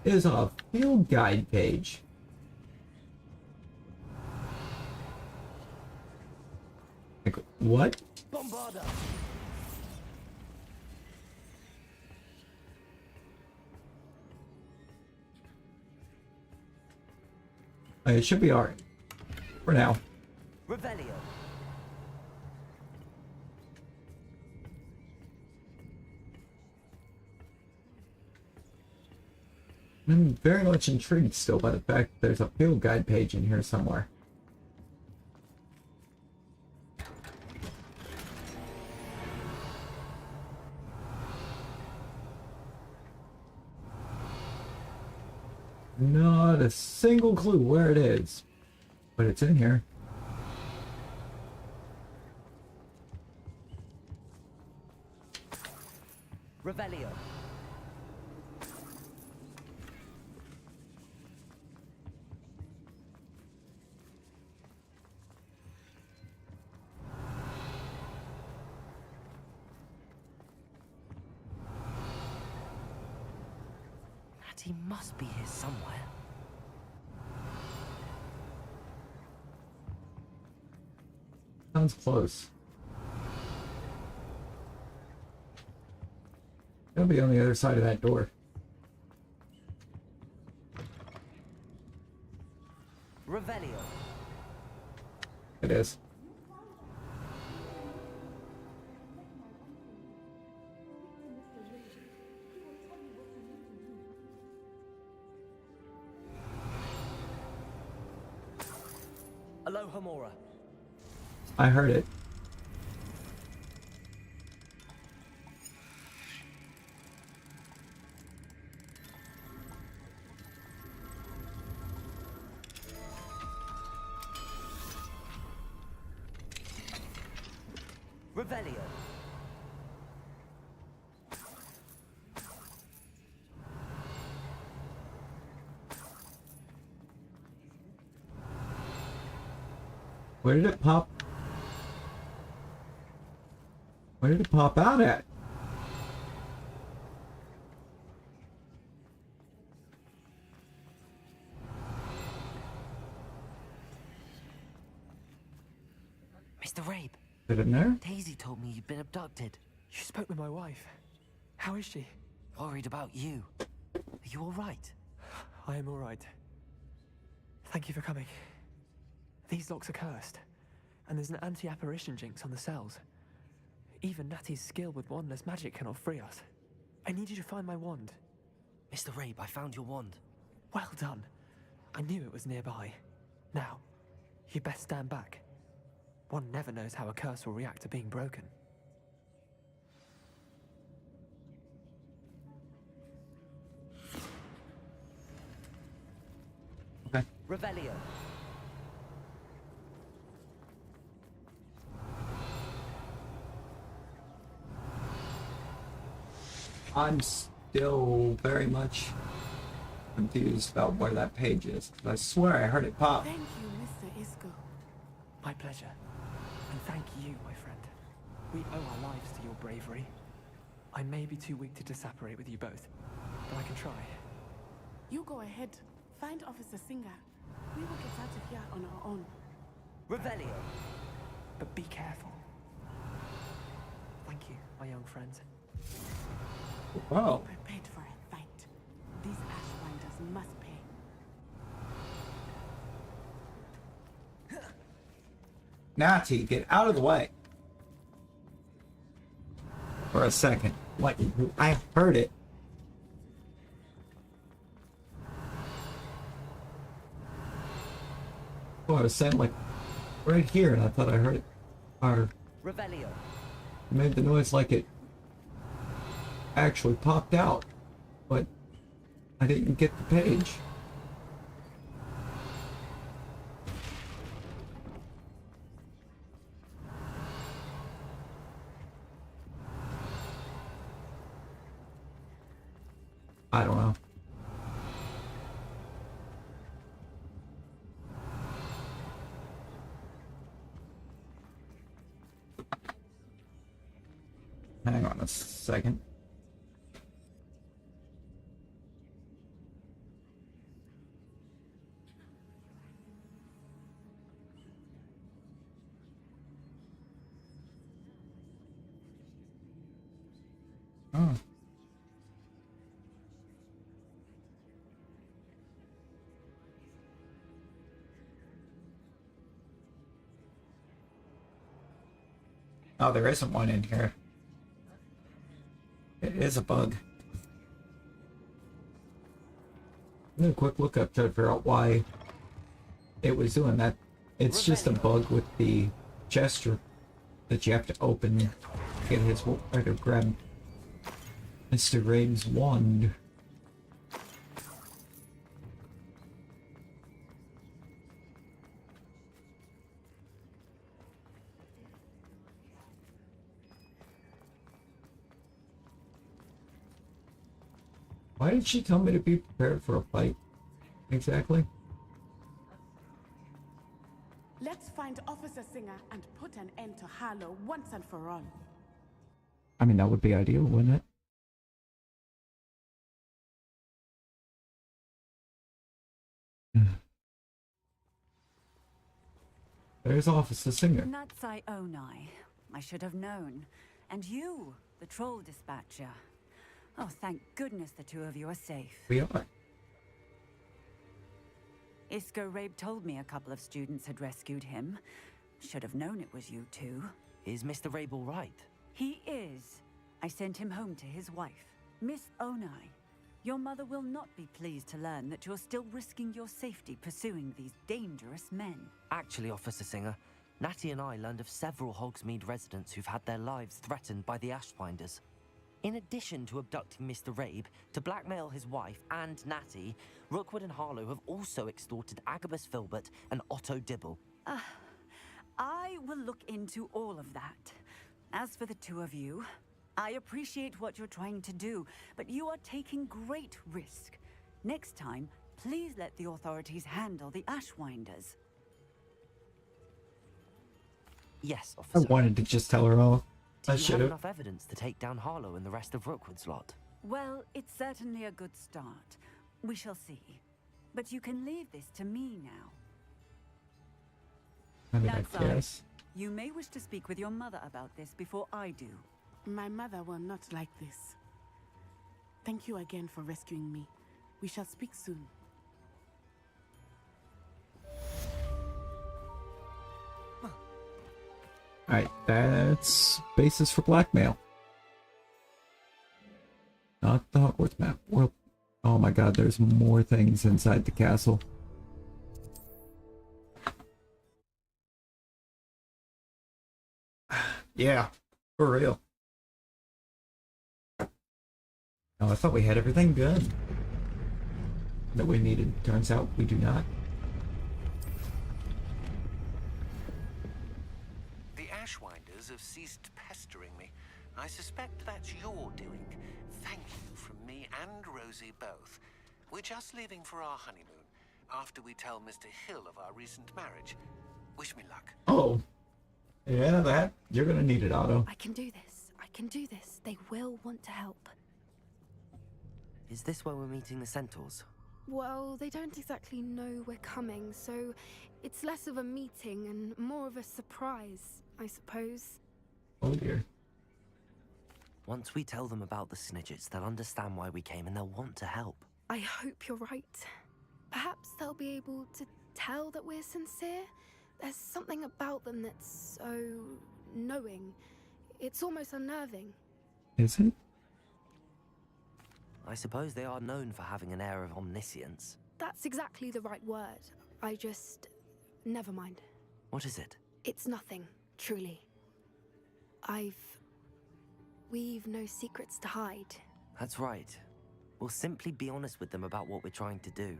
Is a field guide page. Like, what? Bombarda! It should be alright. For now. Revelio! I'm very much intrigued still by the fact that there's a field guide page in here somewhere. Not a single clue where it is, but it's in here. Revelio! He must be here somewhere. Sounds close. It'll be on the other side of that door. Revelio! It is. Alohomora! I heard it. Revelio! Where did it pop? Where did it pop out at? Mr. Rabe. Is it in there? Daisy told me you'd been abducted. You spoke with my wife. How is she? Worried about you. Are you all right? I am all right. Thank you for coming. These locks are cursed, and there's an anti-apparition jinx on the cells. Even Natty's skill with wandless magic cannot free us. I need you to find my wand. Mr. Rabe, I found your wand. Well done. I knew it was nearby. Now, you best stand back. One never knows how a curse will react to being broken. Okay. Revelio. I'm still very much confused about where that page is. I swear I heard it pop. Thank you, Mr. Isco. My pleasure. And thank you, my friend. We owe our lives to your bravery. I may be too weak to disapparate with you both, but I can try. You go ahead. Find Officer Singer. We will get out of here on our own. Revelio. But be careful. Thank you, my young friends. Wow. Be prepared for a fight. These Ashwinders must pay. Natty, get out of the way. For a second. Like, I heard it. Oh, I was saying, like, right here, and I thought I heard it. Or Revelio. made the noise like it actually popped out. But I didn't get the page. I don't know. Hang on a second. Oh. Oh, there isn't one in here. It is a bug. I'm gonna quick look up to figure out why it was doing that. It's just a bug with the gesture that you have to open to get his or to grab Mr. Rabe's wand. Why did she tell me to be prepared for a fight? Exactly. Let's find Officer Singer and put an end to Harlow once and for all. I mean, that would be ideal, wouldn't it? There's Officer Singer. Natsai Onai. I should have known. And you, the troll dispatcher. Oh, thank goodness the two of you are safe. We are. Isco Rabe told me a couple of students had rescued him. Should have known it was you two. Is Mr. Rabe all right? He is. I sent him home to his wife, Miss Onai. Your mother will not be pleased to learn that you're still risking your safety pursuing these dangerous men. Actually, Officer Singer, Natty and I learned of several Hogsmeade residents who've had their lives threatened by the Ashwinders. In addition to abducting Mr. Rabe to blackmail his wife and Natty, Rookwood and Harlow have also extorted Agabus Filbert and Otto Dibble. I will look into all of that. As for the two of you, I appreciate what you're trying to do, but you are taking great risk. Next time, please let the authorities handle the Ashwinders. Yes, I Officer. wanted to just tell her all. Do I you should have have. enough evidence to take down Harlow and the rest of Rookwood's lot? Well, it's certainly a good start. We shall see. But you can leave this to me now. I mean, That's I guess. You may wish to speak with your mother about this before I do. My mother will not like this. Thank you again for rescuing me. We shall speak soon. Alright, that's basis for blackmail. Not the Hogwarts map. Well, oh my god, there's more things inside the castle. Yeah, for real. Oh, I thought we had everything good that we needed. Turns out we do not. The Ashwinders have ceased pestering me. I suspect that's your doing. Thank you from me and Rosie both. We're just leaving for our honeymoon after we tell Mr. Hill of our recent marriage. Wish me luck. Oh. Yeah, that. You're gonna need it, Otto. I can do this. I can do this. They will want to help. Is this where we're meeting the centaurs? Well, they don't exactly know we're coming, so it's less of a meeting and more of a surprise, I suppose. Oh dear. Once we tell them about the Snidgets, they'll understand why we came and they'll want to help. I hope you're right. Perhaps they'll be able to tell that we're sincere. There's something about them that's so knowing. It's almost unnerving. Is it? I suppose they are known for having an air of omniscience. That's exactly the right word. I just... never mind. What is it? It's nothing, truly. We've no secrets to hide. That's right. We'll simply be honest with them about what we're trying to do.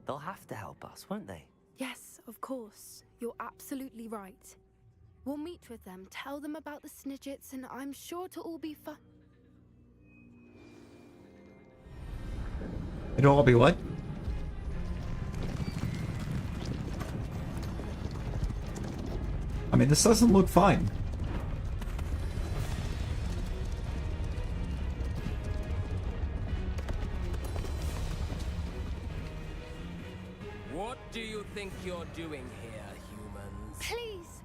They'll have to help us, won't they? Yes, of course. You're absolutely right. We'll meet with them, tell them about the Snidgets, and I'm sure it'll all be fun. It'll all be what? I mean, this doesn't look fine. What do you think you're doing here, humans? Please!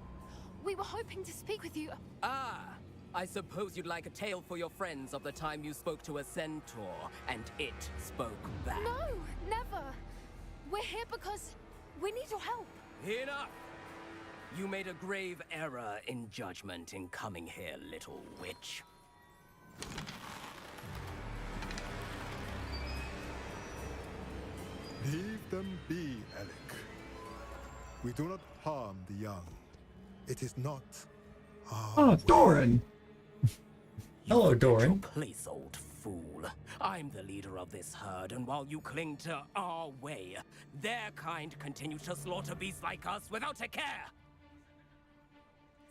We were hoping to speak with you. Ah! I suppose you'd like a tale for your friends of the time you spoke to a centaur, and it spoke back. No, never. We're here because we need your help. Enough! You made a grave error in judgment in coming here, little witch. Leave them be, Alec. We do not harm the young. It is not our Oh, Doran! Hello, Your Doran. place, old fool. I'm the leader of this herd, and while you cling to our way, their kind continue to slaughter beasts like us without a care.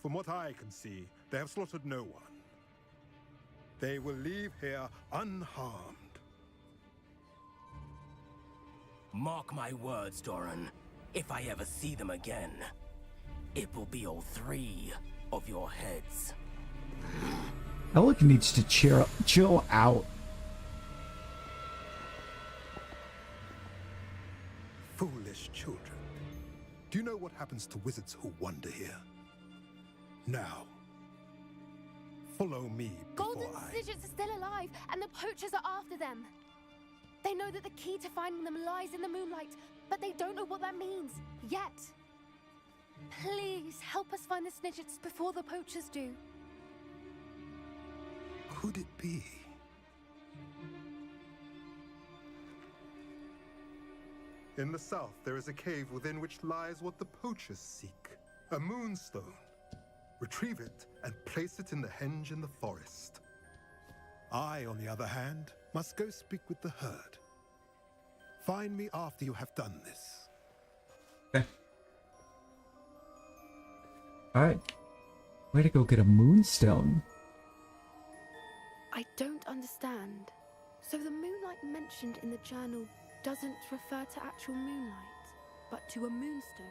From what I can see, they have slaughtered no one. They will leave here unharmed. Mark my words, Doran. If I ever see them again, it will be all three of your heads. Alec needs to chill out. Foolish children. Do you know what happens to wizards who wander here? Now, follow me before Golden I... Snidgets are still alive, and the poachers are after them. They know that the key to finding them lies in the moonlight, but they don't know what that means, yet. Please, help us find the Snidgets before the poachers do. Could it be? In the south, there is a cave within which lies what the poachers seek. A moonstone. Retrieve it and place it in the henge in the forest. I, on the other hand, must go speak with the herd. Find me after you have done this. Okay. Alright. Way to go get a moonstone. I don't understand. So the moonlight mentioned in the journal doesn't refer to actual moonlight, but to a moonstone.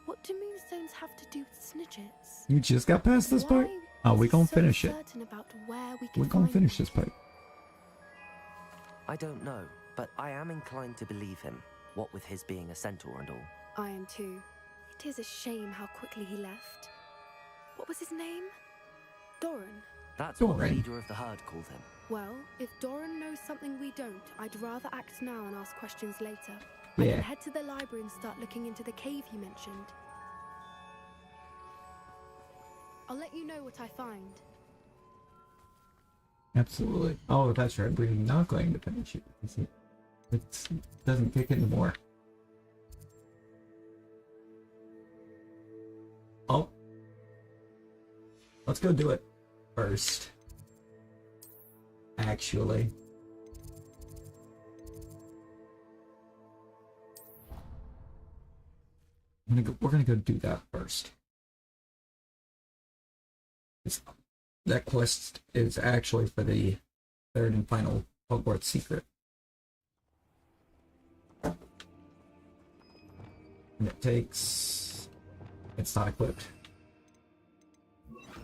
What do moonstones have to do with Snidgets? You just got past this part? Oh, we gonna finish it. Certain about where we can We're gonna find finish this part. I don't know, but I am inclined to believe him, what with his being a centaur and all. I am too. It is a shame how quickly he left. What was his name? Doran. That's what the leader of the herd called him. Well, if Doran knows something we don't, I'd rather act now and ask questions later. I Yeah. can head to the library and start looking into the cave you mentioned. I'll let you know what I find. Absolutely. Oh, that's right. We're not going to finish it. It doesn't kick anymore. Oh. Let's go do it first. Actually. We're gonna go do that first. That quest is actually for the third and final Hogwarts secret. And it takes... It's not equipped.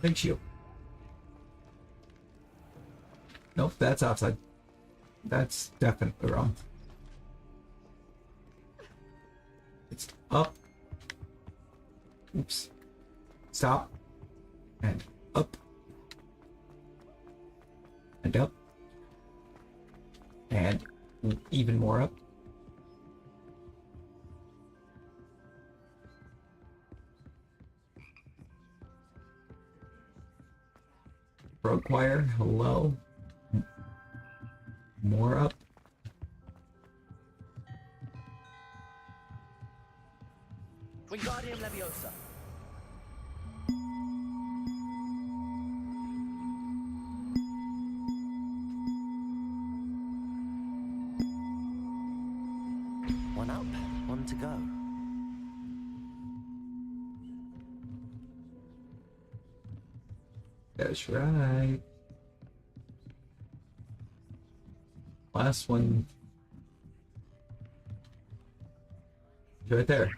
Takes you. Nope, that's outside. That's definitely wrong. It's up. Oops. Stop. And up. And up. And even more up. Road choir, hello. More up. Wingardium Leviosa. One up, one to go. That's right. Last one. It's right there.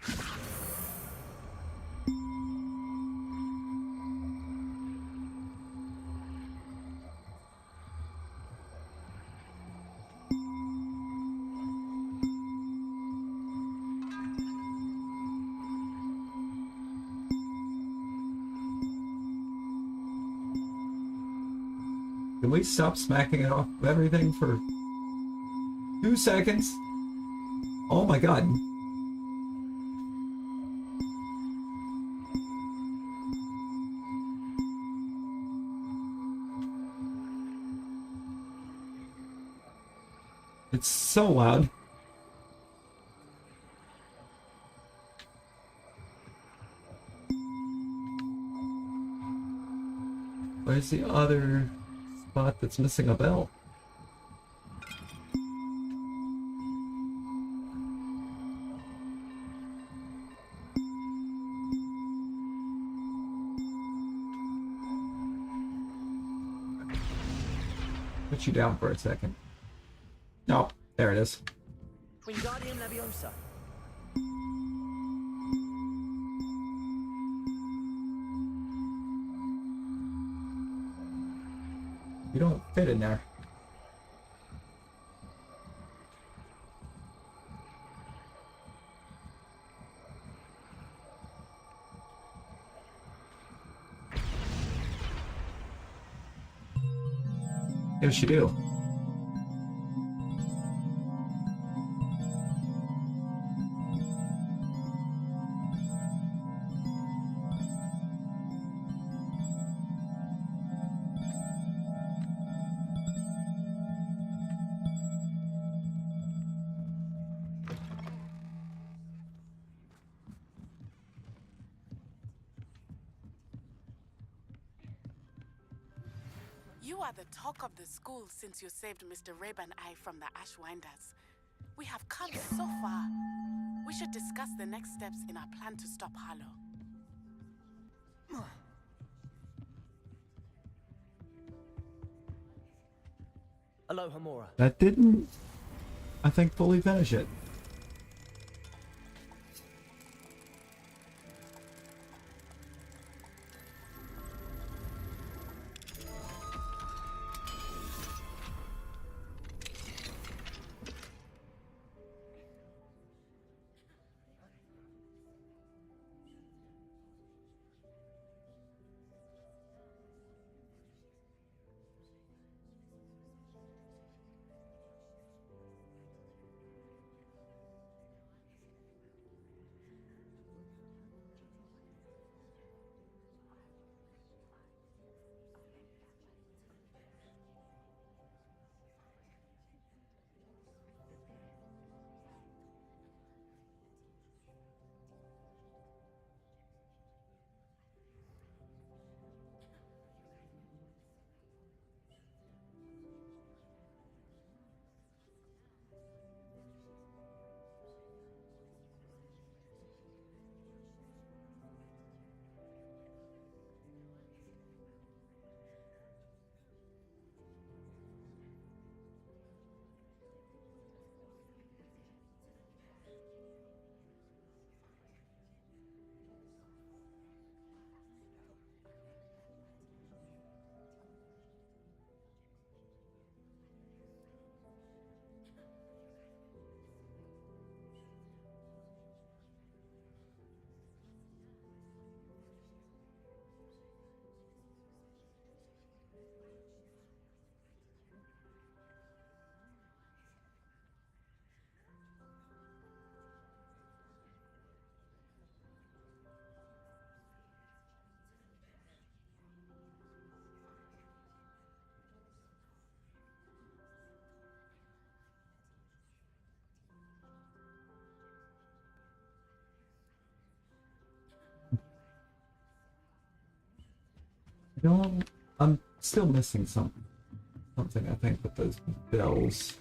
Can we stop smacking it off of everything for 2 seconds? Oh my god. It's so loud. Where's the other spot that's missing a bell? Put you down for a second. No, there it is. Wingardium Leviosa. You don't fit in there. Yes, you do. You are the talk of the school since you saved Mr. Rabe and I from the Ashwinders. We have come so far. We should discuss the next steps in our plan to stop Harlow. Aloha Mora. That didn't, I think, fully finish it. You know, I'm still missing something, I think, with those bells.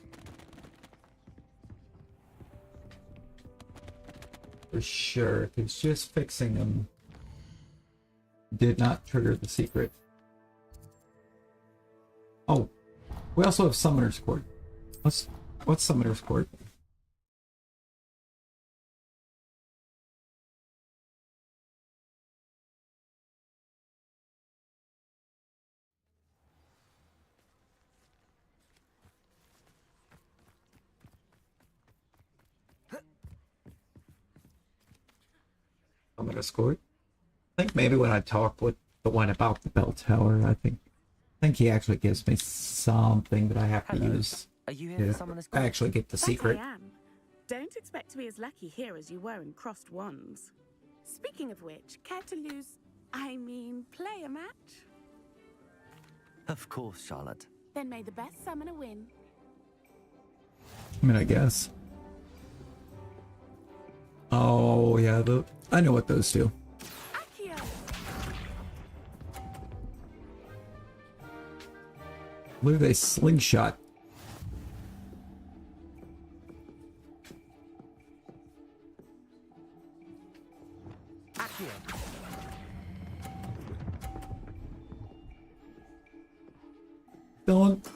For sure, because just fixing them did not trigger the secret. Oh, we also have Summoner's Court. What's Summoner's Court? Summoner's Court? I think maybe when I talk with the one about the bell tower, I think he actually gives me something that I have to use. Are you here for Summoner's Court? I actually get the secret. I am. Don't expect to be as lucky here as you were in Crossed Wands. Speaking of which, care to play a match? Of course, Charlotte. Then may the best summoner win. I mean, I guess. Oh, yeah, I know what those do. Accio! I believe they slingshot. Don't.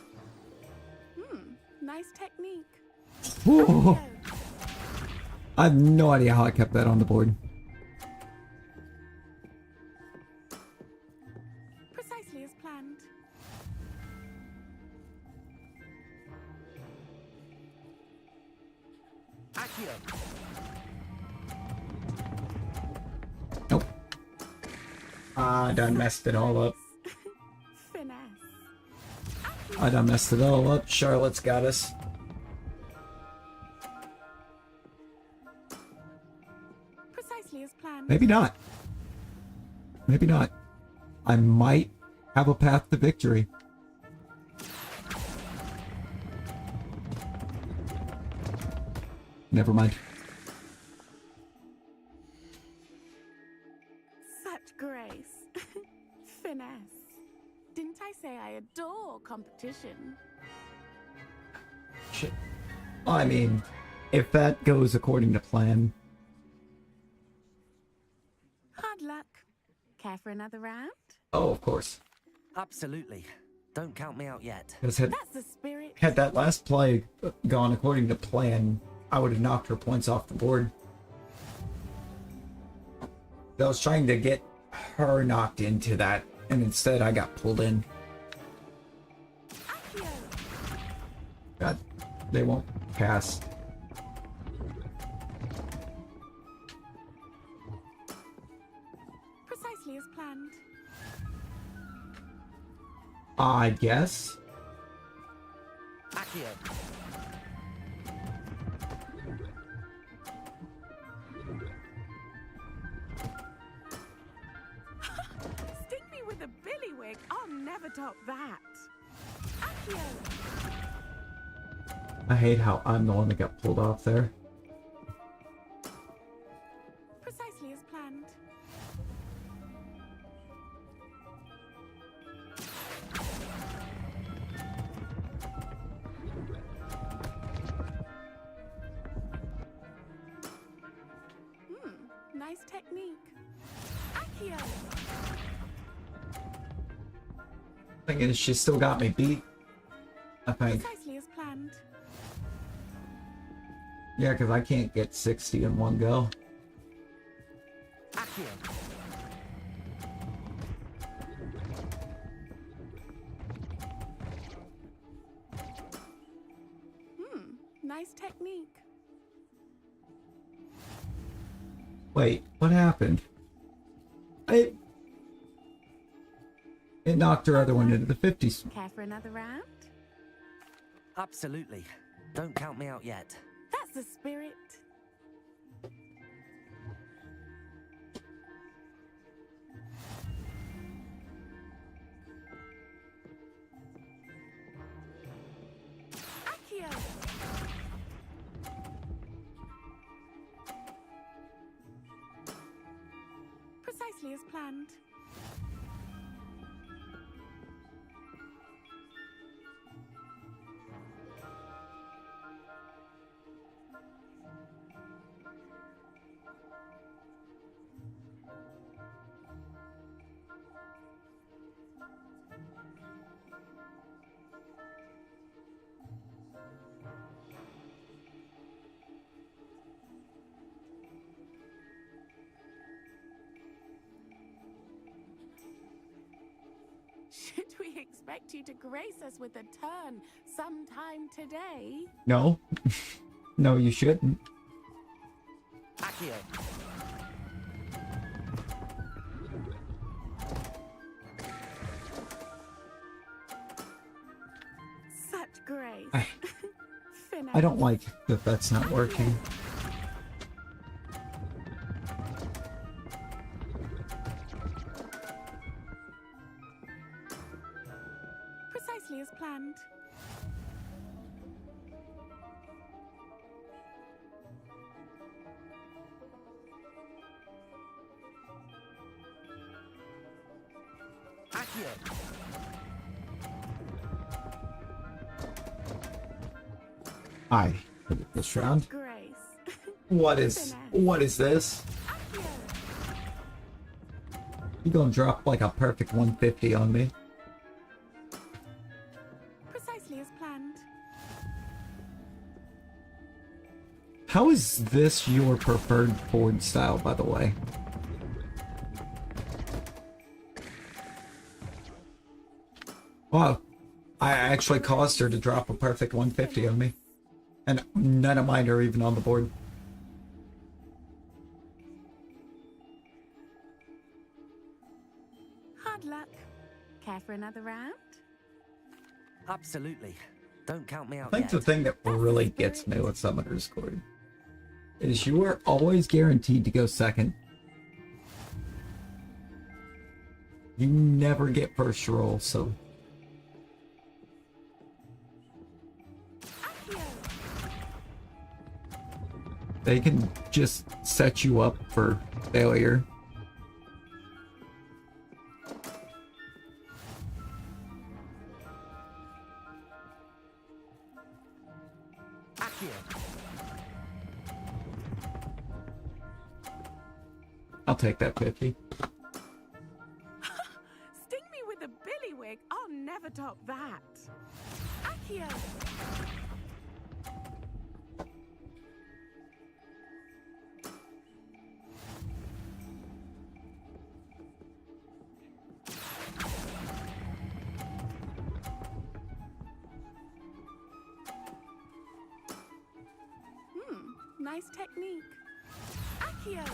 Nice technique. Whoa. I have no idea how I kept that on the board. Precisely as planned. Accio. Nope. I done messed it all up. Finesse. I done messed it all up. Charlotte's got us. Precisely as planned. Maybe not. Maybe not. I might have a path to victory. Never mind. Such grace. Finesse. Didn't I say I adore competition? Shit. I mean, if that goes according to plan. Hard luck. Care for another round? Oh, of course. Absolutely. Don't count me out yet. That's the spirit. Had that last play gone according to plan, I would have knocked her points off the board. I was trying to get her knocked into that, and instead I got pulled in. God, they won't pass. Precisely as planned. I guess. Accio. Sting me with a billywig. I'll never top that. Accio. I hate how I'm the one that got pulled off there. Precisely as planned. Nice technique. Accio. Thing is, she still got me beat. I think. Precisely as planned. Yeah, because I can't get 60 in one go. Accio. Nice technique. Wait, what happened? It knocked her other one into the 50s. Care for another round? Absolutely. Don't count me out yet. That's the spirit. Accio. Precisely as planned. Should we expect you to grace us with a turn sometime today? No. No, you shouldn't. Accio. Such grace. I don't like that that's not working. Precisely as planned. Accio. I put it this round. Grace. What is this? You gonna drop like a perfect 150 on me? Precisely as planned. How is this your preferred board style, by the way? Wow, I actually caused her to drop a perfect 150 on me. And none of mine are even on the board. Hard luck. Care for another round? Absolutely. Don't count me out I think yet. the thing that really gets me with Summoner's Court is you are always guaranteed to go second. You never get first roll, so... They can just set you up for failure. I'll take that 50. Sting me with a billywig. I'll never top that. Accio. Nice technique. Accio.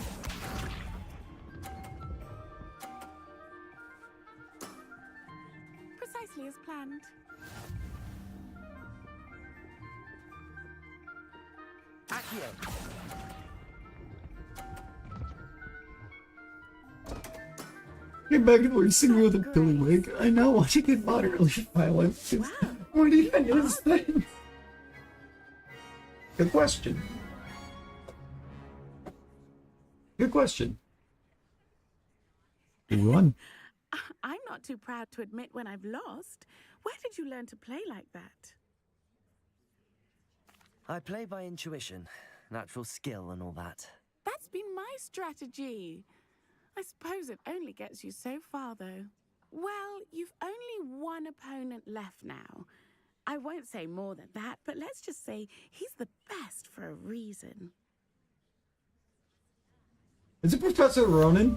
Precisely as planned. Accio. Get back and racing me with a billywig. I know, I should get moderately violent. What even is this? Good question. Good question. You won. I'm not too proud to admit when I've lost. Where did you learn to play like that? I play by intuition, natural skill and all that. That's been my strategy. I suppose it only gets you so far, though. Well, you've only one opponent left now. I won't say more than that, but let's just say he's the best for a reason. Is it Professor Ronan?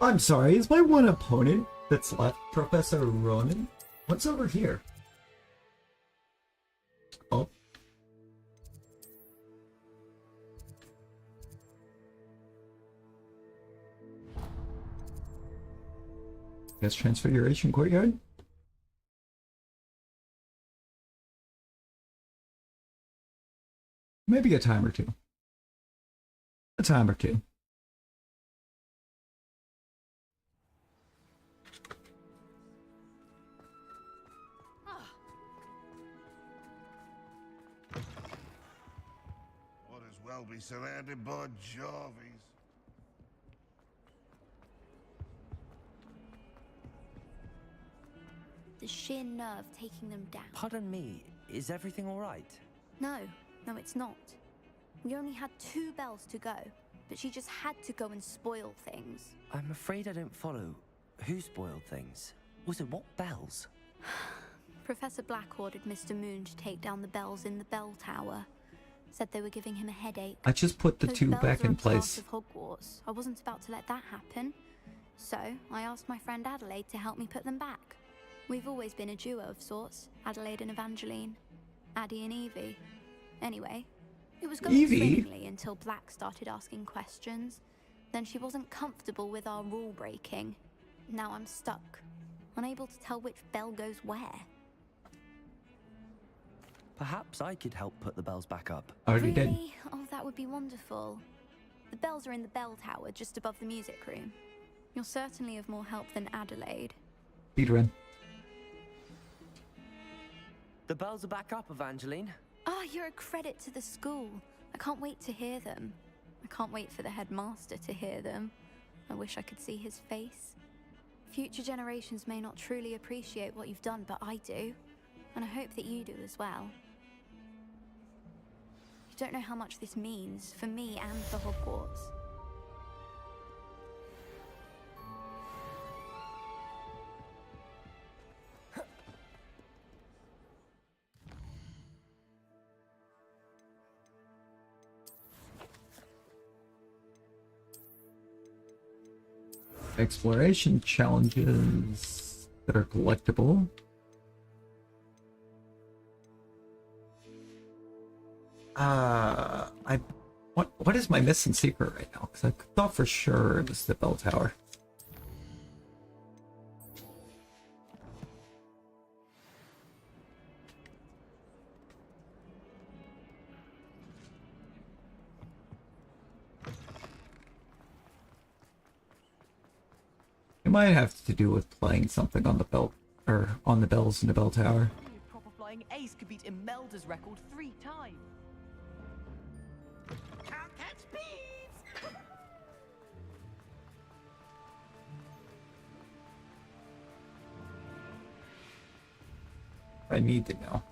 I'm sorry, is my one opponent that's left Professor Ronan? What's over here? Oh. Guess Transfiguration Courtyard? Maybe a time or two. A time or two. Might as well be surrounded by Jarvies. The sheer nerve taking them down. Pardon me, is everything all right? No, it's not. We only had 2 bells to go, but she just had to go and spoil things. I'm afraid I don't follow. Who spoiled things? Was it what bells? Professor Black ordered Mr. Moon to take down the bells in the bell tower. Said they were giving him a headache. I just put the Those 2 bells back are in a part place. of Hogwarts. I wasn't about to let that happen. So I asked my friend Adelaide to help me put them back. We've always been a duo of sorts, Adelaide and Evangeline. Addie and Evie. Anyway, it was going swimmingly until Black started asking questions. Then she wasn't comfortable with our rule breaking. Now I'm stuck, unable to tell which bell goes where. Perhaps I could help put the bells back up. Already did. Really? Oh, that would be wonderful. The bells are in the bell tower just above the music room. You're certainly of more help than Adelaide. Speedrun. The bells are back up, Evangeline. Oh, you're a credit to the school. I can't wait to hear them. I can't wait for the headmaster to hear them. I wish I could see his face. Future generations may not truly appreciate what you've done, but I do. And I hope that you do as well. You don't know how much this means for me and for Hogwarts. Exploration challenges that are collectible. What is my missing secret right now? Because I thought for sure it was the bell tower. It might have to do with playing something on the bell, or on the bells in the bell tower. A proper flying ace could beat Imelda's record 3 times. Can't catch thieves! I need to know.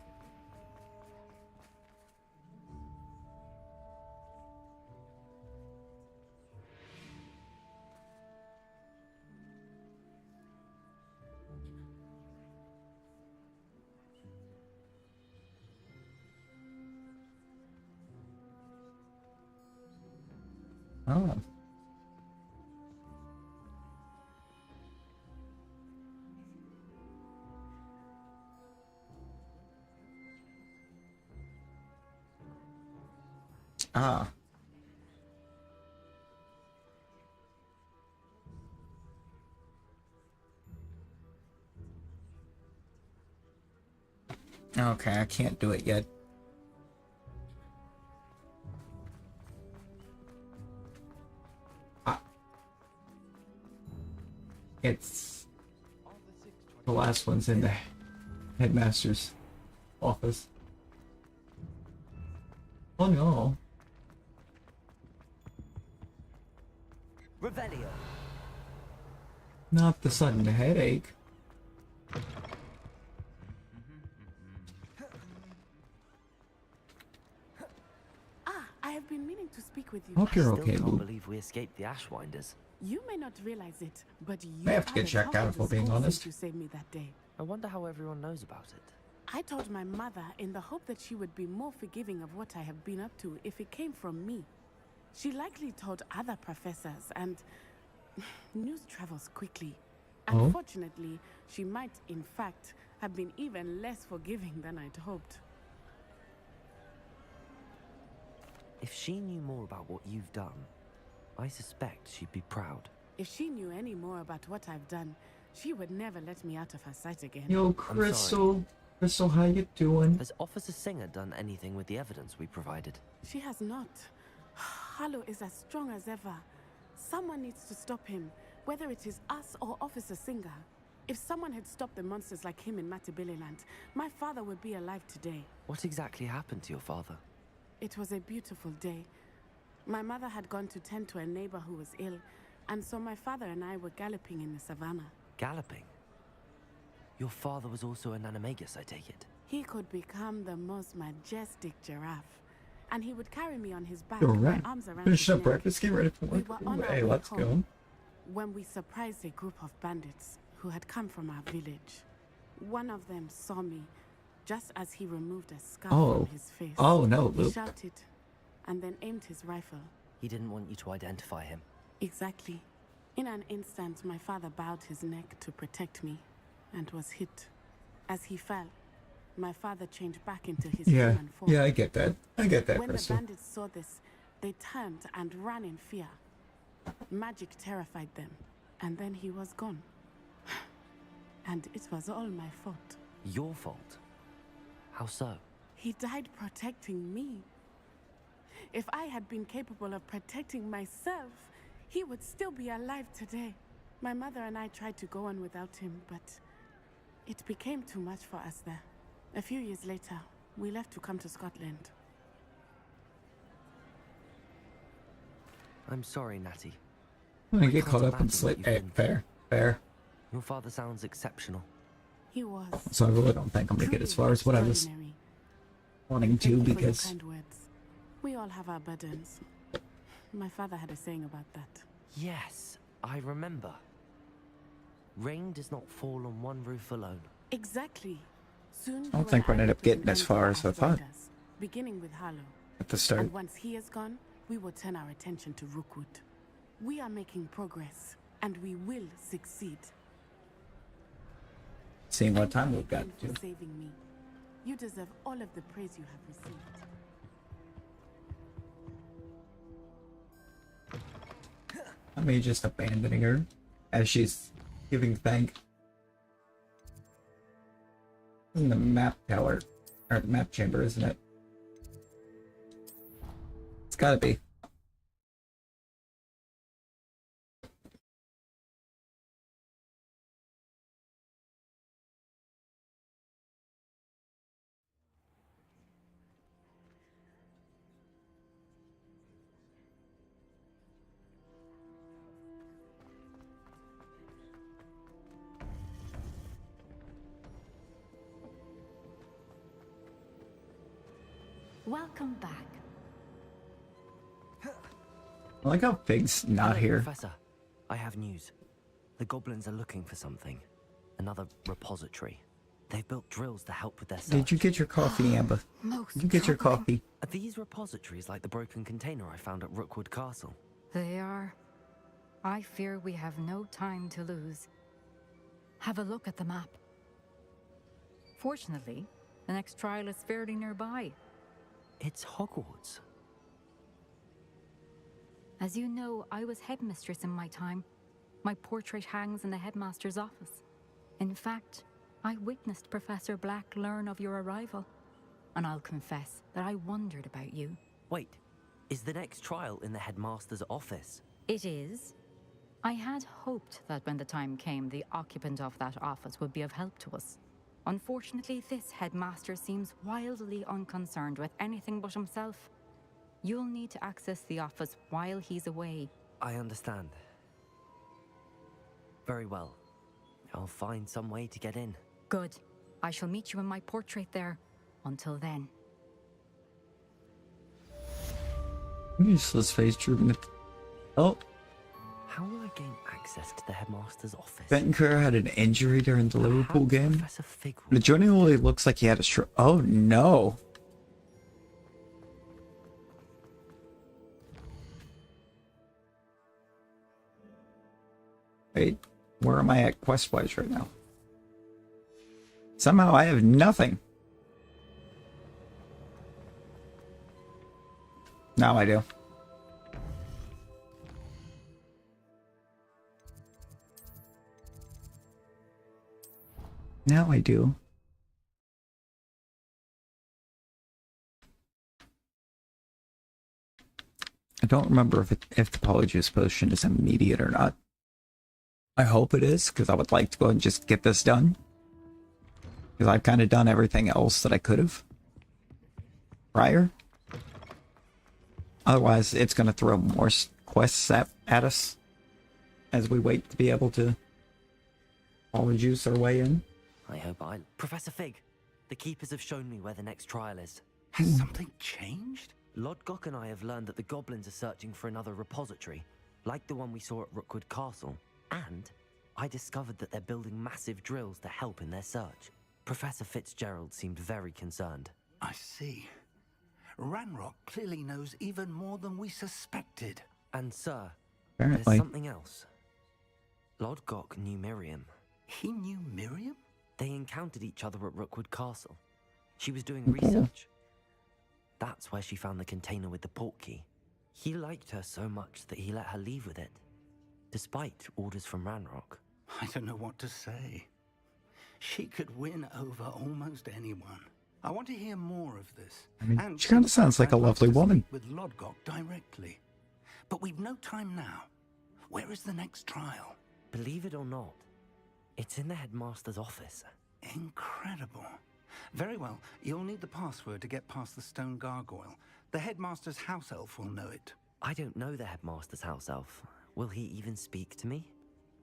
Oh. Ah. Okay, I can't do it yet. It's the last one's in the headmaster's office. Oh no. Revelio. Not the sudden headache. I have been meaning to speak with you. Hope you're okay, I still Lou. can't believe we escaped the Ashwinders. You may not realize it, but you May have to get haven't checked out talked if we're to the being school honest. since you saved me that day. I wonder how everyone knows about it. I told my mother in the hope that she would be more forgiving of what I have been up to if it came from me. She likely told other professors, and news travels quickly. Oh? Unfortunately, she might, in fact, have been even less forgiving than I'd hoped. If she knew more about what you've done, I suspect she'd be proud. If she knew any more about what I've done, she would never let me out of her sight again. Yo, Crystal. Crystal, how you doing? Has Officer Singer done anything with the evidence we provided? She has not. Harlow is as strong as ever. Someone needs to stop him, whether it is us or Officer Singer. If someone had stopped the monsters like him in Matabeleland, my father would be alive today. What exactly happened to your father? It was a beautiful day. My mother had gone to tend to a neighbor who was ill, and so my father and I were galloping in the savannah. Galloping? Your father was also an animagus, I take it? He could become the most majestic giraffe, and he would carry me on his back, You're my right. arms around Finish his up neck. breakfast, get ready for We work. were on our Hey, way let's home go. when we surprised a group of bandits who had come from our village. One of them saw me just as he removed a scar Oh. from his face. Oh, no, He Luke. shouted and then aimed his rifle. He didn't want you to identify him. Exactly. In an instant, my father bowed his neck to protect me and was hit. As he fell, my father changed back into his human form. Yeah, I get that. I get that, When Crystal. the bandits saw this, they turned and ran in fear. Magic terrified them, and then he was gone. And it was all my fault. Your fault? How so? He died protecting me. If I had been capable of protecting myself, he would still be alive today. My mother and I tried to go on without him, but it became too much for us there. A few years later, we left to come to Scotland. I'm sorry, Natty. I get caught up in sleep. Hey, fair. Your father sounds exceptional. He was. So I really don't think I'm gonna get as far as what I was wanting to, Thank you for your because kind words. We all have our burdens. My father had a saying about that. Yes, I remember. Rain does not fall on one roof alone. Exactly. Soon I don't think we're gonna end up getting as far as I thought beginning with Harlow. at the start. And once he is gone, we will turn our attention to Rookwood. We are making progress, and we will succeed. Seeing what time we've got Thank you to. for saving me. You deserve all of the praise you have received. I mean, just abandoning her as she's giving thank. In the map tower, or the map chamber, isn't it? It's gotta be. Welcome back. I like how Fig's not Hello, here. Professor, I have news. The goblins are looking for something. Another repository. They've built drills to help with their search. Did you get your coffee, Amber? Did you get your coffee? Are these repositories like the broken container I found at Rookwood Castle? They are. I fear we have no time to lose. Have a look at the map. Fortunately, the next trial is fairly nearby. It's Hogwarts. As you know, I was headmistress in my time. My portrait hangs in the headmaster's office. In fact, I witnessed Professor Black learn of your arrival. And I'll confess that I wondered about you. Wait, is the next trial in the headmaster's office? It is. I had hoped that when the time came, the occupant of that office would be of help to us. Unfortunately, this headmaster seems wildly unconcerned with anything but himself. You'll need to access the office while he's away. I understand. Very well. I'll find some way to get in. Good. I shall meet you in my portrait there. Until then. Useless face drooping. Oh. How will I gain access to the headmaster's office? Bentancur had an injury during the Liverpool game. The journey only looks like he had a stroke. Oh no. Wait, where am I at quest-wise right now? Somehow I have nothing. Now I do. Now I do. I don't remember if the Polyjuice potion is immediate or not. I hope it is, because I would like to go and just get this done. Because I've kind of done everything else that I could have prior. Otherwise, it's going to throw more quests at us as we wait to be able to Polyjuice our way in. I hope I... Professor Fig, the Keepers have shown me where the next trial is. Has something changed? Lodgok and I have learned that the goblins are searching for another repository, like the one we saw at Rookwood Castle. And I discovered that they're building massive drills to help in their search. Professor Fitzgerald seemed very concerned. I see. Ranrock clearly knows even more than we suspected. And sir, Apparently. there's something else. Lodgok knew Miriam. He knew Miriam? They encountered each other at Rookwood Castle. She was doing research. That's where she found the container with the port key. He liked her so much that he let her leave with it, despite orders from Ranrock. I don't know what to say. She could win over almost anyone. I want to hear more of this. I mean, she kind of sounds like a lovely woman. With Lodgok directly. But we've no time now. Where is the next trial? Believe it or not, it's in the Headmaster's office. Incredible. Very well. You'll need the password to get past the stone gargoyle. The Headmaster's house elf will know it. I don't know the Headmaster's house elf. Will he even speak to me?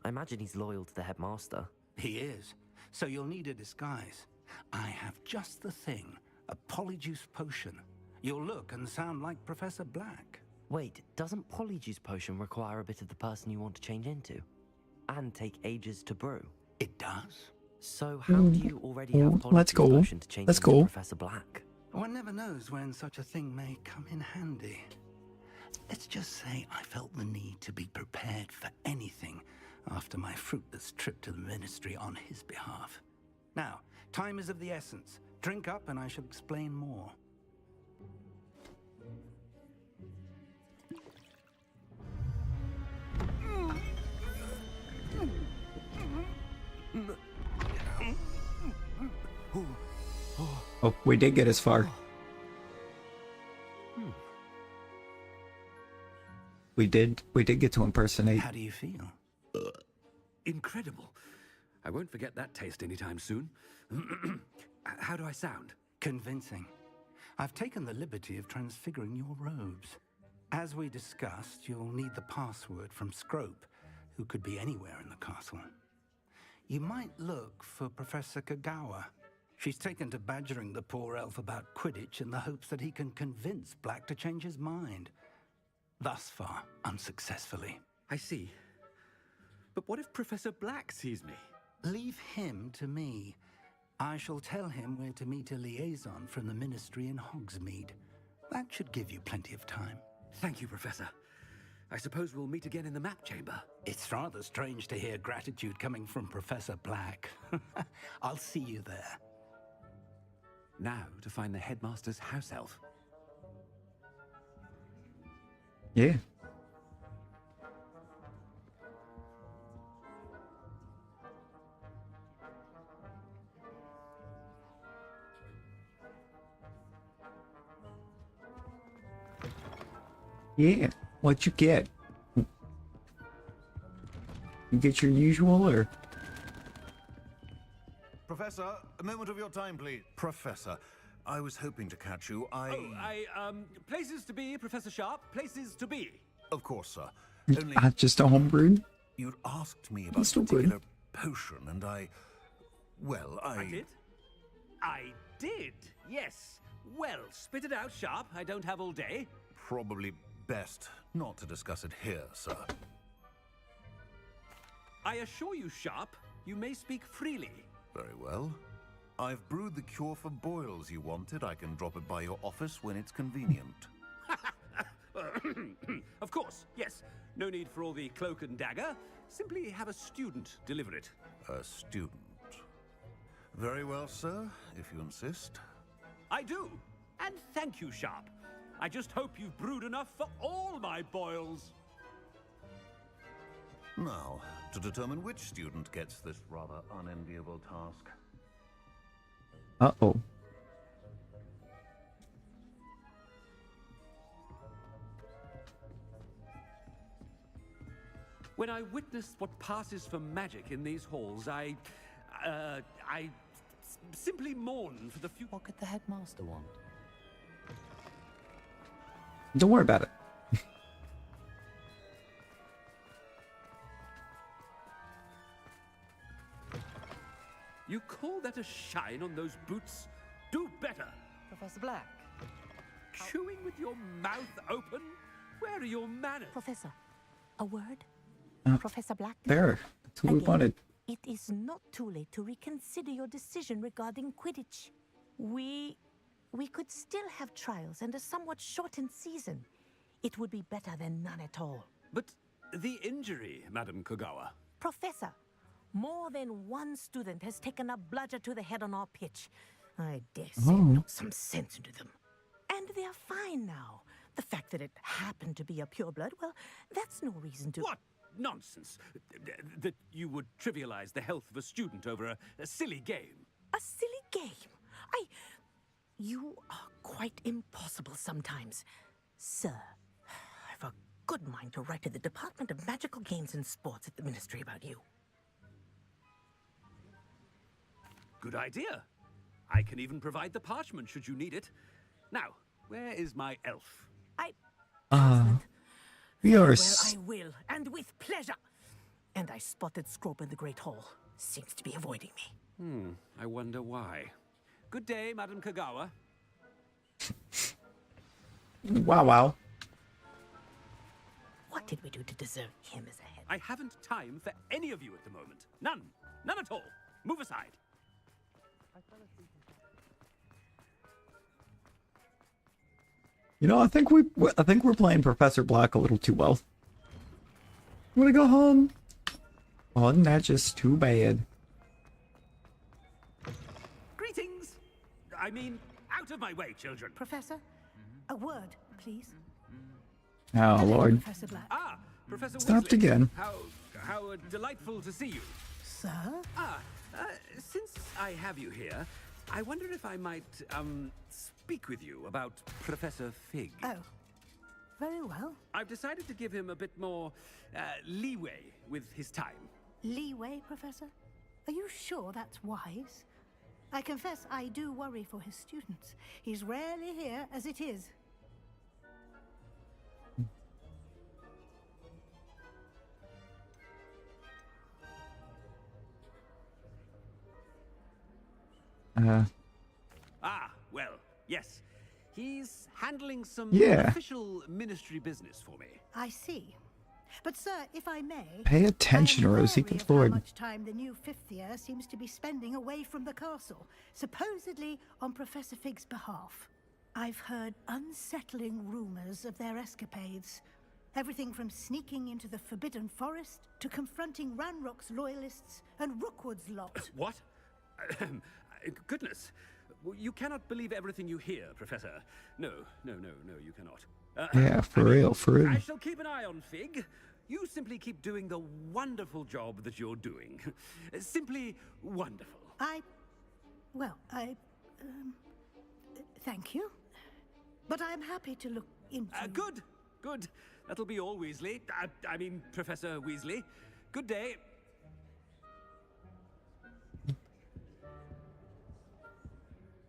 I imagine he's loyal to the Headmaster. He is. So you'll need a disguise. I have just the thing. A polyjuice potion. You'll look and sound like Professor Black. Wait, doesn't Polyjuice Potion require a bit of the person you want to change into? And take ages to brew? It does. So how do you already have Polyjuice Potion to change into Professor Black? One never knows when such a thing may come in handy. Let's just say I felt the need to be prepared for anything after my fruitless trip to the Ministry on his behalf. Now, time is of the essence. Drink up and I shall explain more. Oh, we did get as far. We did get to impersonate. How do you feel? Incredible. I won't forget that taste anytime soon. How do I sound? Convincing. I've taken the liberty of transfiguring your robes. As we discussed, you'll need the password from Scrope, who could be anywhere in the castle. You might look for Professor Kagawa. She's taken to badgering the poor elf about Quidditch in the hopes that he can convince Black to change his mind. Thus far, unsuccessfully. I see. But what if Professor Black sees me? Leave him to me. I shall tell him where to meet a liaison from the Ministry in Hogsmeade. That should give you plenty of time. Thank you, Professor. I suppose we'll meet again in the map chamber. It's rather strange to hear gratitude coming from Professor Black. I'll see you there. Now to find the Headmaster's house elf. Yeah. Yeah. What you get? You get your usual, or? Professor, a moment of your time, please. Professor, I was hoping to catch you. Places to be, Professor Sharp. Places to be. Of course, sir. Only just a homebrew? You'd asked me about a particular potion, and I did? I did, yes. Well, spit it out, Sharp. I don't have all day. Probably best not to discuss it here, sir. I assure you, Sharp, you may speak freely. Very well. I've brewed the cure for boils you wanted. I can drop it by your office when it's convenient. Of course, yes. No need for all the cloak and dagger. Simply have a student deliver it. A student. Very well, sir, if you insist. I do. And thank you, Sharp. I just hope you've brewed enough for all my boils. Now, to determine which student gets this rather unenviable task. Uh-oh. When I witness what passes for magic in these halls, I simply mourn for the future. What could the Headmaster want? Don't worry about it. You call that a shine on those boots? Do better! Professor Black. Chewing with your mouth open? Where are your manners? Professor, a word? Oh, Professor Black? There. That's what we wanted. It is not too late to reconsider your decision regarding Quidditch. We could still have trials and a somewhat shortened season. It would be better than none at all. But the injury, Madam Kogawa. Professor, more than one student has taken a bludger to the head on our pitch. I dare say knock some sense into them. And they're fine now. The fact that it happened to be a pureblood, well, that's no reason to... What nonsense! That you would trivialize the health of a student over a silly game. A silly game? You are quite impossible sometimes. Sir, I've a good mind to write to the Department of Magical Games and Sports at the Ministry about you. Good idea. I can even provide the parchment should you need it. Now, where is my elf? Yours. Well, I will, and with pleasure. And I spotted Scrope in the Great Hall. Seems to be avoiding me. I wonder why. Good day, Madam Kagawa. Wow. What did we do to deserve him as a head? I haven't time for any of you at the moment. None. None at all. Move aside. You know, I think we're playing Professor Black a little too well. I'm gonna go home. Oh, isn't that just too bad? Greetings. I mean, out of my way, children. Professor, a word, please. Oh, Lord. Professor Black. Ah, Professor Stopped Weasley. again. How delightful to see you. Sir? Since I have you here, I wonder if I might, speak with you about Professor Fig. Oh, very well. I've decided to give him a bit more, leeway with his time. Leeway, Professor? Are you sure that's wise? I confess I do worry for his students. He's rarely here as it is. Well, yes. He's handling some Yeah. official ministry business for me. I see. But sir, if I may... Pay attention, Rosie. Good Good Lord. how much time the new fifth year seems to be spending away from the castle, supposedly on Professor Fig's behalf. I've heard unsettling rumors of their escapades. Everything from sneaking into the Forbidden Forest to confronting Ranrock's loyalists and Rookwood's lot. What? Goodness. You cannot believe everything you hear, Professor. No, you cannot. Yeah, for real. I shall keep an eye on Fig. You simply keep doing the wonderful job that you're doing. Simply wonderful. Thank you. But I'm happy to look into... Good. That'll be all, Weasley. I mean, Professor Weasley. Good day.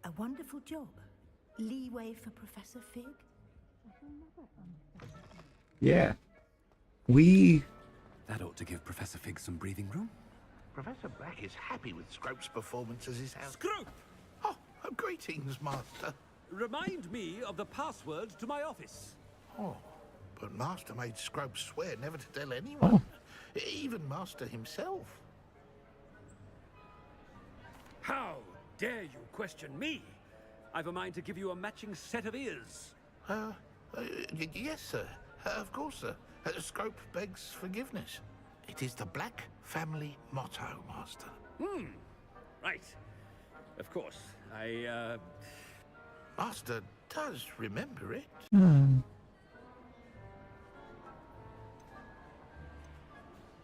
A wonderful job. Leeway for Professor Fig? Yeah. That ought to give Professor Fig some breathing room. Professor Black is happy with Scrope's performance as his house. Scrope! Oh, greetings, Master. Remind me of the password to my office. Oh, but Master made Scrope swear never to tell anyone. Even Master himself. How dare you question me? I've a mind to give you a matching set of ears. Yes, sir. Of course, sir. Scrope begs forgiveness. It is the Black family motto, Master. Right. Of course. Master does remember it.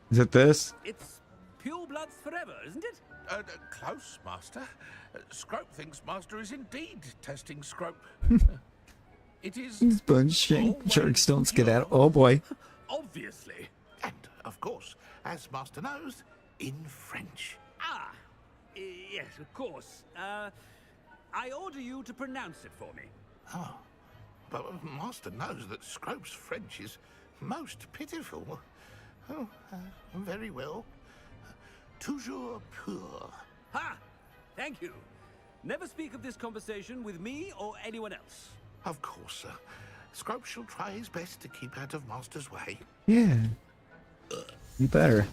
Is it this? It's pure bloods forever, isn't it? Close, Master. Scrope thinks Master is indeed testing Scrope. It is... These bunch sharks don't get out. Oh boy. Obviously. And, of course, as Master knows, in French. Yes, of course. I order you to pronounce it for me. Oh, but Master knows that Scrope's French is most pitiful. Oh, very well. Toujours pur. Ha! Thank you. Never speak of this conversation with me or anyone else. Of course, sir. Scrope shall try his best to keep out of Master's way. Yeah. You better.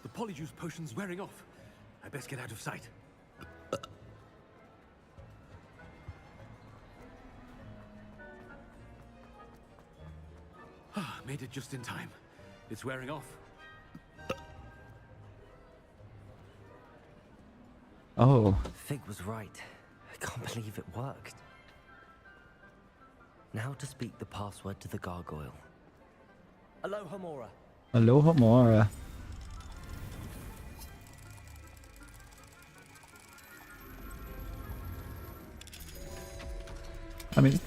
The polyjuice potion's wearing off. I best get out of sight. Made it just in time. It's wearing off. Oh. Fig was right. I can't believe it worked. Now to speak the password to the gargoyle. Aloha Mora. Aloha Mora. I mean,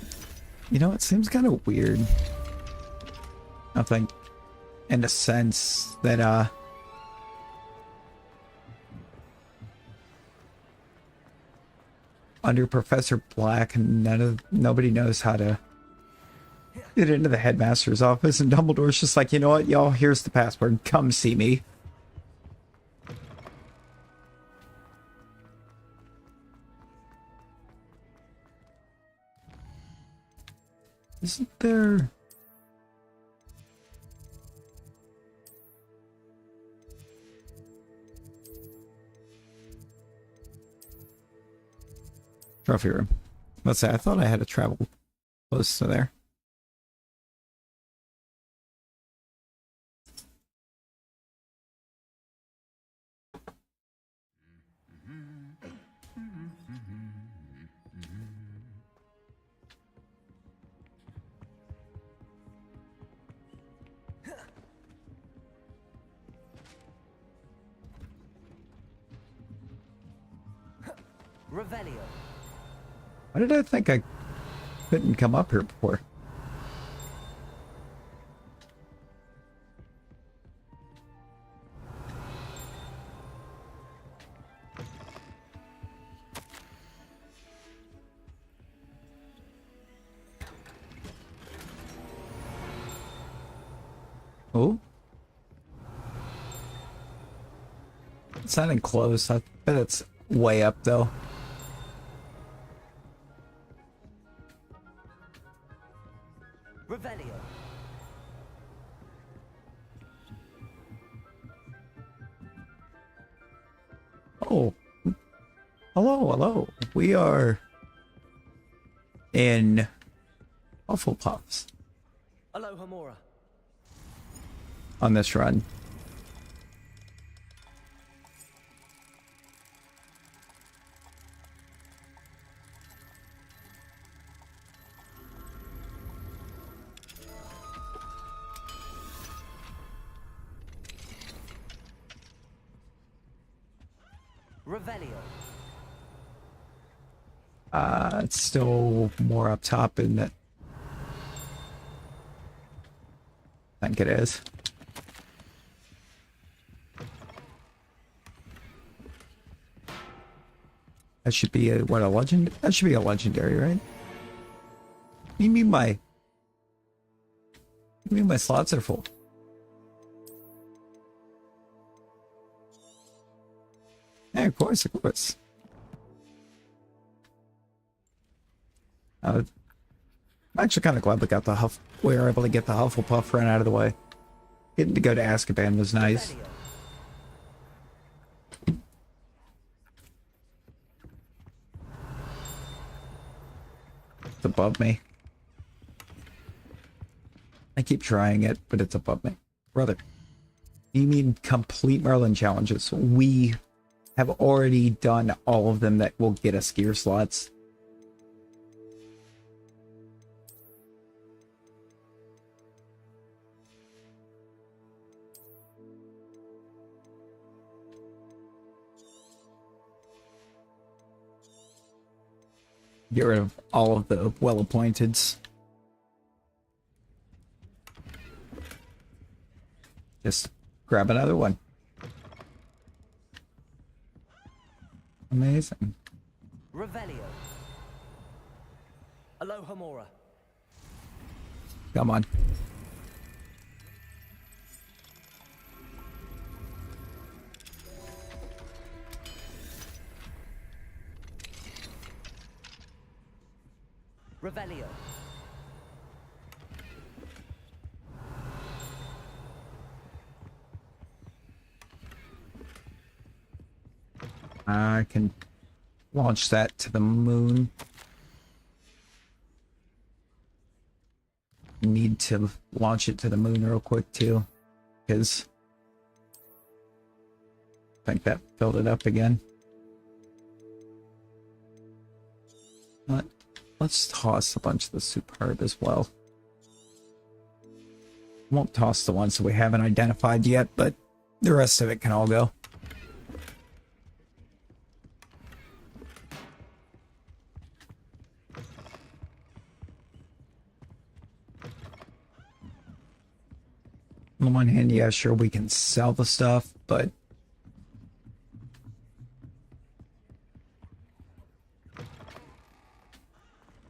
you know, it seems kind of weird. I think, in the sense that, under Professor Black, nobody knows how to get into the headmaster's office, and Dumbledore's just like, you know what, y'all, here's the password. Come see me. Isn't there... Trophy room. Let's say, I thought I had to travel close to there. Revelio. Why did I think I couldn't come up here before? Oh? It's not even close. I bet it's way up though. Revelio. Oh. Hello. We are in Hufflepuffs Aloha Mora. on this run. Revelio. It's still more up top, isn't it? I think it is. That should be a legend? That should be a legendary, right? You mean my slots are full? Yeah, of course. I'm actually kind of glad we were able to get the Hufflepuff run out of the way. Getting to go to Azkaban was nice. It's above me. I keep trying it, but it's above me. Brother, you mean complete Merlin challenges? We have already done all of them that will get us gear slots. Get rid of all of the well-appointeds. Just grab another one. Amazing. Revelio. Aloha Mora. Come on. Revelio. I can launch that to the moon. Need to launch it to the moon real quick too. Because I think that filled it up again. Let's toss a bunch of the superb as well. Won't toss the ones that we haven't identified yet, but the rest of it can all go. On the one hand, yeah, sure, we can sell the stuff, but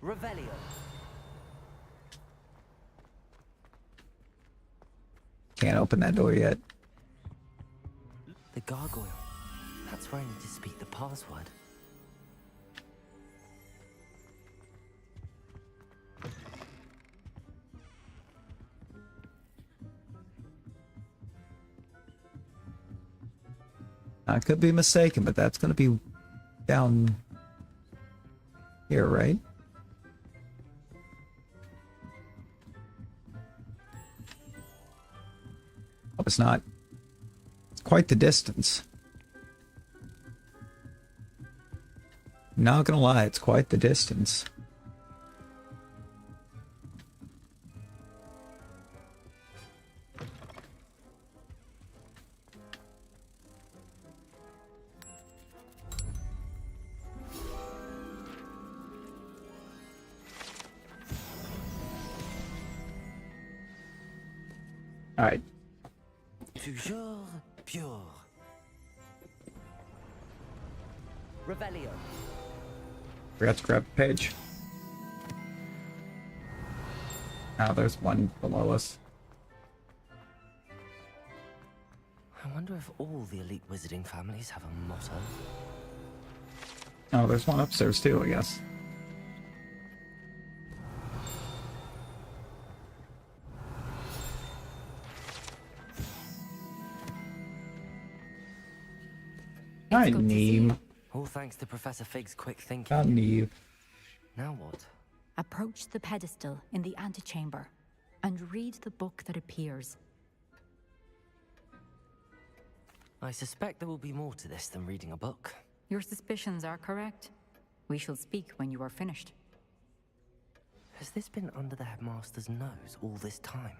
Revelio. can't open that door yet. The gargoyle. That's where I need to speak the password. I could be mistaken, but that's going to be down here, right? Oh, it's not. It's quite the distance. Not gonna lie, it's quite the distance. All right. Toujours pure. Revelio. Forgot to grab the page. Now there's one below us. I wonder if all the elite wizarding families have a motto. Oh, there's one upstairs too, I guess. Hi, Neem. All thanks to Professor Fig's quick thinking. Not Neve. Now what? Approach the pedestal in the antechamber and read the book that appears. I suspect there will be more to this than reading a book. Your suspicions are correct. We shall speak when you are finished. Has this been under the headmaster's nose all this time?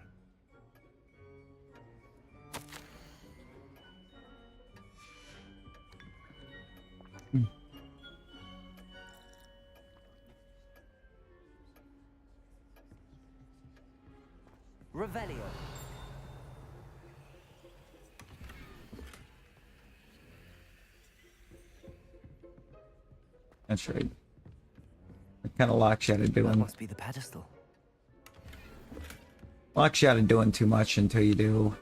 Revelio. That's right. What kind of Lockshot doing? That must be the pedestal. Lockshot doing too much until you do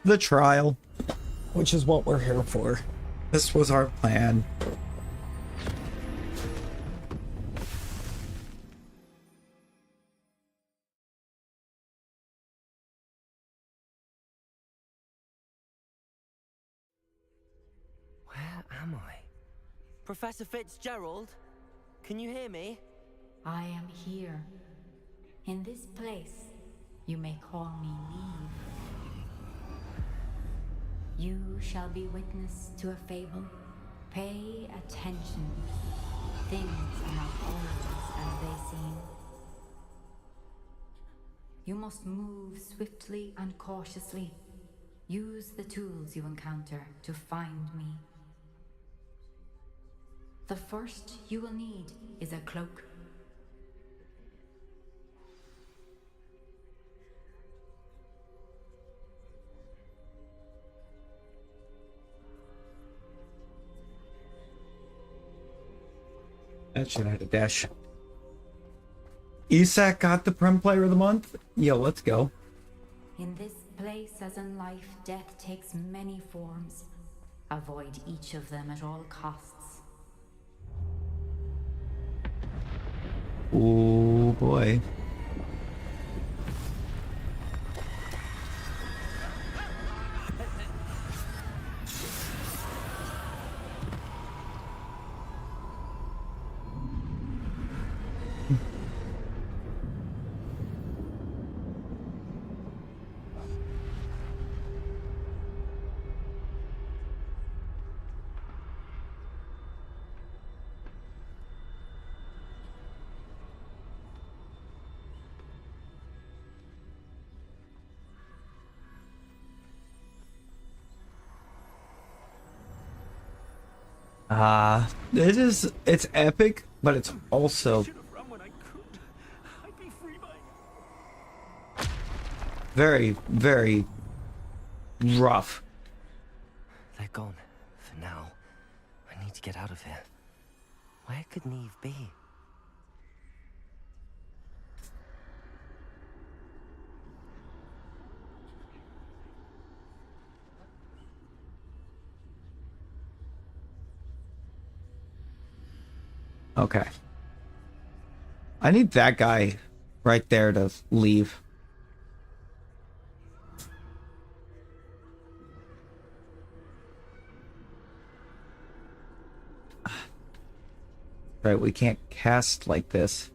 the trial, which is what we're here for. This was our plan. Where am I? Professor Fitzgerald? Can you hear me? I am here. In this place, you may call me Neve. You shall be witness to a fable. Pay attention. Things are not always as they seem. You must move swiftly and cautiously. Use the tools you encounter to find me. The first you will need is a cloak. That should have had a dash. Isak got the Prem Player of the Month? Yo, let's go. In this place, as in life, death takes many forms. Avoid each of them at all costs. Oh boy. It's epic, but it's also very, very rough. They're gone. For now. I need to get out of here. Where could Neve be? Okay. I need that guy right there to leave. Right, we can't cast like this.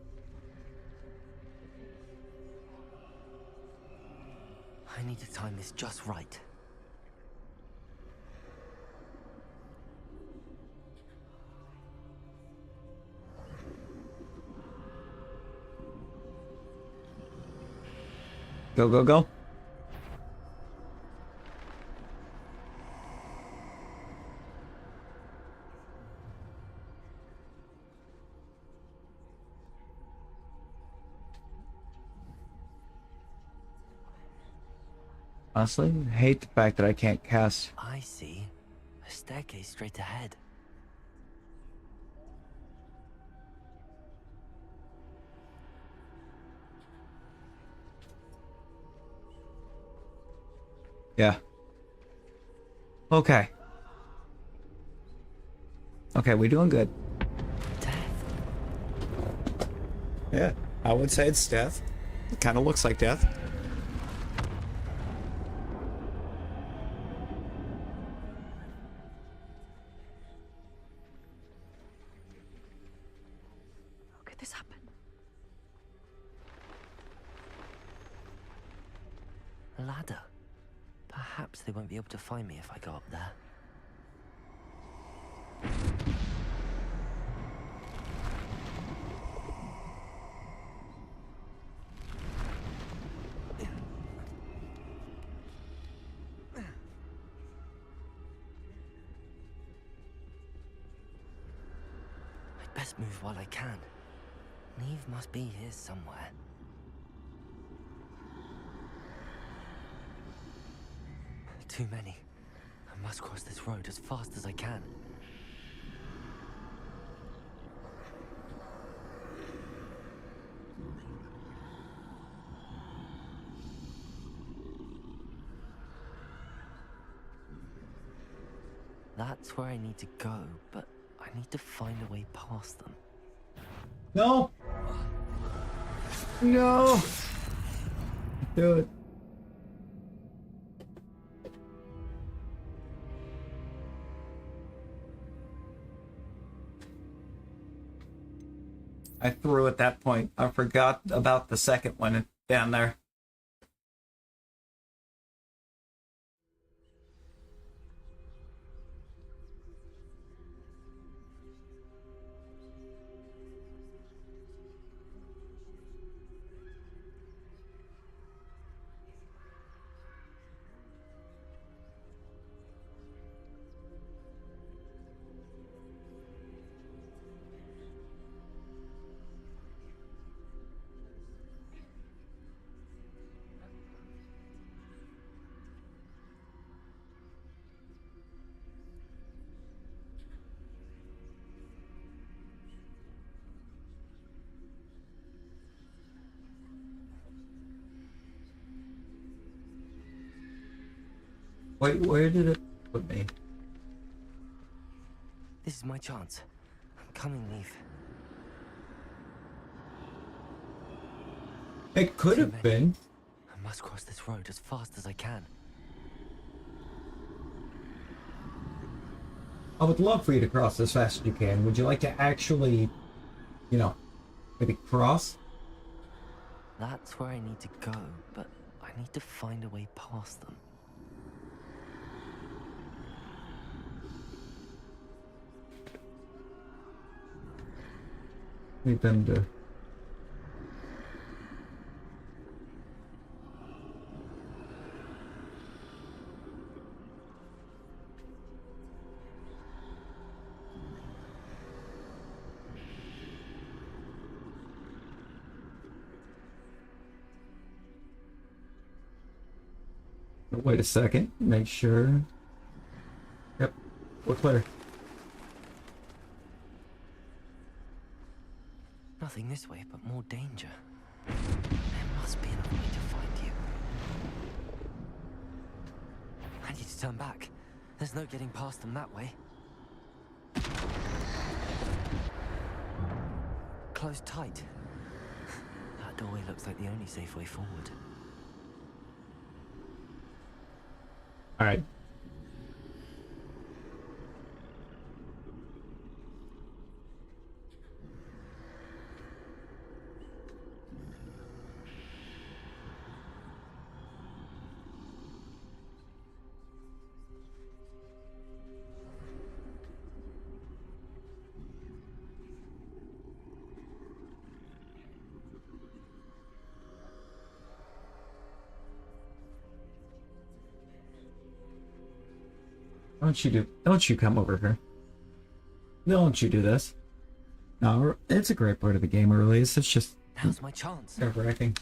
I need to time this just right. Go, go, go. Honestly, I hate the fact that I can't cast. I see. A staircase straight ahead. Yeah. Okay. Okay, we're doing good. Death. Yeah, I would say it's death. It kind of looks like death. How could this happen? A ladder. Perhaps they won't be able to find me if I go up there. I'd best move while I can. Neve must be here somewhere. Too many. I must cross this road as fast as I can. That's where I need to go, but I need to find a way past them. No. No. Do it. I threw at that point. I forgot about the second one down there. Wait, where did it put me? This is my chance. I'm coming, Neve. It could have been. I must cross this road as fast as I can. I would love for you to cross as fast as you can. Would you like to actually, you know, maybe cross? That's where I need to go, but I need to find a way past them. Need them to... Wait a second. Make sure. Yep. We're clear. Nothing this way, but more danger. There must be another way to find you. I need to turn back. There's no getting past them that way. Closed tight. That doorway looks like the only safe way forward. All right. Don't you come over here. Don't you do this. No, it's a great part of the game release. It's just now's my chance. Nerve-wracking.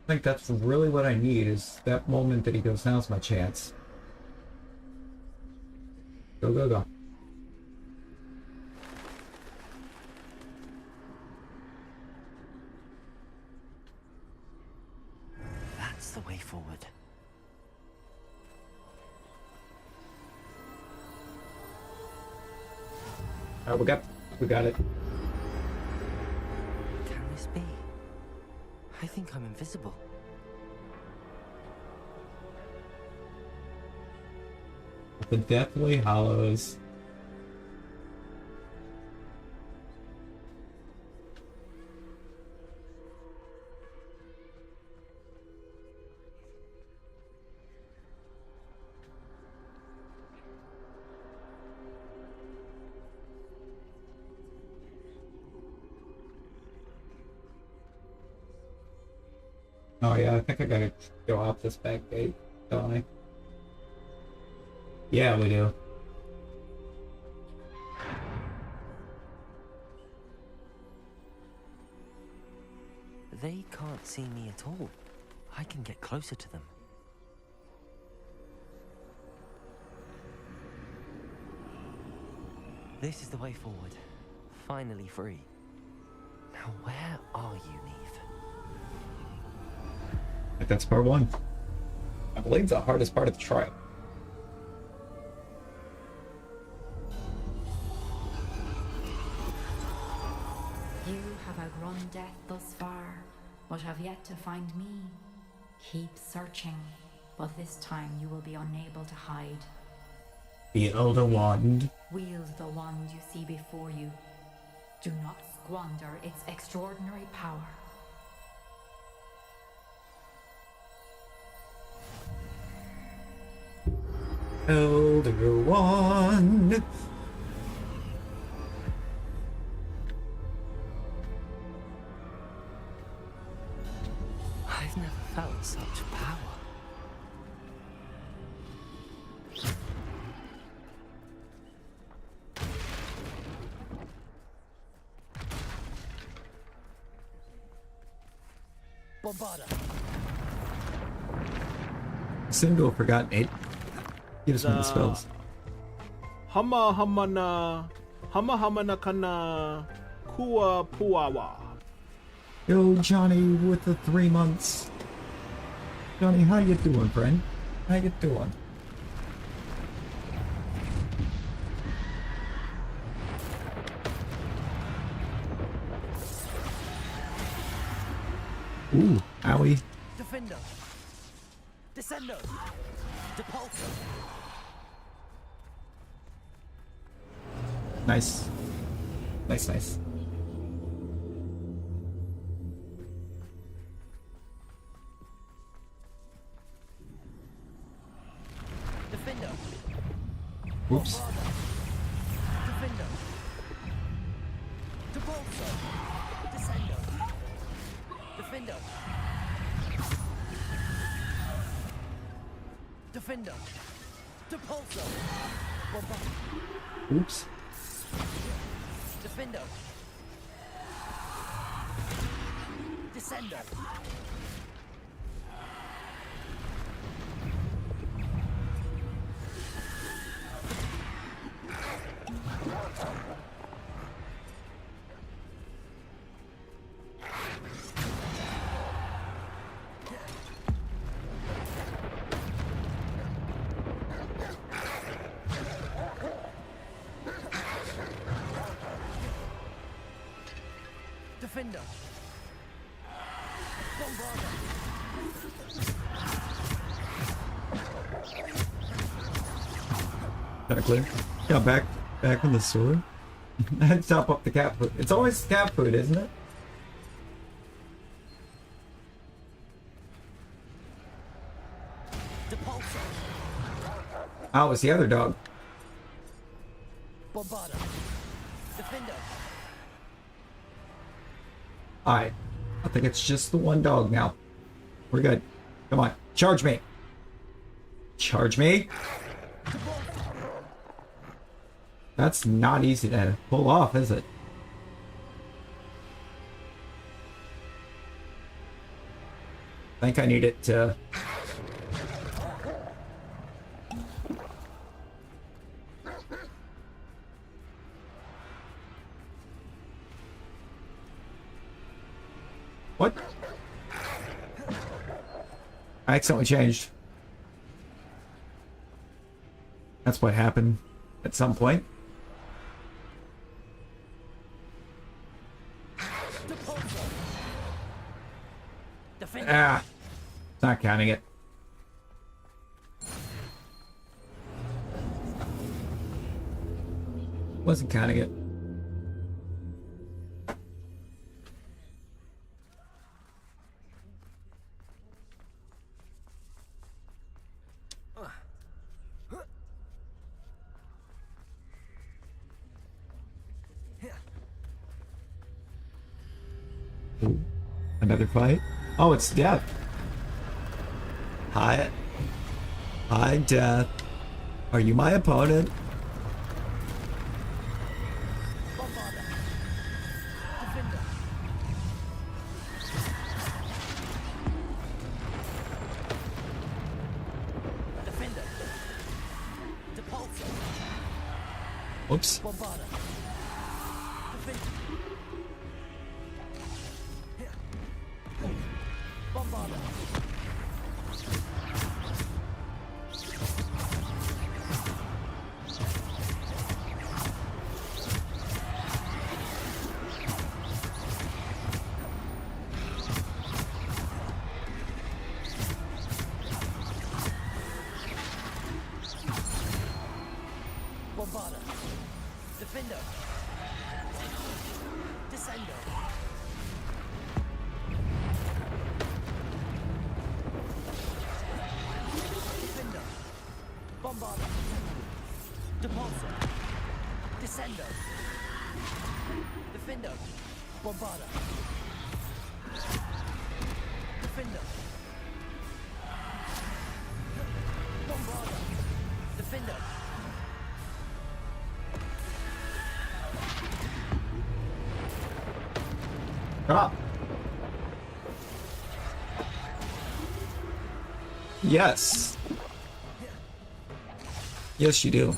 I think that's really what I need, is that moment that he goes, now's my chance. Go, go, go. That's the way forward. Alright, we got it. Can this be? I think I'm invisible. The Deathly Hallows. Oh yeah, I think I gotta go off this back gate, don't I? Yeah, we do. They can't see me at all. I can get closer to them. This is the way forward. Finally free. Now where are you, Neve? That's part one. I believe the hardest part of the trial. You have outrun death thus far, but have yet to find me. Keep searching, but this time you will be unable to hide. Wield the wand. Wield the wand you see before you. Do not squander its extraordinary power. Elder wand. I've never felt such power. Bombarda. Seem to have forgotten it. Give us one of the spells. Hama hamana kana kua puawa. Yo, Johnny with the 3 months. Johnny, how you doing, friend? How you doing? Ooh, owie. Defender. Descendo. Depulso. Nice. Nice. Defender. Oops. Defender. Depulso. Descendo. Defender. Defender. Depulso. Bombarda. Oops. Defender. Descendo. Defender. Bombarder. Kinda clear. Yeah, back on the sword. And top up the cat food. It's always cat food, isn't it? Oh, it's the other dog. Bombarder. Defender. Alright. I think it's just the one dog now. We're good. Come on. Charge me. Charge me. That's not easy to pull off, is it? I think I need it to... What? I accidentally changed. That's what happened at some point. Ah, it's not counting it. Wasn't counting it. Ooh, another fight? Oh, it's Death. Hi. Hi, Death. Are you my opponent? Oops. Bombarder. Defender. Descendo. Defender. Bombarder. Depulsor. Descendo. Defender. Bombarder. Defender. Bombarder. Defender. Ah. Yes. Yes, you do.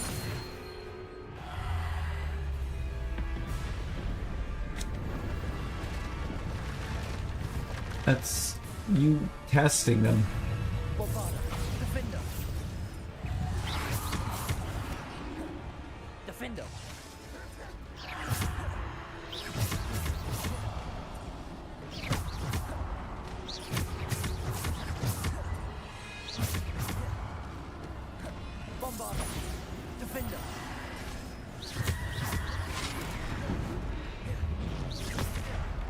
That's you testing them. Bombarder. Defender. Defender. Bombarder. Defender.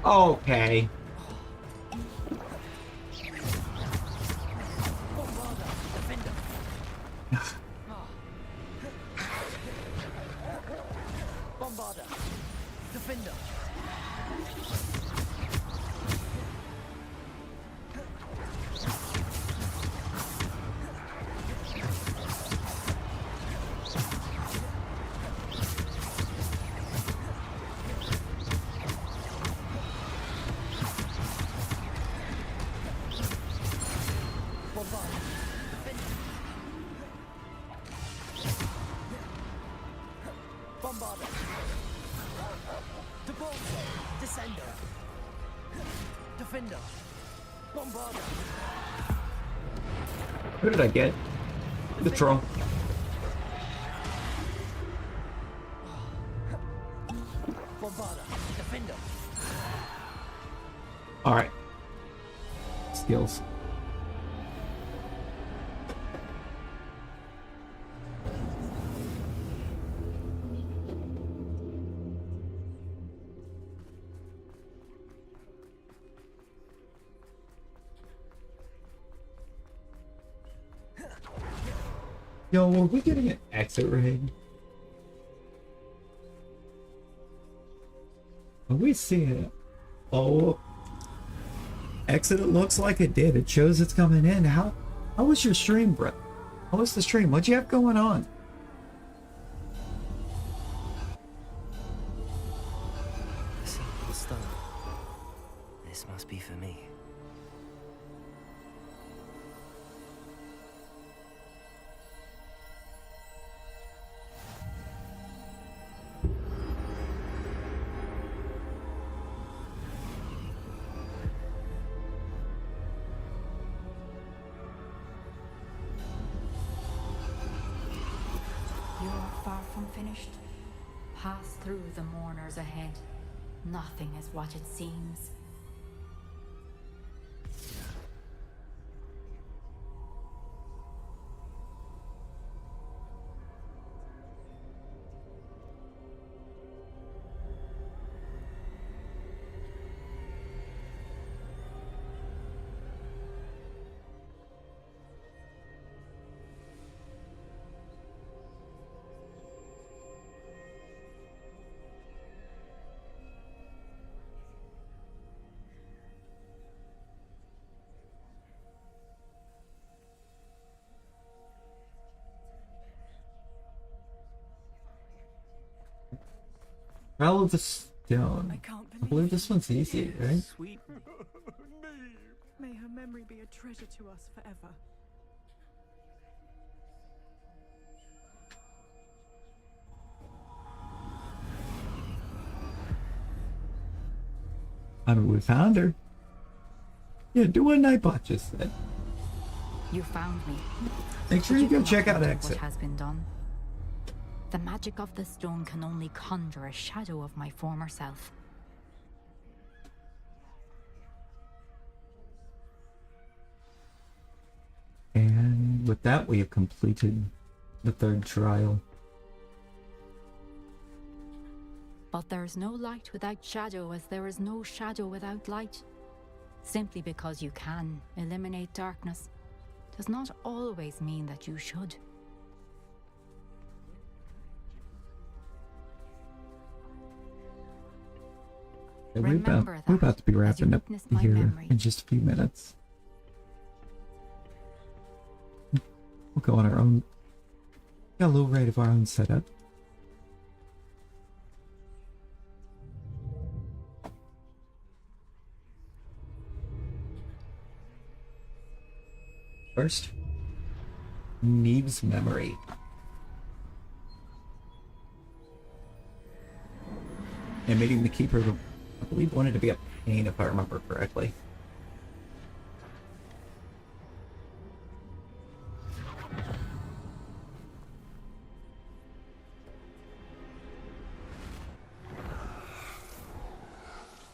Okay. Bombarder. Defender. Bombarder. Defender. Bombarder. Debolso. Descender. Defender. Bombarder. Who did I get? The troll. Bombarder. Defender. Alright. Skills. Yo, were we getting an exit raid? Are we seeing it? Oh, exit, it looks like it did. It shows it's coming in. How was your stream, bro? How was the stream? What'd you have going on? A simple stone. This must be for me. Finished. Pass through the mourners ahead. Nothing is what it seems. Well, the stone. I believe this one's easy, right? Sweet. May her memory be a treasure to us forever. I mean, we found her. Yeah, do what Nightbot just said. You found me. Make sure you go check out Exit. What has been done. The magic of the stone can only conjure a shadow of my former self. And with that, we have completed the third trial. But there is no light without shadow, as there is no shadow without light. Simply because you can eliminate darkness does not always mean that you should. We're about to be wrapping up here in just a few minutes. We'll go on our own. Got a little rate of our own setup. First, Neve's memory. And meeting the keeper, I believe, wanted to be a pain, if I remember correctly.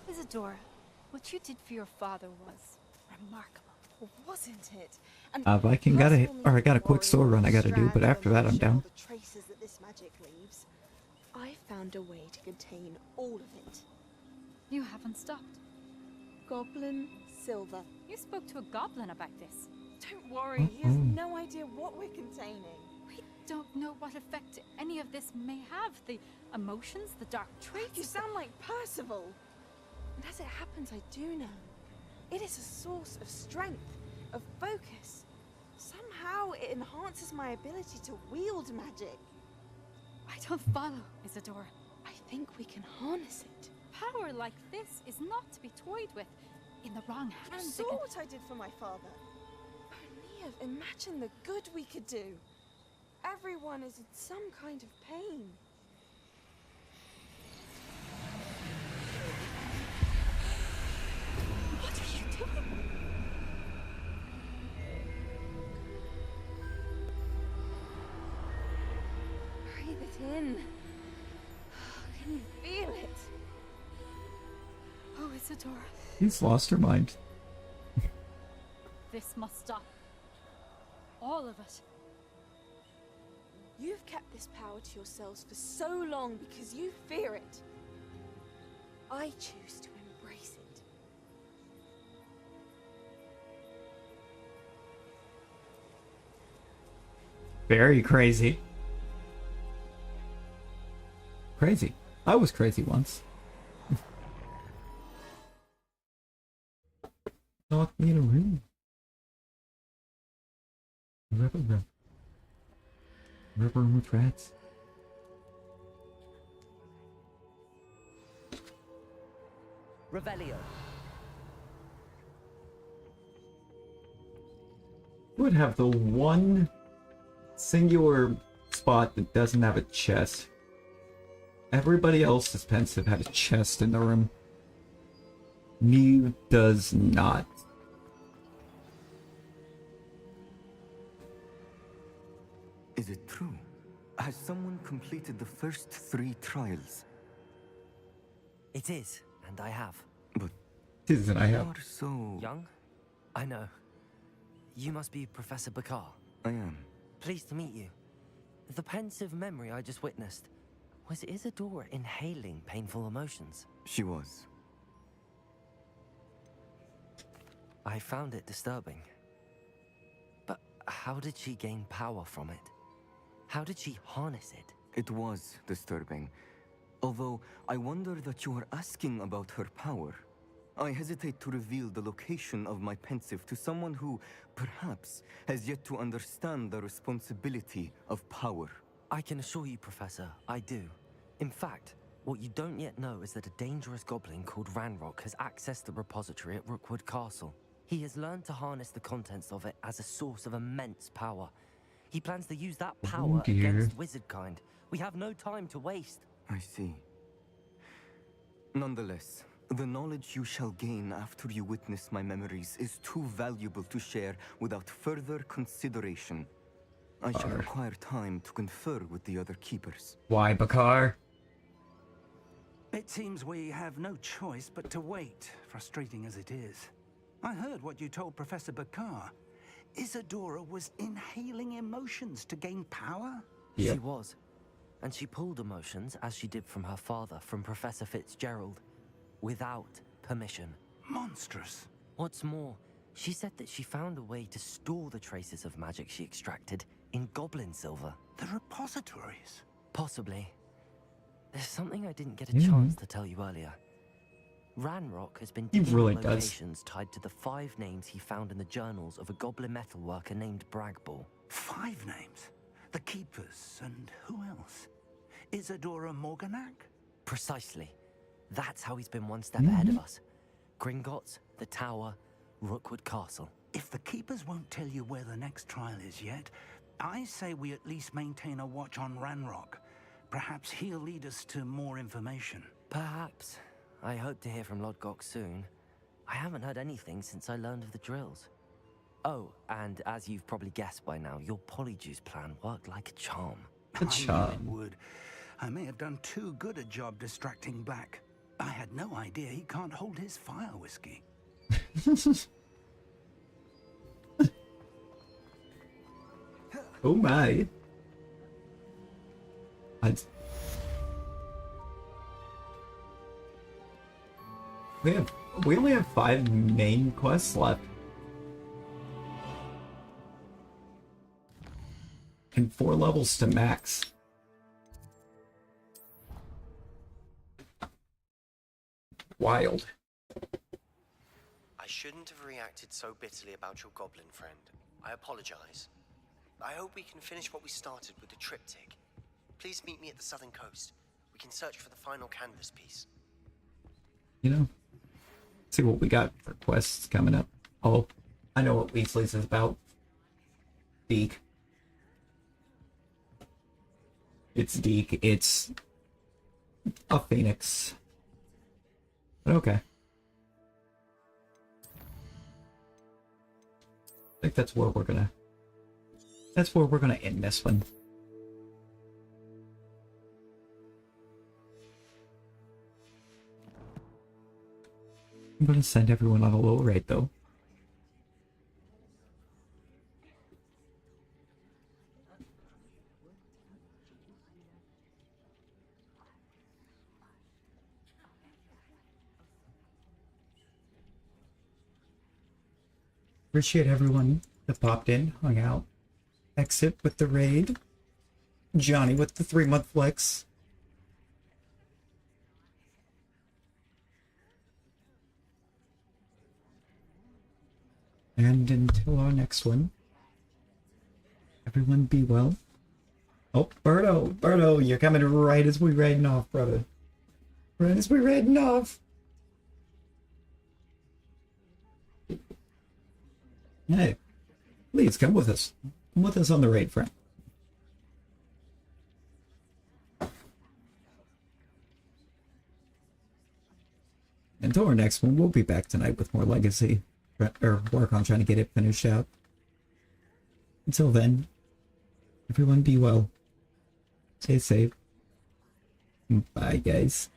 Isadora, what you did for your father was remarkable, wasn't it? And I got a quick sword run I gotta do, but after that I'm down. the traces that this magic leaves, I found a way to contain all of it. You haven't stopped. Goblin silver. You spoke to a goblin about this. Don't worry, he has no idea what we're containing. We don't know what effect any of this may have. The emotions, the dark traits. You sound like Percival. And as it happens, I do know. It is a source of strength, of focus. Somehow it enhances my ability to wield magic. I don't follow, Isadora. I think we can harness it. Power like this is not to be toyed with. In the wrong hands. You saw what I did for my father. Only imagine the good we could do. Everyone is in some kind of pain. in. Can you feel it? Oh, Isadora. She's lost her mind. This must stop. All of it. You've kept this power to yourselves for so long because you fear it. I choose to embrace it. Very crazy. Crazy. I was crazy once. Knock me in a room. River with rats. Revelio. Would have the one singular spot that doesn't have a chest. Everybody else is pensive had a chest in the room. Me does not. Is it true? Has someone completed the first 3 trials? It is, and I have. But isn't I have. You're so young? I know. You must be Professor Bakar. I am. Pleased to meet you. The pensive memory I just witnessed, was Isadora inhaling painful emotions? She was. I found it disturbing. But how did she gain power from it? How did she harness it? It was disturbing. Although I wonder that you are asking about her power. I hesitate to reveal the location of my pensive to someone who, perhaps, has yet to understand the responsibility of power. I can assure you, Professor, I do. In fact, what you don't yet know is that a dangerous goblin called Ranrock has accessed the repository at Rookwood Castle. He has learned to harness the contents of it as a source of immense power. He plans to use that power against wizardkind. We have no time to waste. I see. Nonetheless, the knowledge you shall gain after you witness my memories is too valuable to share without further consideration. I shall require time to confer with the other keepers. Why, Bakar? It seems we have no choice but to wait, frustrating as it is. I heard what you told Professor Bakar. Isadora was inhaling emotions to gain power? Yep. She was. And she pulled emotions, as she did from her father, from Professor Fitzgerald, without permission. Monstrous. What's more, she said that she found a way to store the traces of magic she extracted in goblin silver. The repositories? Possibly. There's something I didn't get a chance to tell you earlier. Ranrock has been digging locations tied to the 5 names he found in the journals of a goblin metalworker named Bragball. 5 names? The Keepers, and who else? Isadora Morganac? Precisely. That's how he's been one step ahead of us. Gringotts, the Tower, Rookwood Castle. If the Keepers won't tell you where the next trial is yet, I say we at least maintain a watch on Ranrock. Perhaps he'll lead us to more information. Perhaps. I hope to hear from Lodgok soon. I haven't heard anything since I learned of the drills. Oh, and as you've probably guessed by now, your Polyjuice plan worked like a charm. I knew it would. I may have done too good a job distracting Black. I had no idea he can't hold his fire whiskey. Oh my. We only have 5 main quests left. And 4 levels to max. Wild. I shouldn't have reacted so bitterly about your goblin friend. I apologize. I hope we can finish what we started with the triptych. Please meet me at the southern coast. We can search for the final canvas piece. You know, see what we got for quests coming up. Oh, I know what Weasley's is about. Deke. It's Deke. It's a phoenix. But okay. I think that's where we're gonna end this one. I'm gonna send everyone on a low rate though. Appreciate everyone that popped in, hung out. Exit with the raid. Johnny with the 3-month flex. And until our next one, everyone be well. Oh, Berto, you're coming right as we raiding off, brother. Right as we raiding off. Hey, please come with us. Come with us on the raid, friend. Until our next one, we'll be back tonight with more Legacy. Or work on trying to get it finished out. Until then, everyone be well. Stay safe. Bye, guys.